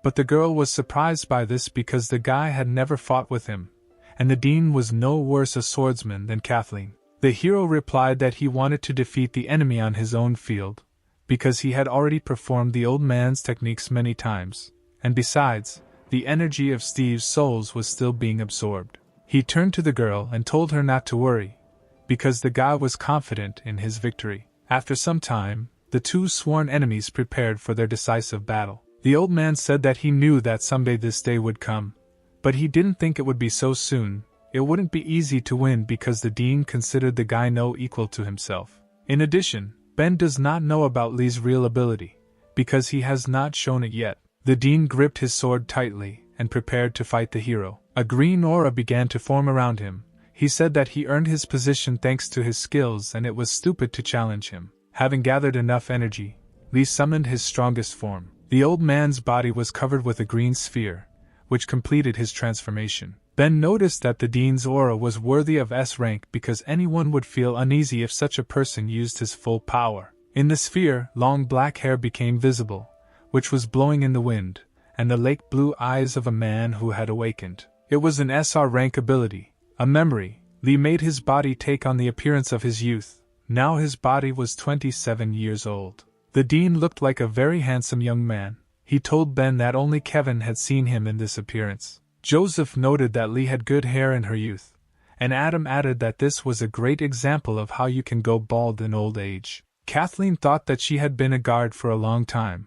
but the girl was surprised by this because the guy had never fought with him, and the dean was no worse a swordsman than Kathleen. The hero replied that he wanted to defeat the enemy on his own field, because he had already performed the old man's techniques many times, and besides, the energy of Steve's souls was still being absorbed. He turned to the girl and told her not to worry, because the guy was confident in his victory. After some time, the 2 sworn enemies prepared for their decisive battle. The old man said that he knew that someday this day would come, but he didn't think it would be so soon. It wouldn't be easy to win because the dean considered the guy no equal to himself. In addition, Ben does not know about Lee's real ability, because he has not shown it yet. The dean gripped his sword tightly and prepared to fight the hero. A green aura began to form around him. He said that he earned his position thanks to his skills and it was stupid to challenge him. Having gathered enough energy, Lee summoned his strongest form. The old man's body was covered with a green sphere, which completed his transformation. Ben noticed that the dean's aura was worthy of S rank because anyone would feel uneasy if such a person used his full power. In the sphere, long black hair became visible, which was blowing in the wind, and the lake blue eyes of a man who had awakened. It was an SR rank ability, a memory. Lee made his body take on the appearance of his youth. Now his body was 27 years old. The dean looked like a very handsome young man. He told Ben that only Kevin had seen him in this appearance. Joseph noted that Lee had good hair in her youth, and Adam added that this was a great example of how you can go bald in old age. Kathleen thought that she had been a guard for a long time,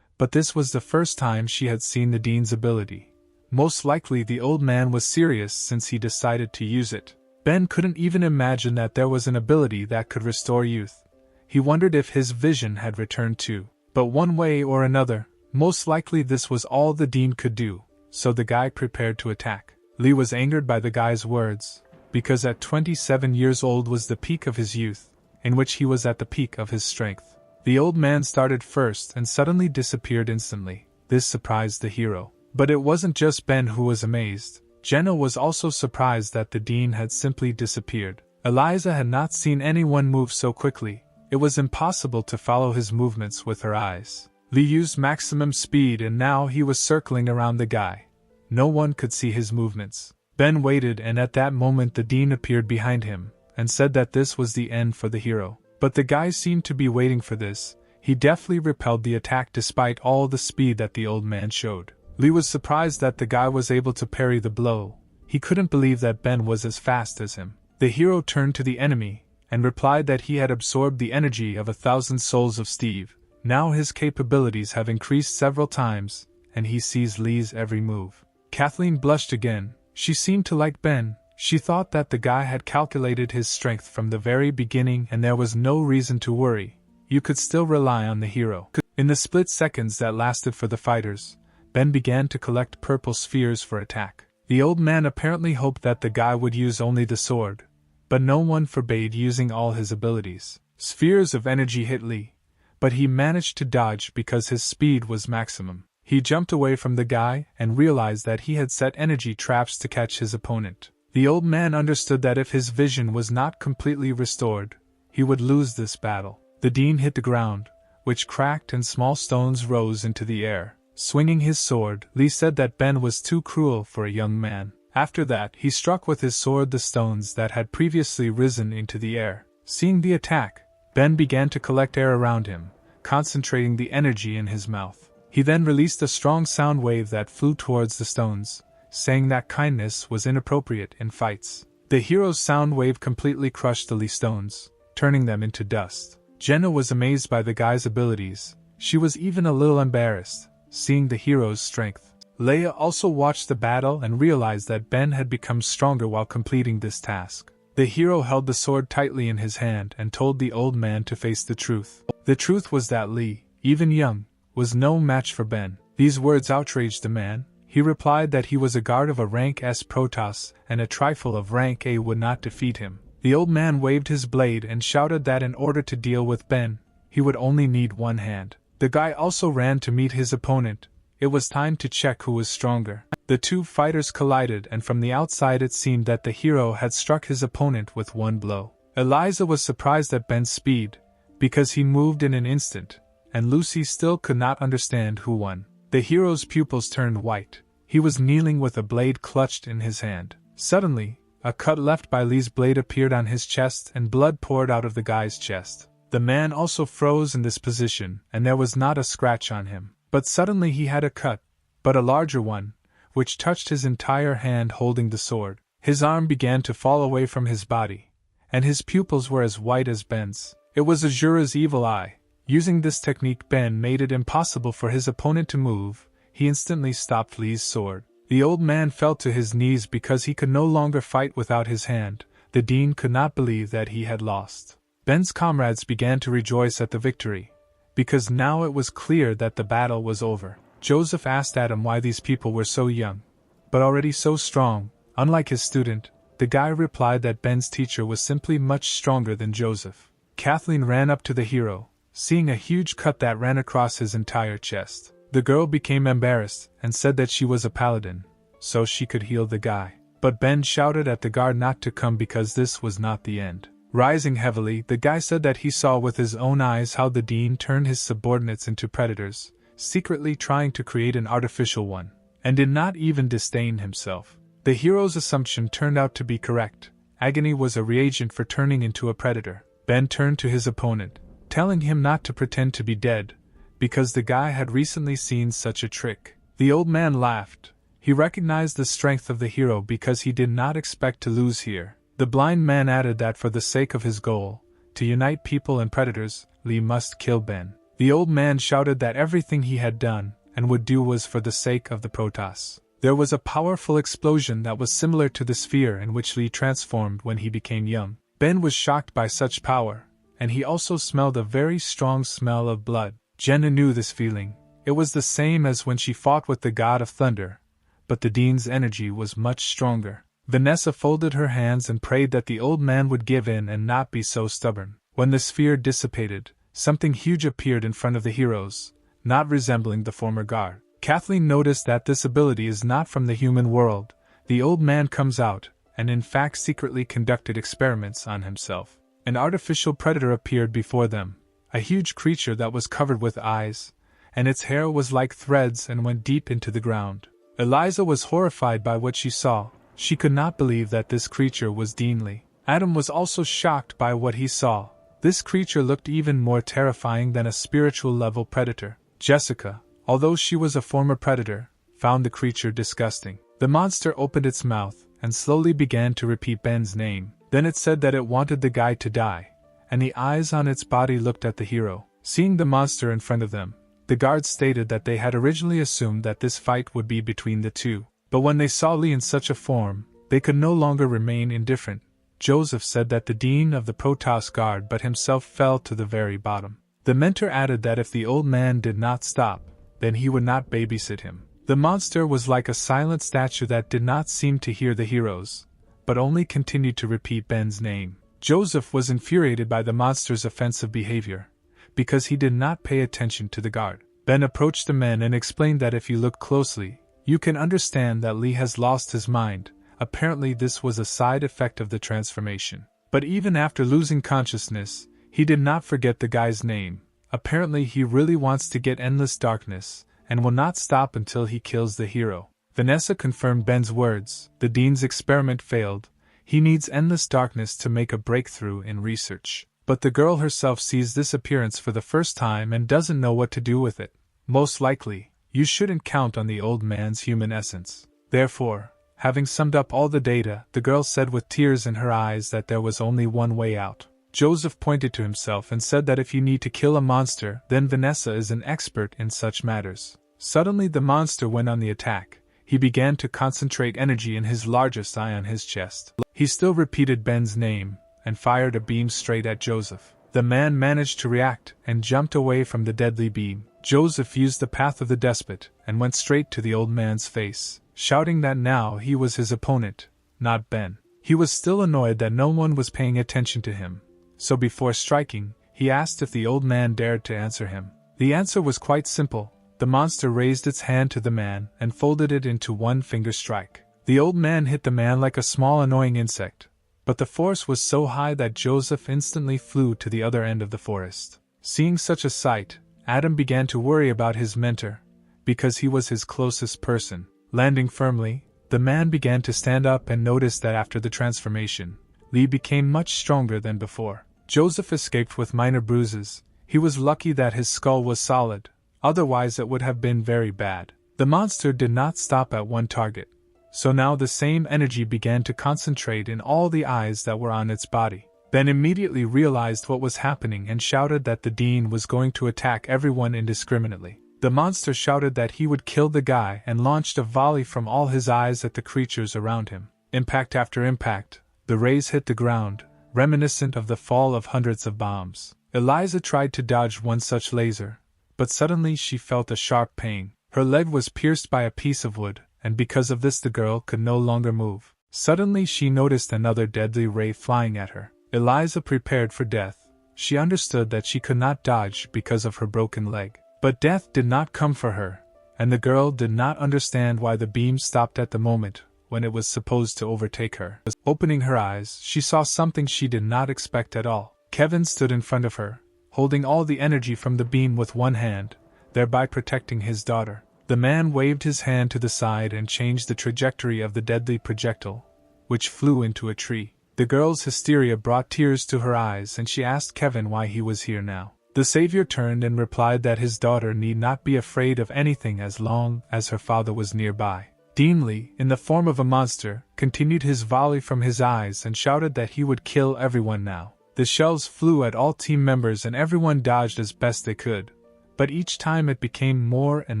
but this was the first time she had seen the dean's ability. Most likely the old man was serious since he decided to use it. Ben couldn't even imagine that there was an ability that could restore youth. He wondered if his vision had returned too. But one way or another, most likely this was all the dean could do, so the guy prepared to attack. Lee was angered by the guy's words, because at 27 years old was the peak of his youth, in which he was at the peak of his strength. The old man started first and suddenly disappeared instantly. This surprised the hero. But it wasn't just Ben who was amazed. Jenna was also surprised that the dean had simply disappeared. Eliza had not seen anyone move so quickly. It was impossible to follow his movements with her eyes. Lee used maximum speed and now he was circling around the guy. No one could see his movements. Ben waited and at that moment the dean appeared behind him and said that this was the end for the hero. But the guy seemed to be waiting for this. He deftly repelled the attack despite all the speed that the old man showed. Lee was surprised that the guy was able to parry the blow. He couldn't believe that Ben was as fast as him. The hero turned to the enemy and replied that he had absorbed the energy of 1,000 souls of Steve. Now his capabilities have increased several times, and he sees Lee's every move. Kathleen blushed again. She seemed to like Ben. She thought that the guy had calculated his strength from the very beginning and there was no reason to worry. You could still rely on the hero. In the split seconds that lasted for the fighters, Ben began to collect purple spheres for attack. The old man apparently hoped that the guy would use only the sword, but no one forbade using all his abilities. Spheres of energy hit Lee, but he managed to dodge because his speed was maximum. He jumped away from the guy and realized that he had set energy traps to catch his opponent. The old man understood that if his vision was not completely restored, he would lose this battle. The dean hit the ground, which cracked and small stones rose into the air. Swinging his sword, Lee said that Ben was too cruel for a young man. After that, he struck with his sword the stones that had previously risen into the air. Seeing the attack, Ben began to collect air around him, concentrating the energy in his mouth. He then released a strong sound wave that flew towards the stones, saying that kindness was inappropriate in fights. The hero's sound wave completely crushed the Lee stones, turning them into dust. Jenna was amazed by the guy's abilities. She was even a little embarrassed, seeing the hero's strength. Leia also watched the battle and realized that Ben had become stronger while completing this task. The hero held the sword tightly in his hand and told the old man to face the truth. The truth was that Lee, even young, was no match for Ben. These words outraged the man. He replied that he was a guard of a rank S Protoss and a trifle of rank A would not defeat him. The old man waved his blade and shouted that in order to deal with Ben, he would only need one hand. The guy also ran to meet his opponent. It was time to check who was stronger. The two fighters collided and from the outside it seemed that the hero had struck his opponent with one blow. Eliza was surprised at Ben's speed, because he moved in an instant, and Lucy still could not understand who won. The hero's pupils turned white. He was kneeling with a blade clutched in his hand. Suddenly, a cut left by Lee's blade appeared on his chest and blood poured out of the guy's chest. The man also froze in this position and there was not a scratch on him. But suddenly he had a cut, but a larger one, which touched his entire hand holding the sword. His arm began to fall away from his body, and his pupils were as white as Ben's. It was Azura's evil eye. Using this technique, Ben made it impossible for his opponent to move. He instantly stopped Lee's sword. The old man fell to his knees because he could no longer fight without his hand. The dean could not believe that he had lost. Ben's comrades began to rejoice at the victory, because now it was clear that the battle was over. Joseph asked Adam why these people were so young, but already so strong. Unlike his student, the guy replied that Ben's teacher was simply much stronger than Joseph. Kathleen ran up to the hero, seeing a huge cut that ran across his entire chest. The girl became embarrassed and said that she was a paladin, so she could heal the guy. But Ben shouted at the guard not to come because this was not the end. Rising heavily, the guy said that he saw with his own eyes how the dean turned his subordinates into predators, secretly trying to create an artificial one, and did not even disdain himself. The hero's assumption turned out to be correct. Agony was a reagent for turning into a predator. Ben turned to his opponent, telling him not to pretend to be dead, because the guy had recently seen such a trick. The old man laughed. He recognized the strength of the hero because he did not expect to lose here. The blind man added that for the sake of his goal, to unite people and predators, Lee must kill Ben. The old man shouted that everything he had done and would do was for the sake of the Protoss. There was a powerful explosion that was similar to the sphere in which Lee transformed when he became young. Ben was shocked by such power, and he also smelled a very strong smell of blood. Jenna knew this feeling. It was the same as when she fought with the god of thunder, but the dean's energy was much stronger. Vanessa folded her hands and prayed that the old man would give in and not be so stubborn. When the sphere dissipated, something huge appeared in front of the heroes, not resembling the former guard. Kathleen noticed that this ability is not from the human world. The old man comes out, and in fact secretly conducted experiments on himself. An artificial predator appeared before them, a huge creature that was covered with eyes, and its hair was like threads and went deep into the ground. Eliza was horrified by what she saw. She could not believe that this creature was Deanly. Adam was also shocked by what he saw. This creature looked even more terrifying than a spiritual-level predator. Jessica, although she was a former predator, found the creature disgusting. The monster opened its mouth and slowly began to repeat Ben's name. Then it said that it wanted the guy to die, and the eyes on its body looked at the hero. Seeing the monster in front of them, the guards stated that they had originally assumed that this fight would be between the two. But when they saw Lee in such a form, they could no longer remain indifferent. Joseph said that the dean of the Protoss Guard but himself fell to the very bottom. The mentor added that if the old man did not stop, then he would not babysit him. The monster was like a silent statue that did not seem to hear the heroes, but only continued to repeat Ben's name. Joseph was infuriated by the monster's offensive behavior, because he did not pay attention to the guard. Ben approached the men and explained that if you look closely, you can understand that Lee has lost his mind. Apparently this was a side effect of the transformation. But even after losing consciousness, he did not forget the guy's name. Apparently he really wants to get endless darkness, and will not stop until he kills the hero. Vanessa confirmed Ben's words. The dean's experiment failed. He needs endless darkness to make a breakthrough in research. But the girl herself sees this appearance for the first time and doesn't know what to do with it. Most likely, you shouldn't count on the old man's human essence. Therefore, having summed up all the data, the girl said with tears in her eyes that there was only one way out. Joseph pointed to himself and said that if you need to kill a monster, then Vanessa is an expert in such matters. Suddenly the monster went on the attack. He began to concentrate energy in his largest eye on his chest. He still repeated Ben's name, and fired a beam straight at Joseph. The man managed to react, and jumped away from the deadly beam. Joseph used the path of the despot, and went straight to the old man's face, shouting that now he was his opponent, not Ben. He was still annoyed that no one was paying attention to him, so before striking, he asked if the old man dared to answer him. The answer was quite simple. The monster raised its hand to the man and folded it into one finger strike. The old man hit the man like a small annoying insect, but the force was so high that Joseph instantly flew to the other end of the forest. Seeing such a sight, Adam began to worry about his mentor, because he was his closest person. Landing firmly, the man began to stand up and noticed that after the transformation, Lee became much stronger than before. Joseph escaped with minor bruises. He was lucky that his skull was solid, otherwise it would have been very bad. The monster did not stop at one target, so now the same energy began to concentrate in all the eyes that were on its body. Ben immediately realized what was happening and shouted that the dean was going to attack everyone indiscriminately. The monster shouted that he would kill the guy and launched a volley from all his eyes at the creatures around him. Impact after impact, the rays hit the ground, reminiscent of the fall of hundreds of bombs. Eliza tried to dodge one such laser, but suddenly she felt a sharp pain. Her leg was pierced by a piece of wood, and because of this the girl could no longer move. Suddenly she noticed another deadly ray flying at her. Eliza prepared for death. She understood that she could not dodge because of her broken leg. But death did not come for her, and the girl did not understand why the beam stopped at the moment when it was supposed to overtake her. Opening her eyes, she saw something she did not expect at all. Kevin stood in front of her, holding all the energy from the beam with one hand, thereby protecting his daughter. The man waved his hand to the side and changed the trajectory of the deadly projectile, which flew into a tree. The girl's hysteria brought tears to her eyes and she asked Kevin why he was here now. The savior turned and replied that his daughter need not be afraid of anything as long as her father was nearby. Dean Lee, in the form of a monster, continued his volley from his eyes and shouted that he would kill everyone now. The shells flew at all team members and everyone dodged as best they could, but each time it became more and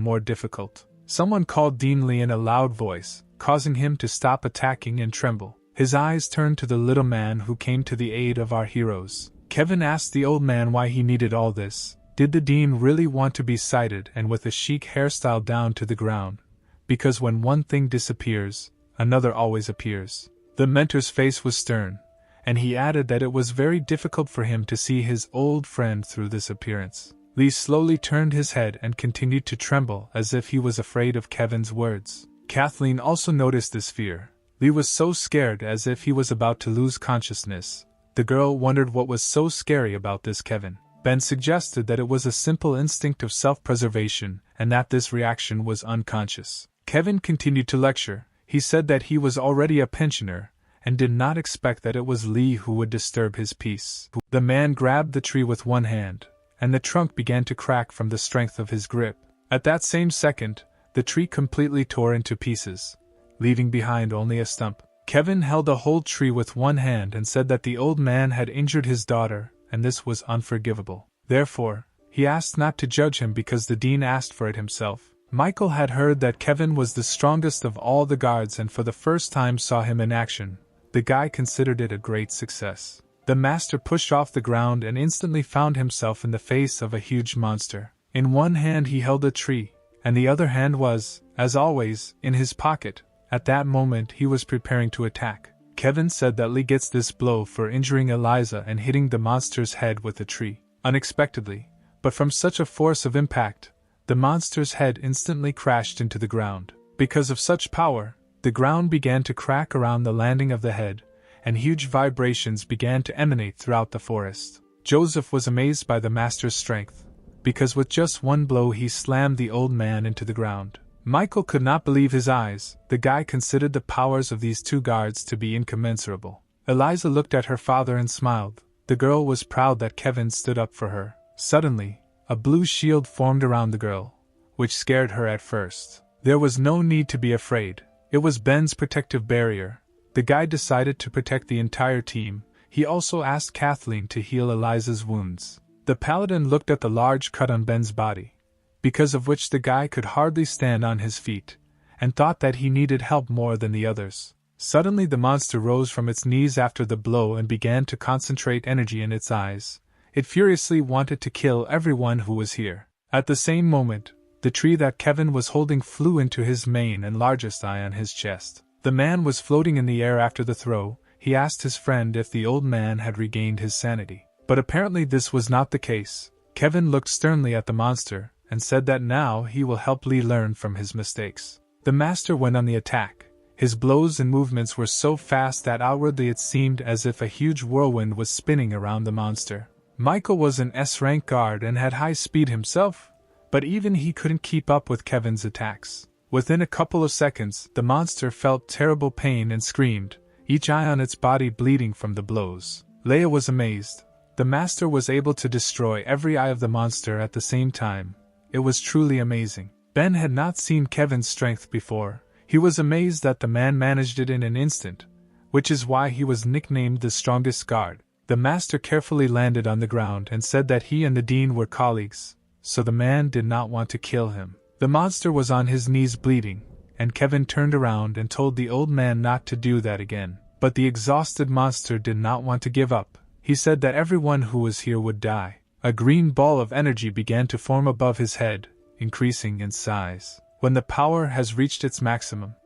more difficult. Someone called Dean Lee in a loud voice, causing him to stop attacking and tremble. His eyes turned to the little man who came to the aid of our heroes. Kevin asked the old man why he needed all this. Did the dean really want to be sighted and with a chic hairstyle down to the ground? Because when one thing disappears, another always appears. The mentor's face was stern, and he added that it was very difficult for him to see his old friend through this appearance. Lee slowly turned his head and continued to tremble as if he was afraid of Kevin's words. Kathleen also noticed this fear. Lee was so scared as if he was about to lose consciousness. The girl wondered what was so scary about this Kevin. Ben suggested that it was a simple instinct of self-preservation and that this reaction was unconscious. Kevin continued to lecture. He said that he was already a pensioner and did not expect that it was Lee who would disturb his peace. The man grabbed the tree with one hand, and the trunk began to crack from the strength of his grip. At that same second, the tree completely tore into pieces, leaving behind only a stump. Kevin held the whole tree with one hand and said that the old man had injured his daughter, and this was unforgivable. Therefore, he asked not to judge him because the dean asked for it himself. Michael had heard that Kevin was the strongest of all the guards and for the first time saw him in action. The guy considered it a great success. The master pushed off the ground and instantly found himself in the face of a huge monster. In one hand he held a tree, and the other hand was, as always, in his pocket. At that moment he was preparing to attack. Kevin said that Lee gets this blow for injuring Eliza and hitting the monster's head with a tree. Unexpectedly, but from such a force of impact, the monster's head instantly crashed into the ground. Because of such power, the ground began to crack around the landing of the head, and huge vibrations began to emanate throughout the forest. Joseph was amazed by the master's strength, because with just one blow he slammed the old man into the ground. Michael could not believe his eyes. The guy considered the powers of these two guards to be incommensurable. Eliza looked at her father and smiled. The girl was proud that Kevin stood up for her. Suddenly, a blue shield formed around the girl, which scared her at first. There was no need to be afraid. It was Ben's protective barrier. The guy decided to protect the entire team. He also asked Kathleen to heal Eliza's wounds. The paladin looked at the large cut on Ben's body, because of which the guy could hardly stand on his feet, and thought that he needed help more than the others. Suddenly the monster rose from its knees after the blow and began to concentrate energy in its eyes. It furiously wanted to kill everyone who was here. At the same moment, the tree that Kevin was holding flew into his main and largest eye on his chest. The man was floating in the air after the throw. He asked his friend if the old man had regained his sanity. But apparently this was not the case. Kevin looked sternly at the monster, and said that now he will help Lee learn from his mistakes. The master went on the attack. His blows and movements were so fast that outwardly it seemed as if a huge whirlwind was spinning around the monster. Michael was an S-rank guard and had high speed himself, but even he couldn't keep up with Kevin's attacks. Within a couple of seconds, the monster felt terrible pain and screamed, each eye on its body bleeding from the blows. Leia was amazed. The master was able to destroy every eye of the monster at the same time. It was truly amazing. Ben had not seen Kevin's strength before. He was amazed that the man managed it in an instant, which is why he was nicknamed the strongest guard. The master carefully landed on the ground and said that he and the dean were colleagues, so the man did not want to kill him. The monster was on his knees bleeding, and Kevin turned around and told the old man not to do that again. But the exhausted monster did not want to give up. He said that everyone who was here would die. A green ball of energy began to form above his head, increasing in size. When the power has reached its maximum,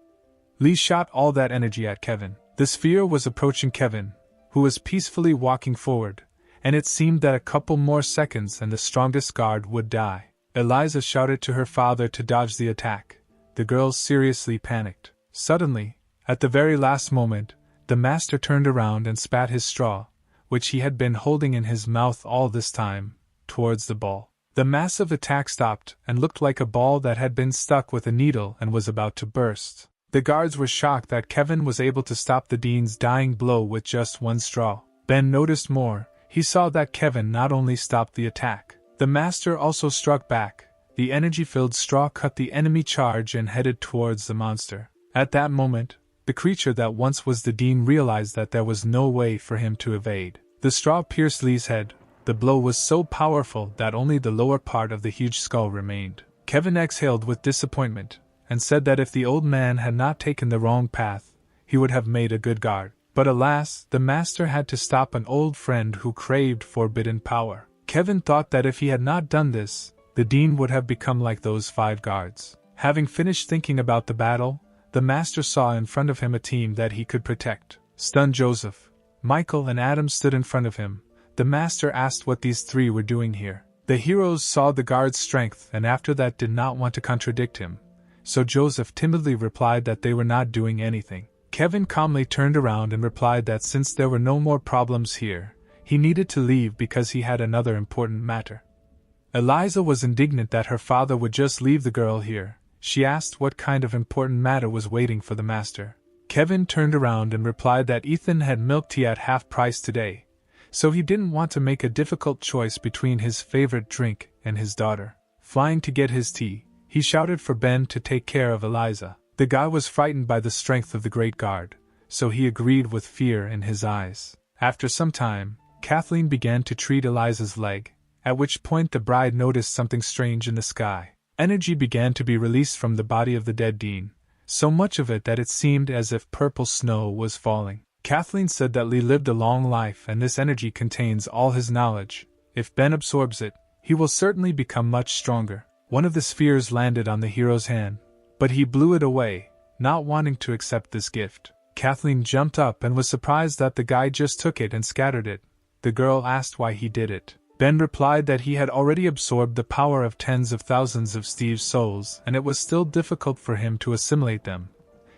Lee shot all that energy at Kevin. The sphere was approaching Kevin, who was peacefully walking forward, and it seemed that a couple more seconds and the strongest guard would die. Eliza shouted to her father to dodge the attack. The girls seriously panicked. Suddenly, at the very last moment, the master turned around and spat his straw, which he had been holding in his mouth all this time, towards the ball. The massive attack stopped and looked like a ball that had been stuck with a needle and was about to burst. The guards were shocked that Kevin was able to stop the dean's dying blow with just one straw. Ben noticed more. He saw that Kevin not only stopped the attack, the master also struck back. The energy-filled straw cut the enemy charge and headed towards the monster. At that moment, the creature that once was the dean realized that there was no way for him to evade. The straw pierced Lee's head. The blow was so powerful that only the lower part of the huge skull remained. Kevin exhaled with disappointment, and said that if the old man had not taken the wrong path, he would have made a good guard. But alas, the master had to stop an old friend who craved forbidden power. Kevin thought that if he had not done this, the dean would have become like those 5 guards. Having finished thinking about the battle, the master saw in front of him a team that he could protect. Stunned Joseph, Michael and Adam stood in front of him. The master asked what these three were doing here. The heroes saw the guard's strength and after that did not want to contradict him, so Joseph timidly replied that they were not doing anything. Kevin calmly turned around and replied that since there were no more problems here, he needed to leave because he had another important matter. Eliza was indignant that her father would just leave the girl here. She asked what kind of important matter was waiting for the master. Kevin turned around and replied that Ethan had milk tea at half price today, so he didn't want to make a difficult choice between his favorite drink and his daughter. Flying to get his tea, he shouted for Ben to take care of Eliza. The guy was frightened by the strength of the great guard, so he agreed with fear in his eyes. After some time, Kathleen began to treat Eliza's leg, at which point the bride noticed something strange in the sky. Energy began to be released from the body of the dead Dean, so much of it that it seemed as if purple snow was falling. Kathleen said that Lee lived a long life and this energy contains all his knowledge. If Ben absorbs it, he will certainly become much stronger. One of the spheres landed on the hero's hand, but he blew it away, not wanting to accept this gift. Kathleen jumped up and was surprised that the guy just took it and scattered it. The girl asked why he did it. Ben replied that he had already absorbed the power of tens of thousands of Steve's souls and it was still difficult for him to assimilate them.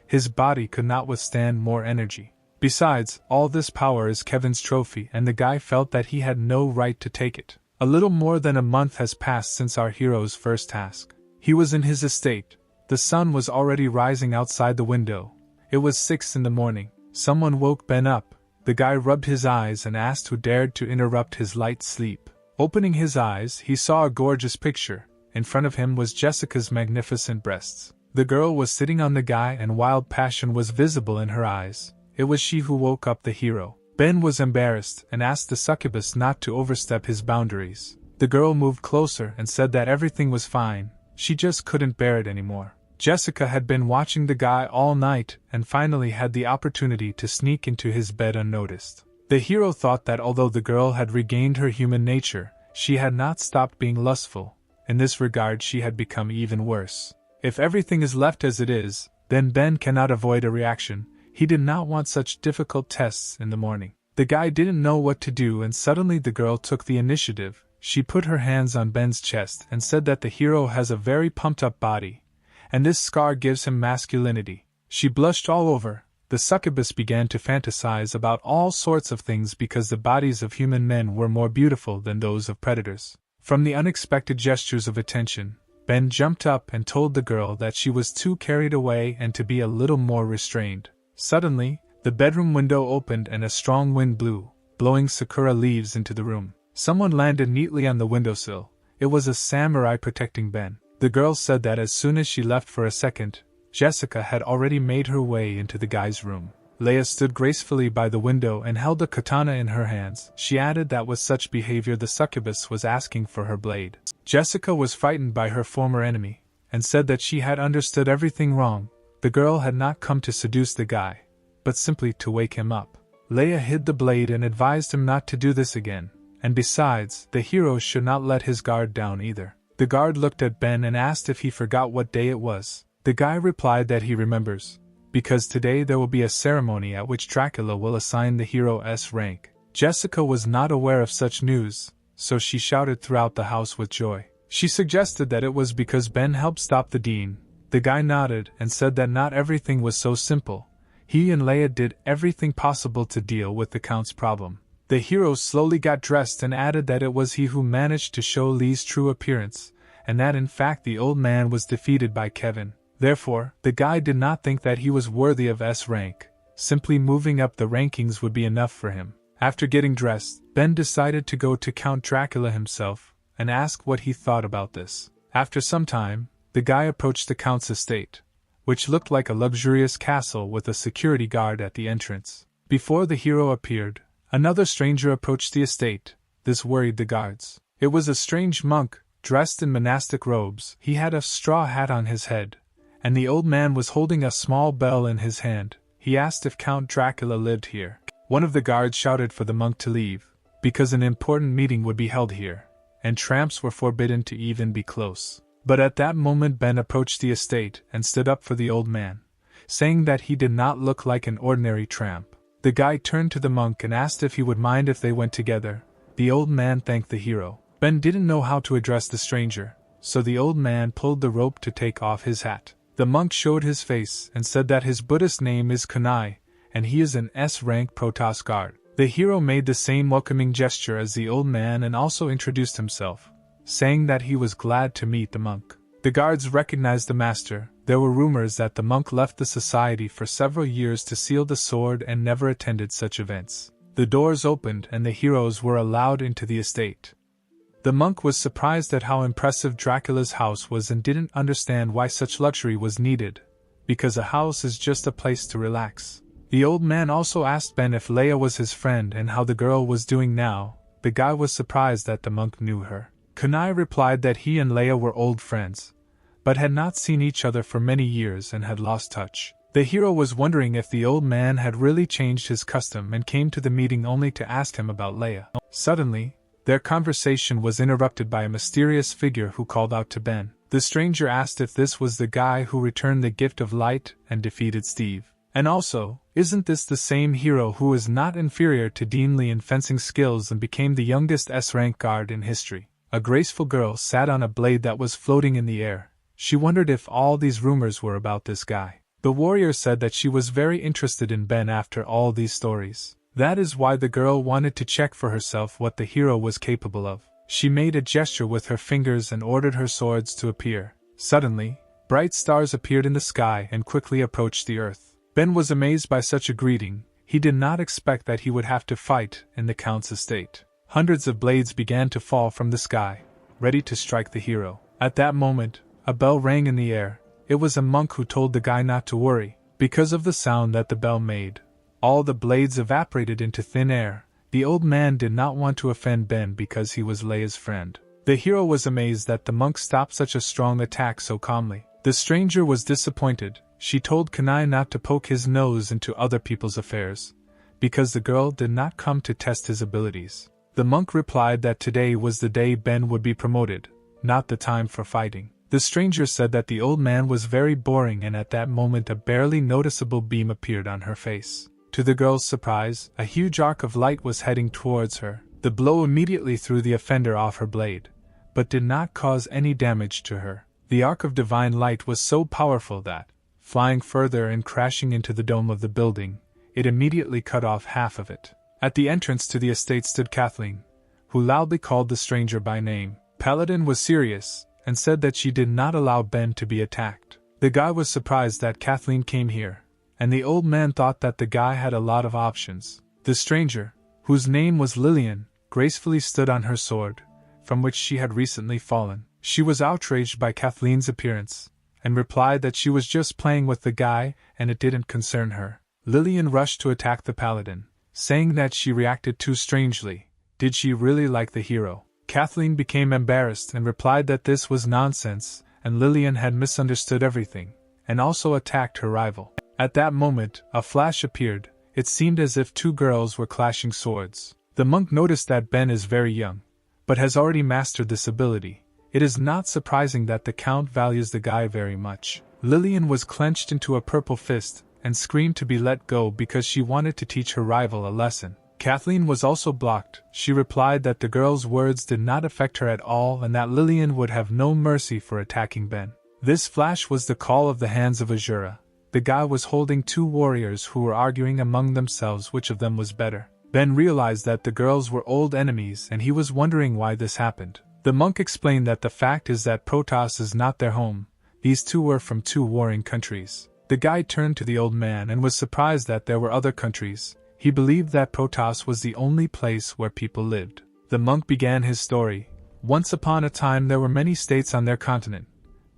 His body could not withstand more energy. Besides, all this power is Kevin's trophy and the guy felt that he had no right to take it. A little more than a month has passed since our hero's first task. He was in his estate. The sun was already rising outside the window. It was 6 in the morning. Someone woke Ben up. The guy rubbed his eyes and asked who dared to interrupt his light sleep. Opening his eyes, he saw a gorgeous picture. In front of him was Jessica's magnificent breasts. The girl was sitting on the guy and wild passion was visible in her eyes. It was she who woke up the hero. Ben was embarrassed and asked the succubus not to overstep his boundaries. The girl moved closer and said that everything was fine, she just couldn't bear it anymore. Jessica had been watching the guy all night and finally had the opportunity to sneak into his bed unnoticed. The hero thought that although the girl had regained her human nature, she had not stopped being lustful. In this regard she had become even worse. If everything is left as it is, then Ben cannot avoid a reaction. He did not want such difficult tests in the morning. The guy didn't know what to do and suddenly the girl took the initiative. She put her hands on Ben's chest and said that the hero has a very pumped up body, and this scar gives him masculinity. She blushed all over. The succubus began to fantasize about all sorts of things because the bodies of human men were more beautiful than those of predators. From the unexpected gestures of attention, Ben jumped up and told the girl that she was too carried away and to be a little more restrained. Suddenly, the bedroom window opened and a strong wind blew, blowing sakura leaves into the room. Someone landed neatly on the windowsill. It was a samurai protecting Ben. The girl said that as soon as she left for a second, Jessica had already made her way into the guy's room. Leia stood gracefully by the window and held a katana in her hands. She added that with such behavior the succubus was asking for her blade. Jessica was frightened by her former enemy, and said that she had understood everything wrong. The girl had not come to seduce the guy, but simply to wake him up. Leia hid the blade and advised him not to do this again, and besides, the hero should not let his guard down either. The guard looked at Ben and asked if he forgot what day it was. The guy replied that he remembers, because today there will be a ceremony at which Dracula will assign the hero S rank. Jessica was not aware of such news, so she shouted throughout the house with joy. She suggested that it was because Ben helped stop the Dean. The guy nodded and said that not everything was so simple. He and Leia did everything possible to deal with the Count's problem. The hero slowly got dressed and added that it was he who managed to show Lee's true appearance, and that in fact the old man was defeated by Kevin. Therefore, the guy did not think that he was worthy of S rank. Simply moving up the rankings would be enough for him. After getting dressed, Ben decided to go to Count Dracula himself and ask what he thought about this. After some time, the guy approached the Count's estate, which looked like a luxurious castle with a security guard at the entrance. Before the hero appeared, another stranger approached the estate. This worried the guards. It was a strange monk, dressed in monastic robes. He had a straw hat on his head, and the old man was holding a small bell in his hand. He asked if Count Dracula lived here. One of the guards shouted for the monk to leave, because an important meeting would be held here, and tramps were forbidden to even be close. But at that moment Ben approached the estate and stood up for the old man, saying that he did not look like an ordinary tramp. The guy turned to the monk and asked if he would mind if they went together. The old man thanked the hero. Ben didn't know how to address the stranger, so the old man pulled the rope to take off his hat. The monk showed his face and said that his Buddhist name is Kunai, and he is an S-rank Protoss guard. The hero made the same welcoming gesture as the old man and also introduced himself, saying that he was glad to meet the monk. The guards recognized the master. There were rumors that the monk left the society for several years to seal the sword and never attended such events. The doors opened and the heroes were allowed into the estate. The monk was surprised at how impressive Dracula's house was and didn't understand why such luxury was needed, because a house is just a place to relax. The old man also asked Ben if Leia was his friend and how the girl was doing now. The guy was surprised that the monk knew her. Kunai replied that he and Leia were old friends, but had not seen each other for many years and had lost touch. The hero was wondering if the old man had really changed his custom and came to the meeting only to ask him about Leia. Suddenly, their conversation was interrupted by a mysterious figure who called out to Ben. The stranger asked if this was the guy who returned the gift of light and defeated Steve. And also, isn't this the same hero who is not inferior to Dean Lee in fencing skills and became the youngest S-rank guard in history? A graceful girl sat on a blade that was floating in the air. She wondered if all these rumors were about this guy. The warrior said that she was very interested in Ben after all these stories. That is why the girl wanted to check for herself what the hero was capable of. She made a gesture with her fingers and ordered her swords to appear. Suddenly, bright stars appeared in the sky and quickly approached the earth. Ben was amazed by such a greeting. He did not expect that he would have to fight in the Count's estate. Hundreds of blades began to fall from the sky, ready to strike the hero. At that moment, a bell rang in the air. It was a monk who told the guy not to worry. Because of the sound that the bell made, all the blades evaporated into thin air. The old man did not want to offend Ben because he was Leia's friend. The hero was amazed that the monk stopped such a strong attack so calmly. The stranger was disappointed. She told Kunai not to poke his nose into other people's affairs, because the girl did not come to test his abilities. The monk replied that today was the day Ben would be promoted, not the time for fighting. The stranger said that the old man was very boring, and at that moment a barely noticeable beam appeared on her face. To the girl's surprise, a huge arc of light was heading towards her. The blow immediately threw the offender off her blade, but did not cause any damage to her. The arc of divine light was so powerful that, flying further and crashing into the dome of the building, it immediately cut off half of it. At the entrance to the estate stood Kathleen, who loudly called the stranger by name. Paladin was serious, and said that she did not allow Ben to be attacked. The guy was surprised that Kathleen came here, and the old man thought that the guy had a lot of options. The stranger, whose name was Lillian, gracefully stood on her sword, from which she had recently fallen. She was outraged by Kathleen's appearance, and replied that she was just playing with the guy and it didn't concern her. Lillian rushed to attack the paladin, saying that she reacted too strangely. Did she really like the hero? Kathleen became embarrassed and replied that this was nonsense, and Lillian had misunderstood everything, and also attacked her rival. At that moment, a flash appeared. It seemed as if two girls were clashing swords. The monk noticed that Ben is very young, but has already mastered this ability. It is not surprising that the Count values the guy very much. Lillian was clenched into a purple fist, and screamed to be let go because she wanted to teach her rival a lesson. Kathleen was also blocked. She replied that the girl's words did not affect her at all and that Lillian would have no mercy for attacking Ben. This flash was the call of the hands of Azura. The guy was holding two warriors who were arguing among themselves which of them was better. Ben realized that the girls were old enemies and he was wondering why this happened. The monk explained that the fact is that Protoss is not their home. These two were from two warring countries. The guy turned to the old man and was surprised that there were other countries. He believed that Protoss was the only place where people lived. The monk began his story. Once upon a time there were many states on their continent,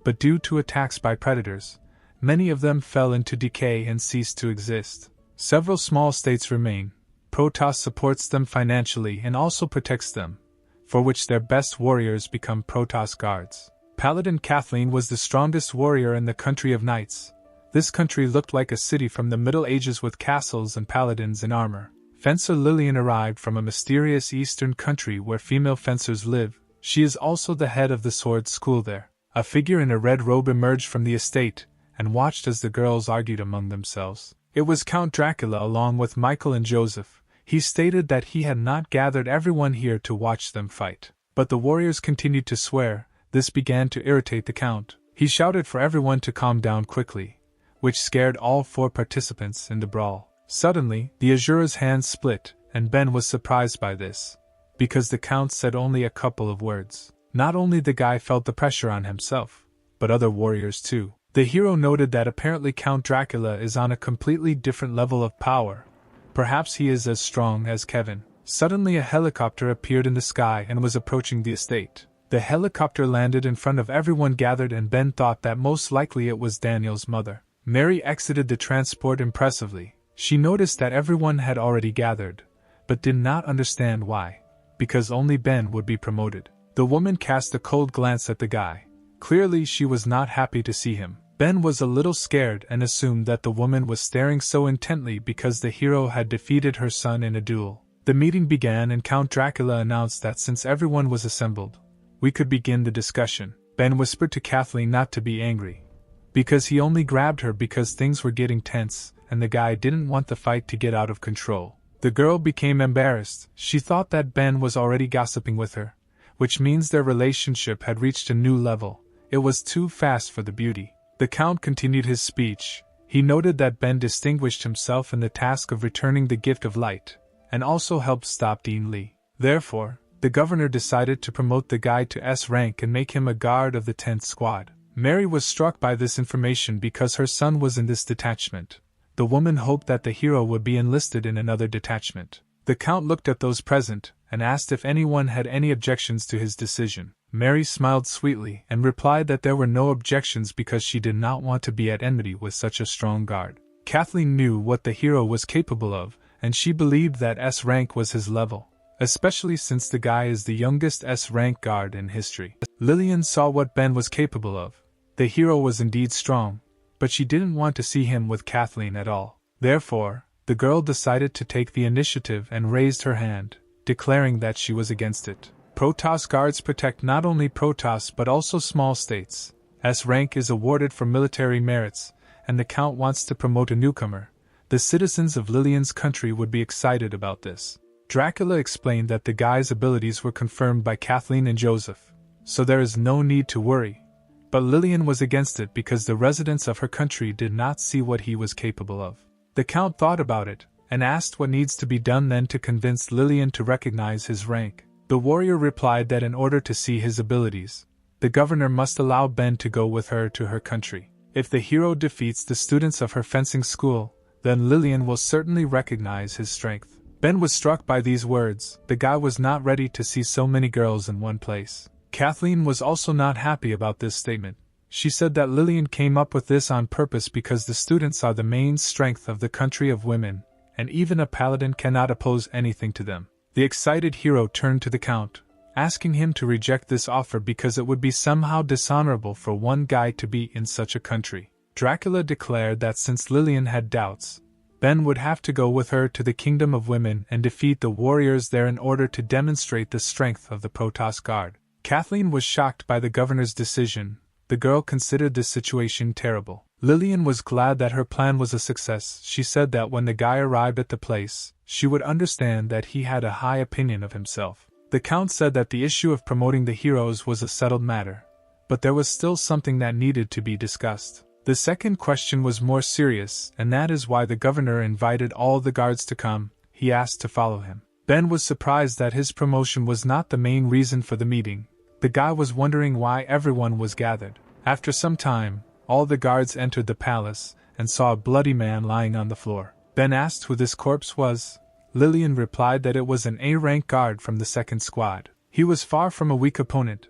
but due to attacks by predators, many of them fell into decay and ceased to exist. Several small states remain. Protoss supports them financially and also protects them, for which their best warriors become Protoss guards. Paladin Kathleen was the strongest warrior in the country of knights. This country looked like a city from the Middle Ages with castles and paladins in armor. Fencer Lillian arrived from a mysterious eastern country where female fencers live. She is also the head of the sword school there. A figure in a red robe emerged from the estate and watched as the girls argued among themselves. It was Count Dracula along with Michael and Joseph. He stated that he had not gathered everyone here to watch them fight. But the warriors continued to swear. This began to irritate the Count. He shouted for everyone to calm down quickly, which scared all 4 participants in the brawl. Suddenly, the Azura's hands split, and Ben was surprised by this, because the Count said only a couple of words. Not only the guy felt the pressure on himself, but other warriors too. The hero noted that apparently Count Dracula is on a completely different level of power. Perhaps he is as strong as Kevin. Suddenly a helicopter appeared in the sky and was approaching the estate. The helicopter landed in front of everyone gathered, and Ben thought that most likely it was Daniel's mother. Mary exited the transport impressively. She noticed that everyone had already gathered, but did not understand why. Because only Ben would be promoted. The woman cast a cold glance at the guy. Clearly she was not happy to see him. Ben was a little scared and assumed that the woman was staring so intently because the hero had defeated her son in a duel. The meeting began and Count Dracula announced that since everyone was assembled, we could begin the discussion. Ben whispered to Kathleen not to be angry, because he only grabbed her because things were getting tense and the guy didn't want the fight to get out of control. The girl became embarrassed. She thought that Ben was already gossiping with her, which means their relationship had reached a new level. It was too fast for the beauty. The Count continued his speech. He noted that Ben distinguished himself in the task of returning the gift of light, and also helped stop Dean Lee. Therefore, the governor decided to promote the guy to S rank and make him a guard of the 10th squad. Mary was struck by this information because her son was in this detachment. The woman hoped that the hero would be enlisted in another detachment. The Count looked at those present and asked if anyone had any objections to his decision. Mary smiled sweetly and replied that there were no objections because she did not want to be at enmity with such a strong guard. Kathleen knew what the hero was capable of, and she believed that S rank was his level, especially since the guy is the youngest S rank guard in history. Lillian saw what Ben was capable of. The hero was indeed strong, but she didn't want to see him with Kathleen at all. Therefore, the girl decided to take the initiative and raised her hand, declaring that she was against it. Protoss guards protect not only Protoss but also small states. S rank is awarded for military merits, and the Count wants to promote a newcomer. The citizens of Lillian's country would be excited about this. Dracula explained that the guy's abilities were confirmed by Kathleen and Joseph, so there is no need to worry. But Lillian was against it because the residents of her country did not see what he was capable of. The Count thought about it, and asked what needs to be done then to convince Lillian to recognize his rank. The warrior replied that in order to see his abilities, the governor must allow Ben to go with her to her country. If the hero defeats the students of her fencing school, then Lillian will certainly recognize his strength. Ben was struck by these words. The guy was not ready to see so many girls in one place. Kathleen was also not happy about this statement. She said that Lillian came up with this on purpose because the students are the main strength of the country of women, and even a paladin cannot oppose anything to them. The excited hero turned to the Count, asking him to reject this offer because it would be somehow dishonorable for one guy to be in such a country. Dracula declared that since Lillian had doubts, Ben would have to go with her to the Kingdom of Women and defeat the warriors there in order to demonstrate the strength of the Protoss Guard. Kathleen was shocked by the governor's decision. The girl considered this situation terrible. Lillian was glad that her plan was a success. She said that when the guy arrived at the place, she would understand that he had a high opinion of himself. The Count said that the issue of promoting the heroes was a settled matter, but there was still something that needed to be discussed. The second question was more serious, and that is why the governor invited all the guards to come. He asked to follow him. Ben was surprised that his promotion was not the main reason for the meeting. The guy was wondering why everyone was gathered. After some time, all the guards entered the palace and saw a bloody man lying on the floor. Ben asked who this corpse was. Lillian replied that it was an A-rank guard from the 2nd squad. He was far from a weak opponent,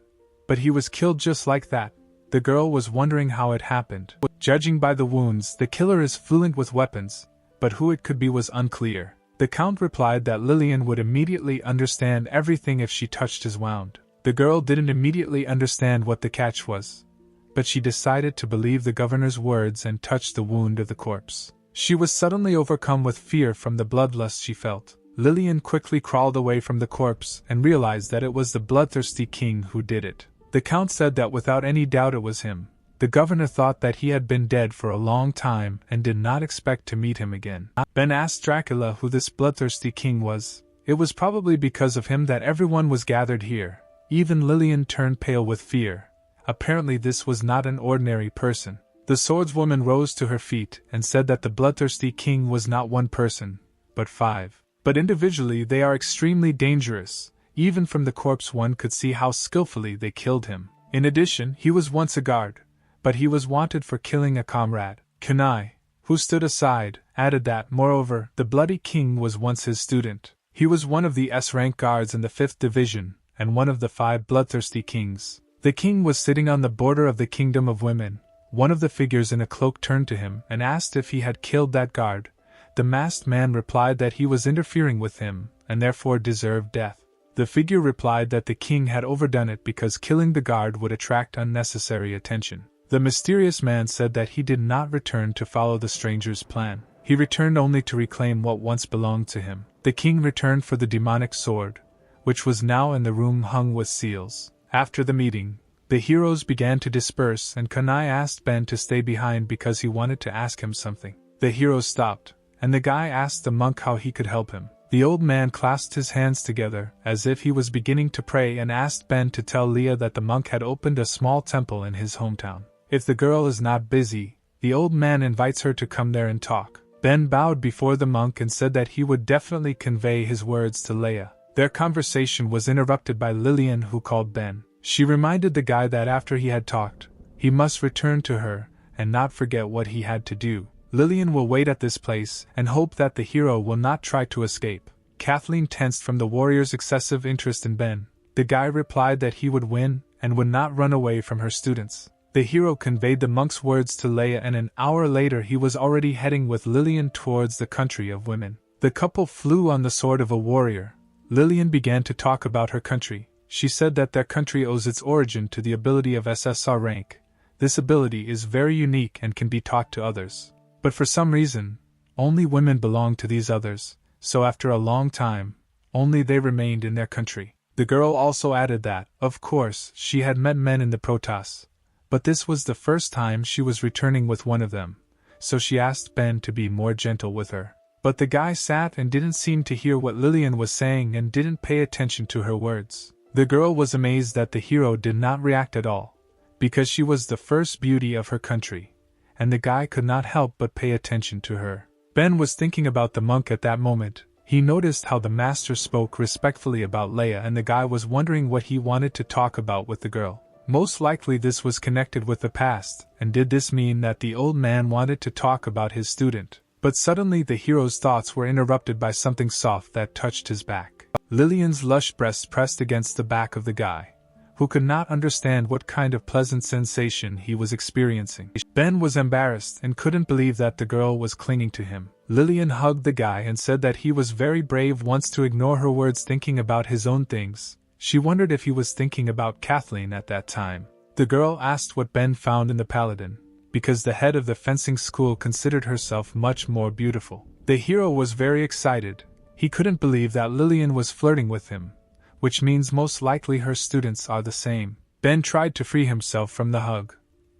but he was killed just like that. The girl was wondering how it happened. Judging by the wounds, the killer is fluent with weapons, but who it could be was unclear. The Count replied that Lillian would immediately understand everything if she touched his wound. The girl didn't immediately understand what the catch was, but she decided to believe the governor's words and touched the wound of the corpse. She was suddenly overcome with fear from the bloodlust she felt. Lillian quickly crawled away from the corpse and realized that it was the bloodthirsty king who did it. The Count said that without any doubt it was him. The governor thought that he had been dead for a long time and did not expect to meet him again. Ben asked Dracula who this bloodthirsty king was. It was probably because of him that everyone was gathered here. Even Lillian turned pale with fear. Apparently this was not an ordinary person. The swordswoman rose to her feet and said that the bloodthirsty king was not one person, but 5. But individually they are extremely dangerous. Even from the corpse one could see how skillfully they killed him. In addition, he was once a guard, but he was wanted for killing a comrade. Kunai, who stood aside, added that, moreover, the bloody king was once his student. He was one of the S-rank guards in the 5th division, and one of the 5 bloodthirsty kings. The king was sitting on the border of the kingdom of women. One of the figures in a cloak turned to him and asked if he had killed that guard. The masked man replied that he was interfering with him, and therefore deserved death. The figure replied that the king had overdone it because killing the guard would attract unnecessary attention. The mysterious man said that he did not return to follow the stranger's plan. He returned only to reclaim what once belonged to him. The king returned for the demonic sword, which was now in the room hung with seals. After the meeting, the heroes began to disperse and Kunai asked Ben to stay behind because he wanted to ask him something. The heroes stopped, and the guy asked the monk how he could help him. The old man clasped his hands together as if he was beginning to pray and asked Ben to tell Leah that the monk had opened a small temple in his hometown. If the girl is not busy, the old man invites her to come there and talk. Ben bowed before the monk and said that he would definitely convey his words to Leah. Their conversation was interrupted by Lillian, who called Ben. She reminded the guy that after he had talked, he must return to her and not forget what he had to do. Lillian will wait at this place and hope that the hero will not try to escape. Kathleen tensed from the warrior's excessive interest in Ben. The guy replied that he would win and would not run away from her students. The hero conveyed the monk's words to Leia, and an hour later he was already heading with Lillian towards the country of women. The couple flew on the sword of a warrior. Lillian began to talk about her country. She said that their country owes its origin to the ability of SSR rank. This ability is very unique and can be taught to others. But for some reason, only women belong to these others, so after a long time, only they remained in their country. The girl also added that, of course, she had met men in the Protoss, but this was the first time she was returning with one of them, so she asked Ben to be more gentle with her. But the guy sat and didn't seem to hear what Lillian was saying and didn't pay attention to her words. The girl was amazed that the hero did not react at all, because she was the first beauty of her country, and the guy could not help but pay attention to her. Ben was thinking about the monk at that moment. He noticed how the master spoke respectfully about Leia, and the guy was wondering what he wanted to talk about with the girl. Most likely this was connected with the past, and did this mean that the old man wanted to talk about his student? But suddenly the hero's thoughts were interrupted by something soft that touched his back. Lillian's lush breasts pressed against the back of the guy, who could not understand what kind of pleasant sensation he was experiencing. Ben was embarrassed and couldn't believe that the girl was clinging to him. Lillian hugged the guy and said that he was very brave once to ignore her words, thinking about his own things. She wondered if he was thinking about Kathleen at that time. The girl asked what Ben found in the paladin, because the head of the fencing school considered herself much more beautiful. The hero was very excited. He couldn't believe that Lillian was flirting with him, which means most likely her students are the same. Ben tried to free himself from the hug,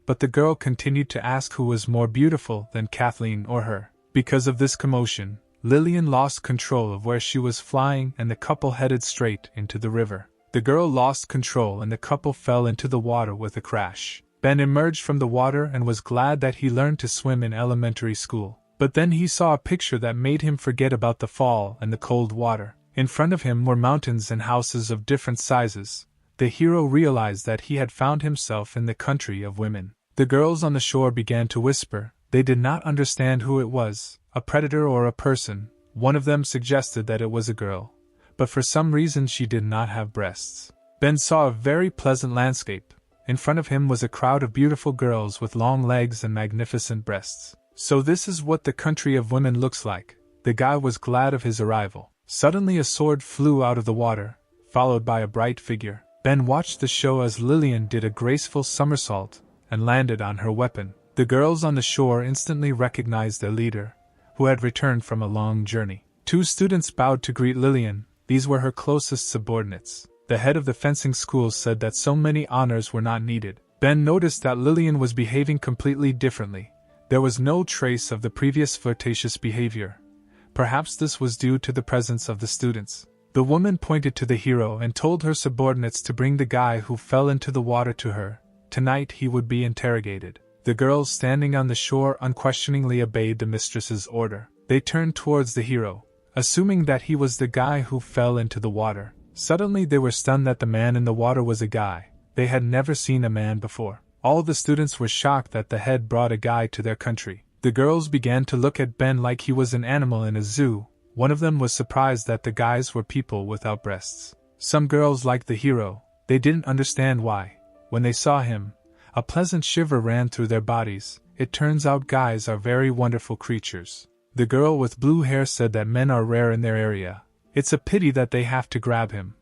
but the girl continued to ask who was more beautiful than Kathleen or her. Because of this commotion, Lillian lost control of where she was flying and the couple headed straight into the river. The girl lost control and the couple fell into the water with a crash. Ben emerged from the water and was glad that he learned to swim in elementary school. But then he saw a picture that made him forget about the fall and the cold water. In front of him were mountains and houses of different sizes. The hero realized that he had found himself in the country of women. The girls on the shore began to whisper. They did not understand who it was, a predator or a person. One of them suggested that it was a girl, but for some reason she did not have breasts. Ben saw a very pleasant landscape. In front of him was a crowd of beautiful girls with long legs and magnificent breasts. So this is what the country of women looks like. The guy was glad of his arrival. Suddenly a sword flew out of the water, followed by a bright figure. Ben watched the show as Lillian did a graceful somersault and landed on her weapon. The girls on the shore instantly recognized their leader, who had returned from a long journey. 2 students bowed to greet Lillian. These were her closest subordinates. The head of the fencing school said that so many honors were not needed. Ben noticed that Lillian was behaving completely differently. There was no trace of the previous flirtatious behavior. Perhaps this was due to the presence of the students. The woman pointed to the hero and told her subordinates to bring the guy who fell into the water to her. Tonight he would be interrogated. The girls standing on the shore unquestioningly obeyed the mistress's order. They turned towards the hero, assuming that he was the guy who fell into the water. Suddenly they were stunned that the man in the water was a guy. They had never seen a man before. All the students were shocked that the head brought a guy to their country. The girls began to look at Ben like he was an animal in a zoo. One of them was surprised that the guys were people without breasts. Some girls liked the hero. They didn't understand why. When they saw him, a pleasant shiver ran through their bodies. It turns out guys are very wonderful creatures. The girl with blue hair said that men are rare in their area. It's a pity that they have to grab him.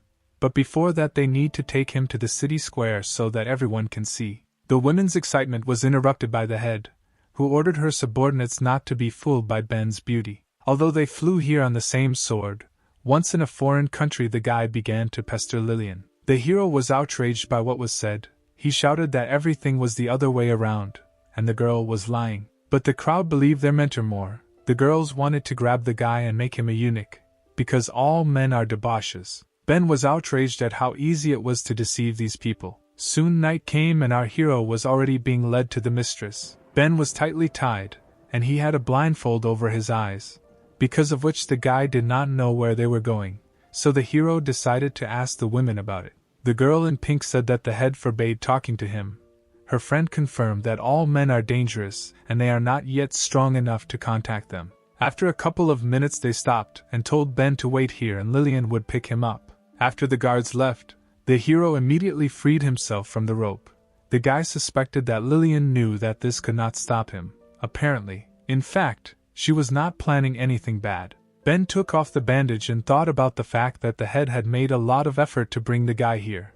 But before that they need to take him to the city square so that everyone can see. The women's excitement was interrupted by the head, who ordered her subordinates not to be fooled by Ben's beauty. Although they flew here on the same sword, once in a foreign country the guy began to pester Lillian. The hero was outraged by what was said. He shouted that everything was the other way around, and the girl was lying. But the crowd believed their mentor more. The girls wanted to grab the guy and make him a eunuch, because all men are debauches. Ben was outraged at how easy it was to deceive these people. Soon night came and our hero was already being led to the mistress. Ben was tightly tied, and he had a blindfold over his eyes, because of which the guy did not know where they were going, so the hero decided to ask the women about it. The girl in pink said that the head forbade talking to him. Her friend confirmed that all men are dangerous and they are not yet strong enough to contact them. After a couple of minutes they stopped and told Ben to wait here and Lillian would pick him up. After the guards left, the hero immediately freed himself from the rope. The guy suspected that Lillian knew that this could not stop him. Apparently, in fact, she was not planning anything bad. Ben took off the bandage and thought about the fact that the head had made a lot of effort to bring the guy here,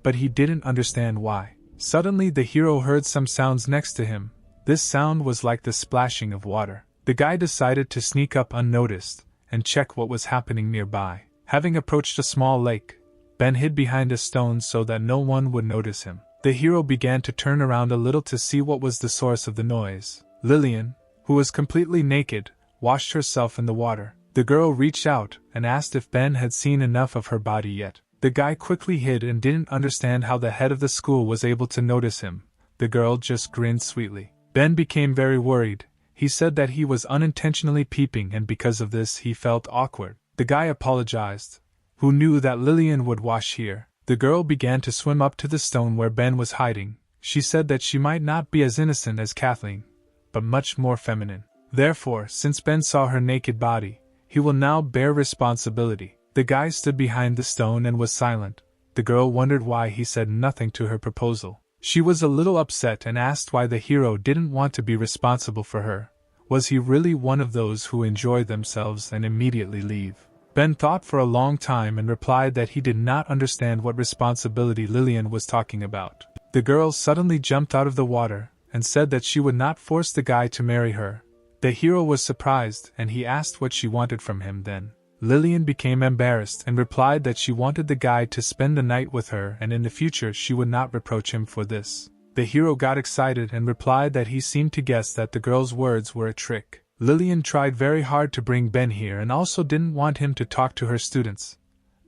but he didn't understand why. Suddenly the hero heard some sounds next to him. This sound was like the splashing of water. The guy decided to sneak up unnoticed and check what was happening nearby. Having approached a small lake, Ben hid behind a stone so that no one would notice him. The hero began to turn around a little to see what was the source of the noise. Lillian, who was completely naked, washed herself in the water. The girl reached out and asked if Ben had seen enough of her body yet. The guy quickly hid and didn't understand how the head of the school was able to notice him. The girl just grinned sweetly. Ben became very worried. He said that he was unintentionally peeping and because of this he felt awkward. The guy apologized, who knew that Lillian would wash here. The girl began to swim up to the stone where Ben was hiding. She said that she might not be as innocent as Kathleen, but much more feminine. Therefore, since Ben saw her naked body, he will now bear responsibility. The guy stood behind the stone and was silent. The girl wondered why he said nothing to her proposal. She was a little upset and asked why the hero didn't want to be responsible for her. Was he really one of those who enjoy themselves and immediately leave? Ben thought for a long time and replied that he did not understand what responsibility Lillian was talking about. The girl suddenly jumped out of the water and said that she would not force the guy to marry her. The hero was surprised and he asked what she wanted from him then. Lillian became embarrassed and replied that she wanted the guy to spend the night with her and in the future she would not reproach him for this. The hero got excited and replied that he seemed to guess that the girl's words were a trick. Lillian tried very hard to bring Ben here and also didn't want him to talk to her students.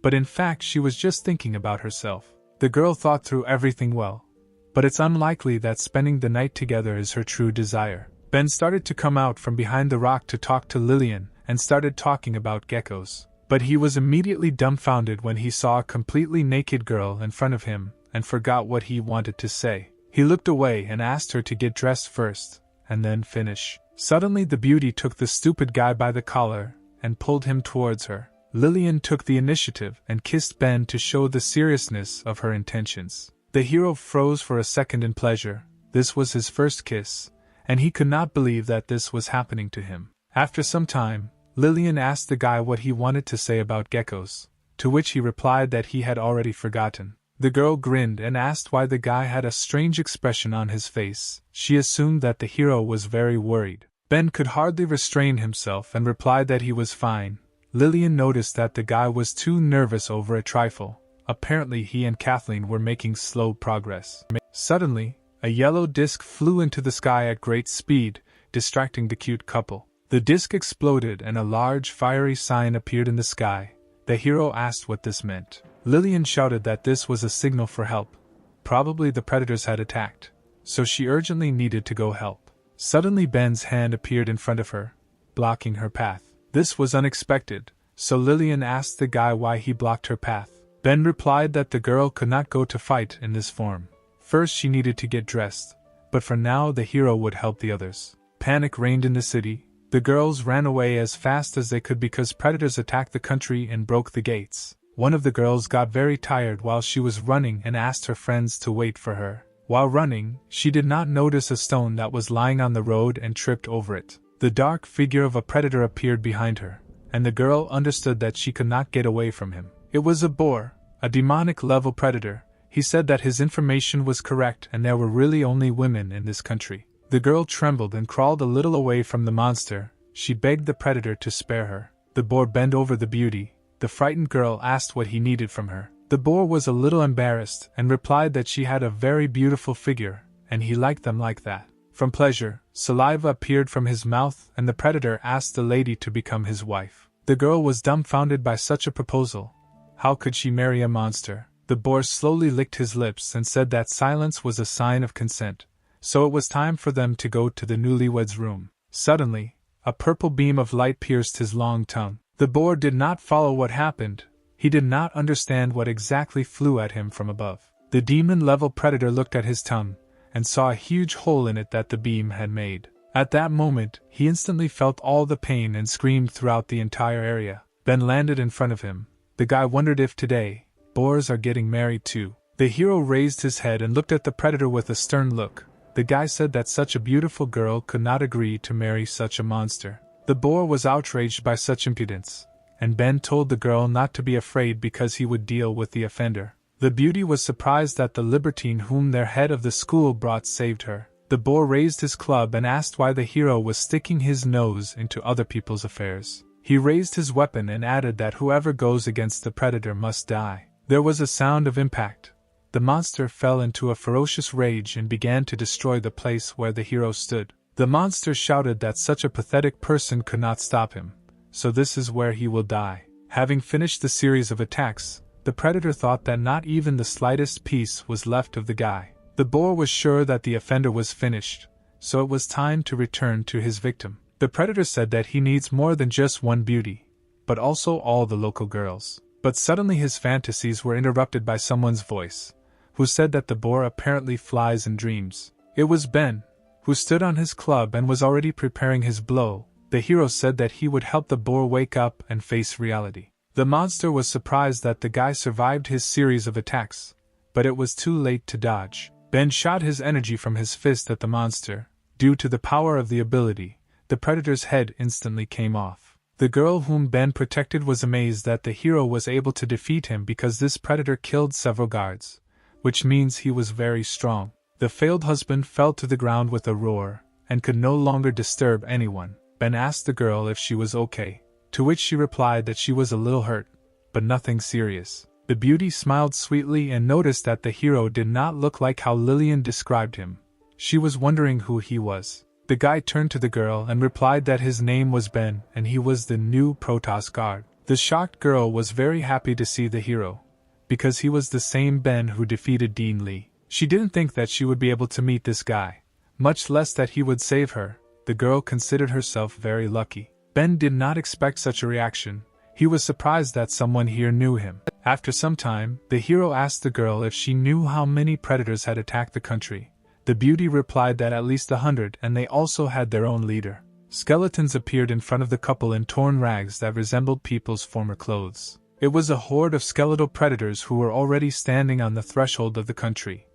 But in fact she was just thinking about herself. The girl thought through everything well. But it's unlikely that spending the night together is her true desire. Ben started to come out from behind the rock to talk to Lillian and started talking about geckos. But he was immediately dumbfounded when he saw a completely naked girl in front of him and forgot what he wanted to say. He looked away and asked her to get dressed first, and then finish. Suddenly the beauty took the stupid guy by the collar and pulled him towards her. Lillian took the initiative and kissed Ben to show the seriousness of her intentions. The hero froze for a second in pleasure. This was his first kiss, and he could not believe that this was happening to him. After some time, Lillian asked the guy what he wanted to say about geckos, to which he replied that he had already forgotten. The girl grinned and asked why the guy had a strange expression on his face. She assumed that the hero was very worried. Ben could hardly restrain himself and replied that he was fine. Lillian noticed that the guy was too nervous over a trifle. Apparently he and Kathleen were making slow progress. Suddenly, A yellow disc flew into the sky at great speed, distracting the cute couple. The disc exploded and a large fiery sign appeared in the sky. The hero asked what this meant. Lillian shouted that this was a signal for help. Probably the predators had attacked, so she urgently needed to go help. Suddenly Ben's hand appeared in front of her, blocking her path. This was unexpected, so Lillian asked the guy why he blocked her path. Ben replied that the girl could not go to fight in this form. First she needed to get dressed, but for now the hero would help the others. Panic reigned in the city. The girls ran away as fast as they could because predators attacked the country and broke the gates. One of the girls got very tired while she was running and asked her friends to wait for her. While running, she did not notice a stone that was lying on the road and tripped over it. The dark figure of a predator appeared behind her, and the girl understood that she could not get away from him. It was a boar, a demonic-level predator. He said that his information was correct and there were really only women in this country. The girl trembled and crawled a little away from the monster. She begged the predator to spare her. The boar bent over the beauty. The frightened girl asked what he needed from her. The boar was a little embarrassed and replied that she had a very beautiful figure, and he liked them like that. From pleasure, saliva appeared from his mouth and the predator asked the lady to become his wife. The girl was dumbfounded by such a proposal. How could she marry a monster? The boar slowly licked his lips and said that silence was a sign of consent. So it was time for them to go to the newlyweds' room. Suddenly, a purple beam of light pierced his long tongue. The boar did not follow what happened. He did not understand what exactly flew at him from above. The demon-level predator looked at his tongue and saw a huge hole in it that the beam had made. At that moment, he instantly felt all the pain and screamed throughout the entire area. Ben landed in front of him. The guy wondered if today, boars are getting married too. The hero raised his head and looked at the predator with a stern look. The guy said that such a beautiful girl could not agree to marry such a monster. The boar was outraged by such impudence, and Ben told the girl not to be afraid because he would deal with the offender. The beauty was surprised that the libertine whom their head of the school brought saved her. The boar raised his club and asked why the hero was sticking his nose into other people's affairs. He raised his weapon and added that whoever goes against the predator must die. There was a sound of impact. The monster fell into a ferocious rage and began to destroy the place where the hero stood. The monster shouted that such a pathetic person could not stop him, so this is where he will die. Having finished the series of attacks, the predator thought that not even the slightest piece was left of the guy. The boar was sure that the offender was finished, so it was time to return to his victim. The predator said that he needs more than just one beauty, but also all the local girls. But suddenly his fantasies were interrupted by someone's voice, who said that the boar apparently flies in dreams. It was Ben, who stood on his club and was already preparing his blow. The hero said that he would help the boar wake up and face reality. The monster was surprised that the guy survived his series of attacks, but it was too late to dodge. Ben shot his energy from his fist at the monster. Due to the power of the ability, the predator's head instantly came off. The girl whom Ben protected was amazed that the hero was able to defeat him because this predator killed several guards, which means he was very strong. The failed husband fell to the ground with a roar, and could no longer disturb anyone. Ben asked the girl if she was okay, to which she replied that she was a little hurt, but nothing serious. The beauty smiled sweetly and noticed that the hero did not look like how Lillian described him. She was wondering who he was. The guy turned to the girl and replied that his name was Ben and he was the new Protoss guard. The shocked girl was very happy to see the hero, because he was the same Ben who defeated Dean Lee. She didn't think that she would be able to meet this guy, much less that he would save her. The girl considered herself very lucky. Ben did not expect such a reaction. He was surprised that someone here knew him. After some time, the hero asked the girl if she knew how many predators had attacked the country. The beauty replied that at least 100, and they also had their own leader. Skeletons appeared in front of the couple in torn rags that resembled people's former clothes. It was a horde of skeletal predators who were already standing on the threshold of the country,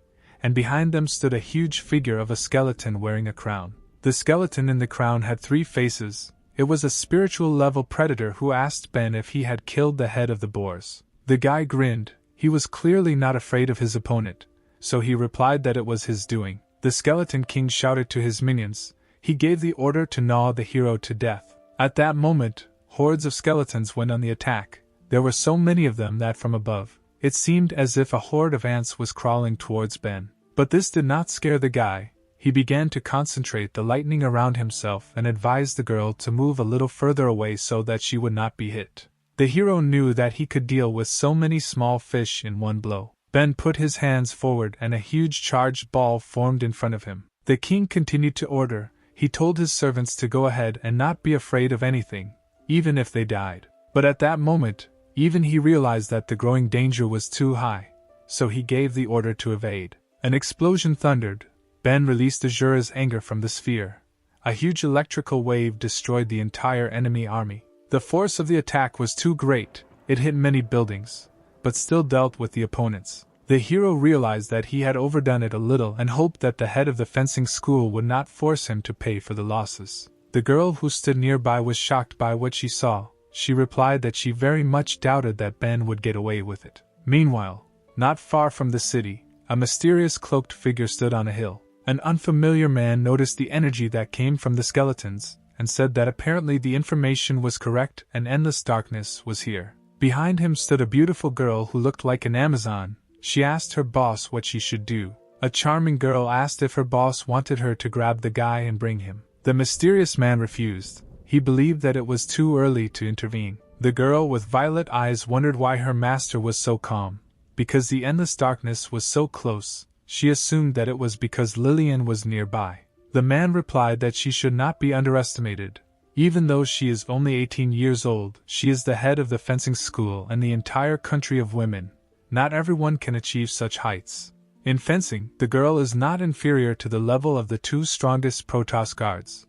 and behind them stood a huge figure of a skeleton wearing a crown. The skeleton in the crown had 3 faces. It was a spiritual-level predator who asked Ben if he had killed the head of the boars. The guy grinned. He was clearly not afraid of his opponent, so he replied that it was his doing. The skeleton king shouted to his minions. He gave the order to gnaw the hero to death. At that moment, hordes of skeletons went on the attack. There were so many of them that from above, it seemed as if a horde of ants was crawling towards Ben. But this did not scare the guy. He began to concentrate the lightning around himself and advised the girl to move a little further away so that she would not be hit. The hero knew that he could deal with so many small fish in one blow. Ben put his hands forward and a huge charged ball formed in front of him. The king continued to order. He told his servants to go ahead and not be afraid of anything, even if they died. But at that moment, even he realized that the growing danger was too high, so he gave the order to evade. An explosion thundered. Ben released Azura's anger from the sphere. A huge electrical wave destroyed the entire enemy army. The force of the attack was too great. It hit many buildings, but still dealt with the opponents. The hero realized that he had overdone it a little and hoped that the head of the fencing school would not force him to pay for the losses. The girl who stood nearby was shocked by what she saw. She replied that she very much doubted that Ben would get away with it. Meanwhile, not far from the city, a mysterious cloaked figure stood on a hill. An unfamiliar man noticed the energy that came from the skeletons, and said that apparently the information was correct and endless darkness was here. Behind him stood a beautiful girl who looked like an Amazon. She asked her boss what she should do. A charming girl asked if her boss wanted her to grab the guy and bring him. The mysterious man refused. He believed that it was too early to intervene. The girl with violet eyes wondered why her master was so calm. Because the endless darkness was so close, she assumed that it was because Lillian was nearby. The man replied that she should not be underestimated. Even though she is only 18 years old, she is the head of the fencing school and the entire country of women. Not everyone can achieve such heights. In fencing, the girl is not inferior to the level of the two strongest Protoss guards,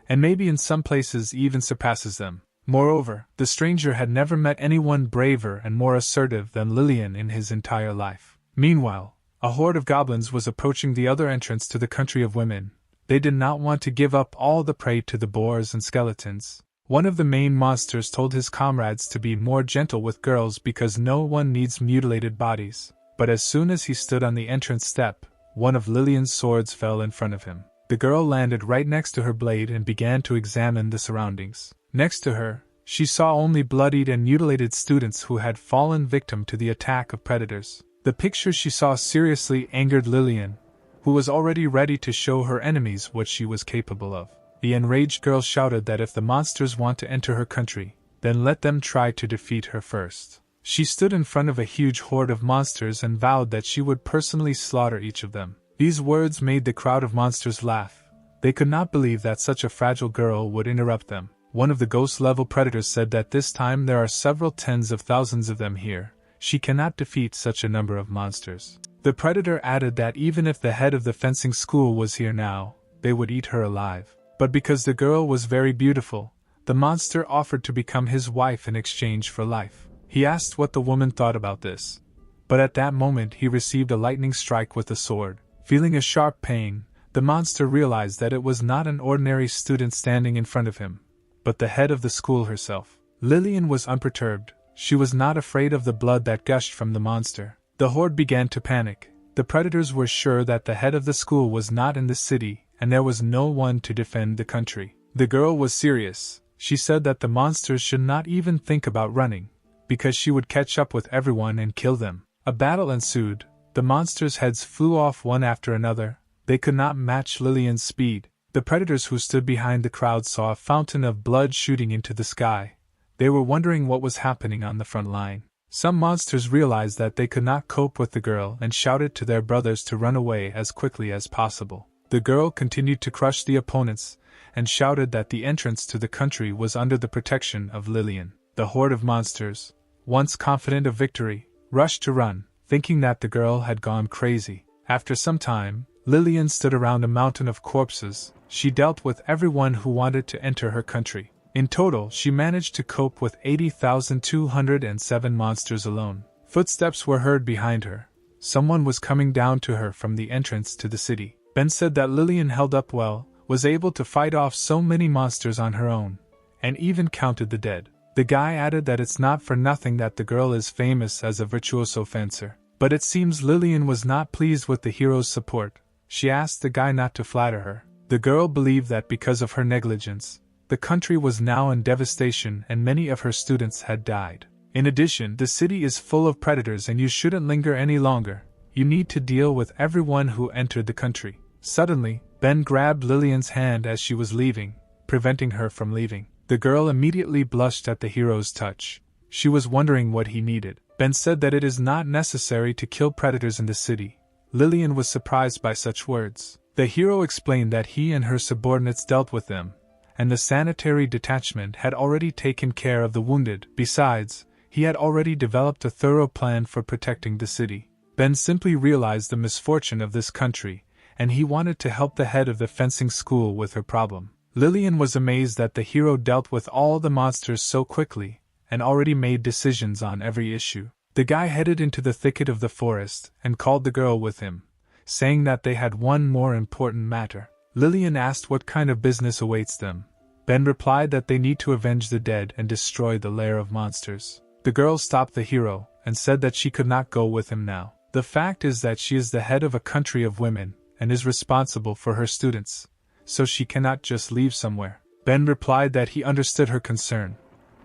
and maybe in some places even surpasses them. Moreover, the stranger had never met anyone braver and more assertive than Lillian in his entire life. Meanwhile, a horde of goblins was approaching the other entrance to the country of women. They did not want to give up all the prey to the boars and skeletons. One of the main monsters told his comrades to be more gentle with girls because no one needs mutilated bodies. But as soon as he stood on the entrance step, one of Lillian's swords fell in front of him. The girl landed right next to her blade and began to examine the surroundings. Next to her, she saw only bloodied and mutilated students who had fallen victim to the attack of predators. The picture she saw seriously angered Lillian, who was already ready to show her enemies what she was capable of. The enraged girl shouted that if the monsters want to enter her country, then let them try to defeat her first. She stood in front of a huge horde of monsters and vowed that she would personally slaughter each of them. These words made the crowd of monsters laugh. They could not believe that such a fragile girl would interrupt them. One of the ghost-level predators said that this time there are several tens of thousands of them here. She cannot defeat such a number of monsters. The predator added that even if the head of the fencing school was here now, they would eat her alive. But because the girl was very beautiful, the monster offered to become his wife in exchange for life. He asked what the woman thought about this. But at that moment he received a lightning strike with a sword. Feeling a sharp pain, the monster realized that it was not an ordinary student standing in front of him, but the head of the school herself. Lillian was unperturbed. She was not afraid of the blood that gushed from the monster. The horde began to panic. The predators were sure that the head of the school was not in the city, and there was no one to defend the country. The girl was serious. She said that the monsters should not even think about running, because she would catch up with everyone and kill them. A battle ensued. The monsters' heads flew off one after another. They could not match Lillian's speed. The predators who stood behind the crowd saw a fountain of blood shooting into the sky. They were wondering what was happening on the front line. Some monsters realized that they could not cope with the girl and shouted to their brothers to run away as quickly as possible. The girl continued to crush the opponents, and shouted that the entrance to the country was under the protection of Lillian. The horde of monsters, once confident of victory, rushed to run, thinking that the girl had gone crazy. After some time, Lillian stood around a mountain of corpses. She dealt with everyone who wanted to enter her country. In total, she managed to cope with 80,207 monsters alone. Footsteps were heard behind her. Someone was coming down to her from the entrance to the city. Ben said that Lillian held up well, was able to fight off so many monsters on her own, and even counted the dead. The guy added that it's not for nothing that the girl is famous as a virtuoso fencer. But it seems Lillian was not pleased with the hero's support. She asked the guy not to flatter her. The girl believed that because of her negligence, the country was now in devastation and many of her students had died. In addition, the city is full of predators and you shouldn't linger any longer. You need to deal with everyone who entered the country. Suddenly, Ben grabbed Lillian's hand as she was leaving, preventing her from leaving. The girl immediately blushed at the hero's touch. She was wondering what he needed. Ben said that it is not necessary to kill predators in the city. Lillian was surprised by such words. The hero explained that he and her subordinates dealt with them, and the sanitary detachment had already taken care of the wounded. Besides, he had already developed a thorough plan for protecting the city. Ben simply realized the misfortune of this country, and he wanted to help the head of the fencing school with her problem. Lillian was amazed that the hero dealt with all the monsters so quickly, and already made decisions on every issue. The guy headed into the thicket of the forest and called the girl with him, saying that they had one more important matter. Lillian asked what kind of business awaits them. Ben replied that they need to avenge the dead and destroy the lair of monsters. The girl stopped the hero and said that she could not go with him now. The fact is that she is the head of a country of women and is responsible for her students, so she cannot just leave somewhere. Ben replied that he understood her concern,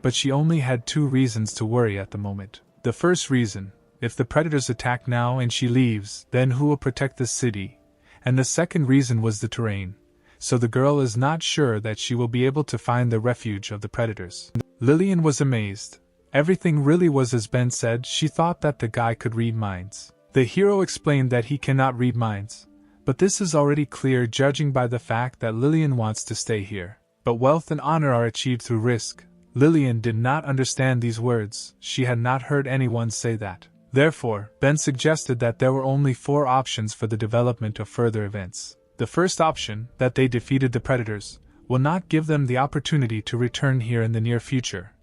but she only had 2 reasons to worry at the moment. The first reason, if the predators attack now and she leaves, then who will protect the city? And the second reason was the terrain, so the girl is not sure that she will be able to find the refuge of the predators. Lillian was amazed. Everything really was as Ben said. She thought that the guy could read minds. The hero explained that he cannot read minds, but this is already clear judging by the fact that Lillian wants to stay here. But wealth and honor are achieved through risk. Lillian did not understand these words. She had not heard anyone say that. Therefore, Ben suggested that there were only 4 options for the development of further events. The first option, that they defeated the predators, will not give them the opportunity to return here in the near future,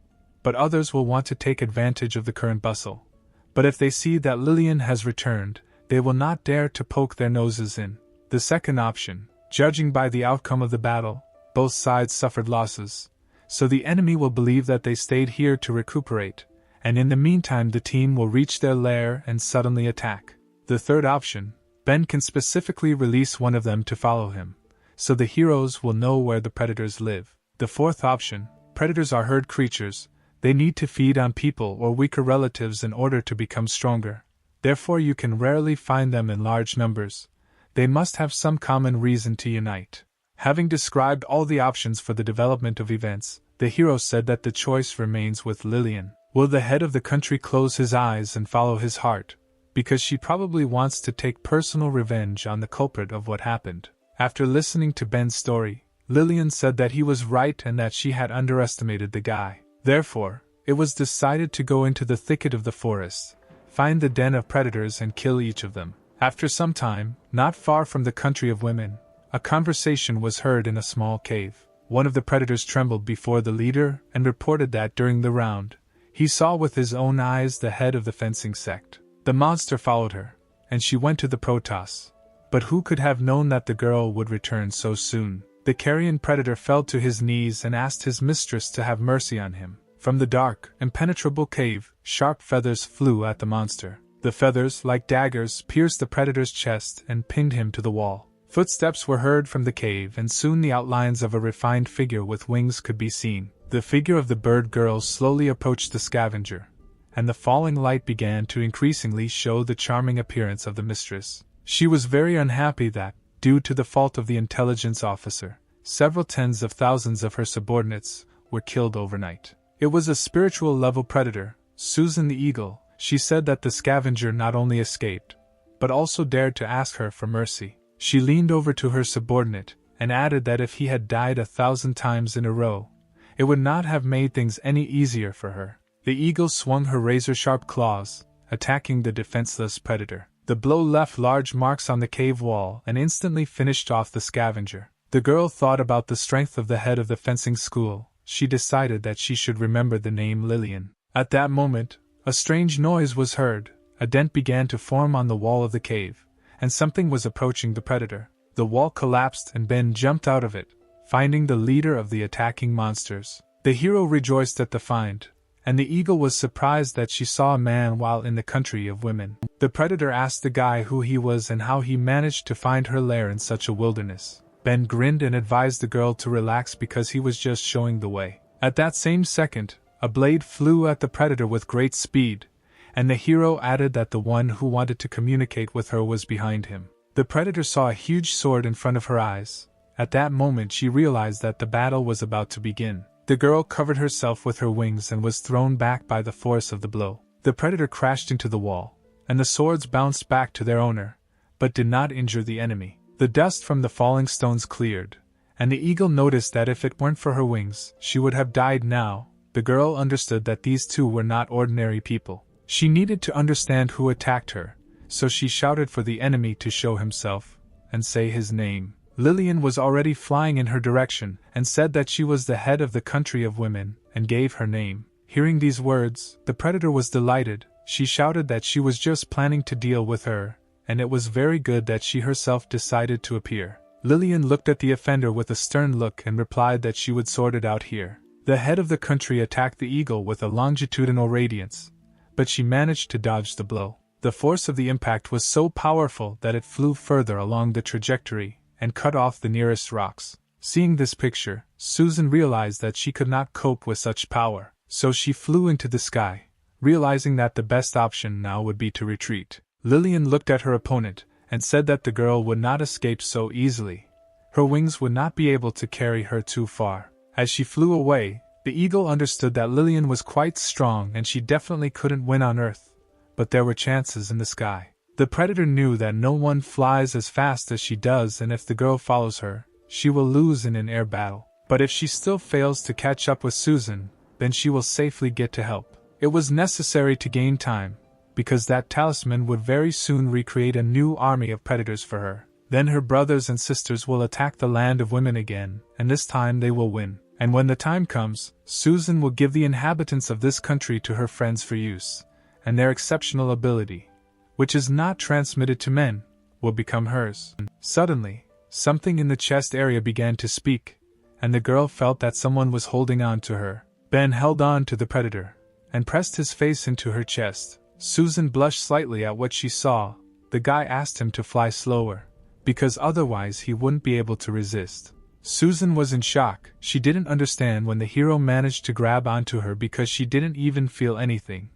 but others will want to take advantage of the current bustle. But if they see that Lillian has returned, they will not dare to poke their noses in. The second option, judging by the outcome of the battle, both sides suffered losses, so the enemy will believe that they stayed here to recuperate, and in the meantime the team will reach their lair and suddenly attack. The third option, Ben can specifically release one of them to follow him, so the heroes will know where the predators live. The fourth option, predators are herd creatures. They need to feed on people or weaker relatives in order to become stronger. Therefore you can rarely find them in large numbers. They must have some common reason to unite. Having described all the options for the development of events, the hero said that the choice remains with Lillian. Will the head of the country close his eyes and follow his heart? Because she probably wants to take personal revenge on the culprit of what happened. After listening to Ben's story, Lillian said that he was right and that she had underestimated the guy. Therefore, it was decided to go into the thicket of the forest, find the den of predators and kill each of them. After some time, not far from the country of women, a conversation was heard in a small cave. One of the predators trembled before the leader and reported that during the round, he saw with his own eyes the head of the fencing sect. The monster followed her, and she went to the Protoss. But who could have known that the girl would return so soon? The carrion predator fell to his knees and asked his mistress to have mercy on him. From the dark, impenetrable cave, sharp feathers flew at the monster. The feathers, like daggers, pierced the predator's chest and pinned him to the wall. Footsteps were heard from the cave, and soon the outlines of a refined figure with wings could be seen. The figure of the bird girl slowly approached the scavenger, and the falling light began to increasingly show the charming appearance of the mistress. She was very unhappy that, due to the fault of the intelligence officer, several tens of thousands of her subordinates were killed overnight. It was a spiritual level predator, Susan the Eagle. She said that the scavenger not only escaped, but also dared to ask her for mercy. She leaned over to her subordinate and added that if he had died 1,000 times in a row, it would not have made things any easier for her. The eagle swung her razor-sharp claws, attacking the defenseless predator. The blow left large marks on the cave wall and instantly finished off the scavenger. The girl thought about the strength of the head of the fencing school. She decided that she should remember the name Lillian. At that moment, a strange noise was heard. A dent began to form on the wall of the cave, and something was approaching the predator. The wall collapsed and Ben jumped out of it, finding the leader of the attacking monsters. The hero rejoiced at the find, and the eagle was surprised that she saw a man while in the country of women. The predator asked the guy who he was and how he managed to find her lair in such a wilderness. Ben grinned and advised the girl to relax because he was just showing the way. At that same second, a blade flew at the predator with great speed, and the hero added that the one who wanted to communicate with her was behind him. The predator saw a huge sword in front of her eyes. At that moment she realized that the battle was about to begin. The girl covered herself with her wings and was thrown back by the force of the blow. The predator crashed into the wall, and the swords bounced back to their owner, but did not injure the enemy. The dust from the falling stones cleared, and the eagle noticed that if it weren't for her wings, she would have died now. The girl understood that these two were not ordinary people. She needed to understand who attacked her, so she shouted for the enemy to show himself, and say his name. Lillian was already flying in her direction, and said that she was the head of the country of women, and gave her name. Hearing these words, the predator was delighted. She shouted that she was just planning to deal with her, and it was very good that she herself decided to appear. Lillian looked at the offender with a stern look and replied that she would sort it out here. The head of the country attacked the eagle with a longitudinal radiance, but she managed to dodge the blow. The force of the impact was so powerful that it flew further along the trajectory and cut off the nearest rocks. Seeing this picture, Susan realized that she could not cope with such power, so she flew into the sky, realizing that the best option now would be to retreat. Lillian looked at her opponent and said that the girl would not escape so easily. Her wings would not be able to carry her too far. As she flew away, the eagle understood that Lillian was quite strong and she definitely couldn't win on Earth, but there were chances in the sky. The predator knew that no one flies as fast as she does, and if the girl follows her, she will lose in an air battle. But if she still fails to catch up with Susan, then she will safely get to help. It was necessary to gain time, because that talisman would very soon recreate a new army of predators for her. Then her brothers and sisters will attack the land of women again, and this time they will win. And when the time comes, Susan will give the inhabitants of this country to her friends for use, and their exceptional ability, which is not transmitted to men, will become hers. Suddenly, something in the chest area began to speak, and the girl felt that someone was holding on to her. Ben held on to the predator, and pressed his face into her chest. Susan blushed slightly at what she saw. The guy asked him to fly slower, because otherwise he wouldn't be able to resist. Susan was in shock. She didn't understand when the hero managed to grab onto her because she didn't even feel anything,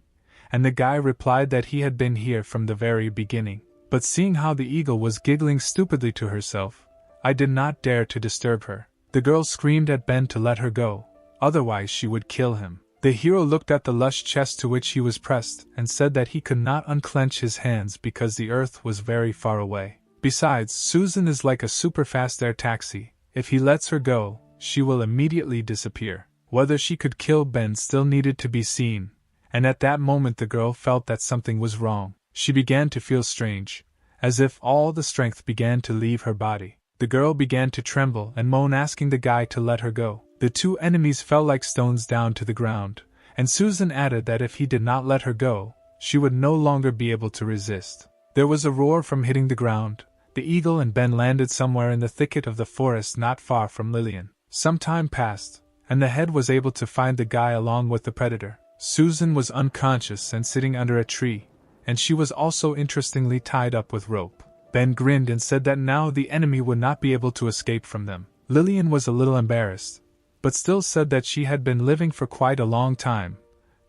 and the guy replied that he had been here from the very beginning. But seeing how the eagle was giggling stupidly to herself, I did not dare to disturb her. The girl screamed at Ben to let her go, otherwise she would kill him. The hero looked at the lush chest to which he was pressed and said that he could not unclench his hands because the earth was very far away. Besides, Susan is like a super-fast air taxi. If he lets her go, she will immediately disappear. Whether she could kill Ben still needed to be seen, and at that moment the girl felt that something was wrong. She began to feel strange, as if all the strength began to leave her body. The girl began to tremble and moan, asking the guy to let her go. The two enemies fell like stones down to the ground, and Susan added that if he did not let her go, she would no longer be able to resist. There was a roar from hitting the ground. The eagle and Ben landed somewhere in the thicket of the forest not far from Lillian. Some time passed, and the head was able to find the guy along with the predator. Susan was unconscious and sitting under a tree, and she was also interestingly tied up with rope. Ben grinned and said that now the enemy would not be able to escape from them. Lillian was a little embarrassed, but still said that she had been living for quite a long time,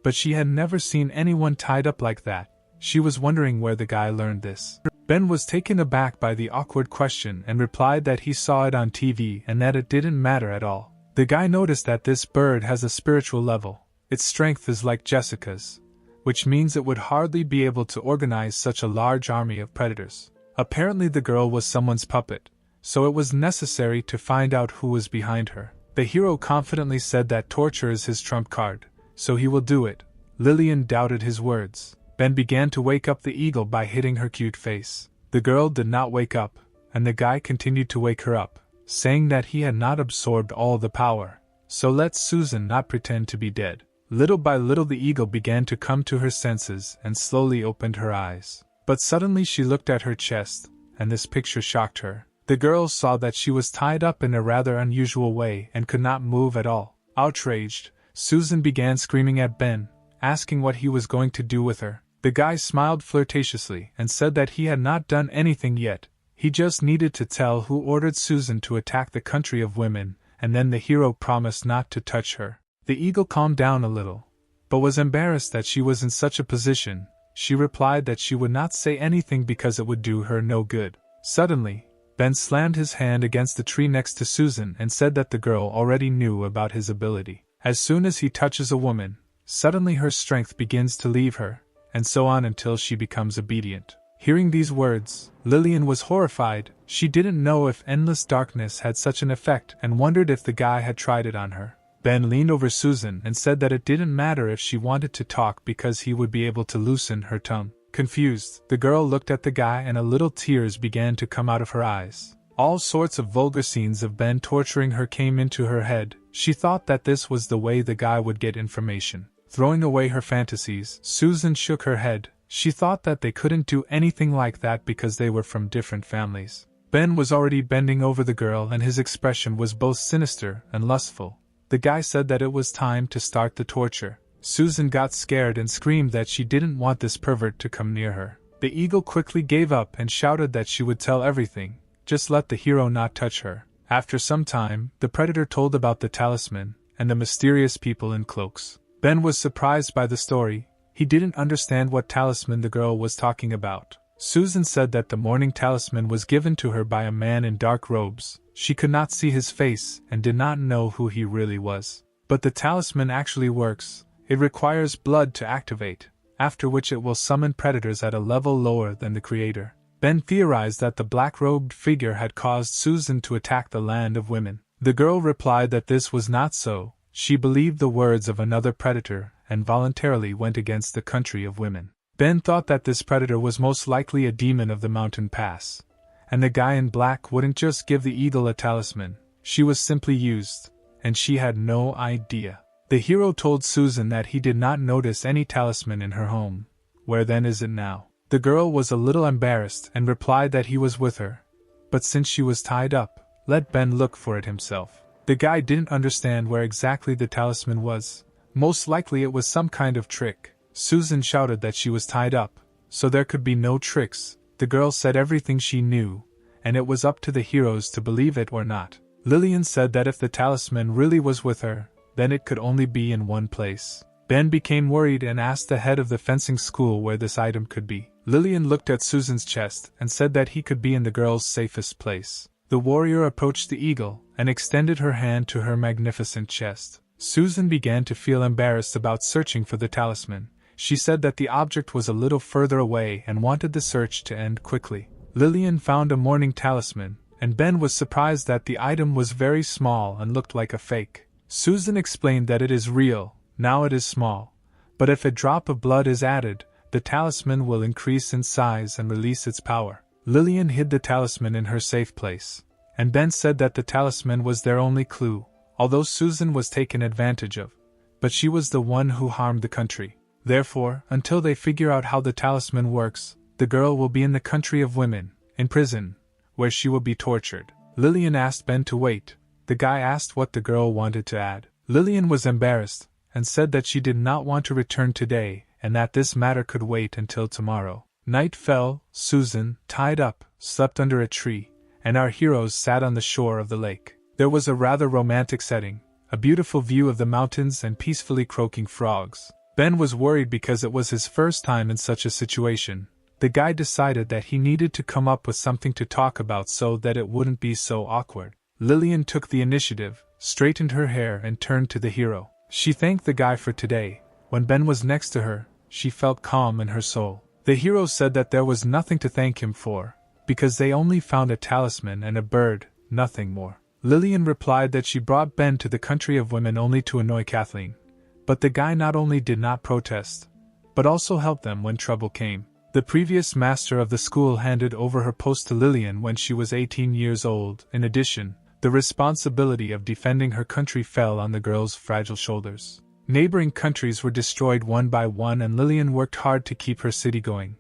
but she had never seen anyone tied up like that. She was wondering where the guy learned this. Ben was taken aback by the awkward question and replied that he saw it on TV and that it didn't matter at all. The guy noticed that this bird has a spiritual level. Its strength is like Jessica's, which means it would hardly be able to organize such a large army of predators. Apparently the girl was someone's puppet, so it was necessary to find out who was behind her. The hero confidently said that torture is his trump card, so he will do it. Lillian doubted his words. Ben began to wake up the eagle by hitting her cute face. The girl did not wake up, and the guy continued to wake her up, saying that he had not absorbed all the power, so let Susan not pretend to be dead. Little by little the eagle began to come to her senses and slowly opened her eyes. But suddenly she looked at her chest, and this picture shocked her. The girl saw that she was tied up in a rather unusual way and could not move at all. Outraged, Susan began screaming at Ben, asking what he was going to do with her. The guy smiled flirtatiously and said that he had not done anything yet. He just needed to tell who ordered Susan to attack the country of women, and then the hero promised not to touch her. The eagle calmed down a little, but was embarrassed that she was in such a position, She replied that she would not say anything because it would do her no good. Suddenly, Ben slammed his hand against the tree next to Susan and said that the girl already knew about his ability. As soon as he touches a woman, suddenly her strength begins to leave her, and so on until she becomes obedient. Hearing these words, Lillian was horrified. She didn't know if endless darkness had such an effect and wondered if the guy had tried it on her. Ben leaned over Susan and said that it didn't matter if she wanted to talk because he would be able to loosen her tongue. Confused, the girl looked at the guy and a little tears began to come out of her eyes. All sorts of vulgar scenes of Ben torturing her came into her head. She thought that this was the way the guy would get information. Throwing away her fantasies, Susan shook her head. She thought that they couldn't do anything like that because they were from different families. Ben was already bending over the girl and his expression was both sinister and lustful. The guy said that it was time to start the torture. Susan got scared and screamed that she didn't want this pervert to come near her. The eagle quickly gave up and shouted that she would tell everything, just let the hero not touch her. After some time, the predator told about the talisman and the mysterious people in cloaks. Ben was surprised by the story. He didn't understand what talisman the girl was talking about. Susan said that the morning talisman was given to her by a man in dark robes. She could not see his face and did not know who he really was. But the talisman actually works. It requires blood to activate, after which it will summon predators at a level lower than the creator. Ben theorized that the black-robed figure had caused Susan to attack the land of women. The girl replied that this was not so. She believed the words of another predator and voluntarily went against the country of women. Ben thought that this predator was most likely a demon of the mountain pass, and the guy in black wouldn't just give the eagle a talisman. She was simply used, and she had no idea. The hero told Susan that he did not notice any talisman in her home. Where then is it now? The girl was a little embarrassed and replied that he was with her, but since she was tied up, let Ben look for it himself. The guy didn't understand where exactly the talisman was. Most likely it was some kind of trick. Susan shouted that she was tied up, so there could be no tricks. The girl said everything she knew, and it was up to the heroes to believe it or not. Lillian said that if the talisman really was with her, then it could only be in one place. Ben became worried and asked the head of the fencing school where this item could be. Lillian looked at Susan's chest and said that he could be in the girl's safest place. The warrior approached the eagle and extended her hand to her magnificent chest. Susan began to feel embarrassed about searching for the talisman. She said that the object was a little further away and wanted the search to end quickly. Lillian found a morning talisman, and Ben was surprised that the item was very small and looked like a fake. Susan explained that it is real, now it is small, but if a drop of blood is added, the talisman will increase in size and release its power. Lillian hid the talisman in her safe place, and Ben said that the talisman was their only clue, although Susan was taken advantage of. But she was the one who harmed the country. Therefore, until they figure out how the talisman works, the girl will be in the country of women, in prison, where she will be tortured. Lillian asked Ben to wait. The guy asked what the girl wanted to add. Lillian was embarrassed, and said that she did not want to return today, and that this matter could wait until tomorrow. Night fell. Susan, tied up, slept under a tree, and our heroes sat on the shore of the lake. There was a rather romantic setting, a beautiful view of the mountains and peacefully croaking frogs. Ben was worried because it was his first time in such a situation. The guy decided that he needed to come up with something to talk about so that it wouldn't be so awkward. Lillian took the initiative, straightened her hair and turned to the hero. She thanked the guy for today. When Ben was next to her, she felt calm in her soul. The hero said that there was nothing to thank him for, because they only found a talisman and a bird, nothing more. Lillian replied that she brought Ben to the country of women only to annoy Kathleen. But the guy not only did not protest, but also helped them when trouble came. The previous master of the school handed over her post to Lillian when she was 18 years old. In addition, the responsibility of defending her country fell on the girl's fragile shoulders. Neighboring countries were destroyed one by one and Lillian worked hard to keep her city going,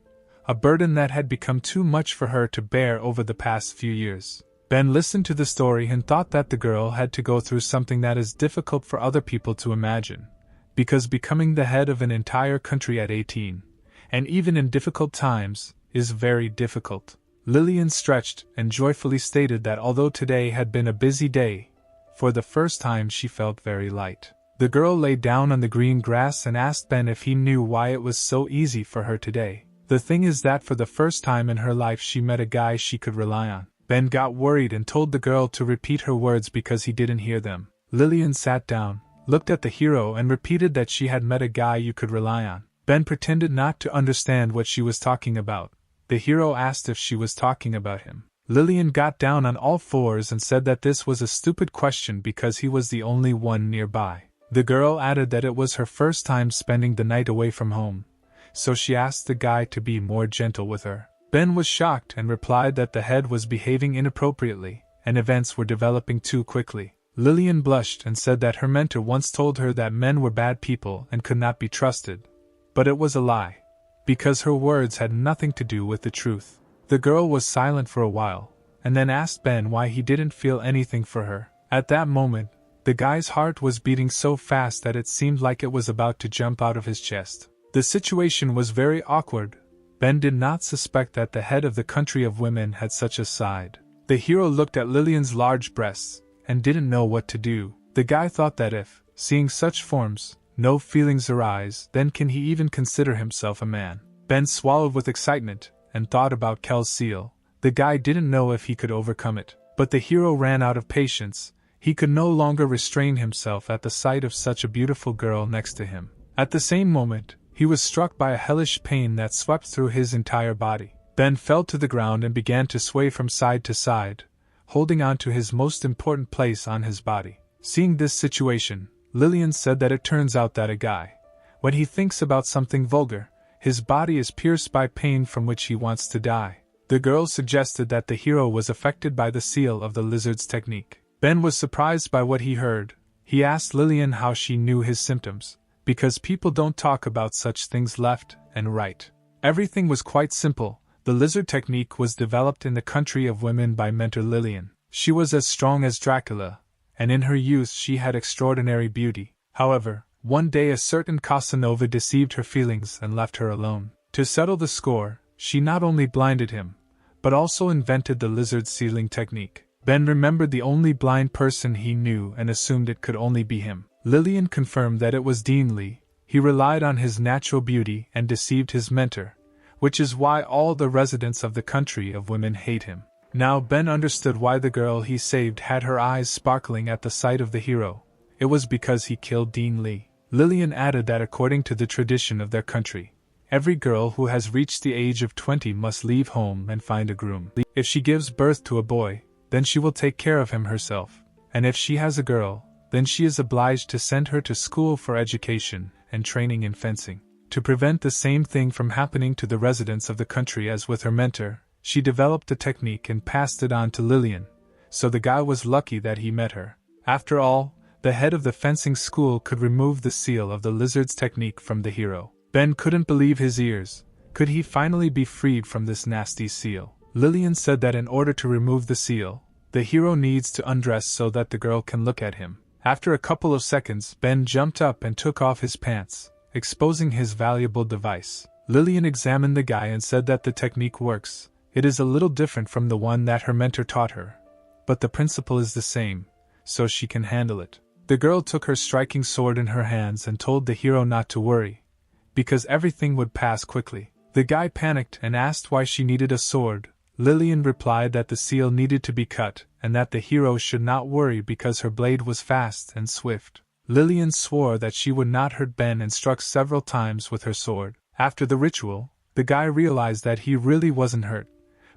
a burden that had become too much for her to bear over the past few years. Ben listened to the story and thought that the girl had to go through something that is difficult for other people to imagine, because becoming the head of an entire country at 18, and even in difficult times, is very difficult. Lillian stretched and joyfully stated that although today had been a busy day, for the first time she felt very light. The girl lay down on the green grass and asked Ben if he knew why it was so easy for her today. The thing is that for the first time in her life she met a guy she could rely on. Ben got worried and told the girl to repeat her words because he didn't hear them. Lillian sat down, looked at the hero and repeated that she had met a guy you could rely on. Ben pretended not to understand what she was talking about. The hero asked if she was talking about him. Lillian got down on all fours and said that this was a stupid question because he was the only one nearby. The girl added that it was her first time spending the night away from home, so she asked the guy to be more gentle with her. Ben was shocked and replied that the head was behaving inappropriately, and events were developing too quickly. Lillian blushed and said that her mentor once told her that men were bad people and could not be trusted. But it was a lie, because her words had nothing to do with the truth. The girl was silent for a while, and then asked Ben why he didn't feel anything for her. At that moment, the guy's heart was beating so fast that it seemed like it was about to jump out of his chest. The situation was very awkward. Ben did not suspect that the head of the country of women had such a side. The hero looked at Lillian's large breasts, and didn't know what to do. The guy thought that if, seeing such forms, no feelings arise, then can he even consider himself a man? Ben swallowed with excitement, and thought about Kel's seal. The guy didn't know if he could overcome it. But the hero ran out of patience. He could no longer restrain himself at the sight of such a beautiful girl next to him. At the same moment, he was struck by a hellish pain that swept through his entire body. Ben fell to the ground and began to sway from side to side, holding on to his most important place on his body. Seeing this situation, Lillian said that it turns out that a guy, when he thinks about something vulgar, his body is pierced by pain from which he wants to die. The girl suggested that the hero was affected by the seal of the lizard's technique. Ben was surprised by what he heard. He asked Lillian how she knew his symptoms, because people don't talk about such things left and right. Everything was quite simple. The lizard technique was developed in the country of women by mentor Lillian. She was as strong as Dracula, and in her youth she had extraordinary beauty. However, one day a certain Casanova deceived her feelings and left her alone. To settle the score, she not only blinded him, but also invented the lizard sealing technique. Ben remembered the only blind person he knew and assumed it could only be him. Lillian confirmed that it was Dean Lee. He relied on his natural beauty and deceived his mentor, which is why all the residents of the country of women hate him. Now Ben understood why the girl he saved had her eyes sparkling at the sight of the hero. It was because he killed Dean Lee. Lillian added that according to the tradition of their country, every girl who has reached the age of 20 must leave home and find a groom. If she gives birth to a boy, then she will take care of him herself, and if she has a girl, then she is obliged to send her to school for education and training in fencing. To prevent the same thing from happening to the residents of the country as with her mentor, she developed the technique and passed it on to Lillian, so the guy was lucky that he met her. After all, the head of the fencing school could remove the seal of the lizard's technique from the hero. Ben couldn't believe his ears. Could he finally be freed from this nasty seal? Lillian said that in order to remove the seal, the hero needs to undress so that the girl can look at him. After a couple of seconds, Ben jumped up and took off his pants, exposing his valuable device. Lillian examined the guy and said that the technique works. It is a little different from the one that her mentor taught her, but the principle is the same, so she can handle it. The girl took her striking sword in her hands and told the hero not to worry, because everything would pass quickly. The guy panicked and asked why she needed a sword. Lillian replied that the seal needed to be cut, and that the hero should not worry because her blade was fast and swift. Lillian swore that she would not hurt Ben and struck several times with her sword. After the ritual, the guy realized that he really wasn't hurt,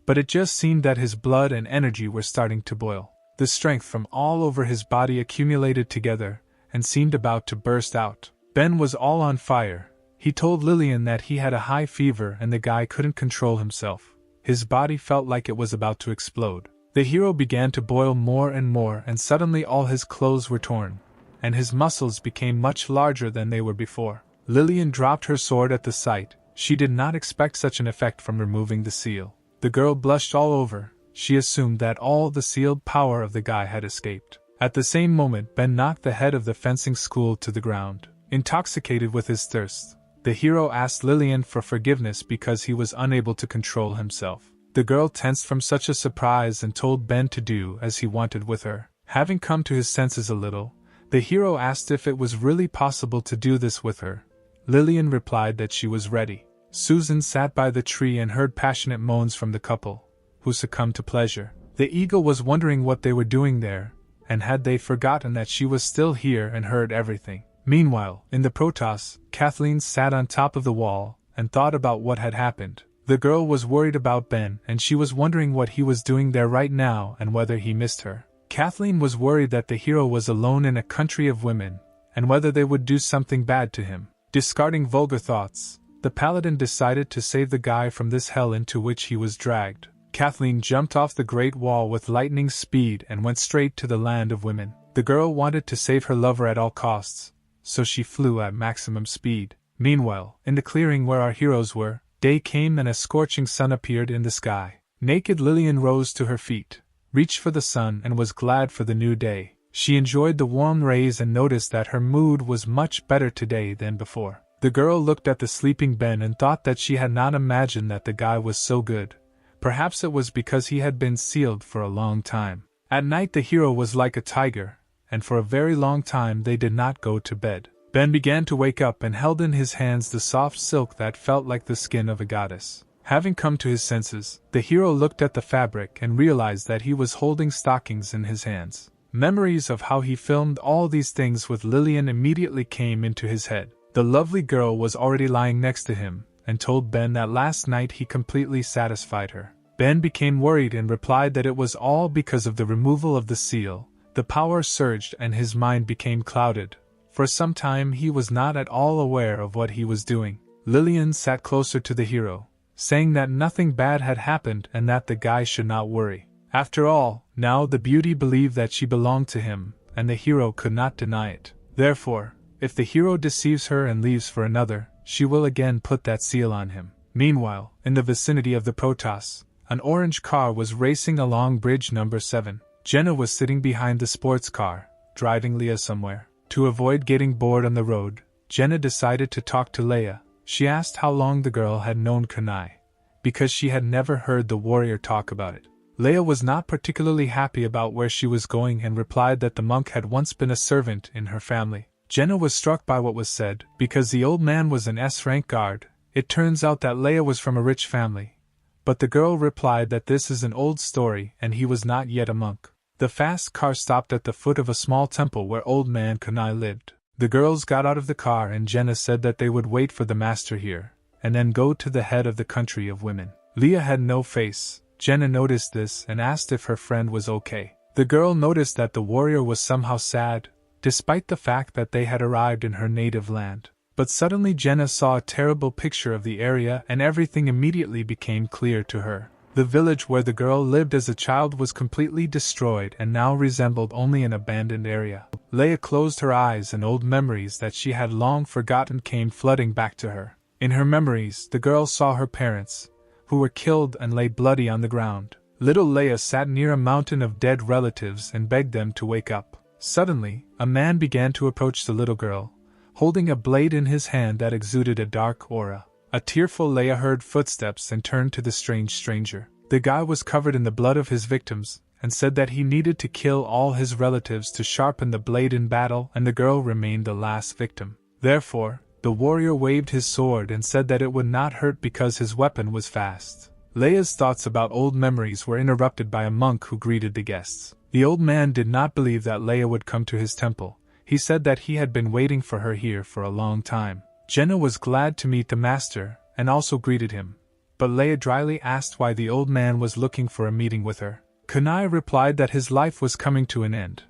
but it just seemed that his blood and energy were starting to boil. The strength from all over his body accumulated together, and seemed about to burst out. Ben was all on fire. He told Lillian that he had a high fever and the guy couldn't control himself. His body felt like it was about to explode. The hero began to boil more, and suddenly all his clothes were torn, and his muscles became much larger than they were before. Lillian dropped her sword at the sight. She did not expect such an effect from removing the seal. The girl blushed all over. She assumed that all the sealed power of the guy had escaped. At the same moment, Ben knocked the head of the fencing school to the ground. Intoxicated with his thirst, the hero asked Lillian for forgiveness because he was unable to control himself. The girl tensed from such a surprise and told Ben to do as he wanted with her. Having come to his senses a little, The hero asked if it was really possible to do this with her. Lillian replied that she was ready. Susan sat by the tree and heard passionate moans from the couple, who succumbed to pleasure. The eagle was wondering what they were doing there, and had they forgotten that she was still here and heard everything. Meanwhile, in the protos, Kathleen sat on top of the wall and thought about what had happened. The girl was worried about Ben, and she was wondering what he was doing there right now and whether he missed her. Kathleen was worried that the hero was alone in a country of women, and whether they would do something bad to him. Discarding vulgar thoughts, the paladin decided to save the guy from this hell into which he was dragged. Kathleen jumped off the great wall with lightning speed and went straight to the land of women. The girl wanted to save her lover at all costs, so she flew at maximum speed. Meanwhile, in the clearing where our heroes were, day came and a scorching sun appeared in the sky. Naked Lillian rose to her feet, reached for the sun and was glad for the new day. She enjoyed the warm rays and noticed that her mood was much better today than before. The girl looked at the sleeping Ben and thought that she had not imagined that the guy was so good. Perhaps it was because he had been sealed for a long time. At night the hero was like a tiger, and for a very long time they did not go to bed. Ben began to wake up and held in his hands the soft silk that felt like the skin of a goddess. Having come to his senses, the hero looked at the fabric and realized that he was holding stockings in his hands. Memories of how he filmed all these things with Lillian immediately came into his head. The lovely girl was already lying next to him, and told Ben that last night he completely satisfied her. Ben became worried and replied that it was all because of the removal of the seal. The power surged and his mind became clouded. For some time he was not at all aware of what he was doing. Lillian sat closer to the hero, saying that nothing bad had happened and that the guy should not worry. After all, now the beauty believed that she belonged to him, and the hero could not deny it. Therefore, if the hero deceives her and leaves for another, she will again put that seal on him. Meanwhile, in the vicinity of the protos, an orange car was racing along bridge number 7. Jenna was sitting behind the sports car, driving Leah somewhere. To avoid getting bored on the road, Jenna decided to talk to Leah. She asked how long the girl had known Kunai, because she had never heard the warrior talk about it. Leah was not particularly happy about where she was going and replied that the monk had once been a servant in her family. Jenna was struck by what was said, because the old man was an S-rank guard. It turns out that Leah was from a rich family. But the girl replied that this is an old story and he was not yet a monk. The fast car stopped at the foot of a small temple where old man Kunai lived. The girls got out of the car and Jenna said that they would wait for the master here, and then go to the head of the country of women. Leah had no face. Jenna noticed this and asked if her friend was okay. The girl noticed that the warrior was somehow sad, despite the fact that they had arrived in her native land. But suddenly Jenna saw a terrible picture of the area and everything immediately became clear to her. The village where the girl lived as a child was completely destroyed and now resembled only an abandoned area. Leah closed her eyes and old memories that she had long forgotten came flooding back to her. In her memories, the girl saw her parents, who were killed and lay bloody on the ground. Little Leah sat near a mountain of dead relatives and begged them to wake up. Suddenly, a man began to approach the little girl, holding a blade in his hand that exuded a dark aura. A tearful Leah heard footsteps and turned to the strange stranger. The guy was covered in the blood of his victims, and said that he needed to kill all his relatives to sharpen the blade in battle, and the girl remained the last victim. Therefore, the warrior waved his sword and said that it would not hurt because his weapon was fast. Leah's thoughts about old memories were interrupted by a monk who greeted the guests. The old man did not believe that Leah would come to his temple. He said that he had been waiting for her here for a long time. Jenna was glad to meet the master, and also greeted him, but Leah dryly asked why the old man was looking for a meeting with her. Kunai replied that his life was coming to an end,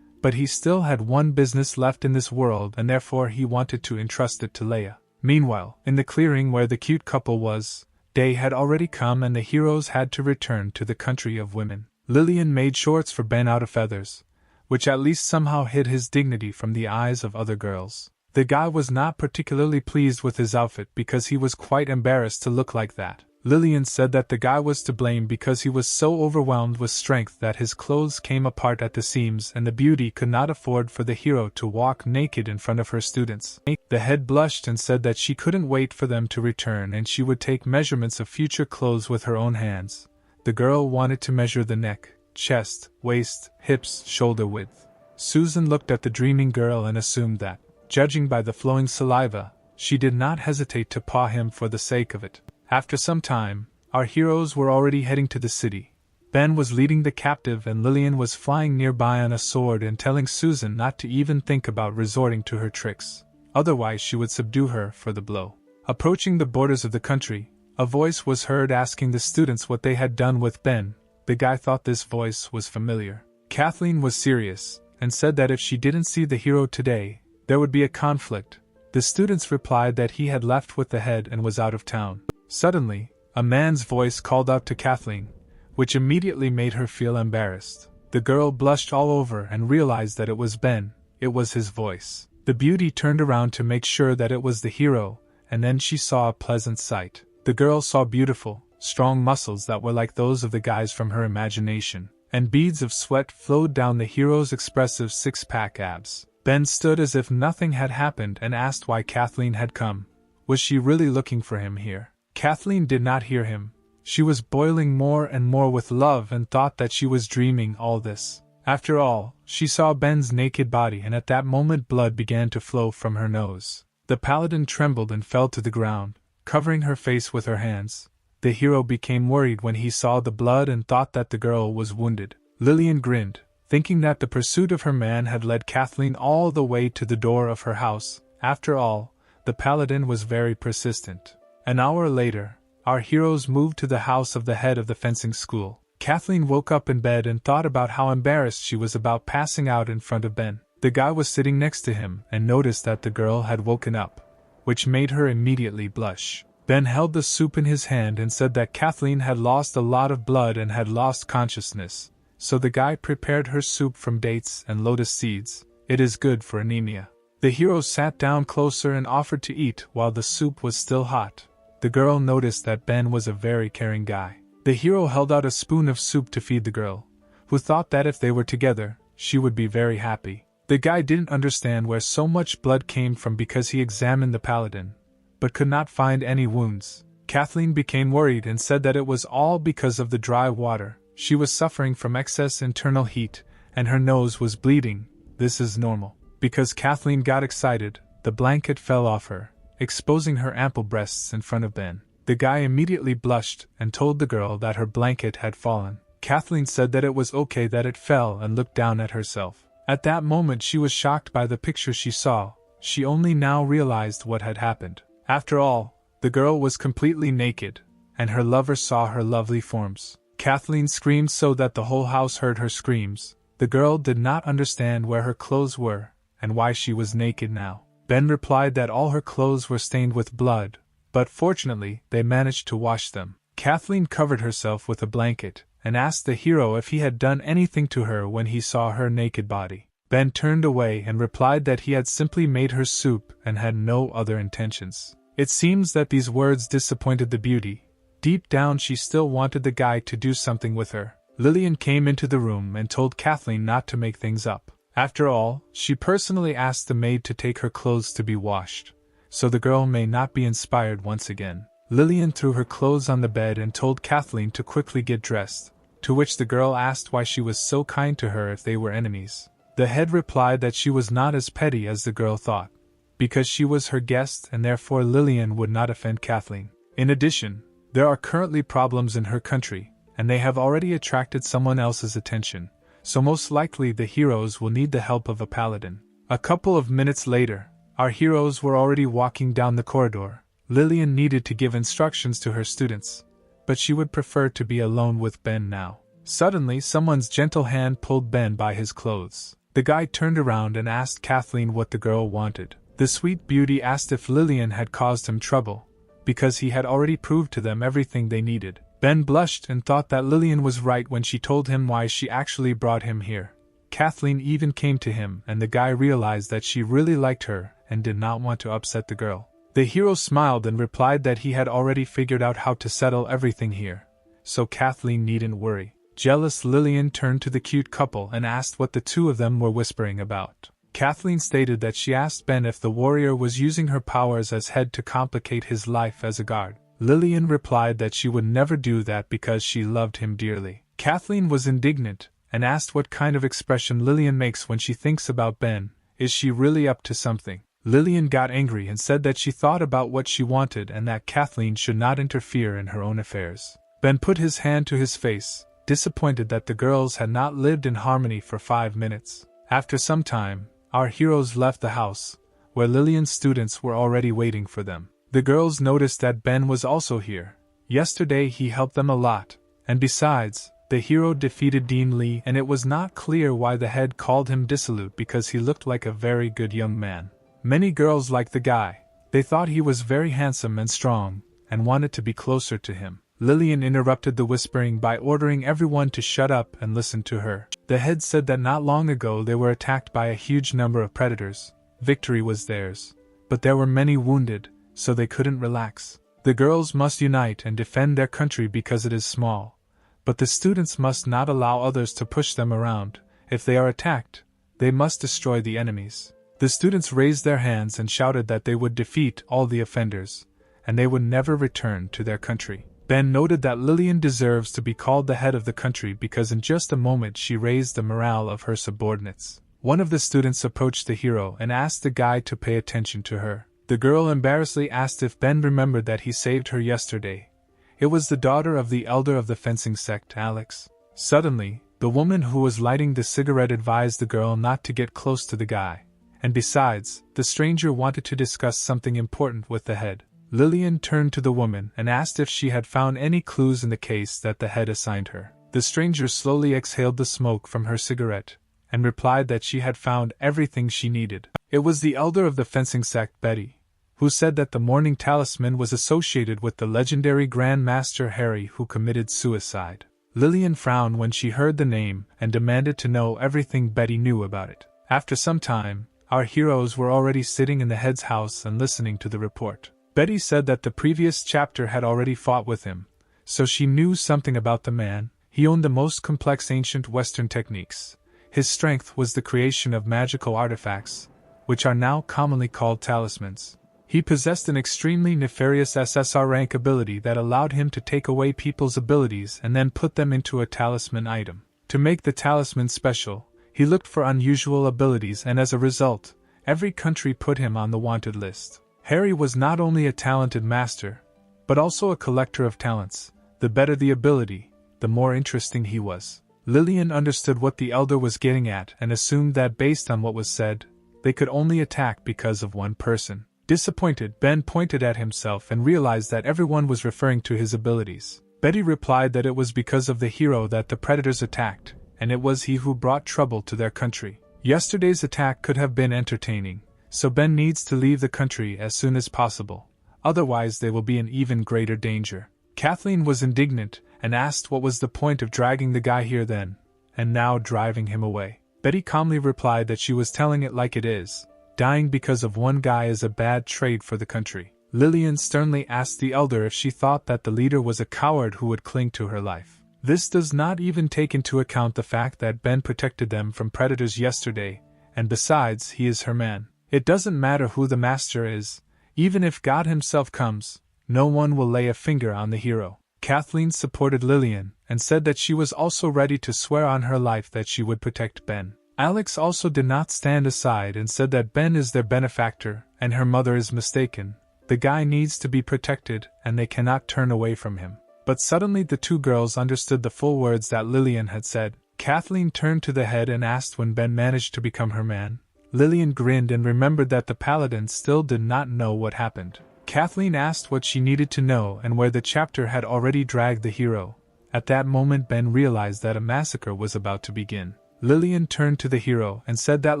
but he still had one business left in this world and therefore he wanted to entrust it to Leah. Meanwhile, in the clearing where the cute couple was, day had already come and the heroes had to return to the country of women. Lillian made shorts for Ben out of feathers, which at least somehow hid his dignity from the eyes of other girls. The guy was not particularly pleased with his outfit because he was quite embarrassed to look like that. Lillian said that the guy was to blame because he was so overwhelmed with strength that his clothes came apart at the seams and the beauty could not afford for the hero to walk naked in front of her students. The head blushed and said that she couldn't wait for them to return and she would take measurements of future clothes with her own hands. The girl wanted to measure the neck, chest, waist, hips, shoulder width. Susan looked at the dreaming girl and assumed that, judging by the flowing saliva, she did not hesitate to paw him for the sake of it. After some time, our heroes were already heading to the city. Ben was leading the captive and Lillian was flying nearby on a sword and telling Susan not to even think about resorting to her tricks. Otherwise she would subdue her for the blow. Approaching the borders of the country, a voice was heard asking the students what they had done with Ben. The guy thought this voice was familiar. Kathleen was serious, and said that if she didn't see the hero today, there would be a conflict. The students replied that he had left with the head and was out of town. Suddenly, a man's voice called out to Kathleen, which immediately made her feel embarrassed. The girl blushed all over and realized that it was Ben. It was his voice. The beauty turned around to make sure that it was the hero, and then she saw a pleasant sight. The girl saw beautiful, strong muscles that were like those of the guys from her imagination, and beads of sweat flowed down the hero's expressive six-pack abs. Ben stood as if nothing had happened and asked why Kathleen had come. Was she really looking for him here? Kathleen did not hear him. She was boiling more and more with love and thought that she was dreaming all this. After all, she saw Ben's naked body and at that moment blood began to flow from her nose. The paladin trembled and fell to the ground, covering her face with her hands. The hero became worried when he saw the blood and thought that the girl was wounded. Lillian grinned, thinking that the pursuit of her man had led Kathleen all the way to the door of her house. After all, the paladin was very persistent. An hour later, our heroes moved to the house of the head of the fencing school. Kathleen woke up in bed and thought about how embarrassed she was about passing out in front of Ben. The guy was sitting next to him and noticed that the girl had woken up, which made her immediately blush. Ben held the soup in his hand and said that Kathleen had lost a lot of blood and had lost consciousness, so the guy prepared her soup from dates and lotus seeds. It is good for anemia. The hero sat down closer and offered to eat while the soup was still hot. The girl noticed that Ben was a very caring guy. The hero held out a spoon of soup to feed the girl, who thought that if they were together, she would be very happy. The guy didn't understand where so much blood came from because he examined the paladin, but could not find any wounds. Kathleen became worried and said that it was all because of the dry water. She was suffering from excess internal heat, and her nose was bleeding. This is normal. Because Kathleen got excited, the blanket fell off her, exposing her ample breasts in front of Ben. The guy immediately blushed and told the girl that her blanket had fallen. Kathleen said that it was okay that it fell and looked down at herself. At that moment she was shocked by the picture she saw. She only now realized what had happened. After all, the girl was completely naked, and her lover saw her lovely forms. Kathleen screamed so that the whole house heard her screams. The girl did not understand where her clothes were, and why she was naked now. Ben replied that all her clothes were stained with blood, but fortunately they managed to wash them. Kathleen covered herself with a blanket, and asked the hero if he had done anything to her when he saw her naked body. Ben turned away and replied that he had simply made her soup and had no other intentions. It seems that these words disappointed the beauty. Deep down she still wanted the guy to do something with her. Lillian came into the room and told Kathleen not to make things up. After all, she personally asked the maid to take her clothes to be washed, so the girl may not be inspired once again. Lillian threw her clothes on the bed and told Kathleen to quickly get dressed, to which the girl asked why she was so kind to her if they were enemies. The head replied that she was not as petty as the girl thought, because she was her guest and therefore Lillian would not offend Kathleen. In addition, there are currently problems in her country, and they have already attracted someone else's attention, so most likely the heroes will need the help of a paladin. A couple of minutes later, our heroes were already walking down the corridor. Lillian needed to give instructions to her students, but she would prefer to be alone with Ben now. Suddenly, someone's gentle hand pulled Ben by his clothes. The guy turned around and asked Kathleen what the girl wanted. The sweet beauty asked if Lillian had caused him trouble, because he had already proved to them everything they needed. Ben blushed and thought that Lillian was right when she told him why she actually brought him here. Kathleen even came to him and the guy realized that she really liked her and did not want to upset the girl. The hero smiled and replied that he had already figured out how to settle everything here, so Kathleen needn't worry. Jealous Lillian turned to the cute couple and asked what the two of them were whispering about. Kathleen stated that she asked Ben if the warrior was using her powers as head to complicate his life as a guard. Lillian replied that she would never do that because she loved him dearly. Kathleen was indignant and asked what kind of expression Lillian makes when she thinks about Ben. Is she really up to something? Lillian got angry and said that she thought about what she wanted and that Kathleen should not interfere in her own affairs. Ben put his hand to his face, disappointed that the girls had not lived in harmony for 5 minutes. After some time, our heroes left the house, where Lillian's students were already waiting for them. The girls noticed that Ben was also here. Yesterday he helped them a lot, and besides, the hero defeated Dean Lee, and it was not clear why the head called him dissolute because he looked like a very good young man. Many girls liked the guy. They thought he was very handsome and strong, and wanted to be closer to him. Lillian interrupted the whispering by ordering everyone to shut up and listen to her. The head said that not long ago they were attacked by a huge number of predators. Victory was theirs, but there were many wounded, so they couldn't relax. The girls must unite and defend their country because it is small, but the students must not allow others to push them around. If they are attacked, they must destroy the enemies. The students raised their hands and shouted that they would defeat all the offenders, and they would never return to their country. Ben noted that Lillian deserves to be called the head of the country because in just a moment she raised the morale of her subordinates. One of the students approached the hero and asked the guy to pay attention to her. The girl embarrassedly asked if Ben remembered that he saved her yesterday. It was the daughter of the elder of the fencing sect, Alex. Suddenly, the woman who was lighting the cigarette advised the girl not to get close to the guy. And besides, the stranger wanted to discuss something important with the head. Lillian turned to the woman and asked if she had found any clues in the case that the head assigned her. The stranger slowly exhaled the smoke from her cigarette, and replied that she had found everything she needed. It was the elder of the fencing sect, Betty, who said that the morning talisman was associated with the legendary Grand Master Harry who committed suicide. Lillian frowned when she heard the name and demanded to know everything Betty knew about it. After some time, our heroes were already sitting in the head's house and listening to the report. Betty said that the previous chapter had already fought with him, so she knew something about the man. He owned the most complex ancient Western techniques. His strength was the creation of magical artifacts, which are now commonly called talismans. He possessed an extremely nefarious SSR rank ability that allowed him to take away people's abilities and then put them into a talisman item. To make the talisman special, he looked for unusual abilities, and as a result, every country put him on the wanted list. Harry was not only a talented master, but also a collector of talents. The better the ability, the more interesting he was. Lillian understood what the elder was getting at and assumed that based on what was said, they could only attack because of one person. Disappointed, Ben pointed at himself and realized that everyone was referring to his abilities. Betty replied that it was because of the hero that the predators attacked, and it was he who brought trouble to their country. Yesterday's attack could have been entertaining, so Ben needs to leave the country as soon as possible, otherwise they will be in even greater danger. Kathleen was indignant and asked what was the point of dragging the guy here then, and now driving him away. Betty calmly replied that she was telling it like it is. Dying because of one guy is a bad trade for the country. Lillian sternly asked the elder if she thought that the leader was a coward who would cling to her life. This does not even take into account the fact that Ben protected them from predators yesterday, and besides, he is her man. It doesn't matter who the master is, even if God himself comes, no one will lay a finger on the hero. Kathleen supported Lillian and said that she was also ready to swear on her life that she would protect Ben. Alex also did not stand aside and said that Ben is their benefactor and her mother is mistaken. The guy needs to be protected and they cannot turn away from him. But suddenly the two girls understood the full words that Lillian had said. Kathleen turned to the head and asked when Ben managed to become her man. Lillian grinned and remembered that the paladin still did not know what happened. Kathleen asked what she needed to know and where the chapter had already dragged the hero. At that moment Ben realized that a massacre was about to begin. Lillian turned to the hero and said that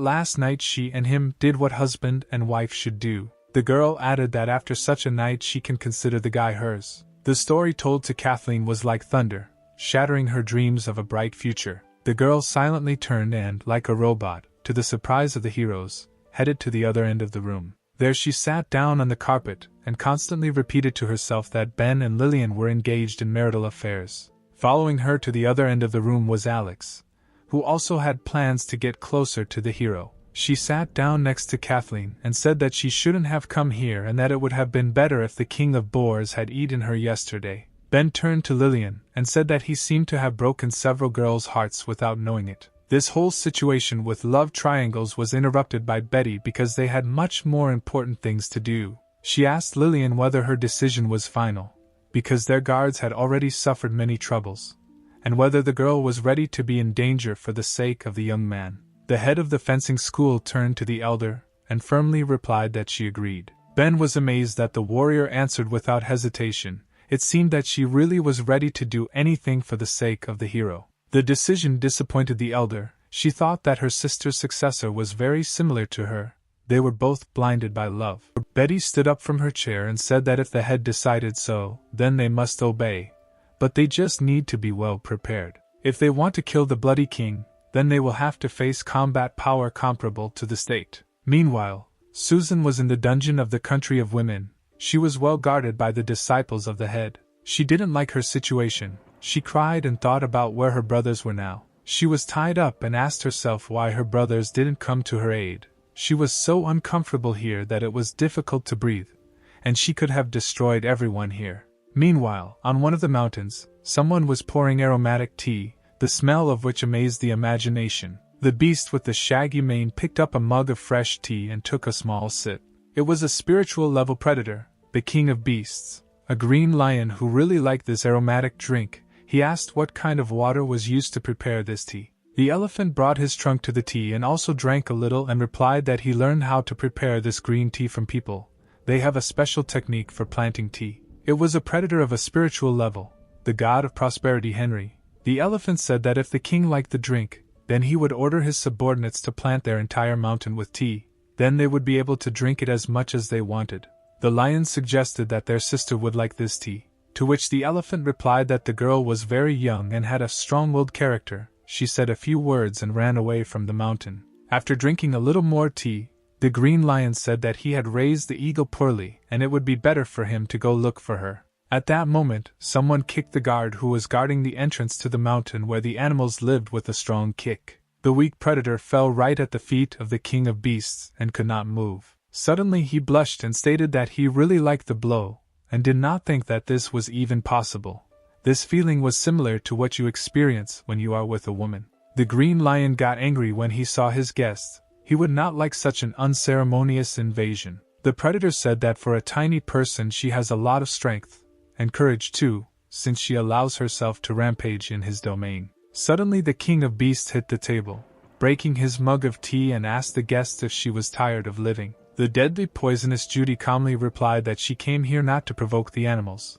last night she and him did what husband and wife should do. The girl added that after such a night she can consider the guy hers. The story told to Kathleen was like thunder, shattering her dreams of a bright future. The girl silently turned and, like a robot, to the surprise of the heroes, headed to the other end of the room. There she sat down on the carpet and constantly repeated to herself that Ben and Lillian were engaged in marital affairs. Following her to the other end of the room was Alex, who also had plans to get closer to the hero. She sat down next to Kathleen and said that she shouldn't have come here and that it would have been better if the king of boars had eaten her yesterday. Ben turned to Lillian and said that he seemed to have broken several girls' hearts without knowing it. This whole situation with love triangles was interrupted by Betty because they had much more important things to do. She asked Lillian whether her decision was final, because their guards had already suffered many troubles, and whether the girl was ready to be in danger for the sake of the young man. The head of the fencing school turned to the elder and firmly replied that she agreed. Ben was amazed that the warrior answered without hesitation. It seemed that she really was ready to do anything for the sake of the hero. The decision disappointed the elder. She thought that her sister's successor was very similar to her. They were both blinded by love. Betty stood up from her chair and said that if the head decided so, then they must obey. But they just need to be well prepared. If they want to kill the bloody king, then they will have to face combat power comparable to the state. Meanwhile, Susan was in the dungeon of the country of women. She was well guarded by the disciples of the head. She didn't like her situation. She cried and thought about where her brothers were now. She was tied up and asked herself why her brothers didn't come to her aid. She was so uncomfortable here that it was difficult to breathe, and she could have destroyed everyone here. Meanwhile, on one of the mountains, someone was pouring aromatic tea, the smell of which amazed the imagination. The beast with the shaggy mane picked up a mug of fresh tea and took a small sip. It was a spiritual level predator, the king of beasts, a green lion who really liked this aromatic drink. He asked what kind of water was used to prepare this tea. The elephant brought his trunk to the tea and also drank a little and replied that he learned how to prepare this green tea from people. They have a special technique for planting tea. It was a predator of a spiritual level, the god of prosperity Henry. The elephant said that if the king liked the drink, then he would order his subordinates to plant their entire mountain with tea. Then they would be able to drink it as much as they wanted. The lions suggested that their sister would like this tea, to which the elephant replied that the girl was very young and had a strong-willed character. She said a few words and ran away from the mountain. After drinking a little more tea, the green lion said that he had raised the eagle poorly and it would be better for him to go look for her. At that moment, someone kicked the guard who was guarding the entrance to the mountain where the animals lived with a strong kick. The weak predator fell right at the feet of the king of beasts and could not move. Suddenly he blushed and stated that he really liked the blow, and did not think that this was even possible. This feeling was similar to what you experience when you are with a woman. The green lion got angry when he saw his guest. He would not like such an unceremonious invasion. The predator said that for a tiny person she has a lot of strength, and courage too, since she allows herself to rampage in his domain. Suddenly the king of beasts hit the table, breaking his mug of tea, and asked the guest if she was tired of living. The deadly poisonous Judy calmly replied that she came here not to provoke the animals,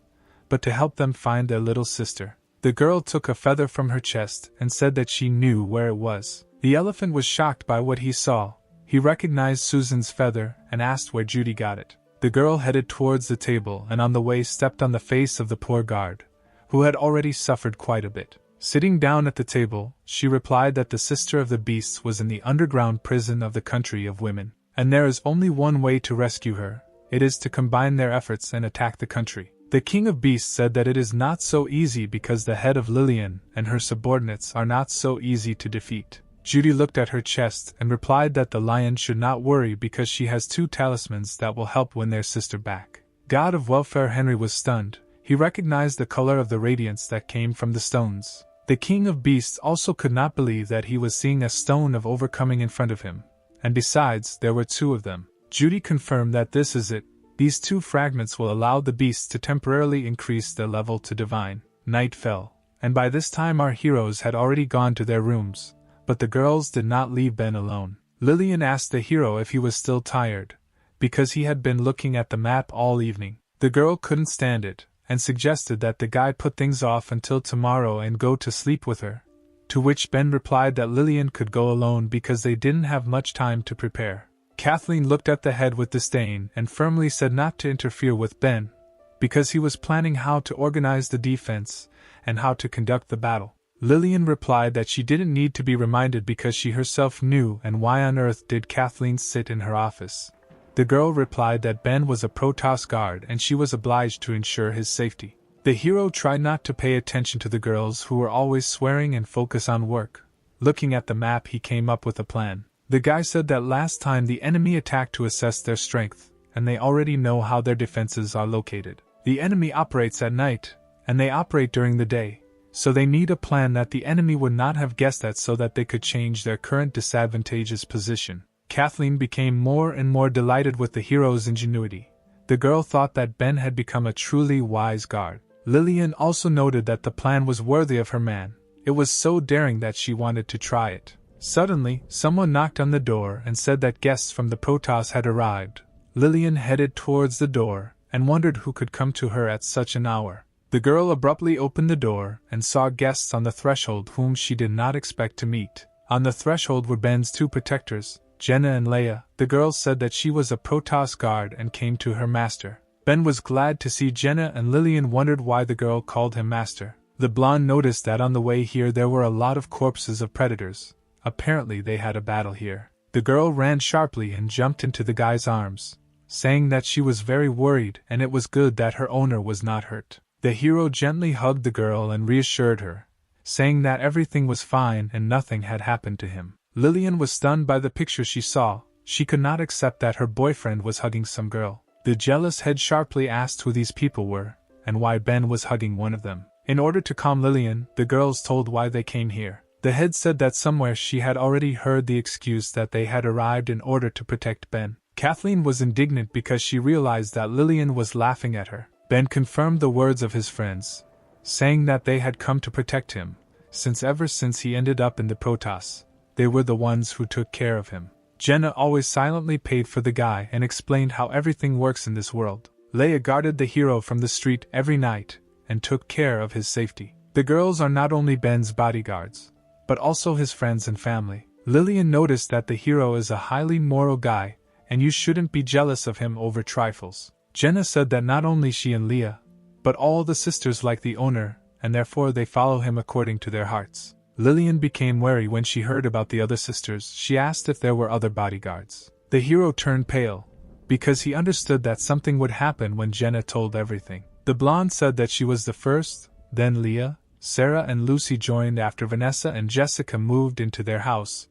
but to help them find their little sister. The girl took a feather from her chest and said that she knew where it was. The elephant was shocked by what he saw. He recognized Susan's feather and asked where Judy got it. The girl headed towards the table and on the way stepped on the face of the poor guard, who had already suffered quite a bit. Sitting down at the table, she replied that the sister of the beasts was in the underground prison of the country of women, and there is only one way to rescue her. It is to combine their efforts and attack the country. The king of beasts said that it is not so easy because the head of Lillian and her subordinates are not so easy to defeat. Judy looked at her chest and replied that the lion should not worry because she has 2 talismans that will help win their sister back. God of welfare Henry was stunned. He recognized the color of the radiance that came from the stones. The king of beasts also could not believe that he was seeing a stone of overcoming in front of him. And besides, there were 2 of them. Judy confirmed that this is it. These 2 fragments will allow the beasts to temporarily increase their level to divine. Night fell, and by this time our heroes had already gone to their rooms. But the girls did not leave Ben alone. Lillian asked the hero if he was still tired, because he had been looking at the map all evening. The girl couldn't stand it, and suggested that the guy put things off until tomorrow and go to sleep with her. To which Ben replied that Lillian could go alone because they didn't have much time to prepare. Kathleen looked at the head with disdain and firmly said not to interfere with Ben, because he was planning how to organize the defense and how to conduct the battle. Lillian replied that she didn't need to be reminded because she herself knew, and why on earth did Kathleen sit in her office. The girl replied that Ben was a Protoss guard and she was obliged to ensure his safety. The hero tried not to pay attention to the girls who were always swearing and focus on work. Looking at the map, he came up with a plan. The guy said that last time the enemy attacked to assess their strength, and they already know how their defenses are located. The enemy operates at night, and they operate during the day, so they need a plan that the enemy would not have guessed at so that they could change their current disadvantageous position. Kathleen became more and more delighted with the hero's ingenuity. The girl thought that Ben had become a truly wise guard. Lillian also noted that the plan was worthy of her man. It was so daring that she wanted to try it. Suddenly, someone knocked on the door and said that guests from the Protoss had arrived. Lillian headed towards the door and wondered who could come to her at such an hour. The girl abruptly opened the door and saw guests on the threshold whom she did not expect to meet. On the threshold were Ben's two protectors, Jenna and Leia. The girl said that she was a Protoss guard and came to her master. Ben was glad to see Jenna, and Lillian wondered why the girl called him master. The blonde noticed that on the way here there were a lot of corpses of predators. Apparently they had a battle here. The girl ran sharply and jumped into the guy's arms, saying that she was very worried and it was good that her owner was not hurt. The hero gently hugged the girl and reassured her, saying that everything was fine and nothing had happened to him. Lillian was stunned by the picture she saw. She could not accept that her boyfriend was hugging some girl. The jealous head sharply asked who these people were, and why Ben was hugging one of them. In order to calm Lillian, the girls told why they came here. The head said that somewhere she had already heard the excuse that they had arrived in order to protect Ben. Kathleen was indignant because she realized that Lillian was laughing at her. Ben confirmed the words of his friends, saying that they had come to protect him, since ever since he ended up in the Protoss, they were the ones who took care of him. Jenna always silently paid for the guy and explained how everything works in this world. Leia guarded the hero from the street every night and took care of his safety. The girls are not only Ben's bodyguards, but also his friends and family. Lillian noticed that the hero is a highly moral guy, and you shouldn't be jealous of him over trifles. Jenna said that not only she and Leah, but all the sisters like the owner, and therefore they follow him according to their hearts. Lillian became wary when she heard about the other sisters. She asked if there were other bodyguards. The hero turned pale, because he understood that something would happen when Jenna told everything. The blonde said that she was the first, then Leah, Sarah and Lucy joined after Vanessa and Jessica moved into their house.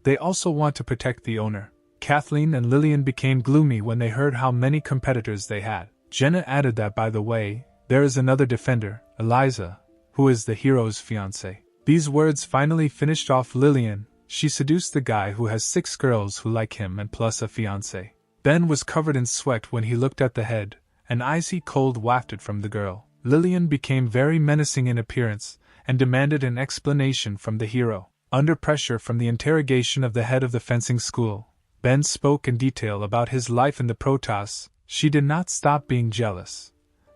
They also want to protect the owner. Kathleen and Lillian became gloomy when they heard how many competitors they had. Jenna added that, by the way, there is another defender, Eliza, who is the hero's fiancé. These words finally finished off Lillian. She seduced the guy who has 6 girls who like him and plus a fiancé. Ben was covered in sweat when he looked at the head. An icy cold wafted from the girl. Lillian became very menacing in appearance and demanded an explanation from the hero. Under pressure from the interrogation of the head of the fencing school, Ben spoke in detail about his life in the Protoss. She did not stop being jealous,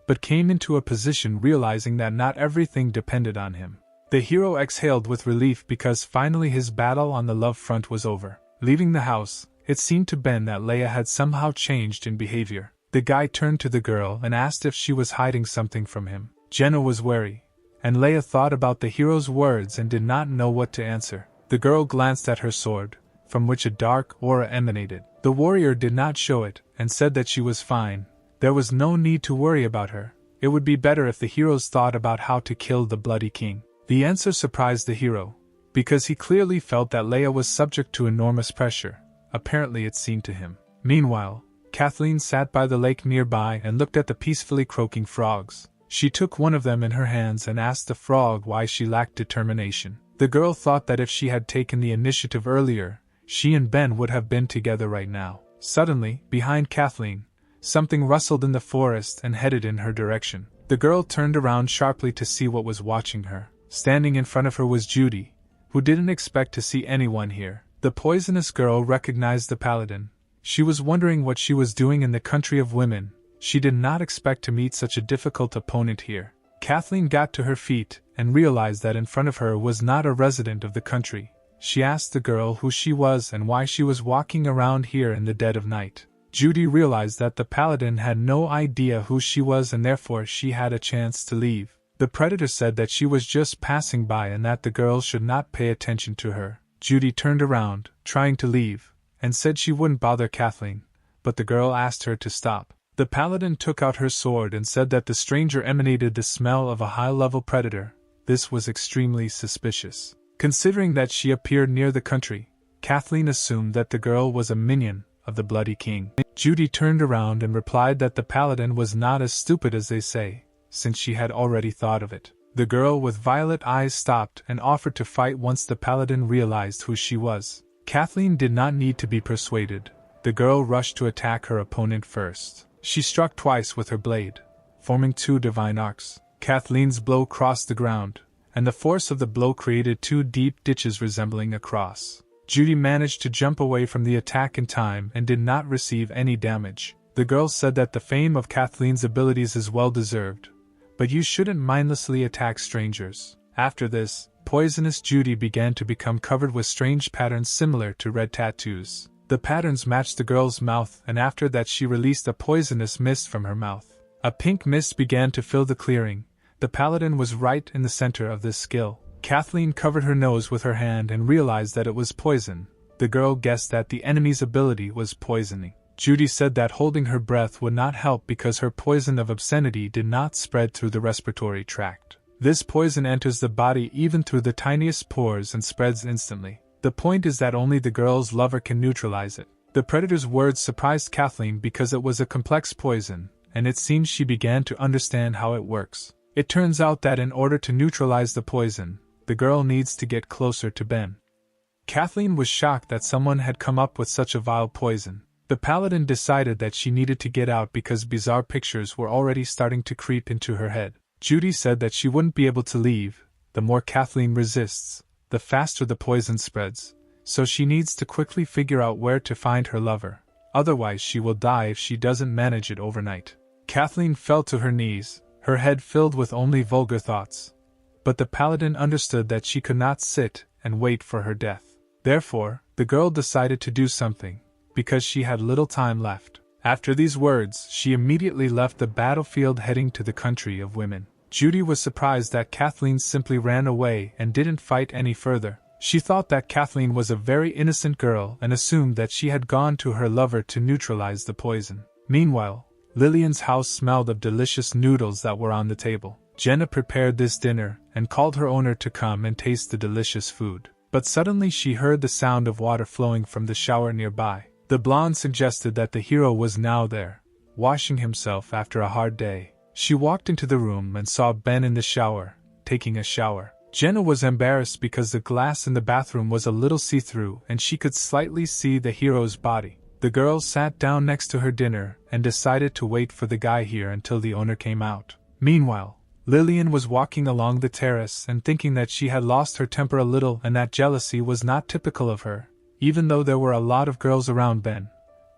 but came into a position realizing that not everything depended on him. The hero exhaled with relief because finally his battle on the love front was over. Leaving the house, it seemed to Ben that Leia had somehow changed in behavior. The guy turned to the girl and asked if she was hiding something from him. Jenna was wary, and Leia thought about the hero's words and did not know what to answer. The girl glanced at her sword, from which a dark aura emanated. The warrior did not show it, and said that she was fine. There was no need to worry about her. It would be better if the heroes thought about how to kill the bloody king. The answer surprised the hero, because he clearly felt that Leia was subject to enormous pressure. Apparently it seemed to him. Meanwhile, Kathleen sat by the lake nearby and looked at the peacefully croaking frogs. She took one of them in her hands and asked the frog why she lacked determination. The girl thought that if she had taken the initiative earlier, she and Ben would have been together right now. Suddenly, behind Kathleen, something rustled in the forest and headed in her direction. The girl turned around sharply to see what was watching her. Standing in front of her was Judy, who didn't expect to see anyone here. The poisonous girl recognized the paladin. She was wondering what she was doing in the country of women. She did not expect to meet such a difficult opponent here. Kathleen got to her feet and realized that in front of her was not a resident of the country. She asked the girl who she was and why she was walking around here in the dead of night. Judy realized that the paladin had no idea who she was and therefore she had a chance to leave. The predator said that she was just passing by and that the girl should not pay attention to her. Judy turned around, trying to leave, and said she wouldn't bother Kathleen, but the girl asked her to stop. The paladin took out her sword and said that the stranger emanated the smell of a high-level predator. This was extremely suspicious. Considering that she appeared near the country, Kathleen assumed that the girl was a minion of the Bloody King. Judy turned around and replied that the paladin was not as stupid as they say, since she had already thought of it. The girl with violet eyes stopped and offered to fight once the paladin realized who she was. Kathleen did not need to be persuaded. The girl rushed to attack her opponent first. She struck twice with her blade, forming 2 divine arcs. Kathleen's blow crossed the ground, and the force of the blow created 2 deep ditches resembling a cross. Judy managed to jump away from the attack in time and did not receive any damage. The girl said that the fame of Kathleen's abilities is well deserved, but you shouldn't mindlessly attack strangers. After this, poisonous Judy began to become covered with strange patterns similar to red tattoos. The patterns matched the girl's mouth, and after that she released a poisonous mist from her mouth. A pink mist began to fill the clearing. The paladin was right in the center of this skill. Kathleen covered her nose with her hand and realized that it was poison. The girl guessed that the enemy's ability was poisoning. Judy said that holding her breath would not help because her poison of obscenity did not spread through the respiratory tract. This poison enters the body even through the tiniest pores and spreads instantly. The point is that only the girl's lover can neutralize it. The predator's words surprised Kathleen because it was a complex poison, and it seems she began to understand how it works. It turns out that in order to neutralize the poison, the girl needs to get closer to Ben. Kathleen was shocked that someone had come up with such a vile poison. The paladin decided that she needed to get out because bizarre pictures were already starting to creep into her head. Judy said that she wouldn't be able to leave. The more Kathleen resists, the faster the poison spreads, so she needs to quickly figure out where to find her lover. Otherwise she will die if she doesn't manage it overnight. Kathleen fell to her knees, her head filled with only vulgar thoughts. But the paladin understood that she could not sit and wait for her death. Therefore, the girl decided to do something, because she had little time left. After these words, she immediately left the battlefield heading to the country of women. Judy was surprised that Kathleen simply ran away and didn't fight any further. She thought that Kathleen was a very innocent girl and assumed that she had gone to her lover to neutralize the poison. Meanwhile, Lillian's house smelled of delicious noodles that were on the table. Jenna prepared this dinner and called her owner to come and taste the delicious food. But suddenly she heard the sound of water flowing from the shower nearby. The blonde suggested that the hero was now there, washing himself after a hard day. She walked into the room and saw Ben in the shower, taking a shower. Jenna was embarrassed because the glass in the bathroom was a little see-through and she could slightly see the hero's body. The girl sat down next to her dinner and decided to wait for the guy here until the owner came out. Meanwhile, Lillian was walking along the terrace and thinking that she had lost her temper a little and that jealousy was not typical of her, even though there were a lot of girls around Ben,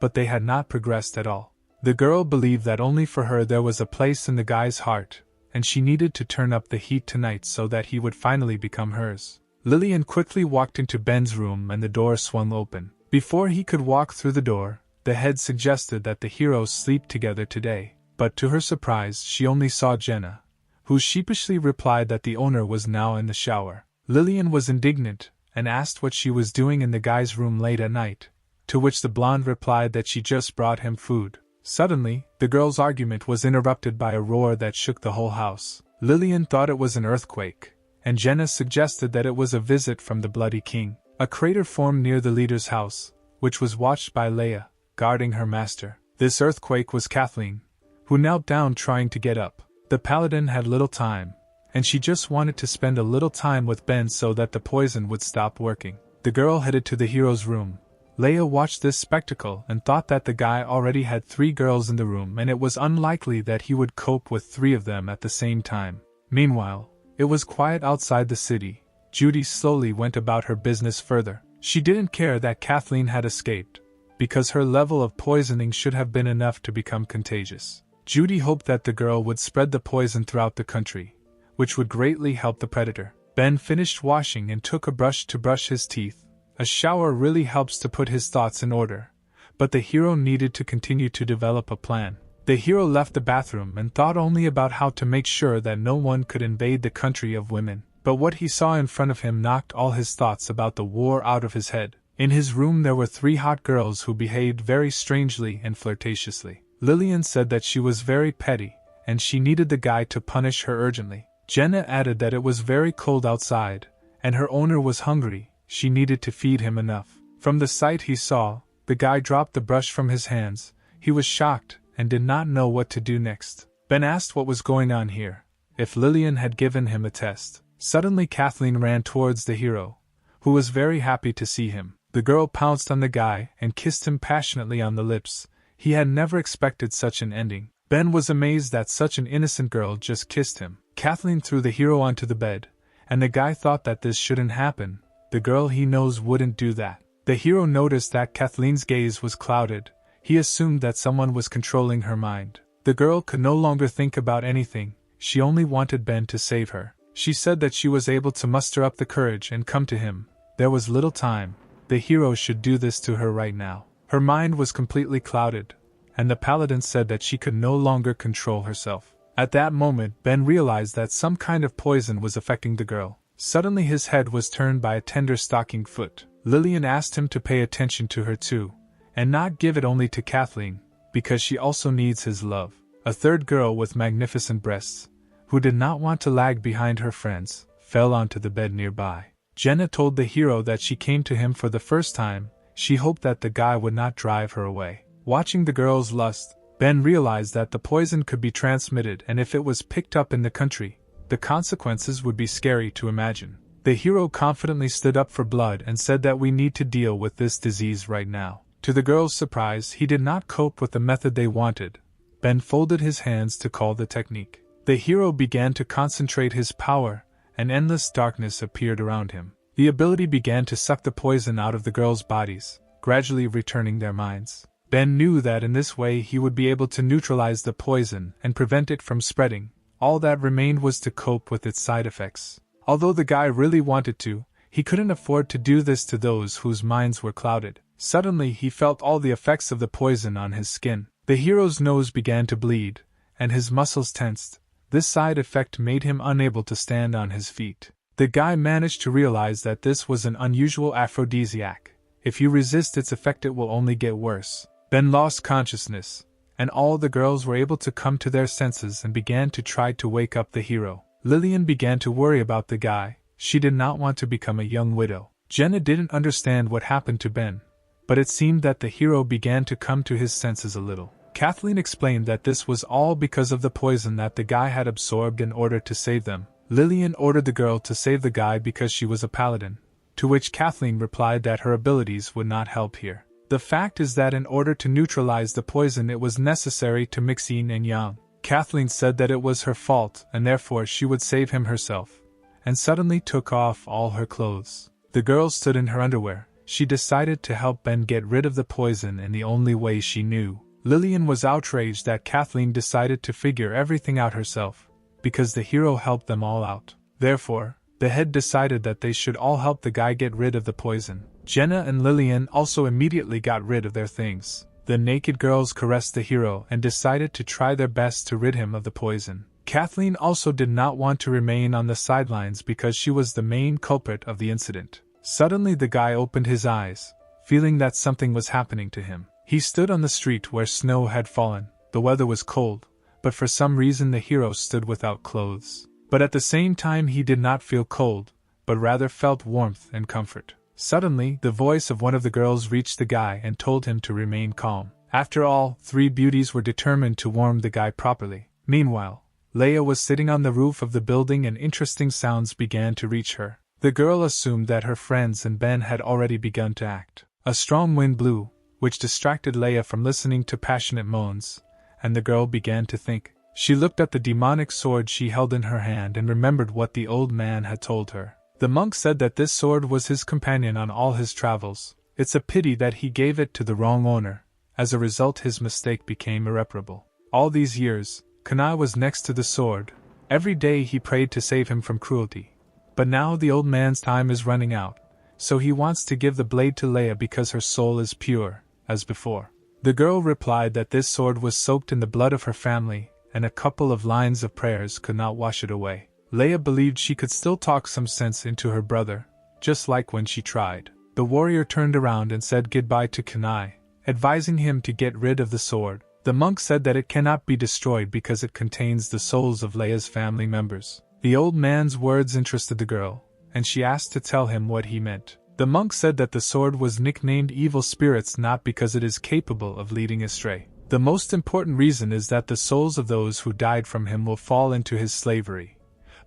but they had not progressed at all. The girl believed that only for her there was a place in the guy's heart, and she needed to turn up the heat tonight so that he would finally become hers. Lillian quickly walked into Ben's room and the door swung open. Before he could walk through the door, the head suggested that the heroes sleep together today, but to her surprise she only saw Jenna, who sheepishly replied that the owner was now in the shower. Lillian was indignant and asked what she was doing in the guy's room late at night, to which the blonde replied that she just brought him food. Suddenly, the girl's argument was interrupted by a roar that shook the whole house. Lillian thought it was an earthquake, and Jenna suggested that it was a visit from the Bloody King. A crater formed near the leader's house, which was watched by Leia, guarding her master. This earthquake was Kathleen, who knelt down trying to get up. The paladin had little time, and she just wanted to spend a little time with Ben so that the poison would stop working. The girl headed to the hero's room. Leia watched this spectacle and thought that the guy already had 3 girls in the room and it was unlikely that he would cope with 3 of them at the same time. Meanwhile, it was quiet outside the city. Judy slowly went about her business further. She didn't care that Kathleen had escaped, because her level of poisoning should have been enough to become contagious. Judy hoped that the girl would spread the poison throughout the country, which would greatly help the predator. Ben finished washing and took a brush to brush his teeth. A shower really helps to put his thoughts in order, but the hero needed to continue to develop a plan. The hero left the bathroom and thought only about how to make sure that no one could invade the country of women. But what he saw in front of him knocked all his thoughts about the war out of his head. In his room there were 3 hot girls who behaved very strangely and flirtatiously. Lillian said that she was very petty, and she needed the guy to punish her urgently. Jenna added that it was very cold outside, and her owner was hungry. She needed to feed him enough. From the sight he saw, the guy dropped the brush from his hands. He was shocked and did not know what to do next. Ben asked what was going on here, if Lillian had given him a test. Suddenly Kathleen ran towards the hero, who was very happy to see him. The girl pounced on the guy and kissed him passionately on the lips. He had never expected such an ending. Ben was amazed that such an innocent girl just kissed him. Kathleen threw the hero onto the bed, and the guy thought that this shouldn't happen. The girl he knows wouldn't do that. The hero noticed that Kathleen's gaze was clouded. He assumed that someone was controlling her mind. The girl could no longer think about anything. She only wanted Ben to save her. She said that she was able to muster up the courage and come to him. There was little time. The hero should do this to her right now. Her mind was completely clouded, and the paladin said that she could no longer control herself. At that moment, Ben realized that some kind of poison was affecting the girl. Suddenly his head was turned by a tender stocking foot. Lillian asked him to pay attention to her too, and not give it only to Kathleen, because she also needs his love. A third girl with magnificent breasts, who did not want to lag behind her friends, fell onto the bed nearby. Jenna told the hero that she came to him for the first time. She hoped that the guy would not drive her away. Watching the girl's lust, Ben realized that the poison could be transmitted, and if it was picked up in the country, the consequences would be scary to imagine. The hero confidently stood up for blood and said that we need to deal with this disease right now. To the girl's surprise, he did not cope with the method they wanted. Ben folded his hands to call the technique. The hero began to concentrate his power, and endless darkness appeared around him. The ability began to suck the poison out of the girls' bodies, gradually returning their minds. Ben knew that in this way he would be able to neutralize the poison and prevent it from spreading. All that remained was to cope with its side effects. Although the guy really wanted to, he couldn't afford to do this to those whose minds were clouded. Suddenly he felt all the effects of the poison on his skin. The hero's nose began to bleed, and his muscles tensed. This side effect made him unable to stand on his feet. The guy managed to realize that this was an unusual aphrodisiac. If you resist its effect, it will only get worse. Ben lost consciousness, and all the girls were able to come to their senses and began to try to wake up the hero. Lillian began to worry about the guy. She did not want to become a young widow. Jenna didn't understand what happened to Ben, but it seemed that the hero began to come to his senses a little. Kathleen explained that this was all because of the poison that the guy had absorbed in order to save them. Lillian ordered the girl to save the guy because she was a paladin, to which Kathleen replied that her abilities would not help here. The fact is that in order to neutralize the poison it was necessary to mix yin and yang. Kathleen said that it was her fault and therefore she would save him herself, and suddenly took off all her clothes. The girl stood in her underwear. She decided to help Ben get rid of the poison in the only way she knew. Lillian was outraged that Kathleen decided to figure everything out herself, because the hero helped them all out. Therefore, the head decided that they should all help the guy get rid of the poison. Jenna and Lillian also immediately got rid of their things. The naked girls caressed the hero and decided to try their best to rid him of the poison. Kathleen also did not want to remain on the sidelines because she was the main culprit of the incident. Suddenly the guy opened his eyes, feeling that something was happening to him. He stood on the street where snow had fallen. The weather was cold, but for some reason the hero stood without clothes. But at the same time he did not feel cold, but rather felt warmth and comfort. Suddenly, the voice of one of the girls reached the guy and told him to remain calm. After all, three beauties were determined to warm the guy properly. Meanwhile, Leia was sitting on the roof of the building and interesting sounds began to reach her. The girl assumed that her friends and Ben had already begun to act. A strong wind blew, which distracted Leia from listening to passionate moans, and the girl began to think. She looked at the demonic sword she held in her hand and remembered what the old man had told her. The monk said that this sword was his companion on all his travels. It's a pity that he gave it to the wrong owner. As a result, his mistake became irreparable. All these years, Kanai was next to the sword. Every day he prayed to save him from cruelty. But now the old man's time is running out, so he wants to give the blade to Leia because her soul is pure, as before. The girl replied that this sword was soaked in the blood of her family, and a couple of lines of prayers could not wash it away. Leia believed she could still talk some sense into her brother, just like when she tried. The warrior turned around and said goodbye to Kanai, advising him to get rid of the sword. The monk said that it cannot be destroyed because it contains the souls of Leia's family members. The old man's words interested the girl, and she asked to tell him what he meant. The monk said that the sword was nicknamed evil spirits not because it is capable of leading astray. The most important reason is that the souls of those who died from him will fall into his slavery.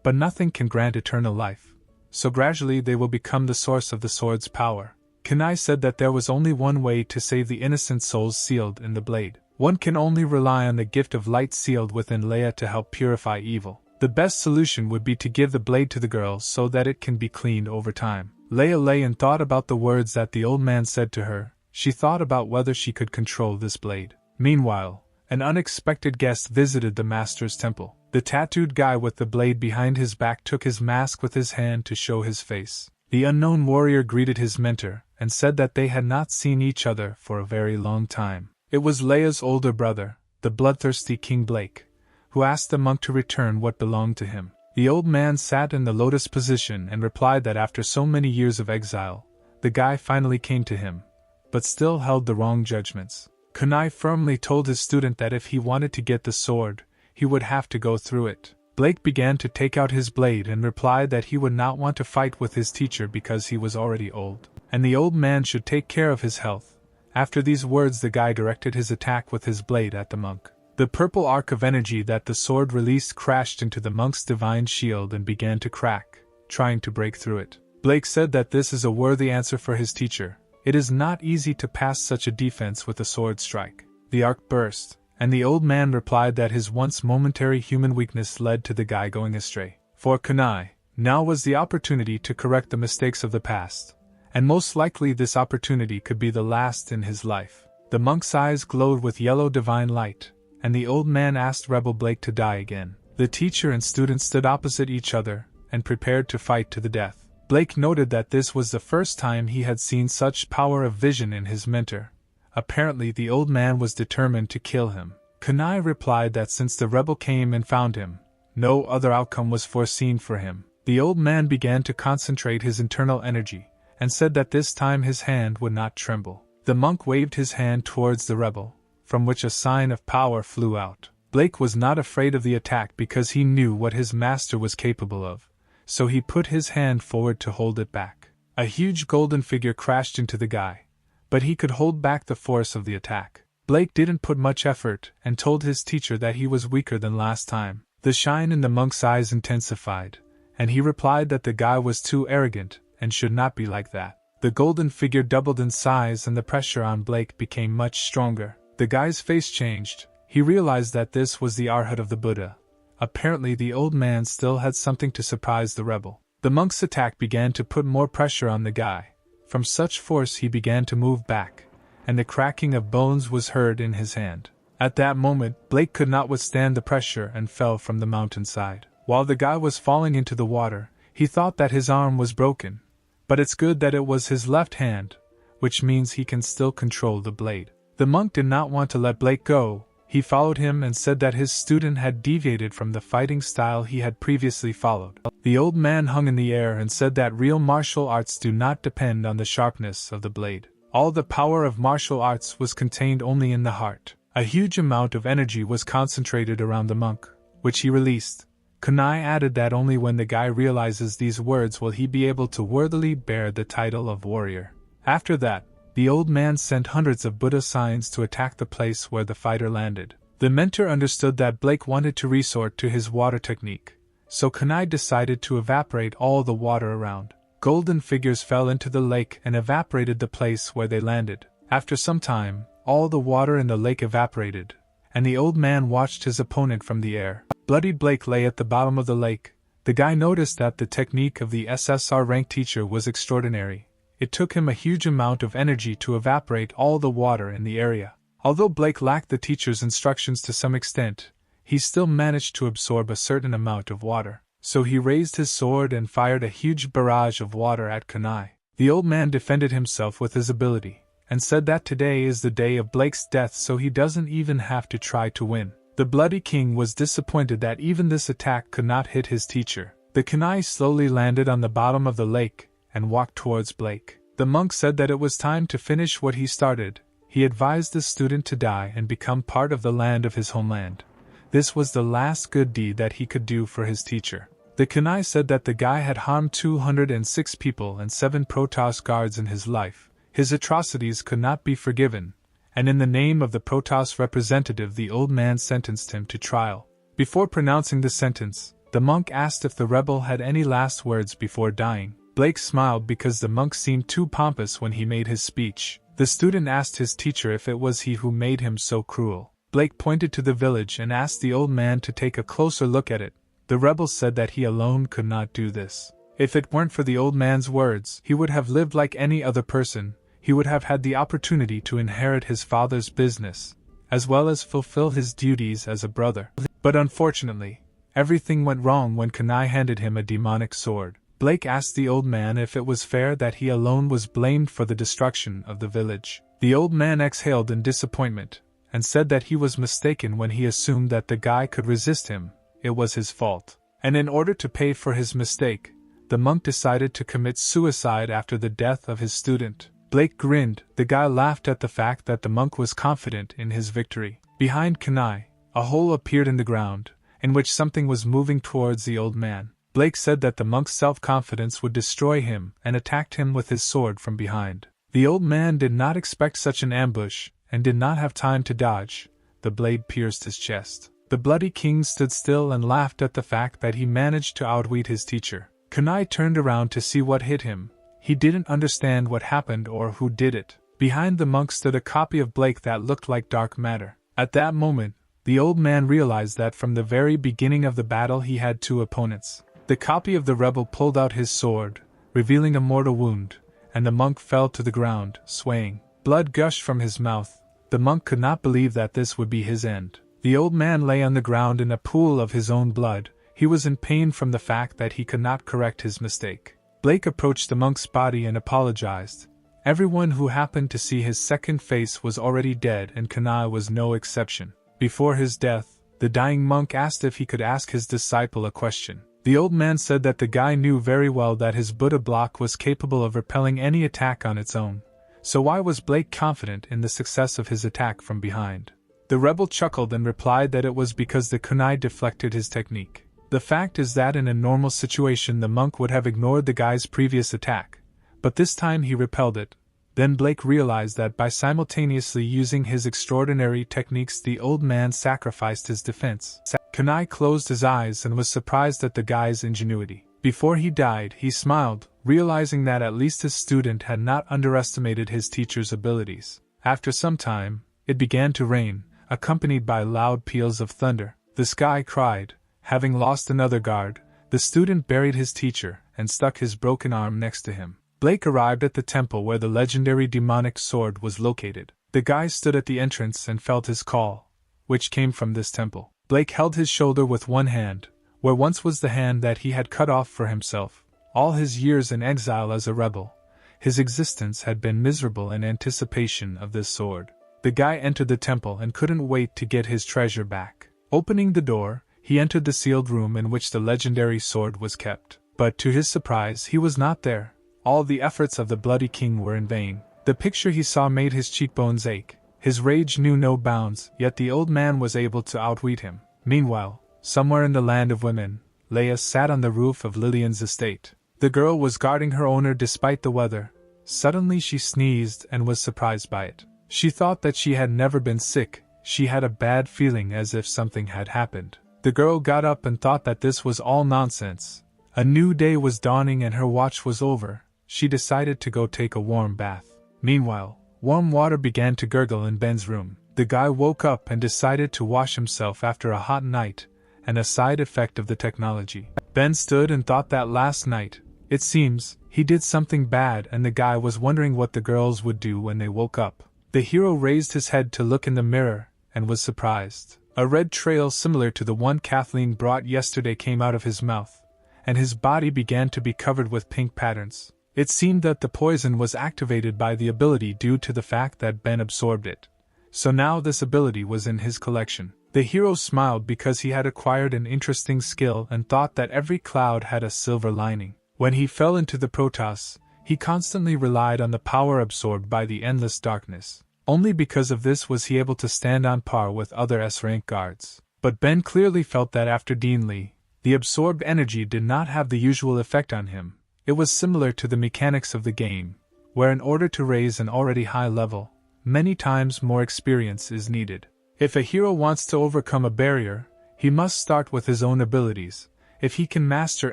But nothing can grant eternal life. So gradually they will become the source of the sword's power. Kunai said that there was only one way to save the innocent souls sealed in the blade. One can only rely on the gift of light sealed within Leia to help purify evil. The best solution would be to give the blade to the girl so that it can be cleaned over time. Leia lay and thought about the words that the old man said to her. She thought about whether she could control this blade. Meanwhile, an unexpected guest visited the master's temple. The tattooed guy with the blade behind his back took his mask with his hand to show his face. The unknown warrior greeted his mentor and said that they had not seen each other for a very long time. It was Leia's older brother, the bloodthirsty King Blake, who asked the monk to return what belonged to him. The old man sat in the lotus position and replied that after so many years of exile, the guy finally came to him, but still held the wrong judgments. Kunai firmly told his student that if he wanted to get the sword, he would have to go through it. Blake began to take out his blade and replied that he would not want to fight with his teacher because he was already old, and the old man should take care of his health. After these words, the guy directed his attack with his blade at the monk. The purple arc of energy that the sword released crashed into the monk's divine shield and began to crack, trying to break through it. Blake said that this is a worthy answer for his teacher. It is not easy to pass such a defense with a sword strike. The arc burst, and the old man replied that his once momentary human weakness led to the guy going astray. For Kunai, now was the opportunity to correct the mistakes of the past, and most likely this opportunity could be the last in his life. The monk's eyes glowed with yellow divine light, and the old man asked Rebel Blake to die again. The teacher and student stood opposite each other and prepared to fight to the death. Blake noted that this was the first time he had seen such power of vision in his mentor. Apparently the old man was determined to kill him. Kunai replied that since the rebel came and found him, no other outcome was foreseen for him. The old man began to concentrate his internal energy, and said that this time his hand would not tremble. The monk waved his hand towards the rebel, from which a sign of power flew out. Blake was not afraid of the attack because he knew what his master was capable of, so he put his hand forward to hold it back. A huge golden figure crashed into the guy, but he could hold back the force of the attack. Blake didn't put much effort and told his teacher that he was weaker than last time. The shine in the monk's eyes intensified, and he replied that the guy was too arrogant and should not be like that. The golden figure doubled in size and the pressure on Blake became much stronger. The guy's face changed. He realized that this was the Arhat of the Buddha. Apparently the old man still had something to surprise the rebel. The monk's attack began to put more pressure on the guy. From such force he began to move back, and the cracking of bones was heard in his hand. At that moment, Blake could not withstand the pressure and fell from the mountainside. While the guy was falling into the water, he thought that his arm was broken. But it's good that it was his left hand, which means he can still control the blade. The monk did not want to let Blake go. He followed him and said that his student had deviated from the fighting style he had previously followed. The old man hung in the air and said that real martial arts do not depend on the sharpness of the blade. All the power of martial arts was contained only in the heart. A huge amount of energy was concentrated around the monk, which he released. Kunai added that only when the guy realizes these words will he be able to worthily bear the title of warrior. After that, the old man sent hundreds of Buddha signs to attack the place where the fighter landed. The mentor understood that Blake wanted to resort to his water technique, so Kunai decided to evaporate all the water around. Golden figures fell into the lake and evaporated the place where they landed. After some time, all the water in the lake evaporated, and the old man watched his opponent from the air. Bloody Blake lay at the bottom of the lake. The guy noticed that the technique of the SSR rank teacher was extraordinary. It took him a huge amount of energy to evaporate all the water in the area. Although Blake lacked the teacher's instructions to some extent, he still managed to absorb a certain amount of water. So he raised his sword and fired a huge barrage of water at Kunai. The old man defended himself with his ability, and said that today is the day of Blake's death, so he doesn't even have to try to win. The Bloody King was disappointed that even this attack could not hit his teacher. The Kunai slowly landed on the bottom of the lake and walked towards Blake. The monk said that it was time to finish what he started. He advised the student to die and become part of the land of his homeland. This was the last good deed that he could do for his teacher. The Kunai said that the guy had harmed 206 people and 7 Protoss guards in his life. His atrocities could not be forgiven, and in the name of the Protoss representative the old man sentenced him to trial. Before pronouncing the sentence, the monk asked if the rebel had any last words before dying. Blake smiled because the monk seemed too pompous when he made his speech. The student asked his teacher if it was he who made him so cruel. Blake pointed to the village and asked the old man to take a closer look at it. The rebel said that he alone could not do this. If it weren't for the old man's words, he would have lived like any other person. He would have had the opportunity to inherit his father's business, as well as fulfill his duties as a brother. But unfortunately, everything went wrong when Kunai handed him a demonic sword. Blake asked the old man if it was fair that he alone was blamed for the destruction of the village. The old man exhaled in disappointment, and said that he was mistaken when he assumed that the guy could resist him. It was his fault. And in order to pay for his mistake, the monk decided to commit suicide after the death of his student. Blake grinned. The guy laughed at the fact that the monk was confident in his victory. Behind Kunai, a hole appeared in the ground, in which something was moving towards the old man. Blake said that the monk's self-confidence would destroy him and attacked him with his sword from behind. The old man did not expect such an ambush and did not have time to dodge. The blade pierced his chest. The bloody king stood still and laughed at the fact that he managed to outwit his teacher. Kunai turned around to see what hit him. He didn't understand what happened or who did it. Behind the monk stood a copy of Blake that looked like dark matter. At that moment, the old man realized that from the very beginning of the battle he had two opponents. The copy of the rebel pulled out his sword, revealing a mortal wound, and the monk fell to the ground, swaying. Blood gushed from his mouth. The monk could not believe that this would be his end. The old man lay on the ground in a pool of his own blood. He was in pain from the fact that he could not correct his mistake. Blake approached the monk's body and apologized. Everyone who happened to see his second face was already dead, and Kunai was no exception. Before his death, the dying monk asked if he could ask his disciple a question. The old man said that the guy knew very well that his Buddha block was capable of repelling any attack on its own. So why was Blake confident in the success of his attack from behind? The rebel chuckled and replied that it was because the kunai deflected his technique. The fact is that in a normal situation the monk would have ignored the guy's previous attack, but this time he repelled it. Then Blake realized that by simultaneously using his extraordinary techniques the old man sacrificed his defense. Kunai closed his eyes and was surprised at the guy's ingenuity. Before he died, he smiled, realizing that at least his student had not underestimated his teacher's abilities. After some time, it began to rain, accompanied by loud peals of thunder. The sky cried. Having lost another guard, the student buried his teacher and stuck his broken arm next to him. Blake arrived at the temple where the legendary demonic sword was located. The guy stood at the entrance and felt his call, which came from this temple. Blake held his shoulder with one hand, where once was the hand that he had cut off for himself. All his years in exile as a rebel, his existence had been miserable in anticipation of this sword. The guy entered the temple and couldn't wait to get his treasure back. Opening the door, he entered the sealed room in which the legendary sword was kept. But to his surprise, he was not there. All the efforts of the bloody king were in vain. The picture he saw made his cheekbones ache. His rage knew no bounds, yet the old man was able to outwit him. Meanwhile, somewhere in the land of women, Leia sat on the roof of Lillian's estate. The girl was guarding her owner despite the weather. Suddenly she sneezed and was surprised by it. She thought that she had never been sick. She had a bad feeling as if something had happened. The girl got up and thought that this was all nonsense. A new day was dawning and her watch was over. She decided to go take a warm bath. Meanwhile, warm water began to gurgle in Ben's room. The guy woke up and decided to wash himself after a hot night, and a side effect of the technology. Ben stood and thought that last night, it seems, he did something bad, and the guy was wondering what the girls would do when they woke up. The hero raised his head to look in the mirror, and was surprised. A red trail similar to the one Kathleen brought yesterday came out of his mouth, and his body began to be covered with pink patterns. It seemed that the poison was activated by the ability due to the fact that Ben absorbed it. So now this ability was in his collection. The hero smiled because he had acquired an interesting skill and thought that every cloud had a silver lining. When he fell into the Protoss, he constantly relied on the power absorbed by the endless darkness. Only because of this was he able to stand on par with other S-rank guards. But Ben clearly felt that after Dean Lee, the absorbed energy did not have the usual effect on him. It was similar to the mechanics of the game, where in order to raise an already high level, many times more experience is needed. If a hero wants to overcome a barrier, he must start with his own abilities. If he can master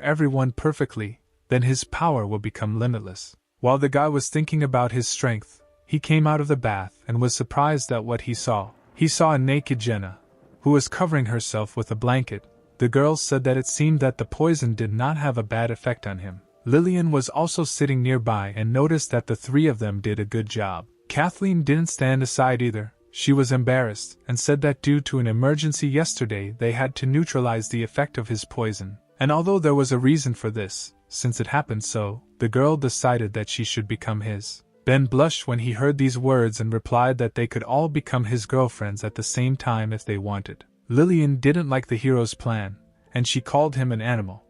everyone perfectly, then his power will become limitless. While the guy was thinking about his strength, he came out of the bath and was surprised at what he saw. He saw a naked Jenna, who was covering herself with a blanket. The girl said that it seemed that the poison did not have a bad effect on him. Lillian was also sitting nearby and noticed that the three of them did a good job. Kathleen didn't stand aside either. She was embarrassed and said that due to an emergency yesterday they had to neutralize the effect of his poison. And although there was a reason for this, since it happened so, the girl decided that she should become his. Ben blushed when he heard these words and replied that they could all become his girlfriends at the same time if they wanted. Lillian didn't like the hero's plan, and she called him an animal.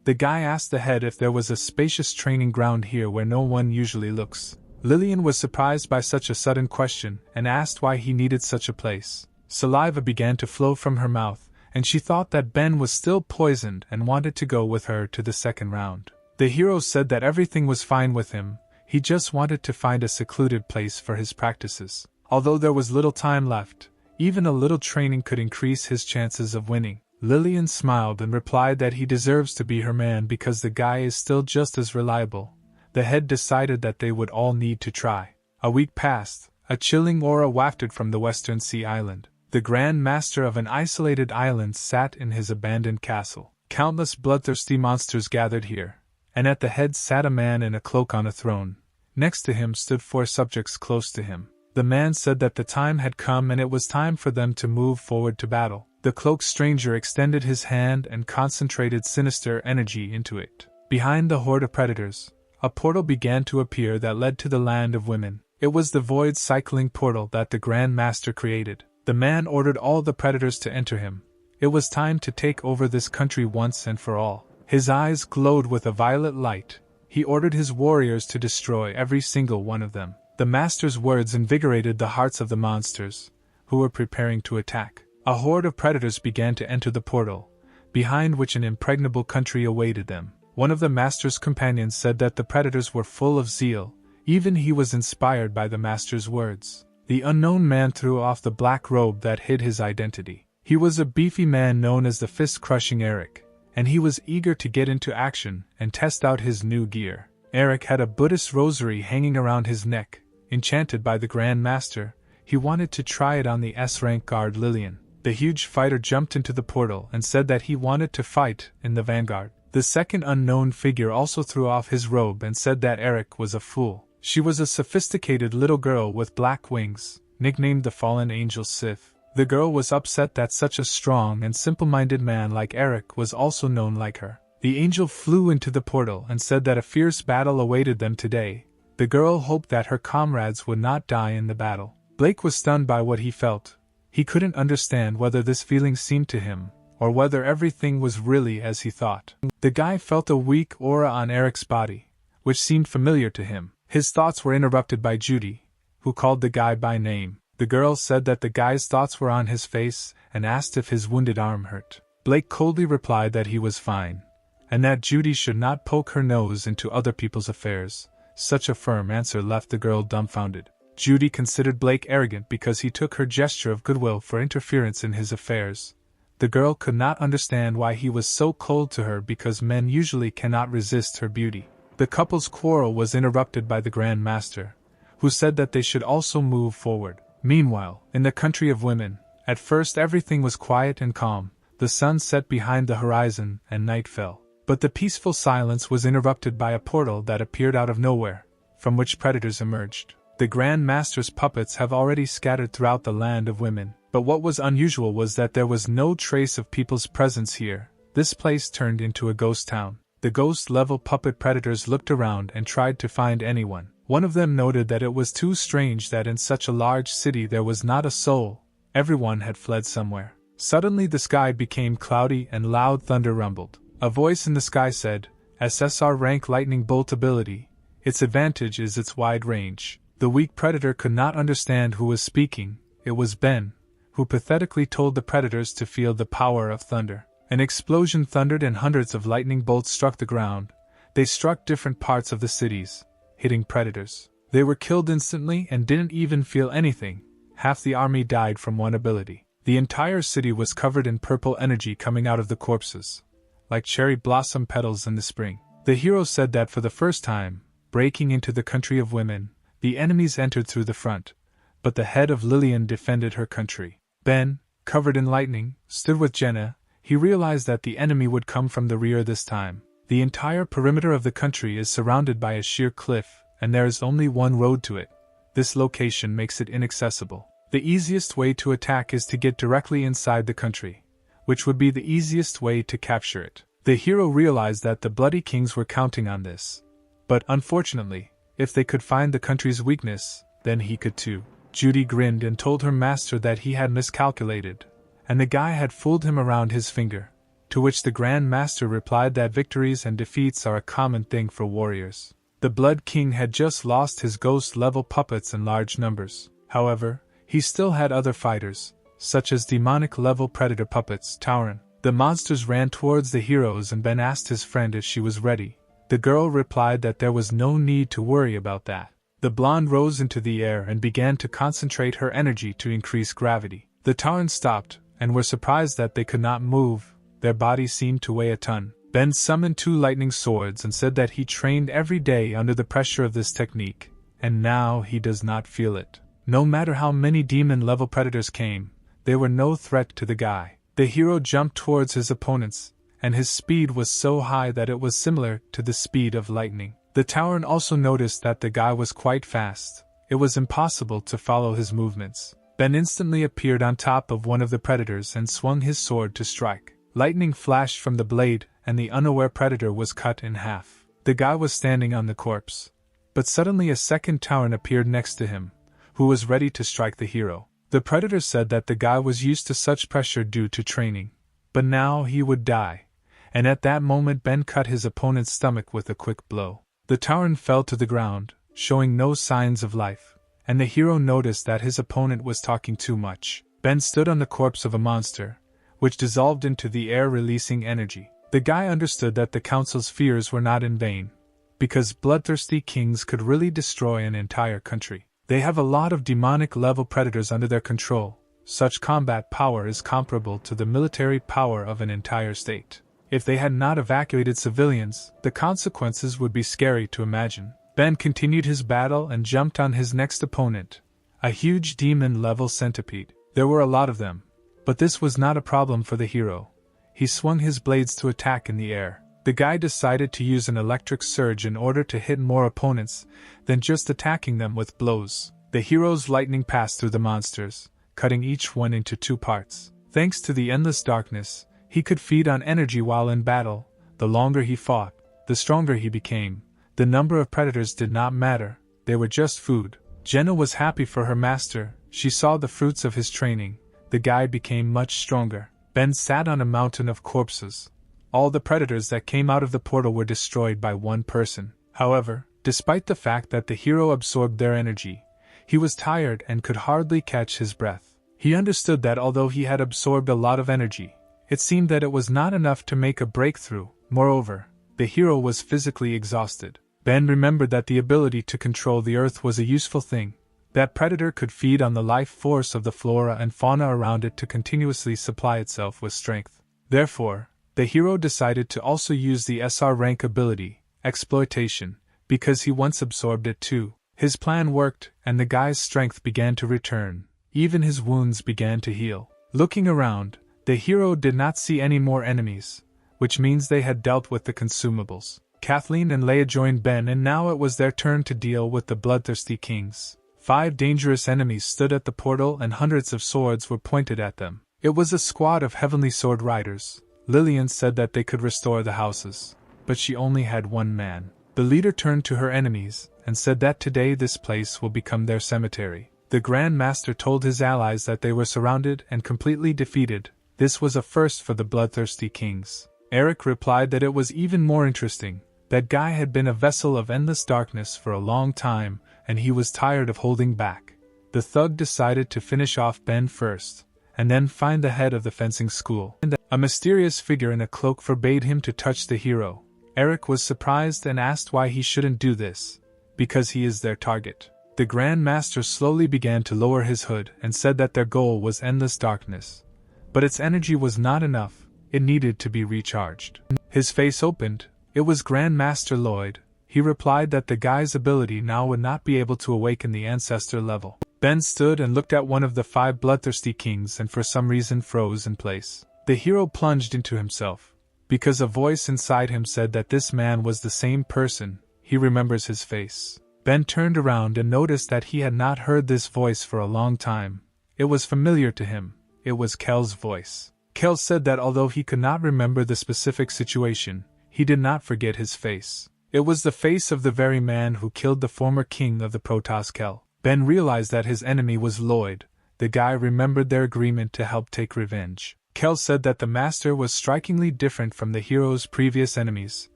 The guy asked the head if there was a spacious training ground here where no one usually looks. Lillian was surprised by such a sudden question and asked why he needed such a place. Saliva began to flow from her mouth, and she thought that Ben was still poisoned and wanted to go with her to the second round. The hero said that everything was fine with him, he just wanted to find a secluded place for his practices. Although there was little time left, even a little training could increase his chances of winning. Lillian smiled and replied that he deserves to be her man because the guy is still just as reliable. The head decided that they would all need to try. A week passed. A chilling aura wafted from the Western Sea Island. The Grand Master of an isolated island sat in his abandoned castle. Countless bloodthirsty monsters gathered here, and at the head sat a man in a cloak on a throne. Next to him stood 4 subjects close to him. The man said that the time had come and it was time for them to move forward to battle. The cloaked stranger extended his hand and concentrated sinister energy into it. Behind the horde of predators, a portal began to appear that led to the land of women. It was the void cycling portal that the Grand Master created. The man ordered all the predators to enter him. It was time to take over this country once and for all. His eyes glowed with a violet light. He ordered his warriors to destroy every single one of them. The master's words invigorated the hearts of the monsters, who were preparing to attack. A horde of predators began to enter the portal, behind which an impregnable country awaited them. One of the master's companions said that the predators were full of zeal. Even he was inspired by the master's words. The unknown man threw off the black robe that hid his identity. He was a beefy man known as the fist-crushing Eric, and he was eager to get into action and test out his new gear. Eric had a Buddhist rosary hanging around his neck. Enchanted by the Grand Master, he wanted to try it on the S-rank guard Lillian. The huge fighter jumped into the portal and said that he wanted to fight in the vanguard. The second unknown figure also threw off his robe and said that Eric was a fool. She was a sophisticated little girl with black wings, nicknamed the Fallen Angel Sif. The girl was upset that such a strong and simple-minded man like Eric was also known like her. The angel flew into the portal and said that a fierce battle awaited them today. The girl hoped that her comrades would not die in the battle. Blake was stunned by what he felt. He couldn't understand whether this feeling seemed to him, or whether everything was really as he thought. The guy felt a weak aura on Eric's body, which seemed familiar to him. His thoughts were interrupted by Judy, who called the guy by name. The girl said that the guy's thoughts were on his face and asked if his wounded arm hurt. Blake coldly replied that he was fine, and that Judy should not poke her nose into other people's affairs. Such a firm answer left the girl dumbfounded. Judy considered Blake arrogant because he took her gesture of goodwill for interference in his affairs. The girl could not understand why he was so cold to her because men usually cannot resist her beauty. The couple's quarrel was interrupted by the Grand Master, who said that they should also move forward. Meanwhile, in the country of women, at first everything was quiet and calm. The sun set behind the horizon and night fell. But the peaceful silence was interrupted by a portal that appeared out of nowhere, from which predators emerged. The Grand Master's puppets have already scattered throughout the land of women, but what was unusual was that there was no trace of people's presence here. This place turned into a ghost town. The ghost-level puppet predators looked around and tried to find anyone. One of them noted that it was too strange that in such a large city there was not a soul. Everyone had fled somewhere. Suddenly the sky became cloudy and loud thunder rumbled. A voice in the sky said, "SSR rank lightning bolt ability. Its advantage is its wide range." The weak predator could not understand who was speaking. It was Ben, who pathetically told the predators to feel the power of thunder. An explosion thundered and hundreds of lightning bolts struck the ground. They struck different parts of the cities, hitting predators. They were killed instantly and didn't even feel anything. Half the army died from one ability. The entire city was covered in purple energy coming out of the corpses, like cherry blossom petals in the spring. The hero said that for the first time, breaking into the country of women, the enemies entered through the front, but the head of Lillian defended her country. Ben, covered in lightning, stood with Jenna. He realized that the enemy would come from the rear this time. The entire perimeter of the country is surrounded by a sheer cliff, and there is only one road to it. This location makes it inaccessible. The easiest way to attack is to get directly inside the country, which would be the easiest way to capture it. The hero realized that the Bloody Kings were counting on this. But unfortunately, if they could find the country's weakness, then he could too. Judy grinned and told her master that he had miscalculated, and the guy had fooled him around his finger, to which the Grand Master replied that victories and defeats are a common thing for warriors. The Blood King had just lost his ghost-level puppets in large numbers. However, he still had other fighters, such as demonic-level predator puppets, Tauren. The monsters ran towards the heroes and Ben asked his friend if she was ready. The girl replied that there was no need to worry about that. The blonde rose into the air and began to concentrate her energy to increase gravity. The Tauren stopped, and were surprised that they could not move. Their bodies seemed to weigh a ton. Ben summoned 2 lightning swords and said that he trained every day under the pressure of this technique, and now he does not feel it. No matter how many demon-level predators came, they were no threat to the guy. The hero jumped towards his opponents, and his speed was so high that it was similar to the speed of lightning. The Tauren also noticed that the guy was quite fast. It was impossible to follow his movements. Ben instantly appeared on top of one of the predators and swung his sword to strike. Lightning flashed from the blade, and the unaware predator was cut in half. The guy was standing on the corpse, but suddenly a second Tauren appeared next to him, who was ready to strike the hero. The predator said that the guy was used to such pressure due to training, but now he would die, and at that moment Ben cut his opponent's stomach with a quick blow. The Tauren fell to the ground, showing no signs of life, and the hero noticed that his opponent was talking too much. Ben stood on the corpse of a monster, which dissolved into the air, releasing energy. The guy understood that the council's fears were not in vain, because bloodthirsty kings could really destroy an entire country. They have a lot of demonic-level predators under their control. Such combat power is comparable to the military power of an entire state. If they had not evacuated civilians, the consequences would be scary to imagine. Ben continued his battle and jumped on his next opponent, a huge demon-level centipede. There were a lot of them, but this was not a problem for the hero. He swung his blades to attack in the air. The guy decided to use an electric surge in order to hit more opponents than just attacking them with blows. The hero's lightning passed through the monsters, cutting each one into 2 parts. Thanks to the endless darkness, he could feed on energy while in battle. The longer he fought, the stronger he became. The number of predators did not matter, they were just food. Jenna was happy for her master. She saw the fruits of his training. The guy became much stronger. Ben sat on a mountain of corpses. All the predators that came out of the portal were destroyed by one person. However, despite the fact that the hero absorbed their energy, he was tired and could hardly catch his breath. He understood that although he had absorbed a lot of energy, it seemed that it was not enough to make a breakthrough. Moreover, the hero was physically exhausted. Ben remembered that the ability to control the earth was a useful thing. That predator could feed on the life force of the flora and fauna around it to continuously supply itself with strength. Therefore, the hero decided to also use the SR rank ability, Exploitation, because he once absorbed it too. His plan worked, and the guy's strength began to return. Even his wounds began to heal. Looking around, the hero did not see any more enemies, which means they had dealt with the consumables. Kathleen and Leia joined Ben, and now it was their turn to deal with the bloodthirsty kings. 5 dangerous enemies stood at the portal and hundreds of swords were pointed at them. It was a squad of heavenly sword riders. Lillian said that they could restore the houses, but she only had 1 man. The leader turned to her enemies and said that today this place will become their cemetery. The Grand Master told his allies that they were surrounded and completely defeated. This was a first for the bloodthirsty kings. Eric replied that it was even more interesting. That guy had been a vessel of endless darkness for a long time, and he was tired of holding back. The thug decided to finish off Ben first, and then find the head of the fencing school. A mysterious figure in a cloak forbade him to touch the hero. Eric was surprised and asked why he shouldn't do this, because he is their target. The Grand Master slowly began to lower his hood and said that their goal was endless darkness. But its energy was not enough, it needed to be recharged. His face opened. It was Grand Master Lloyd. He replied that the guy's ability now would not be able to awaken the ancestor level. Ben stood and looked at one of the 5 bloodthirsty kings and for some reason froze in place. The hero plunged into himself, because a voice inside him said that this man was the same person. He remembers his face. Ben turned around and noticed that he had not heard this voice for a long time. It was familiar to him. It was Kel's voice. Kel said that although he could not remember the specific situation, he did not forget his face. It was the face of the very man who killed the former king of the Protoss Kel. Ben realized that his enemy was Lloyd. The guy remembered their agreement to help take revenge. Kel said that the master was strikingly different from the hero's previous enemies.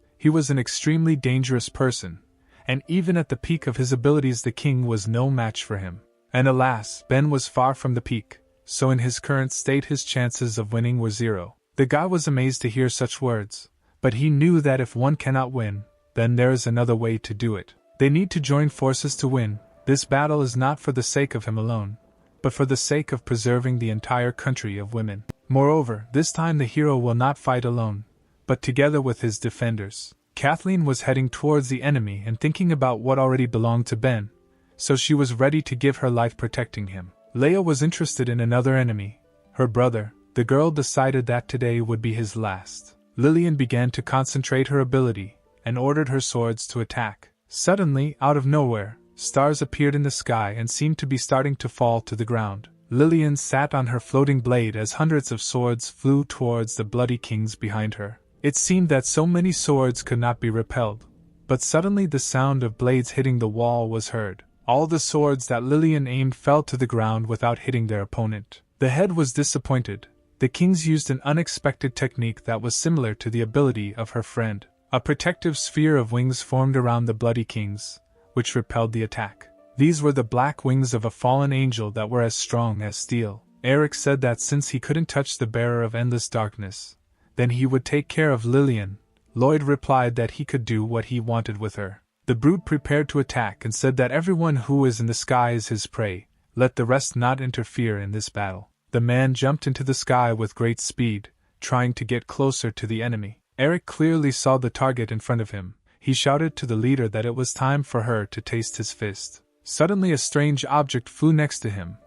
He was an extremely dangerous person, and even at the peak of his abilities the king was no match for him. And alas, Ben was far from the peak, so in his current state his chances of winning were 0. The guy was amazed to hear such words, but he knew that if one cannot win, then there is another way to do it. They need to join forces to win. This battle is not for the sake of him alone, but for the sake of preserving the entire country of women. Moreover, this time the hero will not fight alone, but together with his defenders. Kathleen was heading towards the enemy and thinking about what already belonged to Ben, so she was ready to give her life protecting him. Leia was interested in another enemy, her brother. The girl decided that today would be his last. Lillian began to concentrate her ability, and ordered her swords to attack. Suddenly, out of nowhere, stars appeared in the sky and seemed to be starting to fall to the ground. Lillian sat on her floating blade as hundreds of swords flew towards the bloody kings behind her. It seemed that so many swords could not be repelled, but suddenly the sound of blades hitting the wall was heard. All the swords that Lillian aimed fell to the ground without hitting their opponent. The head was disappointed. The kings used an unexpected technique that was similar to the ability of her friend. A protective sphere of wings formed around the bloody kings, which repelled the attack. These were the black wings of a fallen angel that were as strong as steel. Eric said that since he couldn't touch the bearer of endless darkness, then he would take care of Lillian. Lloyd replied that he could do what he wanted with her. The brute prepared to attack and said that everyone who is in the sky is his prey. Let the rest not interfere in this battle. The man jumped into the sky with great speed, trying to get closer to the enemy. Eric clearly saw the target in front of him. He shouted to the leader that it was time for her to taste his fist. Suddenly a strange object flew next to him,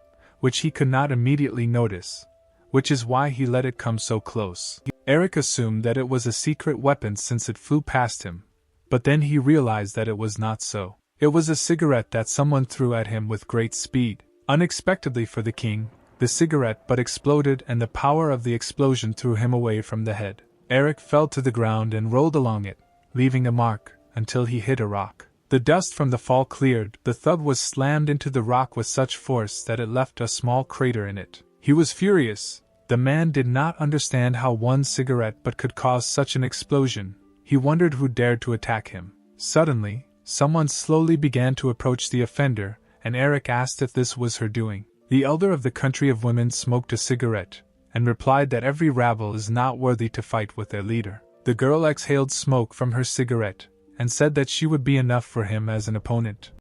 which he could not immediately notice, which is why he let it come so close. Eric assumed that it was a secret weapon since it flew past him, but then he realized that it was not so. It was a cigarette that someone threw at him with great speed. Unexpectedly for the king, the cigarette but exploded and the power of the explosion threw him away from the head. Eric fell to the ground and rolled along it, leaving a mark, until he hit a rock. The dust from the fall cleared. The thud was slammed into the rock with such force that it left a small crater in it. He was furious. The man did not understand how one cigarette but could cause such an explosion. He wondered who dared to attack him. Suddenly, someone slowly began to approach the offender, and Eric asked if this was her doing. The elder of the country of women smoked a cigarette, and replied that every rabble is not worthy to fight with their leader. The girl exhaled smoke from her cigarette, and said that she would be enough for him as an opponent.